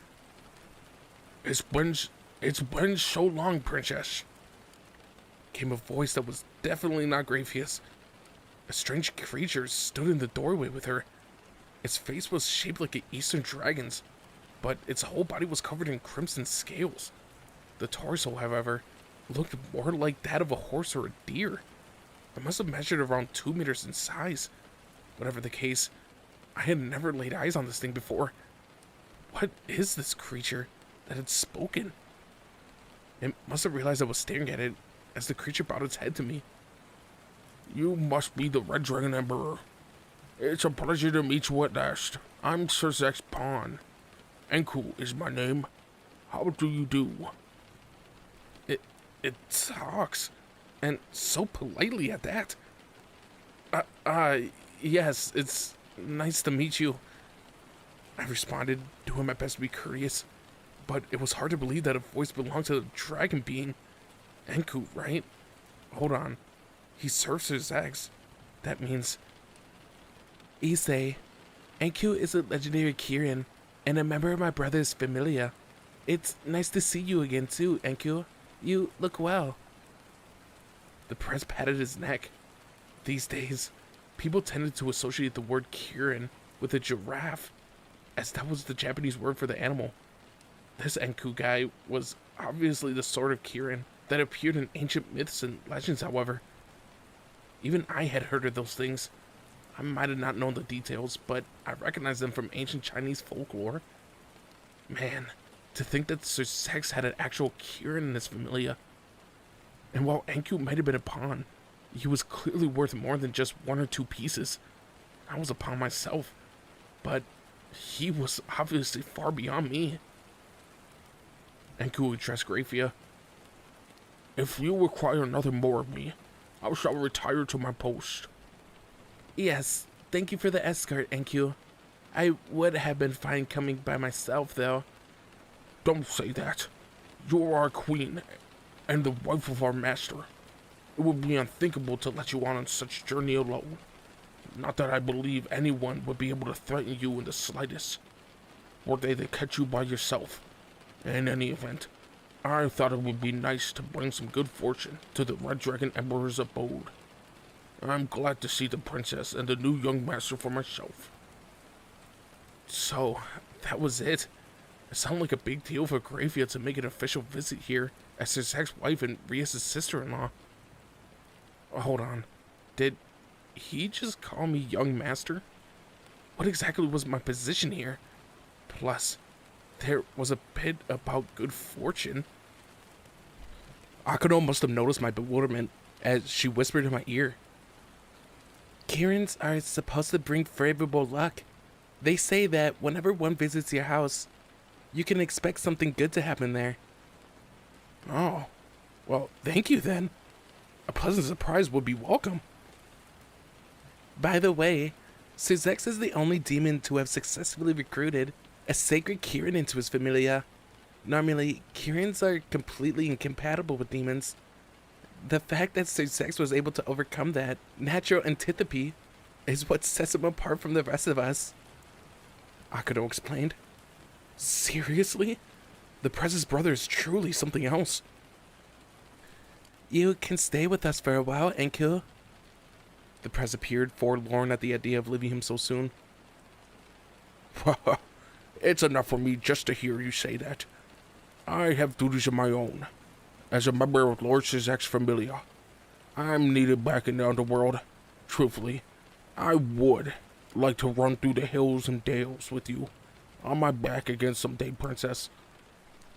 It's been so long, princess. Came a voice that was definitely not Grafia's. A strange creature stood in the doorway with her. Its face was shaped like an eastern dragon's, but its whole body was covered in crimson scales. The torso, however, looked more like that of a horse or a deer. It must have measured around 2 meters in size. Whatever the case, I had never laid eyes on this thing before. What is this creature that had spoken? It must have realized I was staring at it as the creature bowed its head to me. You must be the Red Dragon Emperor. It's a pleasure to meet you at last. I'm Sir Zex Pawn. Enku is my name. How do you do? It talks, and so politely at that. Yes, it's nice to meet you. I responded, doing my best to be courteous, but it was hard to believe that a voice belonged to the dragon being. Enku, right? Hold on. He serves his eggs. That means... Issei, Anku is a legendary Kirin and a member of my brother's familia. It's nice to see you again too, Anku. You look well. The press patted his neck. These days, people tended to associate the word Kirin with a giraffe, as that was the Japanese word for the animal. This Anku guy was obviously the sort of Kirin that appeared in ancient myths and legends, however. Even I had heard of those things. I might have not known the details, but I recognized them from ancient Chinese folklore. Man, to think that Sir Sex had an actual Kirin in his familia. And while Anku might have been a pawn, he was clearly worth more than just 1 or 2 pieces. I was a pawn myself, but he was obviously far beyond me. Anku addressed Grafia. If you require nothing more of me, I shall retire to my post. Yes, thank you for the escort, Anku. I would have been fine coming by myself, though. Don't say that. You are our queen, and the wife of our master. It would be unthinkable to let you on such journey alone. Not that I believe anyone would be able to threaten you in the slightest. Were they to catch you by yourself. In any event, I thought it would be nice to bring some good fortune to the Red Dragon Emperor's abode. I'm glad to see the princess and the new young master for myself. So, that was it. It sounded like a big deal for Grafia to make an official visit here as his ex-wife and Rias' sister-in-law. Hold on. Did he just call me young master? What exactly was my position here? Plus, there was a bit about good fortune. Akano must have noticed my bewilderment as she whispered in my ear. Kirins are supposed to bring favorable luck. They say that whenever one visits your house, you can expect something good to happen there. Oh, well, thank you then. A pleasant surprise would be welcome. By the way, Suzex is the only demon to have successfully recruited a sacred Kirin into his familia. Normally, Kirins are completely incompatible with demons. The fact that Suzex was able to overcome that natural antipathy is what sets him apart from the rest of us. Akano explained. Seriously? The Prez's brother is truly something else. You can stay with us for a while, Anku. The Prez appeared forlorn at the idea of leaving him so soon. It's enough for me just to hear you say that. I have duties of my own. As a member of Lord Sizek's familia, I'm needed back in the underworld. Truthfully, I would like to run through the hills and dales with you on my back again someday, princess.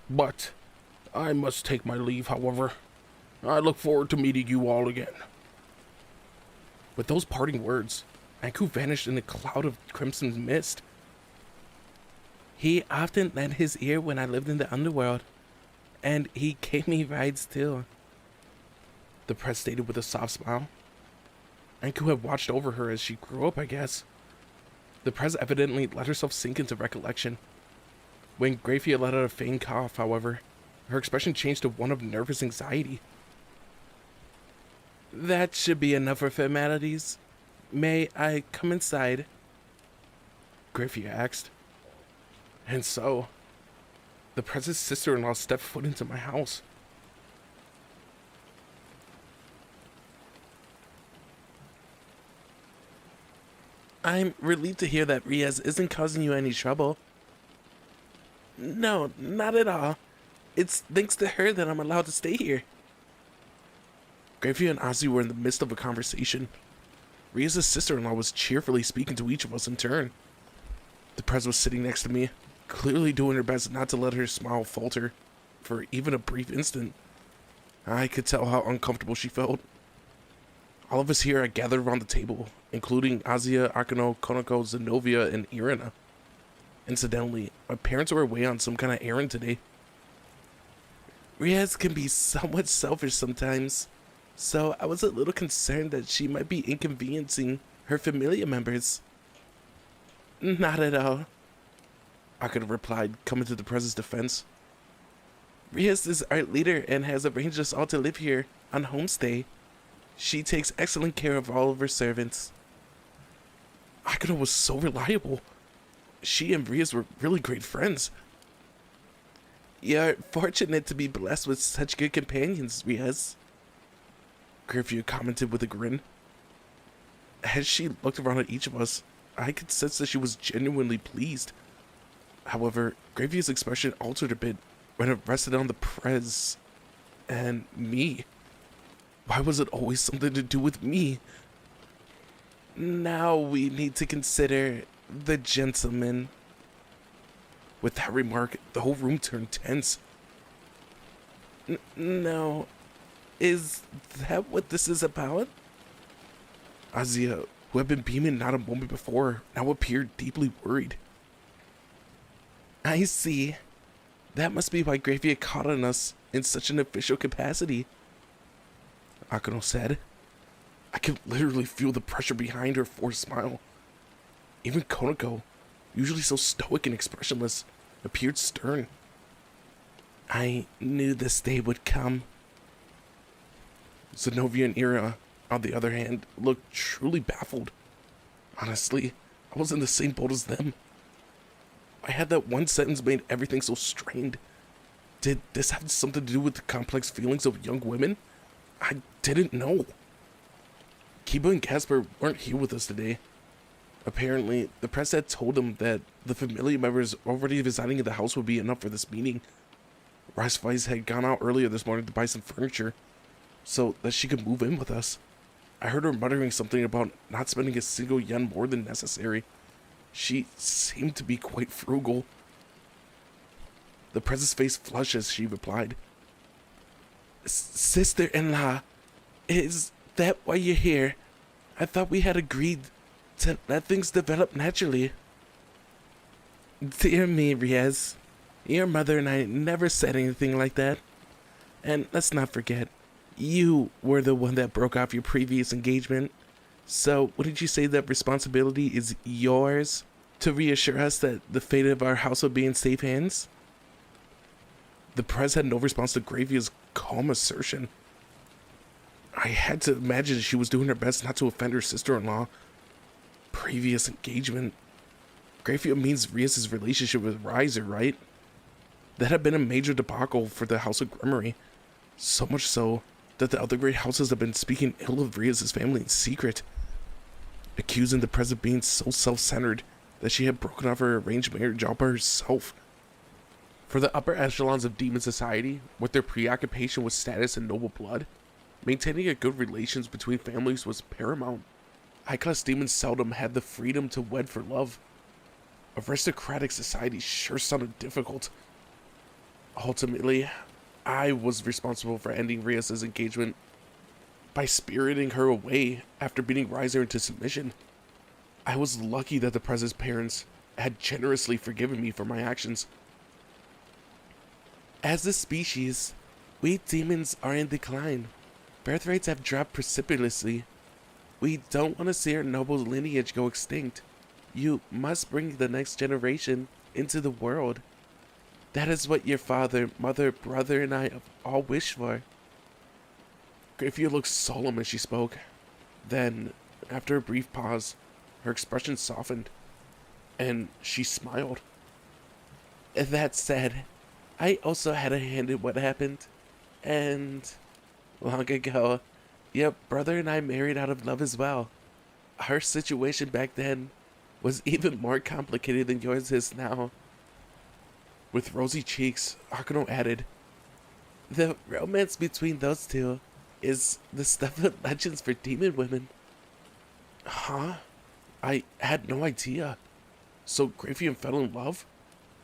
But I must take my leave, however. I look forward to meeting you all again. With those parting words, Anku vanished in a cloud of crimson mist. He often lent his ear when I lived in the underworld, and he gave me rides too. The Prez stated with a soft smile. Anku had watched over her as she grew up, I guess. The Prez evidently let herself sink into recollection. When Grafia let out a faint cough, however, her expression changed to one of nervous anxiety. That should be enough for formalities. May I come inside? Grafia asked. And so, the Prez's sister-in-law stepped foot into my house. I'm relieved to hear that Riaz isn't causing you any trouble. No, not at all. It's thanks to her that I'm allowed to stay here. Grafia and Ozzy were in the midst of a conversation. Riaz' sister-in-law was cheerfully speaking to each of us in turn. The Prez was sitting next to me, clearly doing her best not to let her smile falter for even a brief instant. I could tell how uncomfortable she felt. All of us here are gathered around the table, including Azia, Akano, Konoko, Zenobia, and Irina. Incidentally, my parents were away on some kind of errand today. Riaz can be somewhat selfish sometimes, so I was a little concerned that she might be inconveniencing her familia members. Not at all, Akano replied, coming to the Prez's defense. Riaz is our leader and has arranged us all to live here on homestay. She takes excellent care of all of her servants. Akano was so reliable. she and Rias were really great friends. You're fortunate to be blessed with such good companions, Rias, Griffith commented with a grin. As she looked around at each of us, I could sense that she was genuinely pleased. However, Gravey's expression altered a bit when it rested on the Prez and me. Why was it always something to do with me? Now we need to consider the gentleman. With that remark, the whole room turned tense. No. Is that what this is about? Azia, who had been beaming not a moment before, now appeared deeply worried. I see. That must be why Gravia caught on us in such an official capacity, Akano said. I could literally feel the pressure behind her forced smile. Even Konako, usually so stoic and expressionless, appeared stern. I knew this day would come. Zenobia and Ira, on the other hand, looked truly baffled. Honestly, I was in the same boat as them. I had that one sentence made everything so strained. Did this have something to do with the complex feelings of young women? I didn't know. Kiba and Casper weren't here with us today. Apparently, the press had told them that the familiar members already residing in the house would be enough for this meeting. Rice Vice had gone out earlier this morning to buy some furniture, so that she could move in with us. I heard her muttering something about not spending a single yen more than necessary. She seemed to be quite frugal. The press's face flushed as she replied. Sister-in-law, is that why you're here? I thought we had agreed to let things develop naturally. Dear me, Riaz. Your mother and I never said anything like that. And let's not forget, you were the one that broke off your previous engagement. So wouldn't you say that responsibility is yours to reassure us that the fate of our house will be in safe hands? The press had no response to Gravia's calm assertion. I had to imagine she was doing her best not to offend her sister-in-law. Previous engagement. Gravia means Rias' relationship with Riser, right? That had been a major debacle for the House of Grimmery. So much so that the other great houses have been speaking ill of Rias' family in secret, accusing the press of being so self-centered that she had broken off her arranged marriage all by herself. For the upper echelons of demon society, with their preoccupation with status and noble blood, maintaining a good relations between families was paramount. High-class demons seldom had the freedom to wed for love. Aristocratic society sure sounded difficult. Ultimately, I was responsible for ending Rias' engagement by spiriting her away after beating Riser into submission. I was lucky that the President's parents had generously forgiven me for my actions. As a species, we demons are in decline. Birth rates have dropped precipitously. We don't want to see our noble lineage go extinct. You must bring the next generation into the world. That is what your father, mother, brother, and I all wish for. Grafia looked solemn as she spoke. Then, after a brief pause, her expression softened, and she smiled. That said, I also had a hand in what happened, and long ago, your brother and I married out of love as well. Our situation back then was even more complicated than yours is now. With rosy cheeks, Akano added, the romance between those two is the stuff of legends for demon women. Huh? I had no idea. So Graphian fell in love?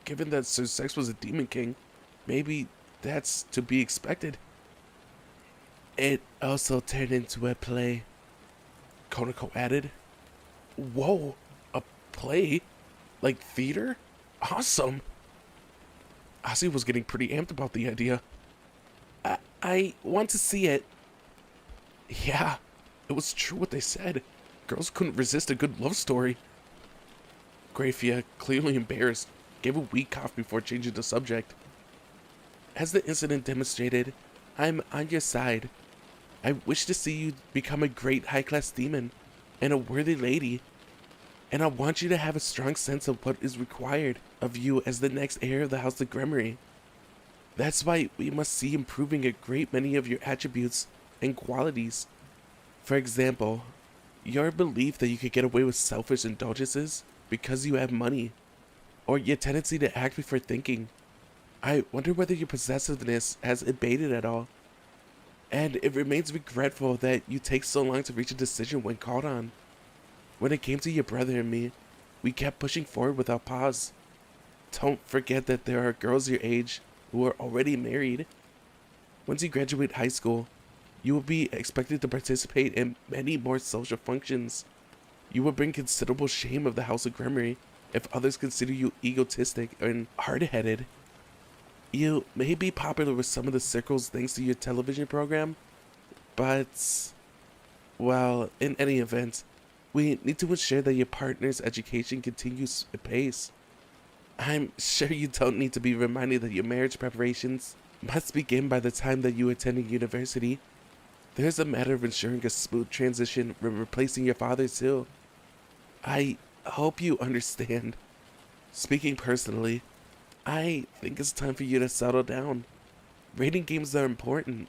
Given that Sir Sex was a demon king, maybe that's to be expected. It also turned into a play, Konako added. Whoa, a play? Like theater? Awesome! Ozzy was getting pretty amped about the idea. I want to see it. Yeah, it was true what they said. Girls couldn't resist a good love story. Grafia, clearly embarrassed, gave a weak cough before changing the subject. As the incident demonstrated, I'm on your side. I wish to see you become a great high-class demon and a worthy lady. And I want you to have a strong sense of what is required of you as the next heir of the House of Gremory. That's why we must see improving a great many of your attributes and qualities. For example, your belief that you could get away with selfish indulgences because you have money, or your tendency to act before thinking. I wonder whether your possessiveness has abated at all. And it remains regretful that you take so long to reach a decision when called on. When it came to your brother and me, we kept pushing forward without pause. Don't forget that there are girls your age who are already married. Once you graduate high school, you will be expected to participate in many more social functions. You will bring considerable shame of the House of Gremory if others consider you egotistic and hard-headed. You may be popular with some of the circles thanks to your television program, but, well, in any event, we need to ensure that your partner's education continues apace. I'm sure you don't need to be reminded that your marriage preparations must begin by the time that you attend university. There's a matter of ensuring a smooth transition when replacing your father too. I hope you understand. Speaking personally, I think it's time for you to settle down. Rating games are important,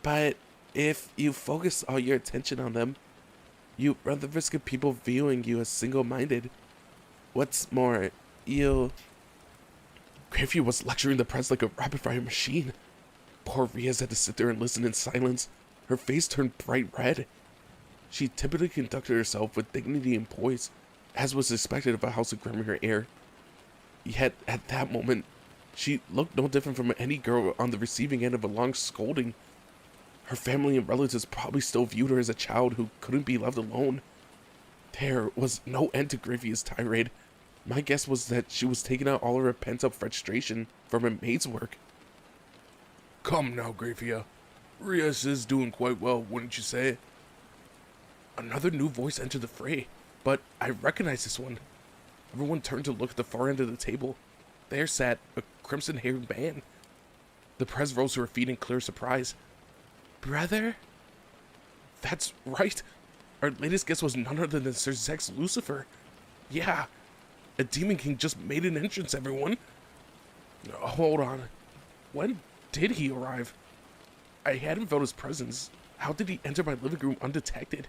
but if you focus all your attention on them, you run the risk of people viewing you as single-minded. What's more, Grandview was lecturing the press like a rapid-fire machine. Poor Riaz had to sit there and listen in silence. Her face turned bright red. She typically conducted herself with dignity and poise, as was expected of a House of Gremory heir. Yet, at that moment, she looked no different from any girl on the receiving end of a long scolding. Her family and relatives probably still viewed her as a child who couldn't be left alone. There was no end to Griffia's tirade. My guess was that she was taking out all of her pent-up frustration from her maid's work. Come now, Griffia. Riaz is doing quite well, wouldn't you say? Another new voice entered the fray, but I recognized this one. Everyone turned to look at the far end of the table. There sat a crimson-haired man. The press rose to her feet in clear surprise. Brother? That's right. Our latest guest was none other than Sir Zex Lucifer. Yeah, a Demon King just made an entrance, everyone. Hold on. When did he arrive? I hadn't felt his presence. How did he enter my living room undetected?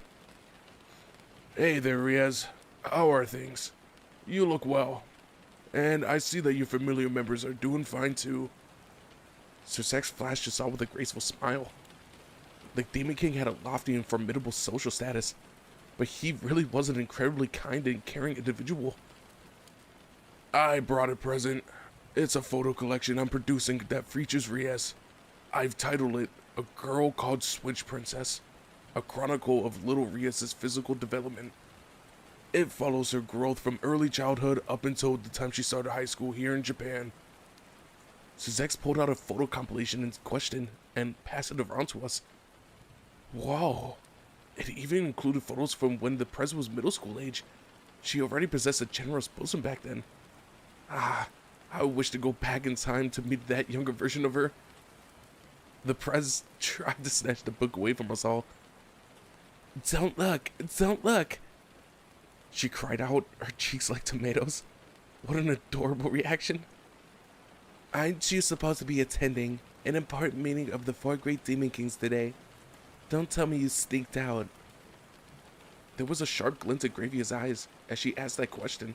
Hey there, Riaz. How are things? You look well. And I see that your familiar members are doing fine too. Sir Zex flashed us all with a graceful smile. The Demon King had a lofty and formidable social status, but he really was an incredibly kind and caring individual. I brought a present. It's a photo collection I'm producing that features Riaz. I've titled it A Girl Called Switch Princess, a chronicle of little Riaz's physical development. It follows her growth from early childhood up until the time she started high school here in Japan. Suzex pulled out a photo compilation in question and passed it around to us. Whoa, it even included photos from when the Prez was middle school age. She already possessed a generous bosom back then. I wish to go back in time to meet that younger version of her. The Prez tried to snatch the book away from us all. Don't look, don't look, she cried out, her cheeks like tomatoes. What an adorable reaction. Aren't you supposed to be attending an important meeting of the 4 great Demon Kings today? Don't tell me you sneaked out. There was a sharp glint in Gravia's eyes as she asked that question.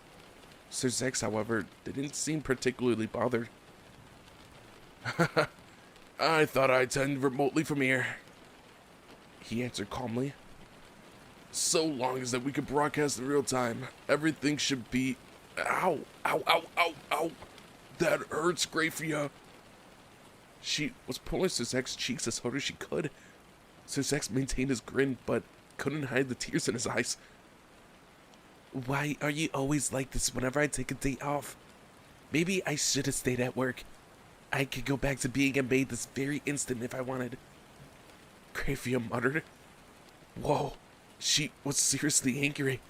Sir Zex, however, didn't seem particularly bothered. I thought I'd attend remotely from here, he answered calmly. So long as that we could broadcast in real time, everything should be... Ow, ow, ow, ow, ow. That hurts, Grafia. She was pulling Sir Zex's cheeks as hard as she could. Sir Zex maintained his grin, but couldn't hide the tears in his eyes. Why are you always like this whenever I take a day off? Maybe I should have stayed at work. I could go back to being a maid this very instant if I wanted. Grafia muttered. Whoa, she was seriously angry.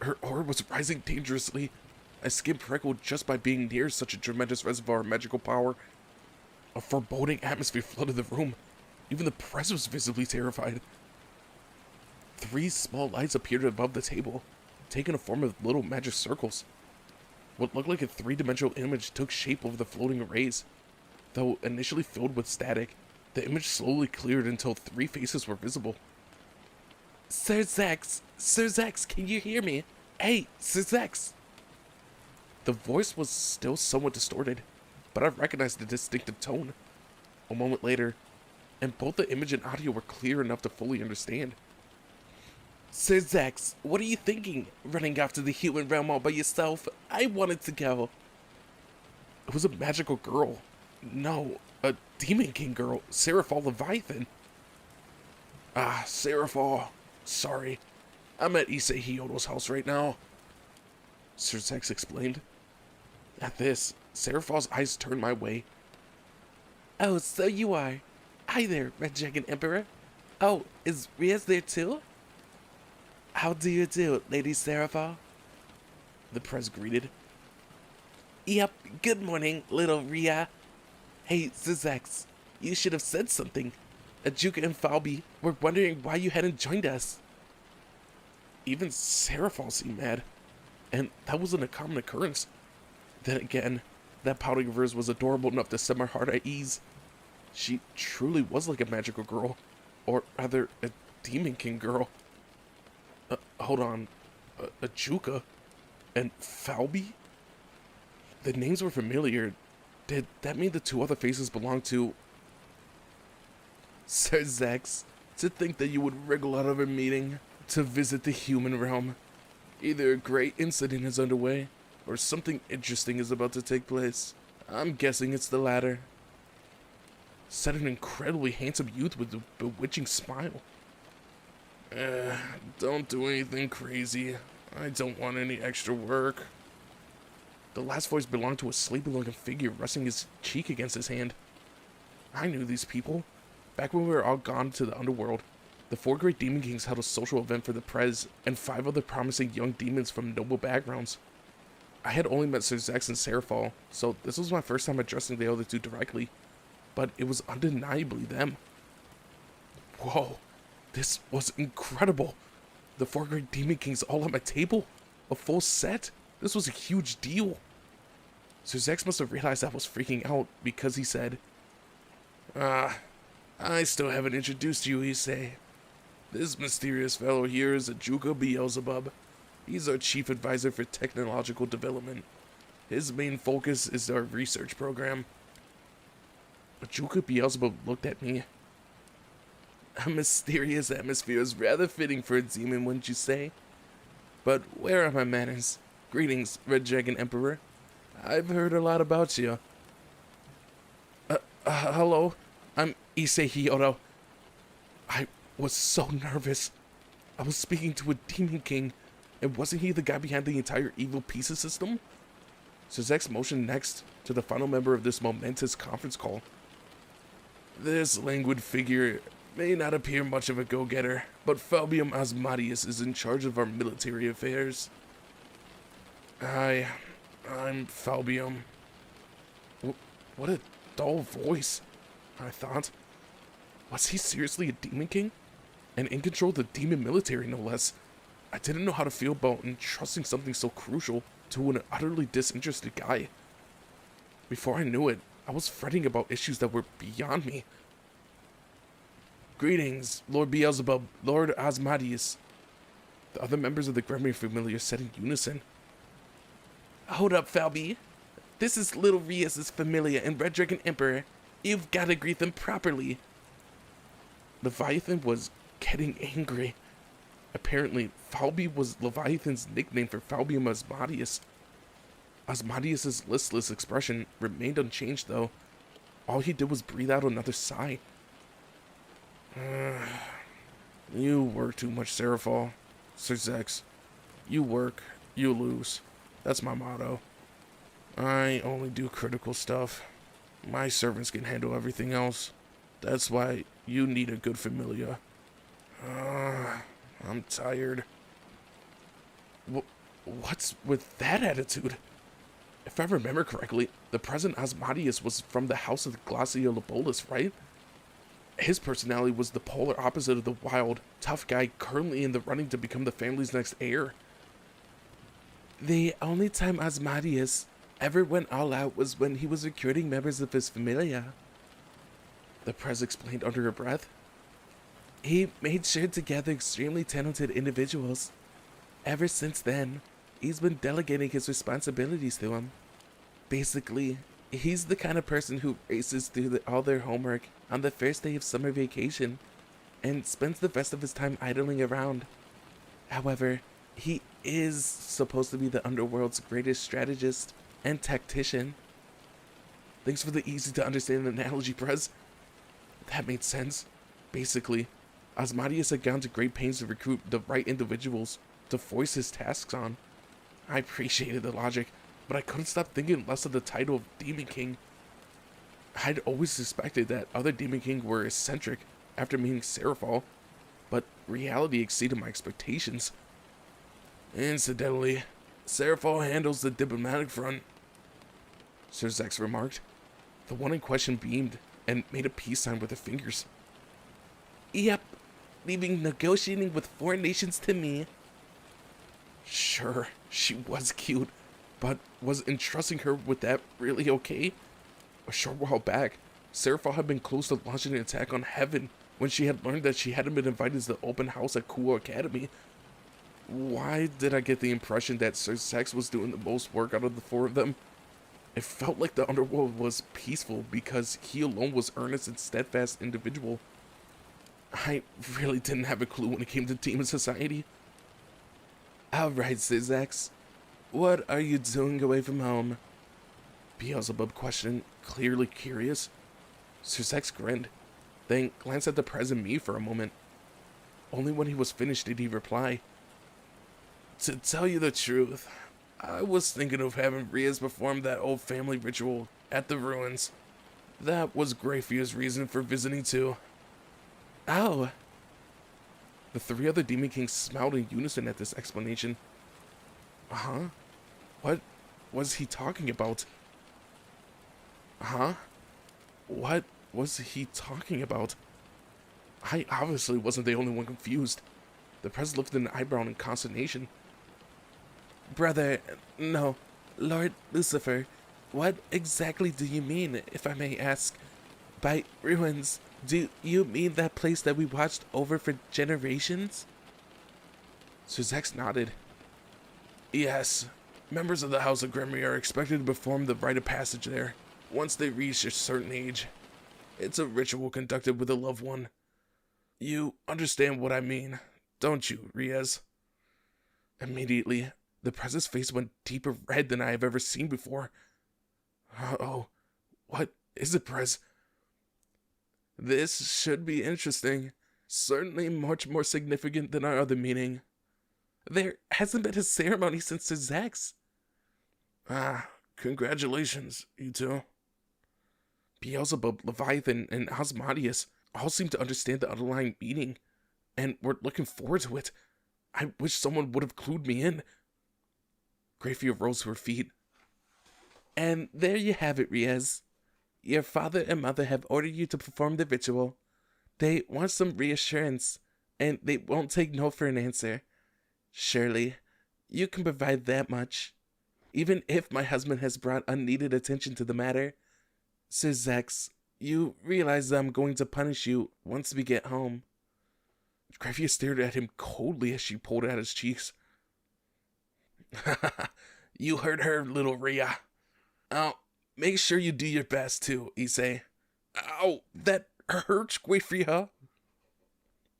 Her aura was rising dangerously. A skin prickled just by being near such a tremendous reservoir of magical power. A foreboding atmosphere flooded the room. Even the press was visibly terrified. 3 small lights appeared above the table. taking a form of little magic circles. What looked like a three-dimensional image took shape over the floating arrays. Though initially filled with static, the image slowly cleared until 3 faces were visible. Sir Zex! Sir Zex, can you hear me? Hey, Sir Zex! The voice was still somewhat distorted, but I recognized the distinctive tone. A moment later, and both the image and audio were clear enough to fully understand. Sir Zex, what are you thinking? Running off to the human realm all by yourself? I wanted to go. It was a magical girl. No, a Demon King girl, Seraphal Leviathan. Ah, Seraphal. Sorry. I'm at Issei Hyodo's house right now, Sir Zex explained. At this, Seraphal's eyes turned my way. Oh, so you are. Hi there, Red Dragon Emperor. Oh, is Riaz there too? How do you do, Lady Seraphal? The press greeted. Yep, good morning, little Ria. Hey, Zizex, you should have said something. Ajuka and Falby were wondering why you hadn't joined us. Even Seraphal seemed mad, and that wasn't a common occurrence. Then again, that pouting of hers was adorable enough to set my heart at ease. She truly was like a magical girl, or rather, a Demon King girl. Hold on, Ajuka and Falby? The names were familiar. Did that mean the 2 other faces belonged to... Sir Zex, to think that you would wriggle out of a meeting to visit the human realm. Either a great incident is underway, or something interesting is about to take place. I'm guessing it's the latter, said an incredibly handsome youth with a bewitching smile. Don't do anything crazy. I don't want any extra work. The last voice belonged to a sleepy-looking figure resting his cheek against his hand. I knew these people. Back when we were all gone to the underworld, the 4 great Demon Kings held a social event for the Prez and 5 other promising young demons from noble backgrounds. I had only met Sir Zex and Seraphal, so this was my first time addressing the other 2 directly, but it was undeniably them. Whoa, this was incredible. The 4 great Demon Kings all at my table? A full set? This was a huge deal. Sir Zex must have realized I was freaking out because he said, I still haven't introduced you, Issei. This mysterious fellow here is Ajuka Beelzebub. He's our chief advisor for technological development. His main focus is our research program. Ajuka Beelzebub looked at me. A mysterious atmosphere is rather fitting for a demon, wouldn't you say? But where are my manners? Greetings, Red Dragon Emperor. I've heard a lot about you. Hello? I'm Issei Hyodo. I was so nervous. I was speaking to a Demon King, and wasn't he the guy behind the entire evil pieces system? So Zex motioned next to the final member of this momentous conference call. This languid figure may not appear much of a go-getter, but Fabium Asmodius is in charge of our military affairs. Hi, I'm Fabium. What a dull voice, I thought. Was he seriously a Demon King? And in control of the demon military, no less. I didn't know how to feel about entrusting something so crucial to an utterly disinterested guy. Before I knew it, I was fretting about issues that were beyond me. Greetings, Lord Beelzebub, Lord Asmodius. The other members of the Gremlin familiar said in unison. Hold up, Falby. This is Little Rias' familiar and Red Dragon Emperor. You've got to greet them properly. Leviathan was getting angry. Apparently, Falby was Leviathan's nickname for Fabium Asmodius. Asmodius' listless expression remained unchanged, though. All he did was breathe out another sigh. You work too much, Seraphal. Sir Zex. You work, you lose. That's my motto. I only do critical stuff. My servants can handle everything else. That's why you need a good familiar. I'm tired. What's with that attitude? If I remember correctly, the present Asmodius was from the house of Glacia Lobolis, right? His personality was the polar opposite of the wild, tough guy currently in the running to become the family's next heir. The only time Asmodeus ever went all out was when he was recruiting members of his familia, the press explained under her breath. He made sure to gather extremely talented individuals. Ever since then, he's been delegating his responsibilities to them. Basically, he's the kind of person who races through all their homework on the first day of summer vacation and spends the rest of his time idling around. However, he is supposed to be the underworld's greatest strategist and tactician. Thanks for the easy to understand analogy, Prez. That made sense. Basically, Asmodeus had gone to great pains to recruit the right individuals to voice his tasks on. I appreciated the logic, but I couldn't stop thinking less of the title of Demon King. I'd always suspected that other Demon King were eccentric after meeting Seraphal, but reality exceeded my expectations. Incidentally, Seraphal handles the diplomatic front, Sir Zex remarked. The one in question beamed and made a peace sign with her fingers. Yep, leaving negotiating with foreign nations to me. Sure, she was cute, but was entrusting her with that really okay? A short while back, Seraphal had been close to launching an attack on Heaven when she had learned that she hadn't been invited to the open house at Kuo Academy. Why did I get the impression that Sir Zex was doing the most work out of the four of them? It felt like the underworld was peaceful because he alone was earnest and steadfast individual. I really didn't have a clue when it came to Demon Society. Alright, Sir Zex. What are you doing away from home? Beelzebub questioned, clearly curious. Sir Zex grinned, then glanced at the Prez and me for a moment. Only when he was finished did he reply. To tell you the truth, I was thinking of having Riaz perform that old family ritual at the ruins. That was Grayfia's reason for visiting too. Oh. The three other Demon Kings smiled in unison at this explanation. Huh? What was he talking about? Huh? What was he talking about? I obviously wasn't the only one confused. The Prez lifted an eyebrow in consternation. Brother, no, Lord Lucifer, what exactly do you mean, if I may ask? By ruins, do you mean that place that we watched over for generations? Sir Zex nodded. Yes, members of the House of Grimoire are expected to perform the rite of passage there, once they reach a certain age. It's a ritual conducted with a loved one. You understand what I mean, don't you, Riaz? Immediately, the Prez's face went deeper red than I have ever seen before. Uh-oh, what is it, Prez? This should be interesting. Certainly much more significant than our other meeting. There hasn't been a ceremony since Sir Zex. Ah, congratulations, you two. Beelzebub, Leviathan, and Asmodeus all seem to understand the underlying meaning, and were looking forward to it. I wish someone would have clued me in. Grayfia rose to her feet. And there you have it, Riaz. Your father and mother have ordered you to perform the ritual. They want some reassurance, and they won't take no for an answer. Surely, you can provide that much. Even if my husband has brought unneeded attention to the matter. Sir Zex, you realize that I'm going to punish you once we get home. Grayfia stared at him coldly as she pulled at his cheeks. You heard her, little Rhea. Oh, make sure you do your best too, Issei. Ow, that hurts, Grayfia.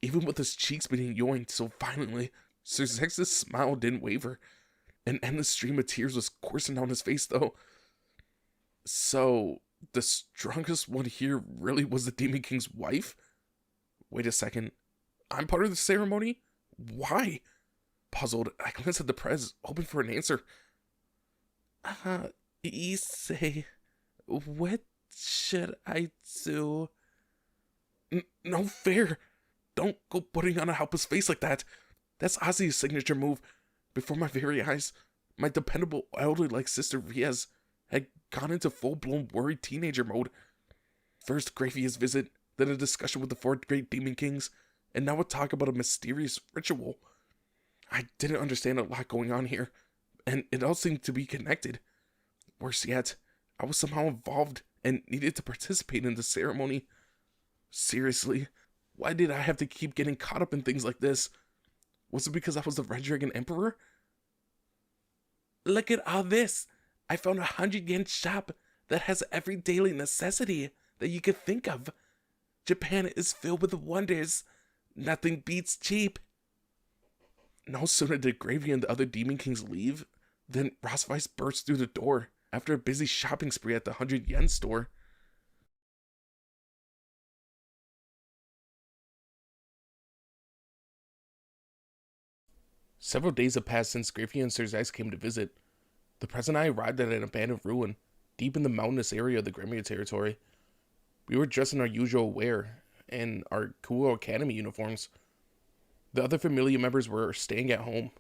Even with his cheeks being yoinked so violently, Sir Zex's smile didn't waver. An endless stream of tears was coursing down his face, though. So, the strongest one here really was the Demon King's wife? Wait a second. I'm part of the ceremony? Why? Puzzled, I glanced at the Prez, hoping for an answer. Issei, what should I do? No fair. Don't go putting on a helpless face like that. That's Ozzy's signature move. Before my very eyes, my dependable elderly-like sister Riaz had gone into full-blown worried teenager mode. First Grayfia's visit, then a discussion with the four great Demon Kings, and now a talk about a mysterious ritual. I didn't understand a lot going on here, and it all seemed to be connected. Worse yet, I was somehow involved and needed to participate in the ceremony. Seriously, why did I have to keep getting caught up in things like this? Was it because I was the Red Dragon Emperor? Look at all this! I found a 100-yen shop that has every daily necessity that you could think of. Japan is filled with wonders. Nothing beats cheap. No sooner did Gravy and the other Demon Kings leave than Rossweiss burst through the door after a busy shopping spree at the 100-yen store. Several days have passed since Gravy and Sir Zex came to visit. The Pres and I arrived at an abandoned ruin, deep in the mountainous area of the Gremir territory. We were dressed in our usual wear, and our cool academy uniforms. The other familia members were staying at home.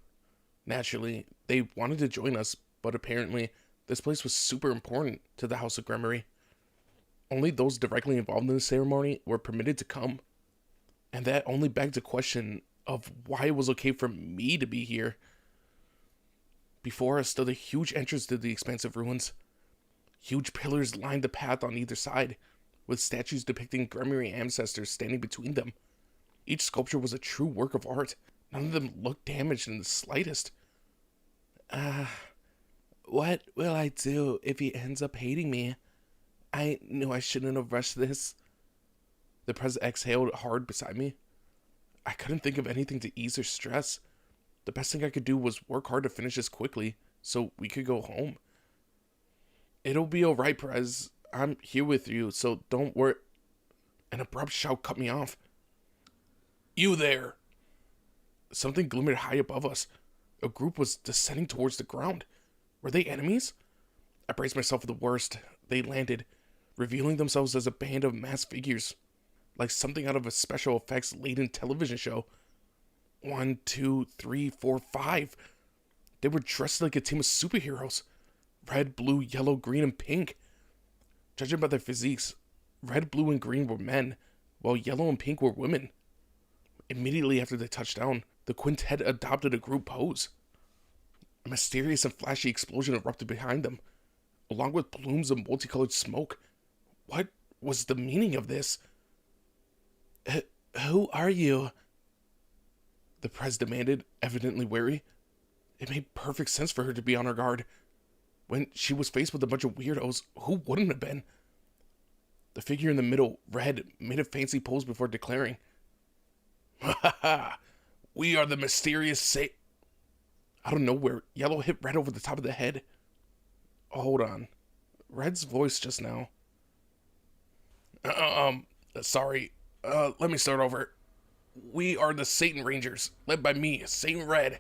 Naturally, they wanted to join us, but apparently, this place was super important to the House of Gremory. Only those directly involved in the ceremony were permitted to come. And that only begged the question of why it was okay for me to be here. Before us stood a huge entrance to the expansive ruins. Huge pillars lined the path on either side, with statues depicting Gremory ancestors standing between them. Each sculpture was a true work of art. None of them looked damaged in the slightest. What will I do if he ends up hating me? I knew I shouldn't have rushed this. The Pres exhaled hard beside me. I couldn't think of anything to ease her stress. The best thing I could do was work hard to finish this quickly, so we could go home. It'll be alright, Pres. I'm here with you, so don't worry. An abrupt shout cut me off. You there! Something glimmered high above us. A group was descending towards the ground. Were they enemies? I braced myself for the worst. They landed, revealing themselves as a band of masked figures, like something out of a special effects laden television show. 1, 2, 3, 4, 5. They were dressed like a team of superheroes. Red, blue, yellow, green, and pink. Judging by their physiques, red, blue, and green were men, while yellow and pink were women. Immediately after they touched down, the quintet adopted a group pose. A mysterious and flashy explosion erupted behind them, along with plumes of multicolored smoke. What was the meaning of this? Who are you? The Pres demanded, evidently wary. It made perfect sense for her to be on her guard. When she was faced with a bunch of weirdos, who wouldn't have been? The figure in the middle, Red, made a fancy pose before declaring, "Ha ha ha! We are the mysterious Out of nowhere, Yellow hit Red over the top of the head. Hold on. Red's voice just now. Sorry. Let me start over. We are the Satan Rangers, led by me, Satan Red.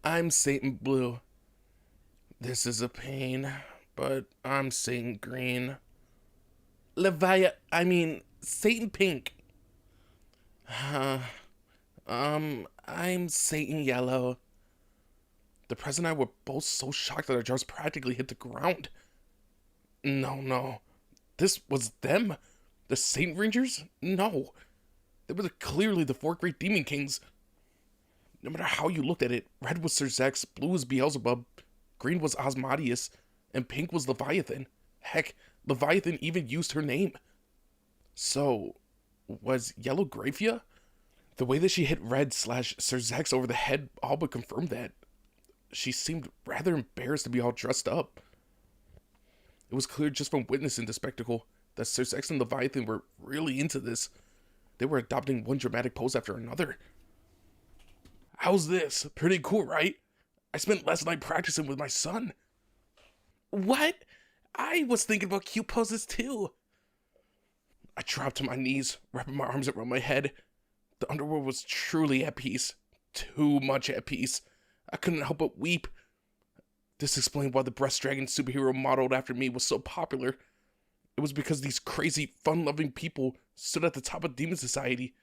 I'm Satan Blue. This is a pain, but I'm Satan Green. Satan Pink. I'm Satan Yellow. The Pres and I were both so shocked that our jaws practically hit the ground. No. This was them? The Saint Rangers? No. They were clearly the 4 great Demon Kings. No matter how you looked at it, red was Sir Zex, blue was Beelzebub, green was Asmodeus, and pink was Leviathan. Heck, Leviathan even used her name. So, was Yellow Graphia? The way that she hit Red / Sir Zex over the head all but confirmed that. She seemed rather embarrassed to be all dressed up. It was clear just from witnessing the spectacle that Sir Zex and Leviathan were really into this. They were adopting one dramatic pose after another. How's this? Pretty cool, right? I spent last night practicing with my son. What? I was thinking about cute poses too. I dropped to my knees, wrapping my arms around my head. The underworld was truly at peace. Too much at peace. I couldn't help but weep. This explained why the breast dragon superhero modeled after me was so popular. It was because these crazy, fun-loving people stood at the top of Demon Society.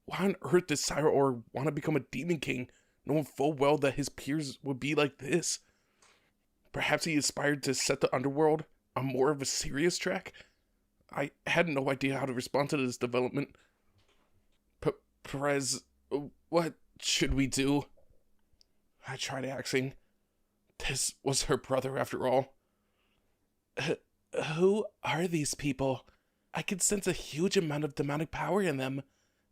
Why on earth did Sire want to become a Demon King, knowing full well that his peers would be like this? Perhaps he aspired to set the underworld on more of a serious track? I had no idea how to respond to this development. Perez, what should we do? I tried asking. This was her brother after all. Who are these people? I could sense a huge amount of demonic power in them.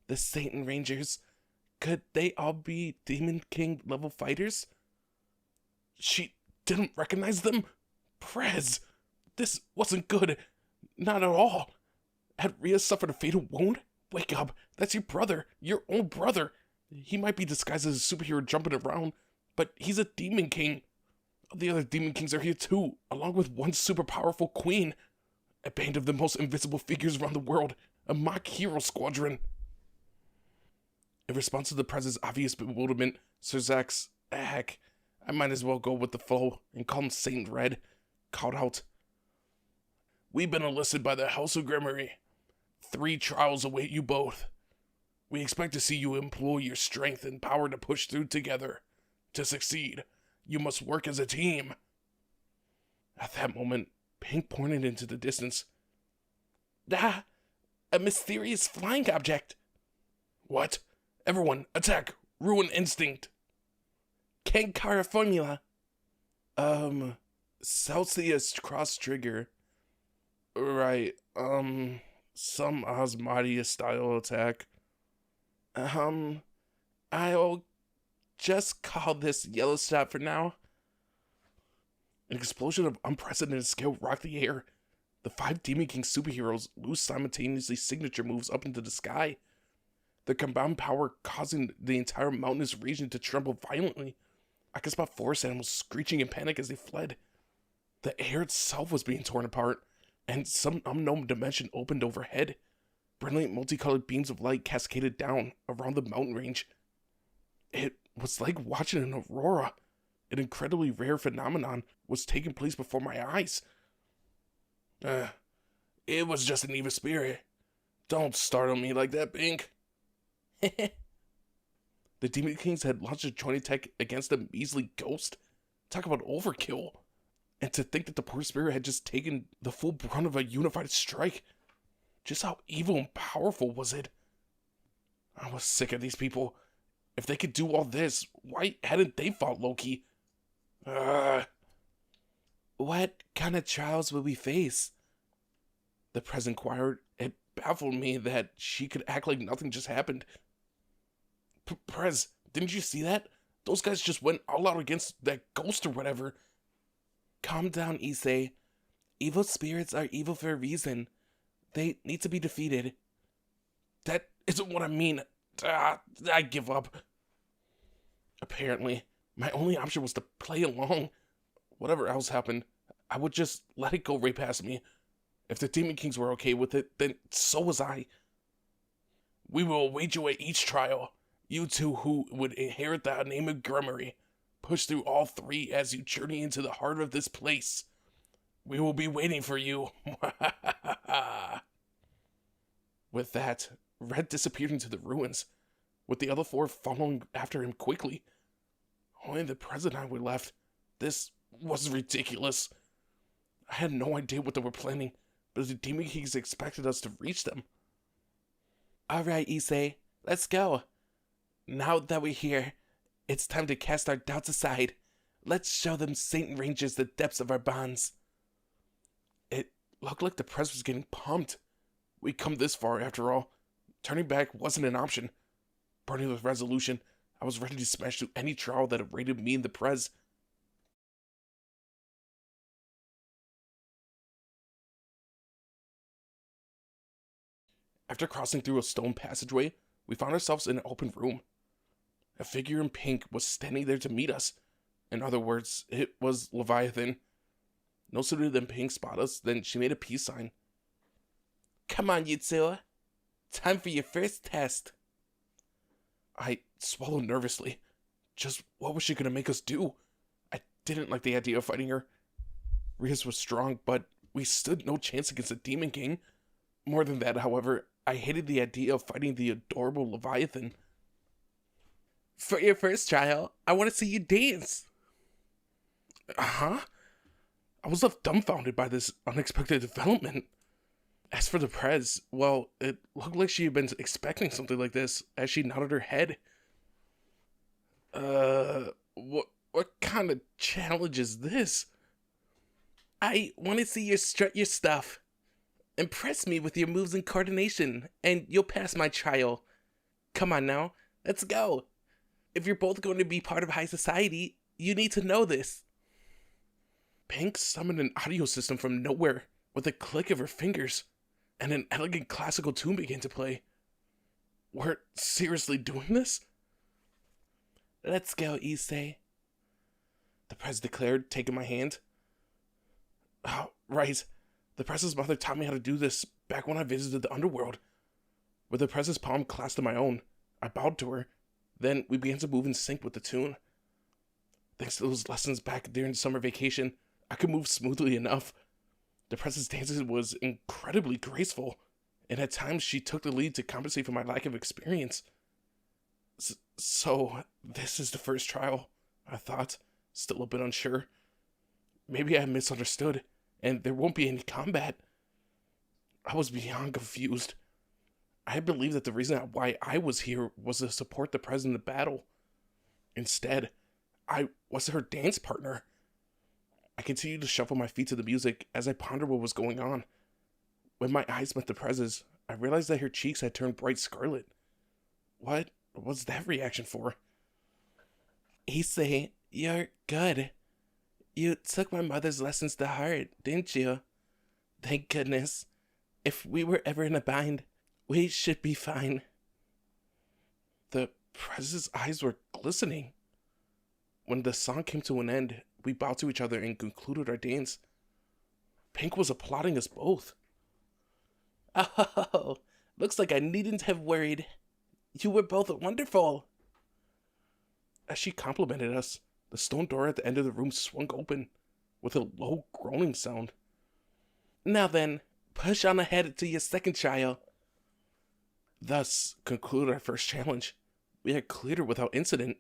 The Satan Rangers. Could they all be Demon King level fighters? She didn't recognize them? Prez, this wasn't good. Not at all. Had Rhea suffered a fatal wound? Wake up. That's your brother. Your own brother. He might be disguised as a superhero jumping around, but he's a Demon King. The other Demon Kings are here too, along with one super powerful queen. A band of the most invisible figures around the world. A mock hero squadron. In response to the Prez's obvious bewilderment, Sir Zack's, heck, I might as well go with the flow and call him Saint Red, called out. We've been enlisted by the House of Grimmery. 3 trials await you both. We expect to see you employ your strength and power to push through together. To succeed, you must work as a team. At that moment, Pink pointed into the distance. Ah, a mysterious flying object. What? Everyone, attack! Ruin instinct! Kankara formula. Celsius cross trigger. Right, some Osmodia style attack. I'll just call this Yellow Stop for now. An explosion of unprecedented scale rocked the air. The 5 Demon King superheroes loosed simultaneously signature moves up into the sky. Their combined power causing the entire mountainous region to tremble violently. I could spot forest animals screeching in panic as they fled. The air itself was being torn apart, and some unknown dimension opened overhead. Brilliant multicolored beams of light cascaded down around the mountain range. It was like watching an aurora. An incredibly rare phenomenon was taking place before my eyes. It was just an evil spirit. Don't startle me like that, Pink. The Demon Kings had launched a joint attack against a measly ghost. Talk about overkill. And to think that the poor spirit had just taken the full brunt of a unified strike. Just how evil and powerful was it? I was sick of these people. If they could do all this, why hadn't they fought Loki? What kind of trials will we face? The Prez inquired. It baffled me that she could act like nothing just happened. Prez, didn't you see that? Those guys just went all out against that ghost or whatever. Calm down, Issei. Evil spirits are evil for a reason. They need to be defeated. That isn't what I mean. I give up. Apparently, my only option was to play along. Whatever else happened, I would just let it go right past me. If the Demon Kings were okay with it, then so was I. We will await you at each trial. You two who would inherit the name of Grimmery. Push through all 3 as you journey into the heart of this place. We will be waiting for you. With that, Red disappeared into the ruins, with the other 4 following after him quickly. Only the President and I were left. This was ridiculous. I had no idea what they were planning, but the Demon Kings expected us to reach them. Alright, Issei, let's go. Now that we're here, it's time to cast our doubts aside. Let's show them Saint Rangers the depths of our bonds. It looked like the Prez was getting pumped. We'd come this far after all. Turning back wasn't an option. Burning with resolution, I was ready to smash through any trial that awaited me and the Prez. After crossing through a stone passageway, we found ourselves in an open room. A figure in pink was standing there to meet us. In other words, it was Leviathan. No sooner than Pink spotted us than she made a peace sign. Come on, Yutsuo. Time for your first test. I swallowed nervously. Just what was she going to make us do? I didn't like the idea of fighting her. Rias was strong, but we stood no chance against a Demon King. More than that, however, I hated the idea of fighting the adorable Leviathan. For your first trial, I want to see you dance. Huh? I was left dumbfounded by this unexpected development. As for the Prez, well, it looked like she had been expecting something like this as she nodded her head. What kind of challenge is this? I want to see you strut your stuff. Impress me with your moves and coordination, and you'll pass my trial. Come on now, let's go. If you're both going to be part of high society, you need to know this. Pink summoned an audio system from nowhere with a click of her fingers, and an elegant classical tune began to play. We're seriously doing this? Let's go, Issei, the press declared, taking my hand. Oh, right. The press's mother taught me how to do this back when I visited the underworld. With the press's palm clasped in my own, I bowed to her. Then we began to move in sync with the tune. Thanks to those lessons back during summer vacation, I could move smoothly enough. The press's dances was incredibly graceful, and at times she took the lead to compensate for my lack of experience. So, this is the first trial, I thought, still a bit unsure. Maybe I misunderstood, and there won't be any combat. I was beyond confused. I had believed that the reason why I was here was to support the press in the battle. Instead, I was her dance partner. I continued to shuffle my feet to the music as I pondered what was going on. When my eyes met the press's, I realized that her cheeks had turned bright scarlet. What was that reaction for? Issei, you're good. You took my mother's lessons to heart, didn't you? Thank goodness. If we were ever in a bind, we should be fine. The press's eyes were glistening. When the song came to an end, we bowed to each other and concluded our dance. Pink was applauding us both. Oh, looks like I needn't have worried. You were both wonderful. As she complimented us, the stone door at the end of the room swung open with a low groaning sound. Now then, push on ahead to your second trial. Thus concluded our first challenge. We had cleared her without incident.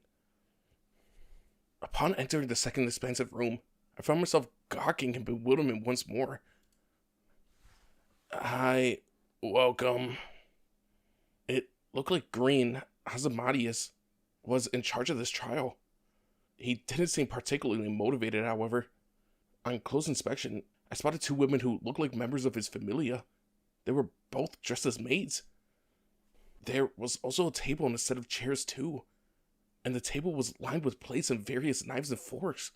Upon entering the second expansive room, I found myself gawking in bewilderment once more. Hi, welcome. It looked like Green, Azamadius, was in charge of this trial. He didn't seem particularly motivated, however. On close inspection, I spotted two women who looked like members of his familia. They were both dressed as maids. There was also a table and a set of chairs too, and the table was lined with plates and various knives and forks.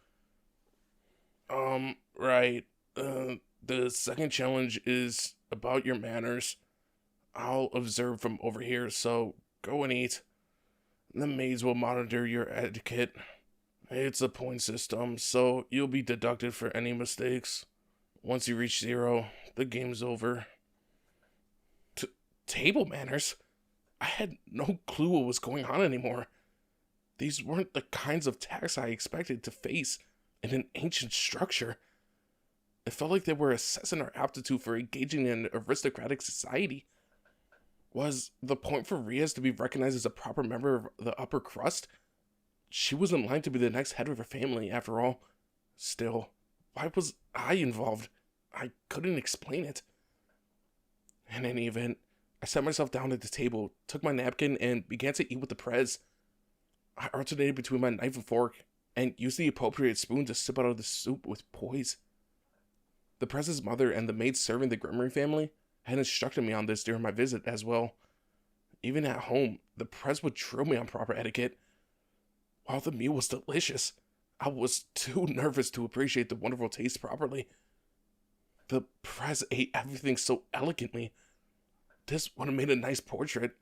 Right. The second challenge is about your manners. I'll observe from over here, so go and eat. The maids will monitor your etiquette. It's a point system, so you'll be deducted for any mistakes. Once you reach 0, the game's over. Table manners? I had no clue what was going on anymore. These weren't the kinds of tasks I expected to face in an ancient structure. It felt like they were assessing our aptitude for engaging in an aristocratic society. Was the point for Riaz to be recognized as a proper member of the upper crust? She was in line to be the next head of her family, after all. Still, why was I involved? I couldn't explain it. In any event, I sat myself down at the table, took my napkin, and began to eat with the prez. I alternated between my knife and fork, and used the appropriate spoon to sip out of the soup with poise. The prez's mother and the maid serving the Gremory family had instructed me on this during my visit as well. Even at home, the prez would drill me on proper etiquette. While the meal was delicious, I was too nervous to appreciate the wonderful taste properly. The prez ate everything so elegantly. This would have made a nice portrait.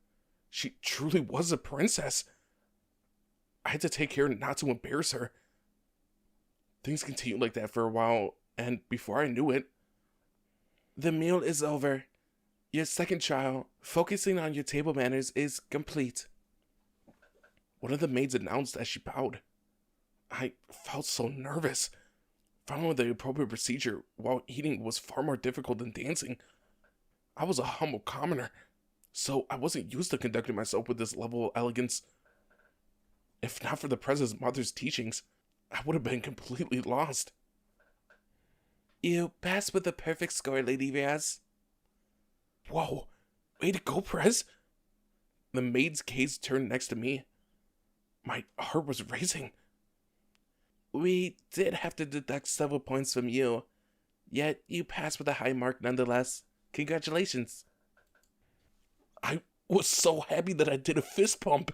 She truly was a princess. I had to take care not to embarrass her. Things continued like that for a while, and before I knew it, the meal is over. Your second trial, focusing on your table manners, is complete. One of the maids announced as she bowed. I felt so nervous. Following the appropriate procedure while eating was far more difficult than dancing. I was a humble commoner, so I wasn't used to conducting myself with this level of elegance. If not for the Prez's mother's teachings, I would have been completely lost. You passed with a perfect score, Lady Riaz. Whoa, way to go, Prez. The maid's gaze turned next to me. My heart was racing. We did have to deduct several points from you, yet you passed with a high mark nonetheless. Congratulations. I was so happy that I did a fist pump.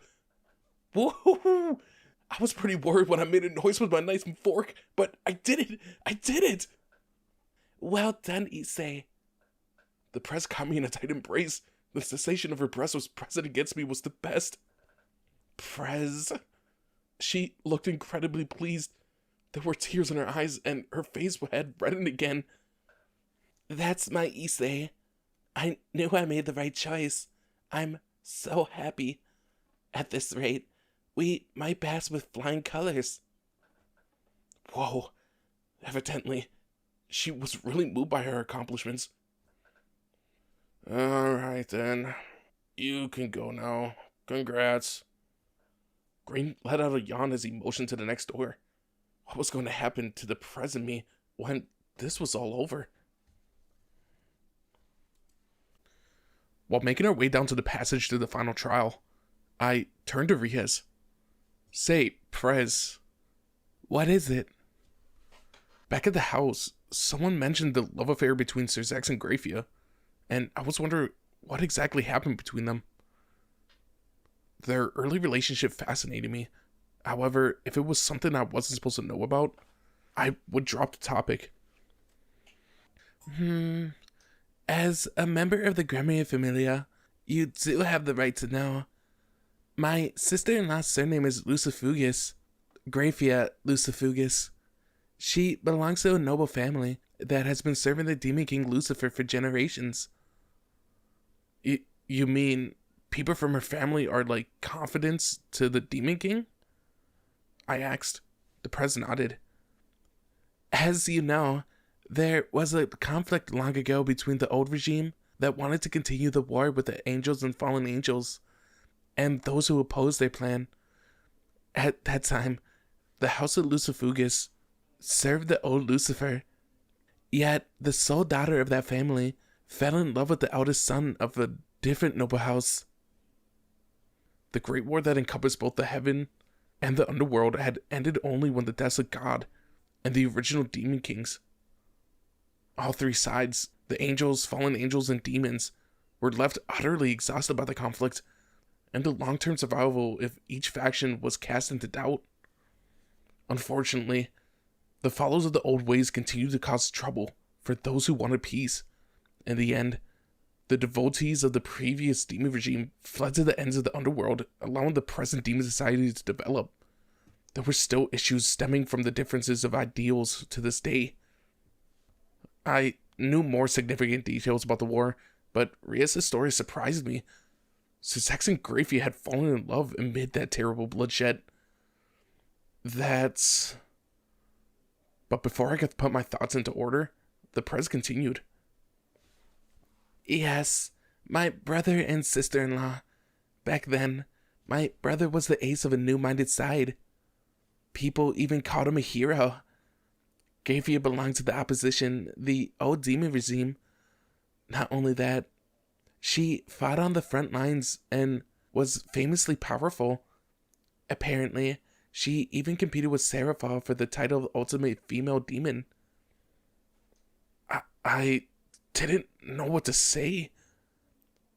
Woohoo! I was pretty worried when I made a noise with my knife and fork, but I did it! I did it! Well done, Issei. The press caught me in a tight embrace. The sensation of her breast was pressing against me was the best. Prez. She looked incredibly pleased. There were tears in her eyes, and her face had reddened again. That's my Issei. I knew I made the right choice. I'm so happy. At this rate, we might pass with flying colors. Whoa. Evidently, she was really moved by her accomplishments. Alright then. You can go now. Congrats. Green let out a yawn as he motioned to the next door. What was going to happen to the present me when this was all over? While making our way down to the passage to the final trial, I turned to Riaz. Say, Prez, What is it? back at the house, someone mentioned the love affair between Sir Zax and Grafia, and I was wondering what exactly happened between them. Their early relationship fascinated me. However, if it was something I wasn't supposed to know about, I would drop the topic. As a member of the Gremia Familia, you do have the right to know. My sister-in-law's surname is Lucifugus, Grafia Lucifugus. She belongs to a noble family that has been serving the Demon King Lucifer for generations. You mean people from her family are like confidants to the Demon King? I asked. The Prez nodded. As you know, there was a conflict long ago between the old regime that wanted to continue the war with the angels and fallen angels, and those who opposed their plan. At that time, the House of Lucifugus served the old Lucifer. Yet, the sole daughter of that family fell in love with the eldest son of a different noble house. The great war that encompassed both the heaven and the underworld had ended only when the deaths of God and the original Demon Kings. All three sides, the angels, fallen angels, and demons, were left utterly exhausted by the conflict, and the long-term survival of each faction was cast into doubt. Unfortunately, the followers of the old ways continued to cause trouble for those who wanted peace. In the end, the devotees of the previous demon regime fled to the ends of the underworld, allowing the present demon society to develop. There were still issues stemming from the differences of ideals to this day. I knew more significant details about the war, but Rias' story surprised me. Sir Zax and Grafia had fallen in love amid that terrible bloodshed. But before I could put my thoughts into order, the Prez continued. Yes, my brother and sister-in-law. Back then, my brother was the ace of a new-minded side. People even called him a hero. Grafia belonged to the opposition, the old demon regime. Not only that, she fought on the front lines and was famously powerful. Apparently, she even competed with Seraphal for the title of Ultimate Female Demon. I didn't know what to say.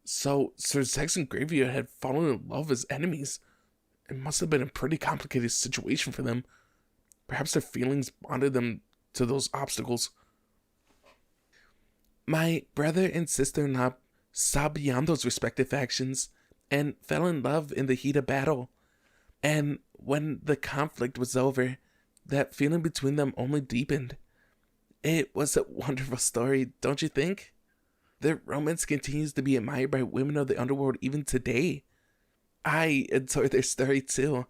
So, Sir Zax and Grafia had fallen in love as enemies. It must have been a pretty complicated situation for them. Perhaps their feelings bonded them to those obstacles. My brother and sister-in-law saw beyond those respective factions and fell in love in the heat of battle. And when the conflict was over, that feeling between them only deepened. It was a wonderful story, don't you think? Their romance continues to be admired by women of the underworld even today. I adore their story too.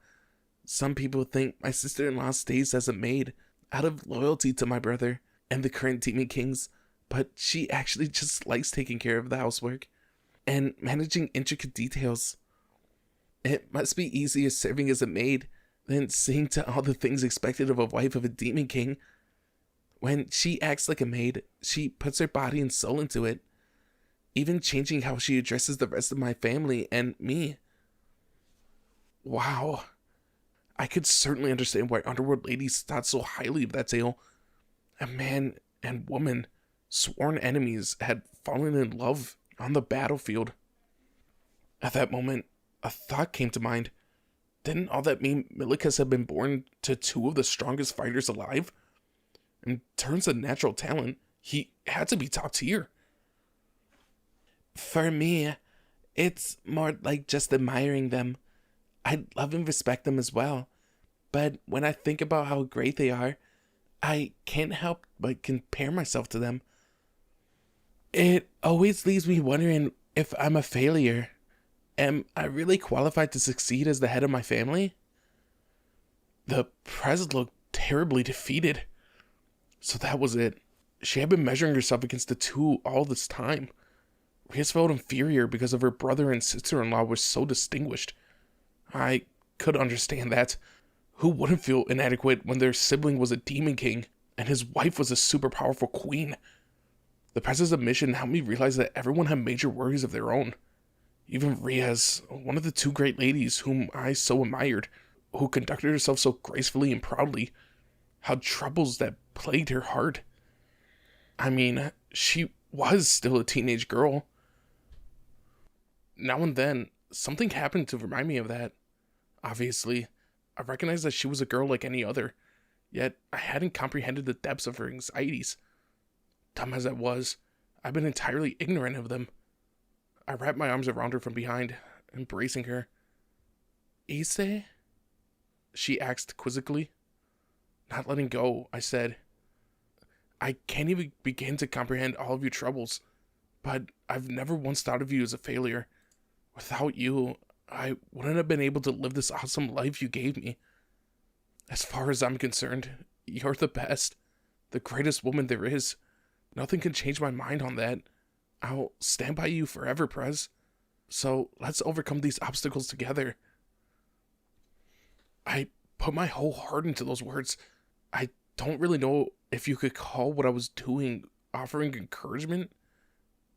Some people think my sister-in-law stays as a maid out of loyalty to my brother and the current Demon Kings, but she actually just likes taking care of the housework and managing intricate details. It must be easier serving as a maid than seeing to all the things expected of a wife of a Demon King. When she acts like a maid, she puts her body and soul into it, even changing how she addresses the rest of my family and me. Wow. I could certainly understand why underworld ladies thought so highly of that tale. A man and woman, sworn enemies, had fallen in love on the battlefield. At that moment, a thought came to mind. Didn't all that mean Milikus had been born to two of the strongest fighters alive? In terms of natural talent, he had to be top tier. For me, it's more like just admiring them. I love and respect them as well. But when I think about how great they are, I can't help but compare myself to them. It always leaves me wondering if I'm a failure. Am I really qualified to succeed as the head of my family? The Prez looked terribly defeated. So that was it. She had been measuring herself against the two all this time. Rias felt inferior because of her brother and sister-in-law were so distinguished. I could understand that. Who wouldn't feel inadequate when their sibling was a demon king and his wife was a super powerful queen? The Prez's admission helped me realize that everyone had major worries of their own. Even Rias, one of the two great ladies whom I so admired, who conducted herself so gracefully and proudly, had troubles that plagued her heart. I mean, she was still a teenage girl. Now and then, something happened to remind me of that. Obviously, I recognized that she was a girl like any other, yet I hadn't comprehended the depths of her anxieties. Dumb as I was, I've been entirely ignorant of them. I wrapped my arms around her from behind, embracing her. Issei? She asked quizzically. Not letting go, I said, I can't even begin to comprehend all of your troubles, but I've never once thought of you as a failure. Without you, I wouldn't have been able to live this awesome life you gave me. As far as I'm concerned, you're the best, the greatest woman there is. Nothing can change my mind on that. I'll stand by you forever, Prez. So let's overcome these obstacles together. I put my whole heart into those words. I don't really know if you could call what I was doing offering encouragement,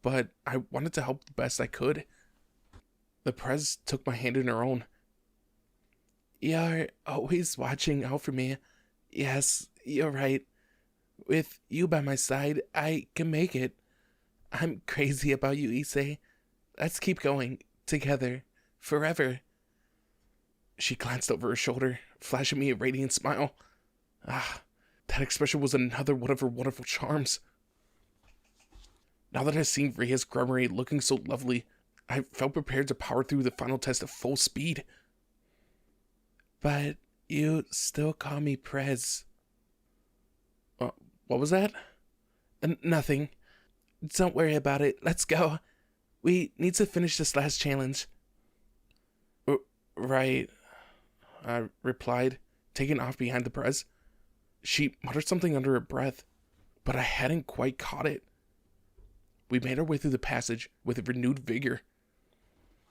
but I wanted to help the best I could. The Prez took my hand in her own. You're always watching out for me. Yes, you're right. With you by my side, I can make it. I'm crazy about you, Issei. Let's keep going, together, forever. She glanced over her shoulder, flashing me a radiant smile. That expression was another one of her wonderful charms. Now that I've seen Ria's grummery looking so lovely, I felt prepared to power through the final test at full speed. But you still call me Prez. What was that? Nothing. Don't worry about it. Let's go. We need to finish this last challenge. Right, I replied, taking off behind the Prez. She muttered something under her breath, but I hadn't quite caught it. We made our way through the passage with renewed vigor.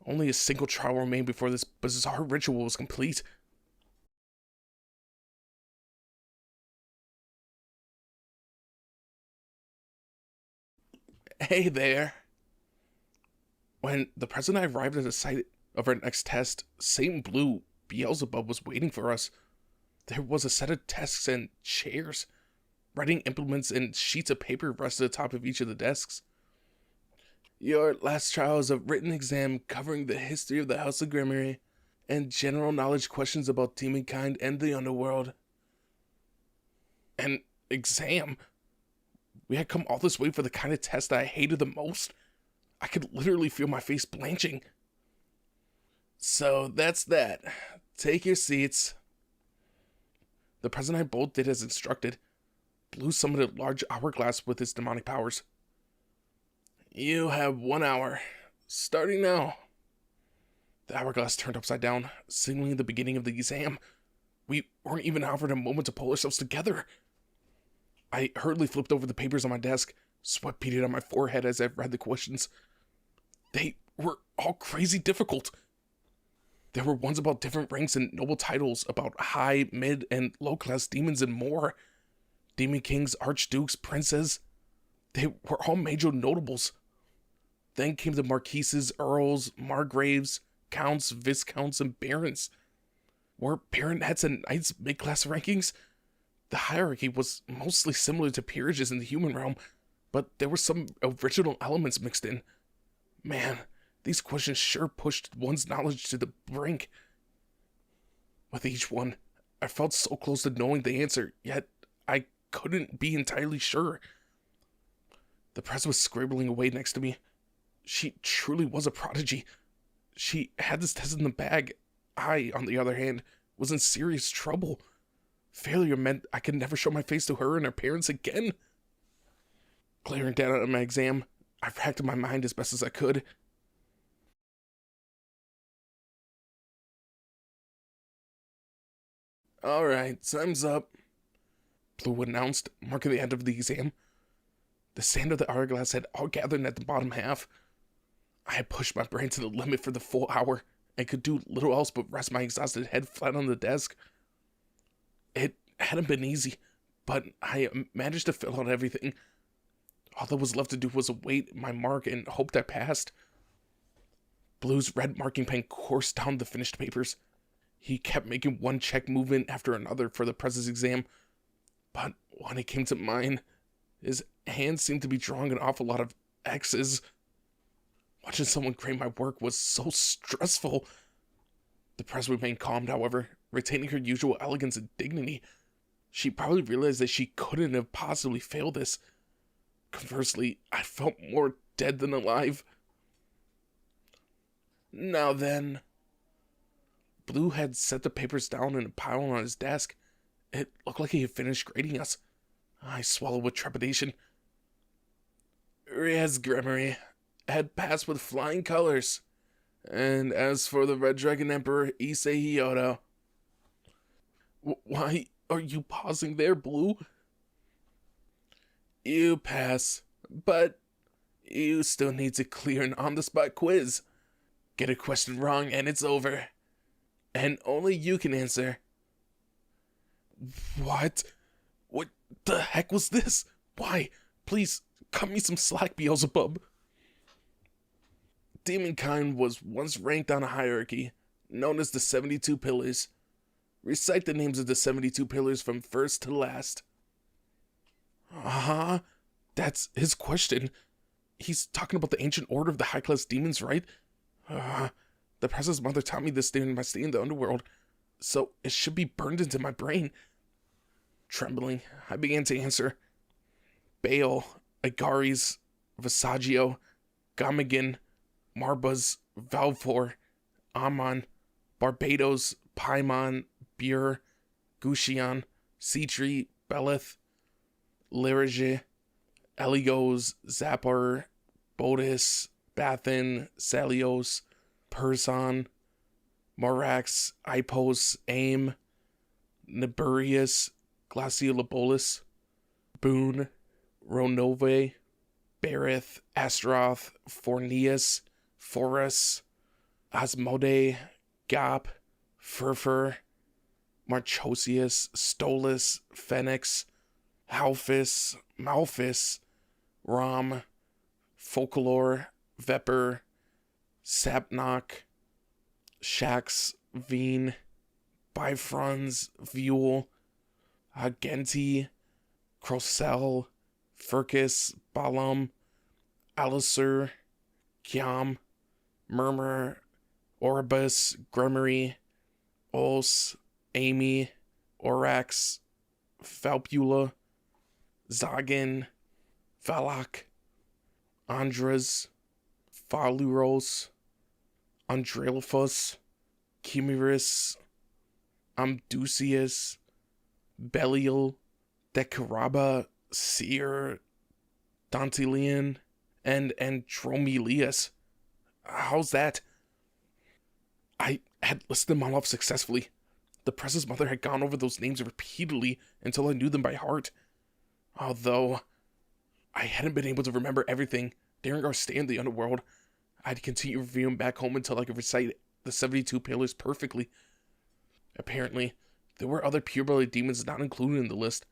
Only a single trial remained before this bizarre ritual was complete. Hey there. When the Prez and I arrived at the site of our next test, Satan Blue, Beelzebub, was waiting for us. There was a set of desks and chairs. Writing implements and sheets of paper rested atop of each of the desks. Your last trial is a written exam covering the history of the House of Grimmery and general knowledge questions about demonkind and the underworld. An exam? We had come all this way for the kind of test that I hated the most. I could literally feel my face blanching. So that's that. Take your seats. The Prez and I both did as instructed. Blue summoned a large hourglass with his demonic powers. You have 1 hour, starting now. The hourglass turned upside down, signaling the beginning of the exam. We weren't even offered a moment to pull ourselves together. I hurriedly flipped over the papers on my desk, sweat beaded on my forehead as I read the questions. They were all crazy difficult. There were ones about different ranks and noble titles, about high, mid, and low-class demons and more. Demon kings, archdukes, princes. They were all major notables. Then came the marquises, earls, margraves, counts, viscounts, and barons. Were baronets and knights mid-class rankings? The hierarchy was mostly similar to peerages in the human realm, but there were some original elements mixed in. Man, these questions sure pushed one's knowledge to the brink. With each one, I felt so close to knowing the answer, yet I couldn't be entirely sure. The press was scribbling away next to me. She truly was a prodigy. She had this test in the bag. I, on the other hand, was in serious trouble. Failure meant I could never show my face to her and her parents again. Glaring down at my exam, I racked my mind as best as I could. Alright, time's up, Blue announced, marking the end of the exam. The sand of the hourglass had all gathered at the bottom half. I had pushed my brain to the limit for the full hour, and could do little else but rest my exhausted head flat on the desk. It hadn't been easy, but I managed to fill out everything. All that was left to do was await my mark and hope I passed. Blue's red marking pen coursed down the finished papers. He kept making one check movement after another for the president's exam, but when it came to mine, his hands seemed to be drawing an awful lot of X's. Watching someone grade my work was so stressful. The press remained calm, however, retaining her usual elegance and dignity. She probably realized that she couldn't have possibly failed this. Conversely, I felt more dead than alive. Now then. Blue had set the papers down in a pile on his desk. It looked like he had finished grading us. I swallowed with trepidation. Yes, Gremory had passed with flying colors. And as for the Red Dragon Emperor Issei Hyodo... Why are you pausing there, Blue? You pass, but you still need to clear an on-the-spot quiz. Get a question wrong and it's over. And only you can answer. What? What the heck was this? Why? Please, cut me some slack, Beelzebub. Demonkind was once ranked on a hierarchy, known as the 72 Pillars. Recite the names of the 72 Pillars from first to last. That's his question. He's talking about the ancient order of the high-class demons, right? The President's mother taught me this during my stay in the underworld, so it should be burned into my brain. Trembling, I began to answer. Baal, Agares, Visaggio, Gamagan, Marbas, Valvor, Amon, Barbados, Paimon, Bur, Gushion, Citri, Beleth, Lirige, Eligos, Zapar, Bodis, Bathin, Salios, Person, Morax, Ipos, Aim, Niburius, Glaciolabolus, Boone, Ronove, Berith, Astroth, Forneus, Forus, Asmode, Gop, Furfur, Marchosius, Stolus, Phoenix, Halphis, Malphis, Rom, Folklore, Vepper, Sapnok, Shax, Veen, Bifrons, Vuel, Agenti, Crocel, Furcus, Balam, Alisur, Kiam, Murmur, Orbus, Gremory, Os, Amy, Orax, Falpula, Zagan, Valak, Andras, Faluros, Andralphus, Chimeris, Amdusius, Belial, Decaraba, Seer, Dantilian, and Andromelius. How's that? I had listed them all off successfully. The Press's mother had gone over those names repeatedly until I knew them by heart. Although I hadn't been able to remember everything during our stay in the underworld, I'd continue reviewing back home until I could recite the 72 Pillars perfectly. Apparently, there were other pure-blooded demons not included in the list.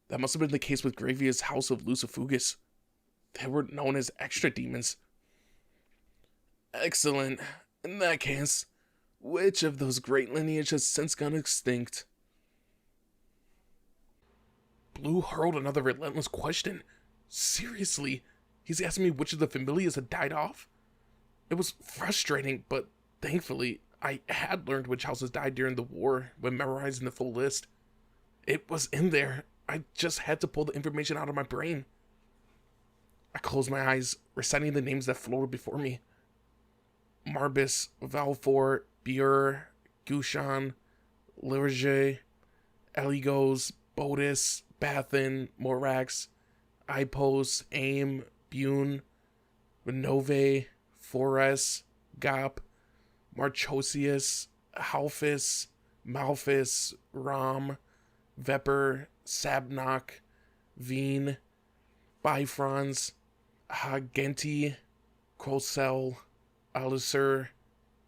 That must have been the case with Gravia's House of Lucifugus. They were known as extra demons. Excellent. In that case, Which of those great lineage has since gone extinct? Blue hurled another relentless question. Seriously, he's asking me which of the familias had died off? It was frustrating, but thankfully, I had learned which houses died during the war when memorizing the full list. It was in there. I just had to pull the information out of my brain. I closed my eyes, reciting the names that floated before me. Marbis, Valfor, Bure, Gushan, Lirge, Eligos, Bodis, Bathin, Morax, Ipos, Aim, Bune, Renove, Fores, Gop, Marchosius, Halphis, Malphis, Ram, Vepper, Sabnok, Veen, Bifrons, Hagenti, Kolsel, Alisur,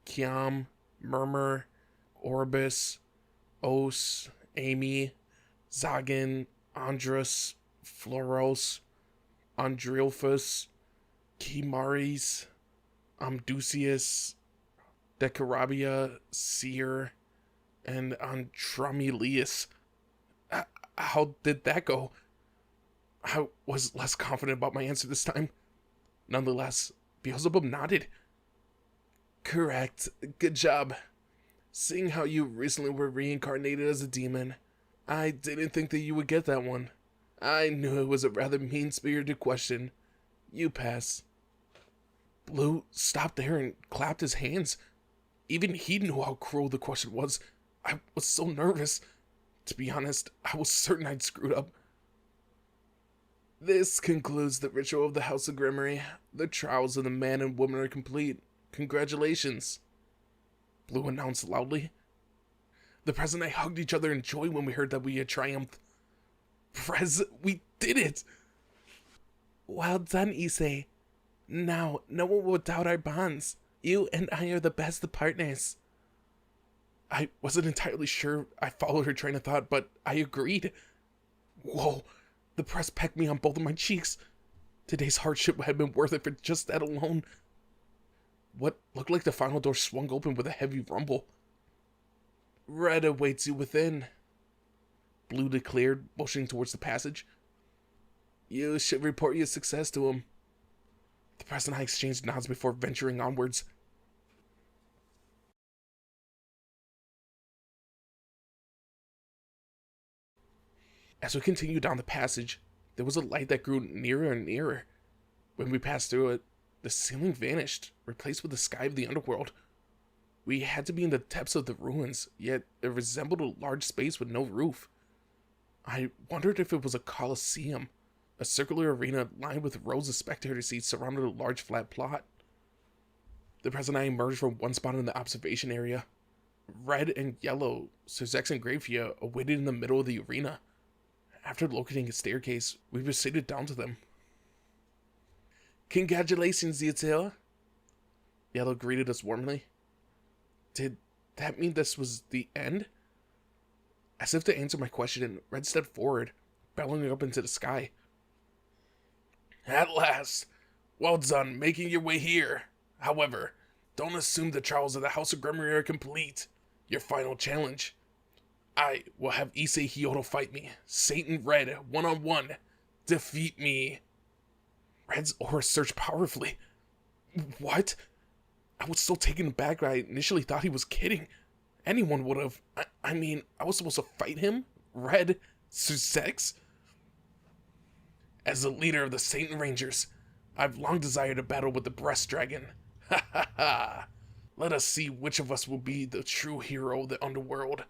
Kiam, Murmur, Orbis, Os, Amy, Zagan, Andrus, Floros, Andrilphus, Kimaris, Amdusius, Decarabia, Seer, and Antramilius. How did that go? I was less confident about my answer this time. Nonetheless, Beelzebub nodded. Correct. Good job. Seeing how you recently were reincarnated as a demon, I didn't think that you would get that one. I knew it was a rather mean-spirited question. You pass. Blue stopped there and clapped his hands. Even he knew how cruel the question was. I was so nervous. To be honest, I was certain I'd screwed up. This concludes the ritual of the House of Grimmery. The trials of the man and woman are complete. Congratulations, Blue announced loudly. The Prez and I hugged each other in joy when we heard that we had triumphed. Prez, we did it! Well done, Issei. Now, no one will doubt our bonds. You and I are the best of partners. I wasn't entirely sure I followed her train of thought, but I agreed. Whoa, the Prez pecked me on both of my cheeks. Today's hardship had been worth it for just that alone. What looked like the final door swung open with a heavy rumble. Red awaits you within, Blue declared, motioning towards the passage. You should report your success to him. The Prez and I exchanged nods before venturing onwards. As we continued down the passage, there was a light that grew nearer and nearer. When we passed through it, the ceiling vanished, replaced with the sky of the underworld. We had to be in the depths of the ruins, yet it resembled a large space with no roof. I wondered if it was a coliseum, a circular arena lined with rows of spectator seats surrounded a large flat plot. The Prez and I emerged from one spot in the observation area. Red and yellow, Surzex and Grafia awaited in the middle of the arena. After locating a staircase, we proceeded down to them. Congratulations, Yutil. Yellow greeted us warmly. Did that mean this was the end? As if to answer my question, Red stepped forward, bellowing up into the sky. At last! Well done making your way here. However, don't assume the trials of the House of Grimmery are complete. Your final challenge. I will have Issei Hyoto fight me. Satan Red, one-on-one. Defeat me. Red's aura surged powerfully. What? I was so taken aback I initially thought he was kidding. Anyone would have. I mean, I was supposed to fight him? Red? Surzex? As the leader of the Satan Rangers, I've long desired a battle with the Breast Dragon. Ha ha ha! Let us see which of us will be the true hero of the underworld.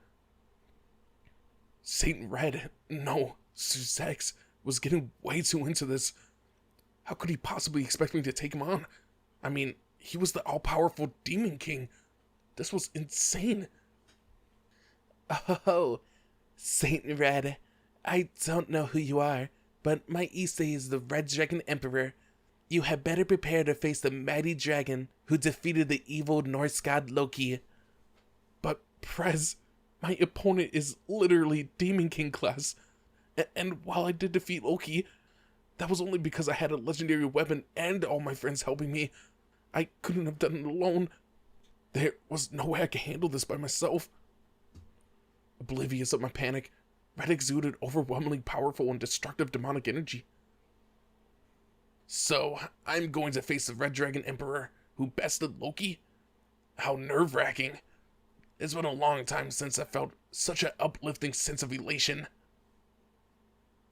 Satan Red? No, Surzex was getting way too into this. How could he possibly expect me to take him on? I mean, he was the all-powerful Demon King. This was insane. Oh, Saint Red, I don't know who you are, but my Issei is the Red Dragon Emperor. You had better prepare to face the mighty dragon who defeated the evil Norse god Loki. But Prez, my opponent is literally Demon King class. And while I did defeat Loki, that was only because I had a legendary weapon and all my friends helping me. I couldn't have done it alone. There was no way I could handle this by myself. Oblivious of my panic, Red exuded overwhelmingly powerful and destructive demonic energy. So, I'm going to face the Red Dragon Emperor who bested Loki? How nerve-wracking. It's been a long time since I felt such an uplifting sense of elation.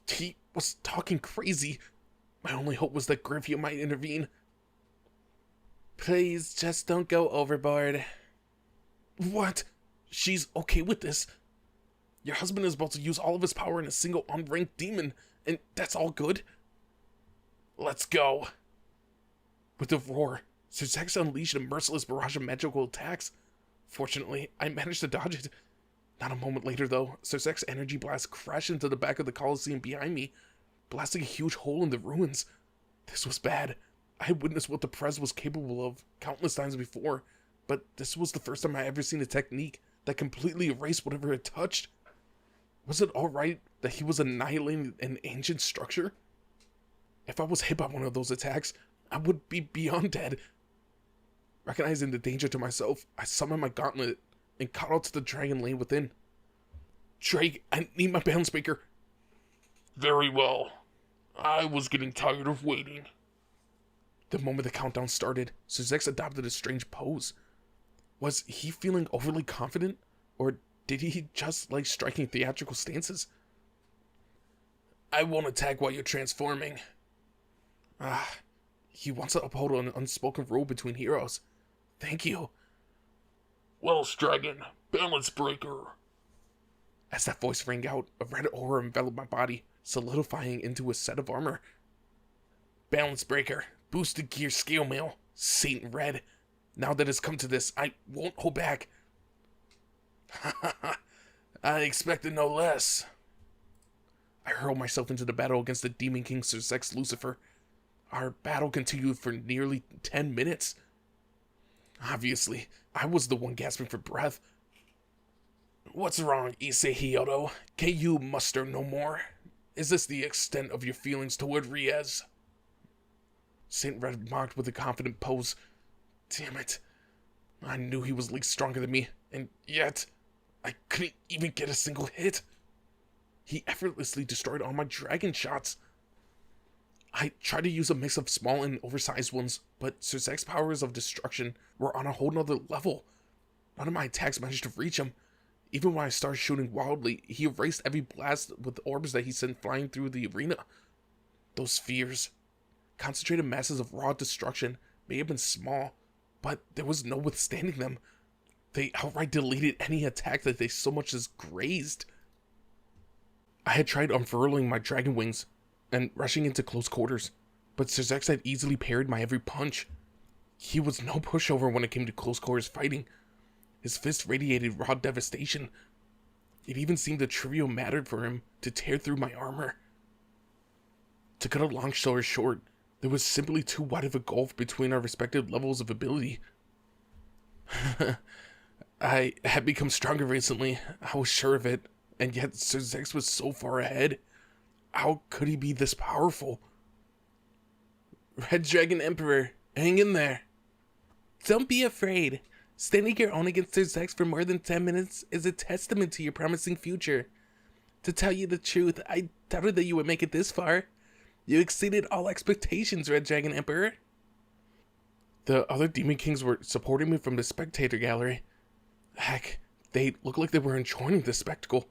He was talking crazy. My only hope was that Griffia might intervene. Please, just don't go overboard. What? She's okay with this? Your husband is about to use all of his power in a single unranked demon, and that's all good? Let's go. With a roar, Sir Zex unleashed a merciless barrage of magical attacks. Fortunately, I managed to dodge it. Not a moment later, though, Sir Zex's energy blast crashed into the back of the Colosseum behind me, blasting a huge hole in the ruins. This was bad. I had witnessed what the Prez was capable of countless times before, but this was the first time I ever seen a technique that completely erased whatever it touched. Was it alright that he was annihilating an ancient structure? If I was hit by one of those attacks, I would be beyond dead. Recognizing the danger to myself, I summoned my gauntlet and caught out to the dragon lane within. Drake, I need my balance breaker. Very well. I was getting tired of waiting. The moment the countdown started, Sir Zex adopted a strange pose. Was he feeling overly confident, or did he just like striking theatrical stances? I won't attack while you're transforming. He wants to uphold an unspoken rule between heroes. Thank you. Welsh Dragon, balance breaker. As that voice rang out, a red aura enveloped my body, solidifying into a set of armor. Balance breaker, boosted gear scale mail, Saint Red. Now that it's come to this, I won't hold back. I expected no less. I hurled myself into the battle against the Demon King Sir Zex Lucifer. Our battle continued for nearly 10 minutes. Obviously, I was the one gasping for breath. What's wrong, Ise Hyodo? Can you muster no more? Is this the extent of your feelings toward Riez? Saint Red mocked with a confident pose. Damn it. I knew he was least stronger than me, and yet I couldn't even get a single hit. He effortlessly destroyed all my dragon shots. I tried to use a mix of small and oversized ones, but Sir Zex's powers of destruction were on a whole nother level. None of my attacks managed to reach him. Even when I started shooting wildly, he erased every blast with orbs that he sent flying through the arena. Those spheres, concentrated masses of raw destruction, may have been small, but there was no withstanding them. They outright deleted any attack that they so much as grazed. I had tried unfurling my dragon wings and rushing into close quarters, but Sir Zex had easily parried my every punch. He was no pushover when it came to close quarters fighting. His fist radiated raw devastation. It even seemed a trivial matter for him to tear through my armor. To cut a long story short, there was simply too wide of a gulf between our respective levels of ability. I had become stronger recently, I was sure of it, and yet Sir Zex was so far ahead. How could he be this powerful? Red Dragon Emperor, hang in there. Don't be afraid. Standing your own against Sir Zex for more than 10 minutes is a testament to your promising future. To tell you the truth, I doubted that you would make it this far. You exceeded all expectations, Red Dragon Emperor. The other Demon Kings were supporting me from the spectator gallery. Heck, they looked like they were enjoying the spectacle.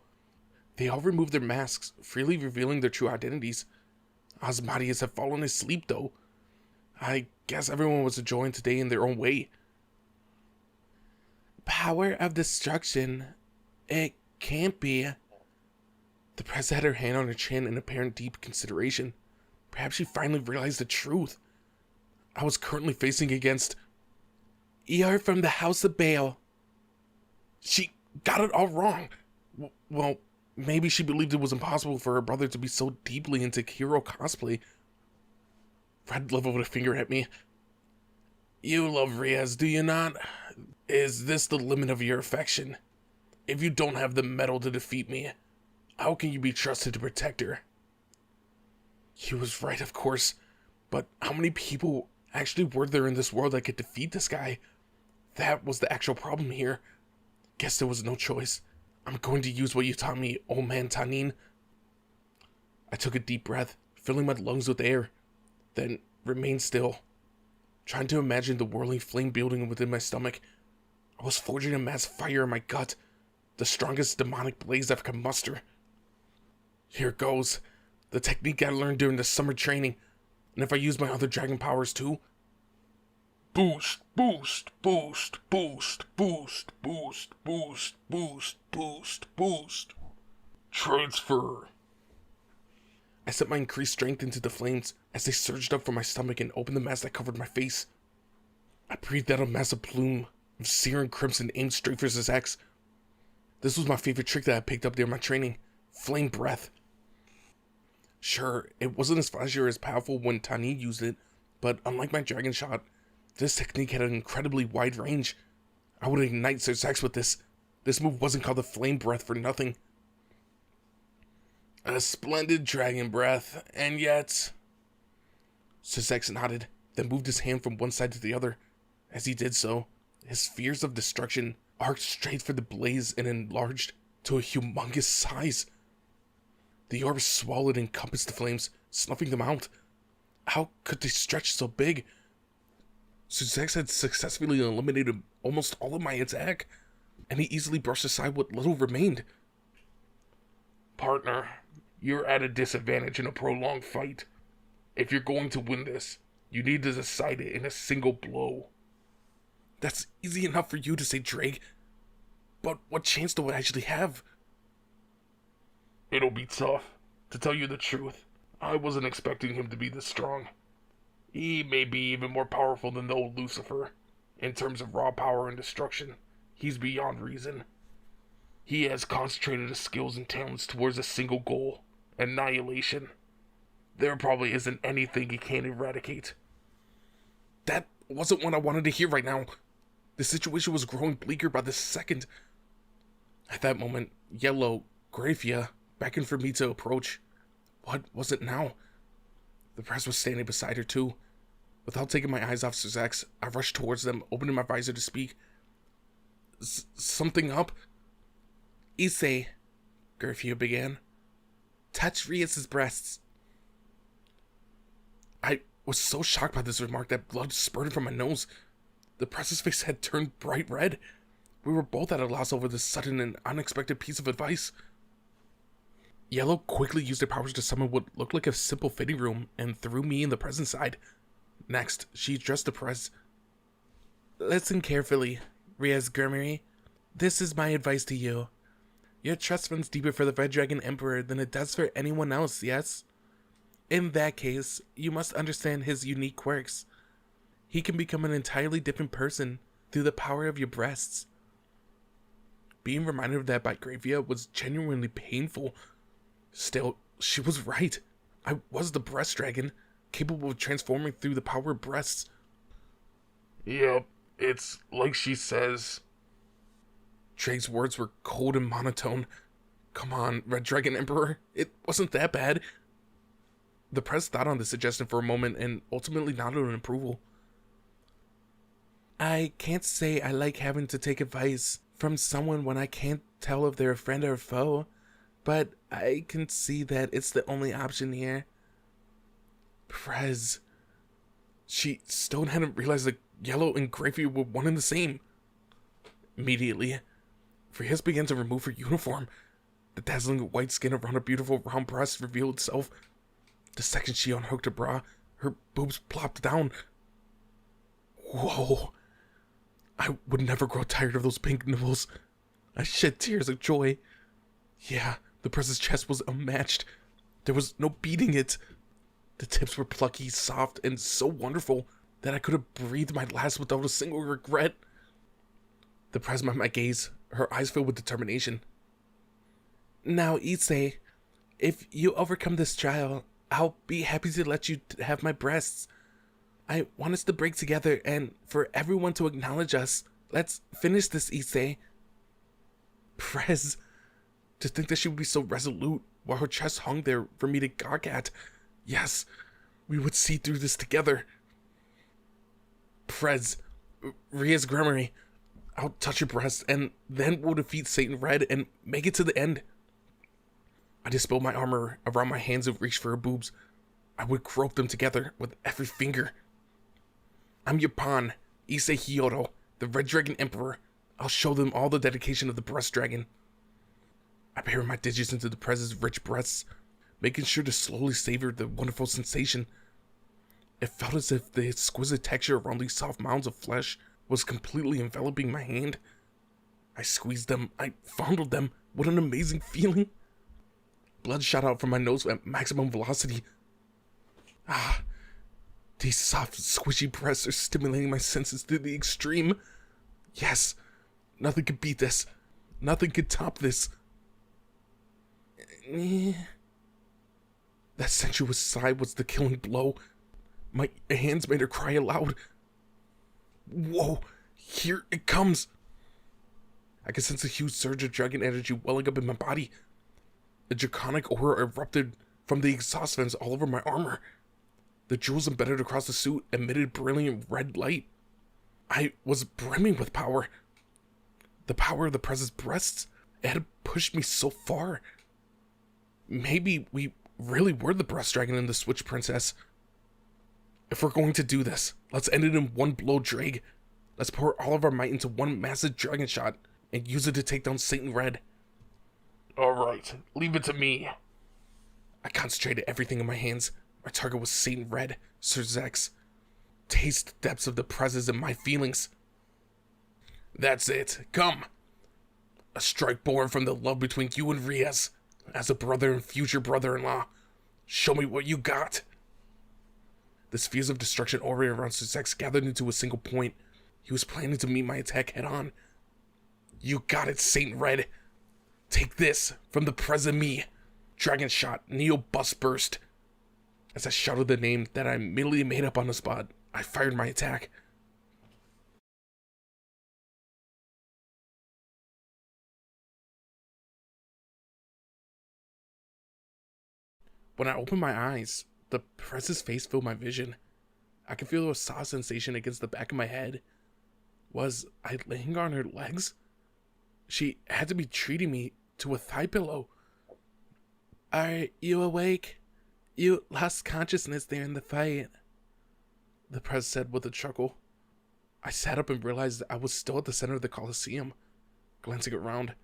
They all removed their masks, freely revealing their true identities. Asmodeus had fallen asleep, though. I guess everyone was enjoying today in their own way. Power of destruction. It can't be. The press had her hand on her chin in apparent deep consideration. Perhaps she finally realized the truth. I was currently facing against... You're from the House of Baal. She got it all wrong. Well, maybe she believed it was impossible for her brother to be so deeply into hero cosplay. Red leveled a finger at me. You love Riez, do you not? Is this the limit of your affection? If you don't have the mettle to defeat me, how can you be trusted to protect her? He was right, of course. But how many people actually were there in this world that could defeat this guy? That was the actual problem here. Guess there was no choice. I'm going to use what you taught me, old man Tanin. I took a deep breath, filling my lungs with air, then remained still, trying to imagine the whirling flame building within my stomach. I was forging a mass fire in my gut, the strongest demonic blaze I could muster. Here it goes. The technique I learned during the summer training, and if I use my other dragon powers too. Boost, boost, boost, boost, boost, boost, boost, boost, boost, boost. Transfer. I set my increased strength into the flames as they surged up from my stomach and opened the mask that covered my face. I breathed out a massive plume of searing crimson aimed straight for Zizek's. This was my favorite trick that I picked up during my training. Flame breath. Sure, it wasn't as flashy or as powerful when Tani used it, but unlike my dragon shot, this technique had an incredibly wide range. I would ignite Zizek's with this. This move wasn't called the flame breath for nothing. A splendid dragon breath, and yet... Zizek's nodded, then moved his hand from one side to the other. As he did so, his spheres of destruction arced straight for the blaze and enlarged to a humongous size. The orb swallowed and encompassed the flames, snuffing them out. How could they stretch so big? Zizek's had successfully eliminated almost all of my attack, and he easily brushed aside what little remained. Partner, you're at a disadvantage in a prolonged fight. If you're going to win this, you need to decide it in a single blow. That's easy enough for you to say, Drake. But what chance do I actually have? It'll be tough. To tell you the truth, I wasn't expecting him to be this strong. He may be even more powerful than the old Lucifer. In terms of raw power and destruction, he's beyond reason. He has concentrated his skills and talents towards a single goal, annihilation. There probably isn't anything he can't eradicate. That wasn't what I wanted to hear right now. The situation was growing bleaker by the second. At that moment, Yellow, Grafia, beckoned for me to approach. What was it now? The press was standing beside her too. Without taking my eyes off Zizek's, I rushed towards them, opening my visor to speak. Something up? Issei, Grafia began. Touch Rias's breasts. I was so shocked by this remark that blood spurted from my nose. The press's face had turned bright red. We were both at a loss over this sudden and unexpected piece of advice. Yellow quickly used her powers to summon what looked like a simple fitting room and threw me in the press inside. Next, she addressed the press. Listen carefully, Rias Grimmery. This is my advice to you. Your trust runs deeper for the Red Dragon Emperor than it does for anyone else, yes? In that case, you must understand his unique quirks. He can become an entirely different person through the power of your breasts. Being reminded of that by Gravia was genuinely painful. Still, she was right. I was the breast dragon, capable of transforming through the power of breasts. Yep, it's like she says. Drake's words were cold and monotone. Come on, Red Dragon Emperor, it wasn't that bad. The press thought on the suggestion for a moment and ultimately nodded in approval. I can't say I like having to take advice from someone when I can't tell if they're a friend or a foe, but I can see that it's the only option here. Prez. She still hadn't realized that Yellow and Grafia were one and the same. Immediately, Frias began to remove her uniform. The dazzling white skin around her beautiful round breasts revealed itself. The second she unhooked her bra, her boobs plopped down. Whoa. I would never grow tired of those pink nipples. I shed tears of joy. Yeah, the press's chest was unmatched. There was no beating it. The tips were plucky, soft, and so wonderful that I could have breathed my last without a single regret. The press met my gaze, her eyes filled with determination. Now, Issei, if you overcome this trial, I'll be happy to let you have my breasts. I want us to break together and for everyone to acknowledge us. Let's finish this, Issei. Prez, to think that she would be so resolute while her chest hung there for me to gawk at. Yes, we would see through this together. Prez, Ria's Grimmery, I'll touch your breast, and then we'll defeat Satan Red and make it to the end. I dispelled my armor around my hands and reached for her boobs. I would grope them together with every finger. I'm your pawn, Issei Hyodo, the Red Dragon Emperor. I'll show them all the dedication of the breast dragon. I buried my digits into the Prez's rich breasts, making sure to slowly savor the wonderful sensation. It felt as if the exquisite texture around these soft mounds of flesh was completely enveloping my hand. I squeezed them, I fondled them. What an amazing feeling. Blood shot out from my nose at maximum velocity. Ah, these soft, squishy breasts are stimulating my senses to the extreme. Yes, nothing could beat this. Nothing could top this. That sensuous sigh was the killing blow. My hands made her cry aloud. Whoa, here it comes. I could sense a huge surge of dragon energy welling up in my body. A draconic aura erupted from the exhaust vents all over my armor. The jewels embedded across the suit emitted brilliant red light. I was brimming with power. The power of the Prez's breasts, it had pushed me so far. Maybe we really were the breast dragon and the Switch Princess. If we're going to do this, let's end it in one blow, Drake. Let's pour all of our might into one massive dragon shot and use it to take down Satan Red. Alright, leave it to me. I concentrated everything in my hands. My target was Satan Red, Sir Zex. Taste the depths of the Prez's in my feelings. That's it, come. A strike born from the love between you and Riaz. As a brother and future brother-in-law, show me what you got. The spheres of destruction aura around Sir Zex gathered into a single point. He was planning to meet my attack head-on. You got it, Saint Red. Take this from the Prez and me. Dragon Shot, Neo Bust Burst. As I shouted the name that I immediately made up on the spot, I fired my attack. When I opened my eyes, the Prez's face filled my vision. I could feel a soft sensation against the back of my head. Was I laying on her legs? She had to be treating me to a thigh pillow. Are you awake? You lost consciousness there in the fight, the Prez said with a chuckle. I sat up and realized that I was still at the center of the Colosseum. Glancing around,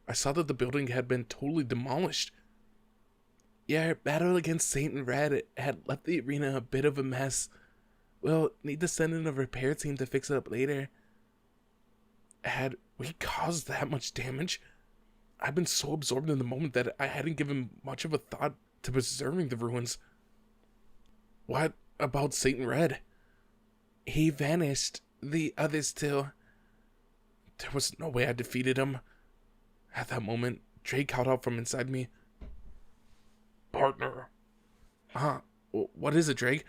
I saw that the building had been totally demolished. Your battle against Satan Red had left the arena a bit of a mess. We'll need to send in a repair team to fix it up later. Had we caused that much damage? I've been so absorbed in the moment that I hadn't given much of a thought to preserving the ruins. What about Satan Red? He vanished. The others too. There was no way I defeated him. At that moment, Drake called out from inside me. Partner. What is it, Drake?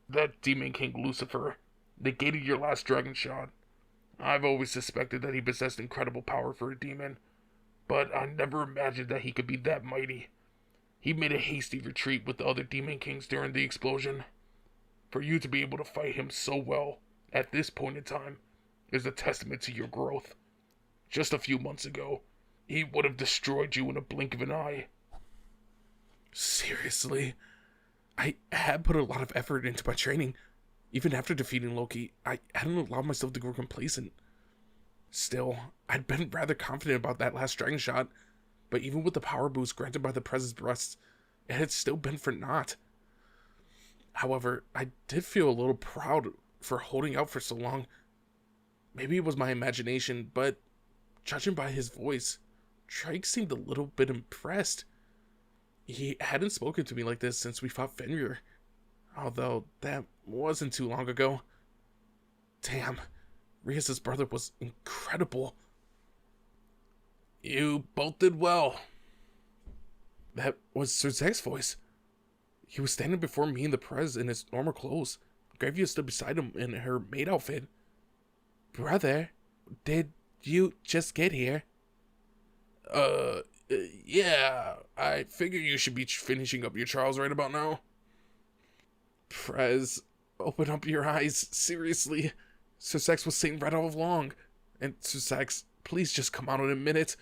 That Demon King Lucifer negated your last dragon shot. I've always suspected that he possessed incredible power for a demon, but I never imagined that he could be that mighty. He made a hasty retreat with the other Demon Kings during the explosion. For you to be able to fight him so well at this point in time is a testament to your growth. Just a few months ago, he would have destroyed you in a blink of an eye. Seriously? I had put a lot of effort into my training. Even after defeating Loki, I hadn't allowed myself to grow complacent. Still, I'd been rather confident about that last dragon shot, but even with the power boost granted by the Prez's breasts, it had still been for naught. However, I did feel a little proud for holding out for so long. Maybe it was my imagination, but judging by his voice, Drake seemed a little bit impressed. He hadn't spoken to me like this since we fought Fenrir, although that wasn't too long ago. Damn, Rias' brother was incredible. You both did well. That was Sir Zach's voice. He was standing before me and the Prez in his normal clothes. Gravia stood beside him in her maid outfit. Brother, did you just get here? Yeah, I figure you should be finishing up your trials right about now. Prez, open up your eyes. Seriously. Sir Sex was Saint Red all along. And Sussex, please just come out in a minute.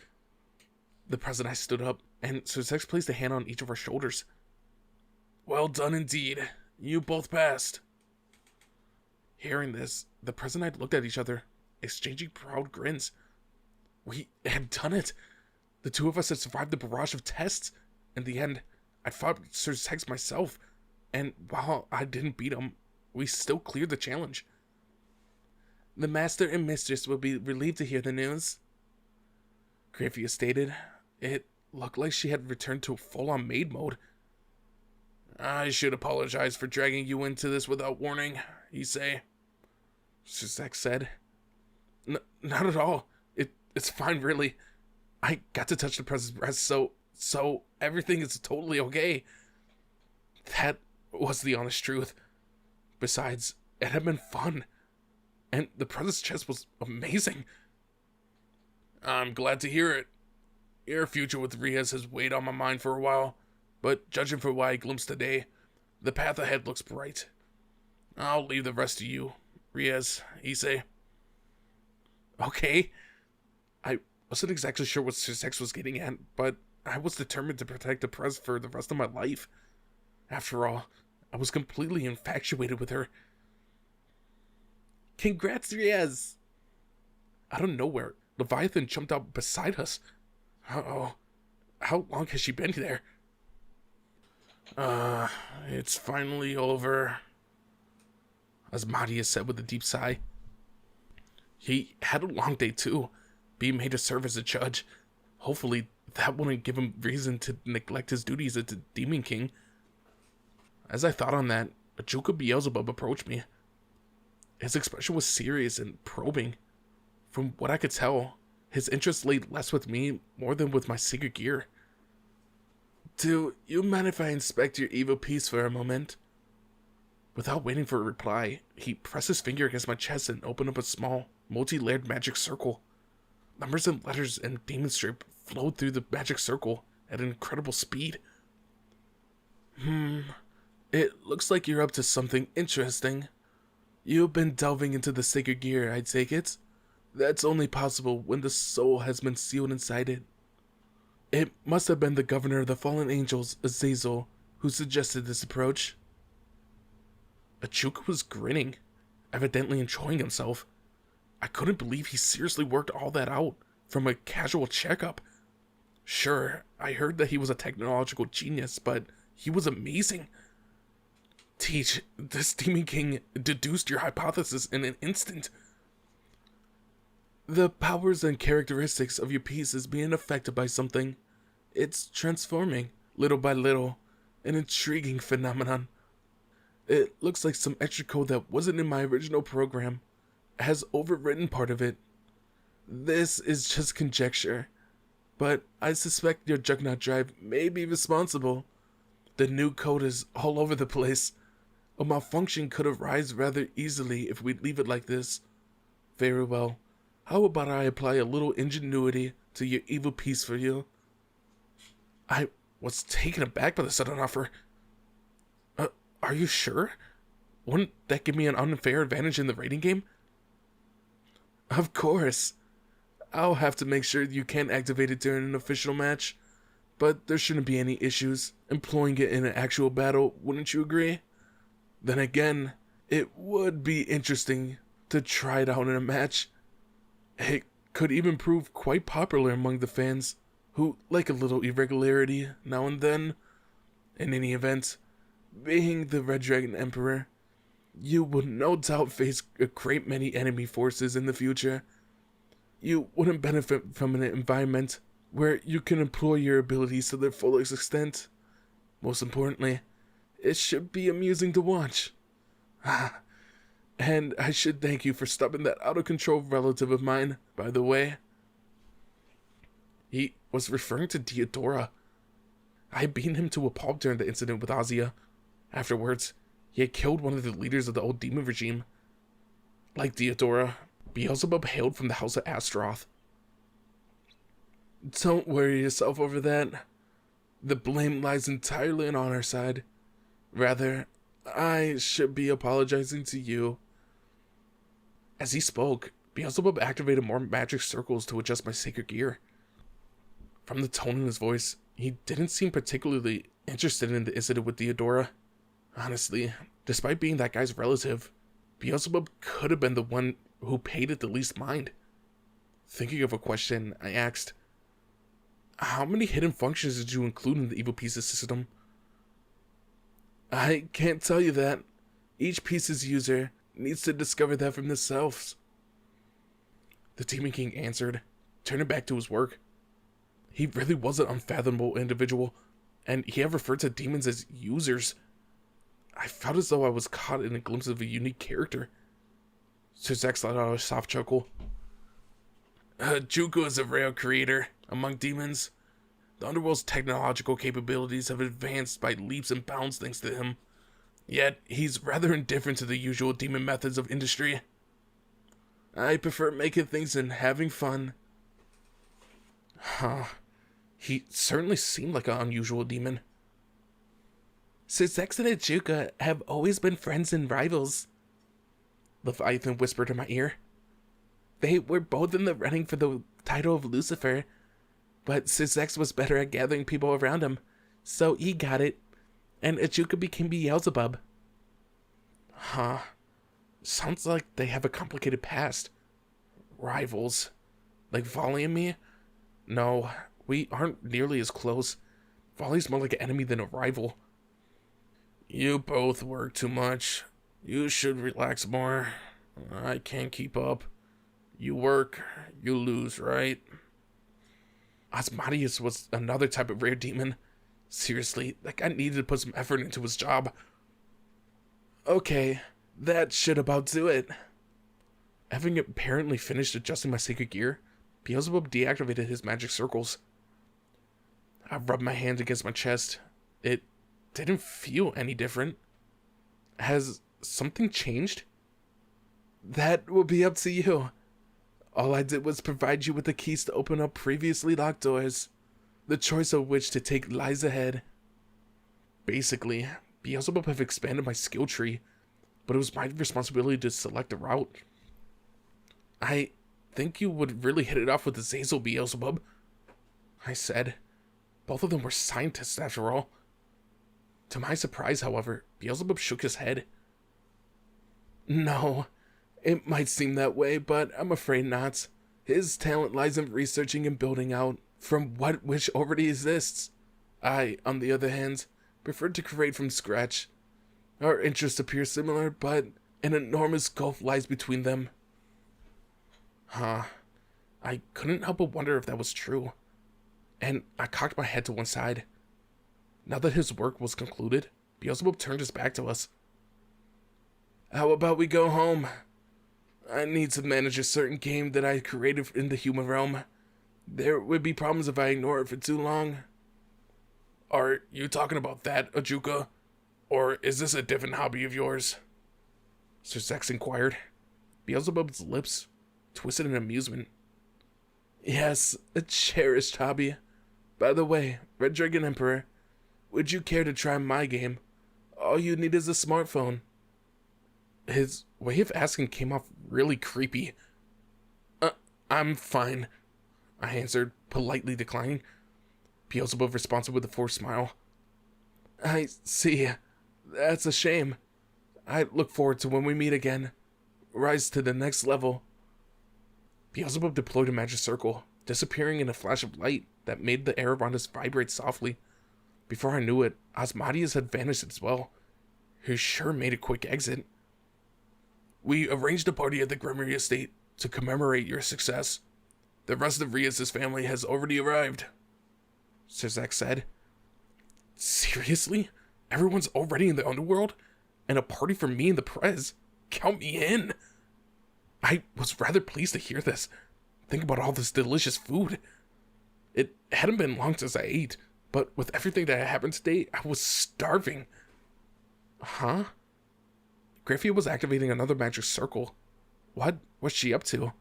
The Prez and I stood up, and Sussex placed a hand on each of our shoulders. Well done indeed. You both passed. Hearing this, the Prez and I looked at each other, exchanging proud grins. We had done it. The two of us had survived the barrage of tests. In the end, I fought Sussex myself, and while I didn't beat him, we still cleared the challenge. The master and mistress will be relieved to hear the news, Griffia stated. It looked like she had returned to full-on maid mode. I should apologize for dragging you into this without warning, he say. Sussex said. Not at all. It's fine, really. I got to touch the Prez's breast, so everything is totally okay. That was the honest truth. Besides, it had been fun. And the Prez's chest was amazing. I'm glad to hear it. Your future with Riaz has weighed on my mind for a while, but judging from what I glimpsed today, the path ahead looks bright. I'll leave the rest to you, Riaz, he say. Okay. I wasn't exactly sure what Sussex was getting at, but I was determined to protect the Prez for the rest of my life. After all, I was completely infatuated with her. Congrats, Riaz! Out of nowhere, Leviathan jumped out beside us. Uh-oh. How long has she been there? It's finally over, Asmodeus said with a deep sigh. He had a long day too, being made to serve as a judge. Hopefully, that wouldn't give him reason to neglect his duties as a Demon King. As I thought on that, a Juke of Beelzebub approached me. His expression was serious and probing. From what I could tell, his interest lay less with me more than with my secret gear. Do you mind if I inspect your evil piece for a moment? Without waiting for a reply, he pressed his finger against my chest and opened up a small, multi-layered magic circle. Numbers and letters and demon strip flowed through the magic circle at an incredible speed. It looks like you're up to something interesting. You've been delving into the sacred gear, I take it? That's only possible when the soul has been sealed inside it. It must have been the governor of the fallen angels, Azazel, who suggested this approach. Achuka was grinning, evidently enjoying himself. I couldn't believe he seriously worked all that out from a casual checkup. Sure, I heard that he was a technological genius, but he was amazing. Teach, this Demon King deduced your hypothesis in an instant. The powers and characteristics of your piece is being affected by something. It's transforming, little by little, an intriguing phenomenon. It looks like some extra code that wasn't in my original program has overwritten part of it. This is just conjecture, but I suspect your Juggernaut drive may be responsible. The new code is all over the place. A malfunction could arise rather easily if we leave it like this. Very well. How about I apply a little ingenuity to your evil piece for you? I was taken aback by the sudden offer. Are you sure? Wouldn't that give me an unfair advantage in the rating game? Of course. I'll have to make sure you can't activate it during an official match, but there shouldn't be any issues employing it in an actual battle, wouldn't you agree? Then again, it would be interesting to try it out in a match. It could even prove quite popular among the fans, who like a little irregularity now and then. In any event, being the Red Dragon Emperor, you would no doubt face a great many enemy forces in the future. You wouldn't benefit from an environment where you can employ your abilities to their fullest extent. Most importantly, it should be amusing to watch. And I should thank you for stopping that out-of-control relative of mine, by the way. He was referring to Deodora. I had beaten him to a pulp during the incident with Azia. Afterwards, he had killed one of the leaders of the old demon regime. Like Deodora, Beelzebub hailed from the house of Astaroth. Don't worry yourself over that. The blame lies entirely on our side. Rather, I should be apologizing to you. As he spoke, Beelzebub activated more magic circles to adjust my sacred gear. From the tone in his voice, he didn't seem particularly interested in the incident with Theodora. Honestly, despite being that guy's relative, Beelzebub could have been the one who paid it the least mind. Thinking of a question, I asked, "How many hidden functions did you include in the evil pieces system?" "I can't tell you that. Each piece's user needs to discover that for themselves," the Demon King answered, turning back to his work. He really was an unfathomable individual, and he had referred to demons as users. I felt as though I was caught in a glimpse of a unique character. Sir Zax let out a soft chuckle. Juko is a rare creator among demons. The underworld's technological capabilities have advanced by leaps and bounds thanks to him. Yet, he's rather indifferent to the usual demon methods of industry. I prefer making things and having fun. Huh. He certainly seemed like an unusual demon. Sir Zax and Ajuka have always been friends and rivals, Leviathan whispered in my ear. They were both in the running for the title of Lucifer, but Sir Zax was better at gathering people around him, so he got it, and Ajuka became Beelzebub. Huh. Sounds like they have a complicated past. Rivals. Like Volley and me? No, we aren't nearly as close. Volley's more like an enemy than a rival. You both work too much. You should relax more. I can't keep up. You work, you lose, right? Asmodeus was another type of rare demon. Seriously, that guy needed to put some effort into his job. Okay, that should about do it. Having apparently finished adjusting my sacred gear, Beelzebub deactivated his magic circles. I rubbed my hand against my chest. It didn't feel any different. Has something changed? That will be up to you. All I did was provide you with the keys to open up previously locked doors, the choice of which to take lies ahead. Basically, Beelzebub have expanded my skill tree, but it was my responsibility to select a route. I think you would really hit it off with Azazel, Beelzebub, I said. Both of them were scientists, after all. To my surprise, however, Beelzebub shook his head. No, it might seem that way, but I'm afraid not. His talent lies in researching and building out from what which already exists. I, on the other hand, prefer to create from scratch. Our interests appear similar, but an enormous gulf lies between them. Huh. I couldn't help but wonder if that was true. And I cocked my head to one side. Now that his work was concluded, Beelzebub turned his back to us. How about we go home? I need to manage a certain game that I created in the human realm. There would be problems if I ignore it for too long. Are you talking about that, Ajuka? Or is this a different hobby of yours? Sir Zax inquired. Beelzebub's lips twisted in amusement. Yes, a cherished hobby. By the way, Red Dragon Emperor, would you care to try my game? All you need is a smartphone. His way of asking came off really creepy. I'm fine, I answered, politely declining. Beelzebub responded with a forced smile. I see. That's a shame. I look forward to when we meet again. Rise to the next level. Beelzebub deployed a magic circle, disappearing in a flash of light that made the air around us vibrate softly. Before I knew it, Asmodeus had vanished as well. He sure made a quick exit. We arranged a party at the Grimmery estate to commemorate your success. The rest of Rias' family has already arrived, Sir Zax said. Seriously? Everyone's already in the underworld? And a party for me and the Prez? Count me in! I was rather pleased to hear this. Think about all this delicious food. It hadn't been long since I ate, but with everything that had happened today, I was starving. Huh? Griffia was activating another magic circle. What was she up to?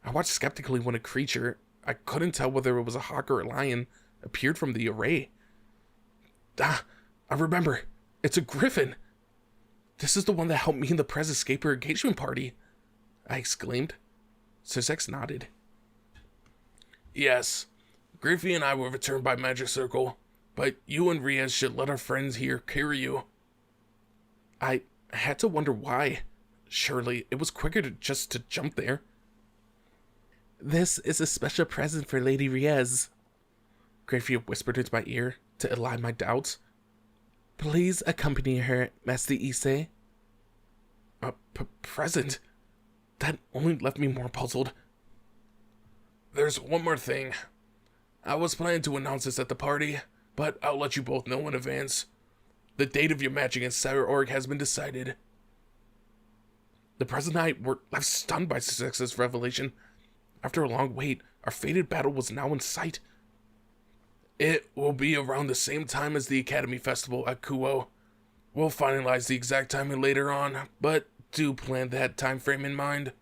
I watched skeptically when a creature, I couldn't tell whether it was a hawk or a lion, appeared from the array. Ah, I remember. It's a griffin. This is the one that helped me and the Prez escape her engagement party, I exclaimed. Sussex nodded. Yes, Griffey and I will return by magic circle, but you and Riaz should let our friends here carry you. I had to wonder why. Surely it was quicker to jump there. This is a special present for Lady Riaz, Griffey whispered into my ear to allay my doubts. Please accompany her, Master Issei. A present? That only left me more puzzled. There's one more thing. I was planning to announce this at the party, but I'll let you both know in advance. The date of your match against Sarah Org has been decided. The Prez and I were left stunned by Sussex's revelation. After a long wait, our fated battle was now in sight. It will be around the same time as the Academy Festival at Kuo. We'll finalize the exact timing later on, but do plan that time frame in mind.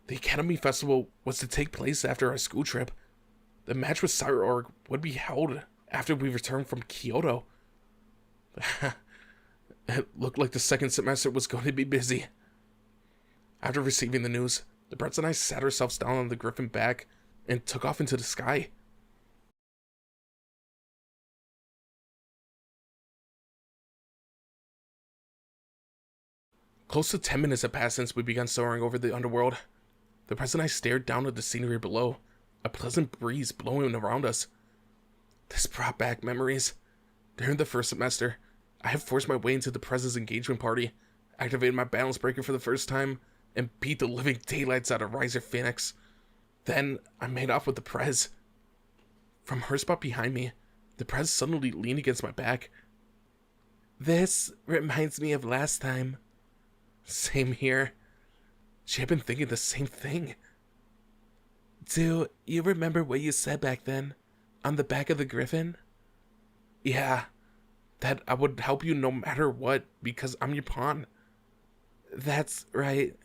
The Academy Festival was to take place after our school trip. The match with Sarah Org would be held after we returned from Kyoto. It looked like the second semester was going to be busy. After receiving the news, the Bretts and I sat ourselves down on the griffin back and took off into the sky. Close to 10 minutes had passed since we began soaring over the underworld. The Bretts and I stared down at the scenery below, a pleasant breeze blowing around us. This brought back memories. During the first semester, I had forced my way into the Prez's engagement party, activated my balance breaker for the first time, and beat the living daylights out of Riser Phoenix. Then I made off with the Prez. From her spot behind me, the Prez suddenly leaned against my back. This reminds me of last time. Same here. She had been thinking the same thing. Do you remember what you said back then, on the back of the griffin? Yeah, that I would help you no matter what, because I'm your pawn. That's right.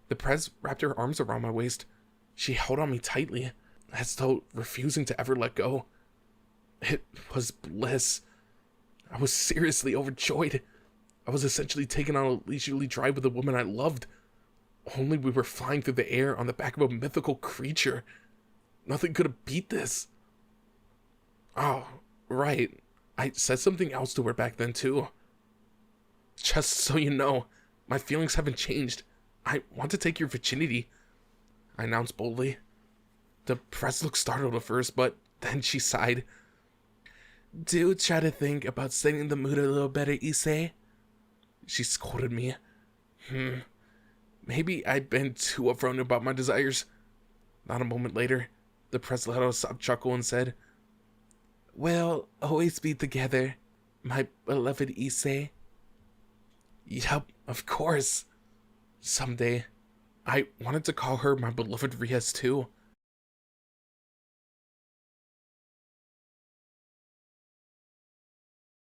The Prez wrapped her arms around my waist. She held on me tightly, as though refusing to ever let go. It was bliss. I was seriously overjoyed. I was essentially taken on a leisurely drive with a woman I loved. Only we were flying through the air on the back of a mythical creature. Nothing could have beat this. Oh, right. I said something else to her back then, too. Just so you know, my feelings haven't changed. I want to take your virginity, I announced boldly. The Prez looked startled at first, but then she sighed. Do try to think about setting the mood a little better, Issei. She scolded me. Maybe I'd been too upfront about my desires. Not a moment later, the Prez let out a soft chuckle and said, We'll always be together, my beloved Issei. Yup, of course. Someday. I wanted to call her my beloved Riaz too.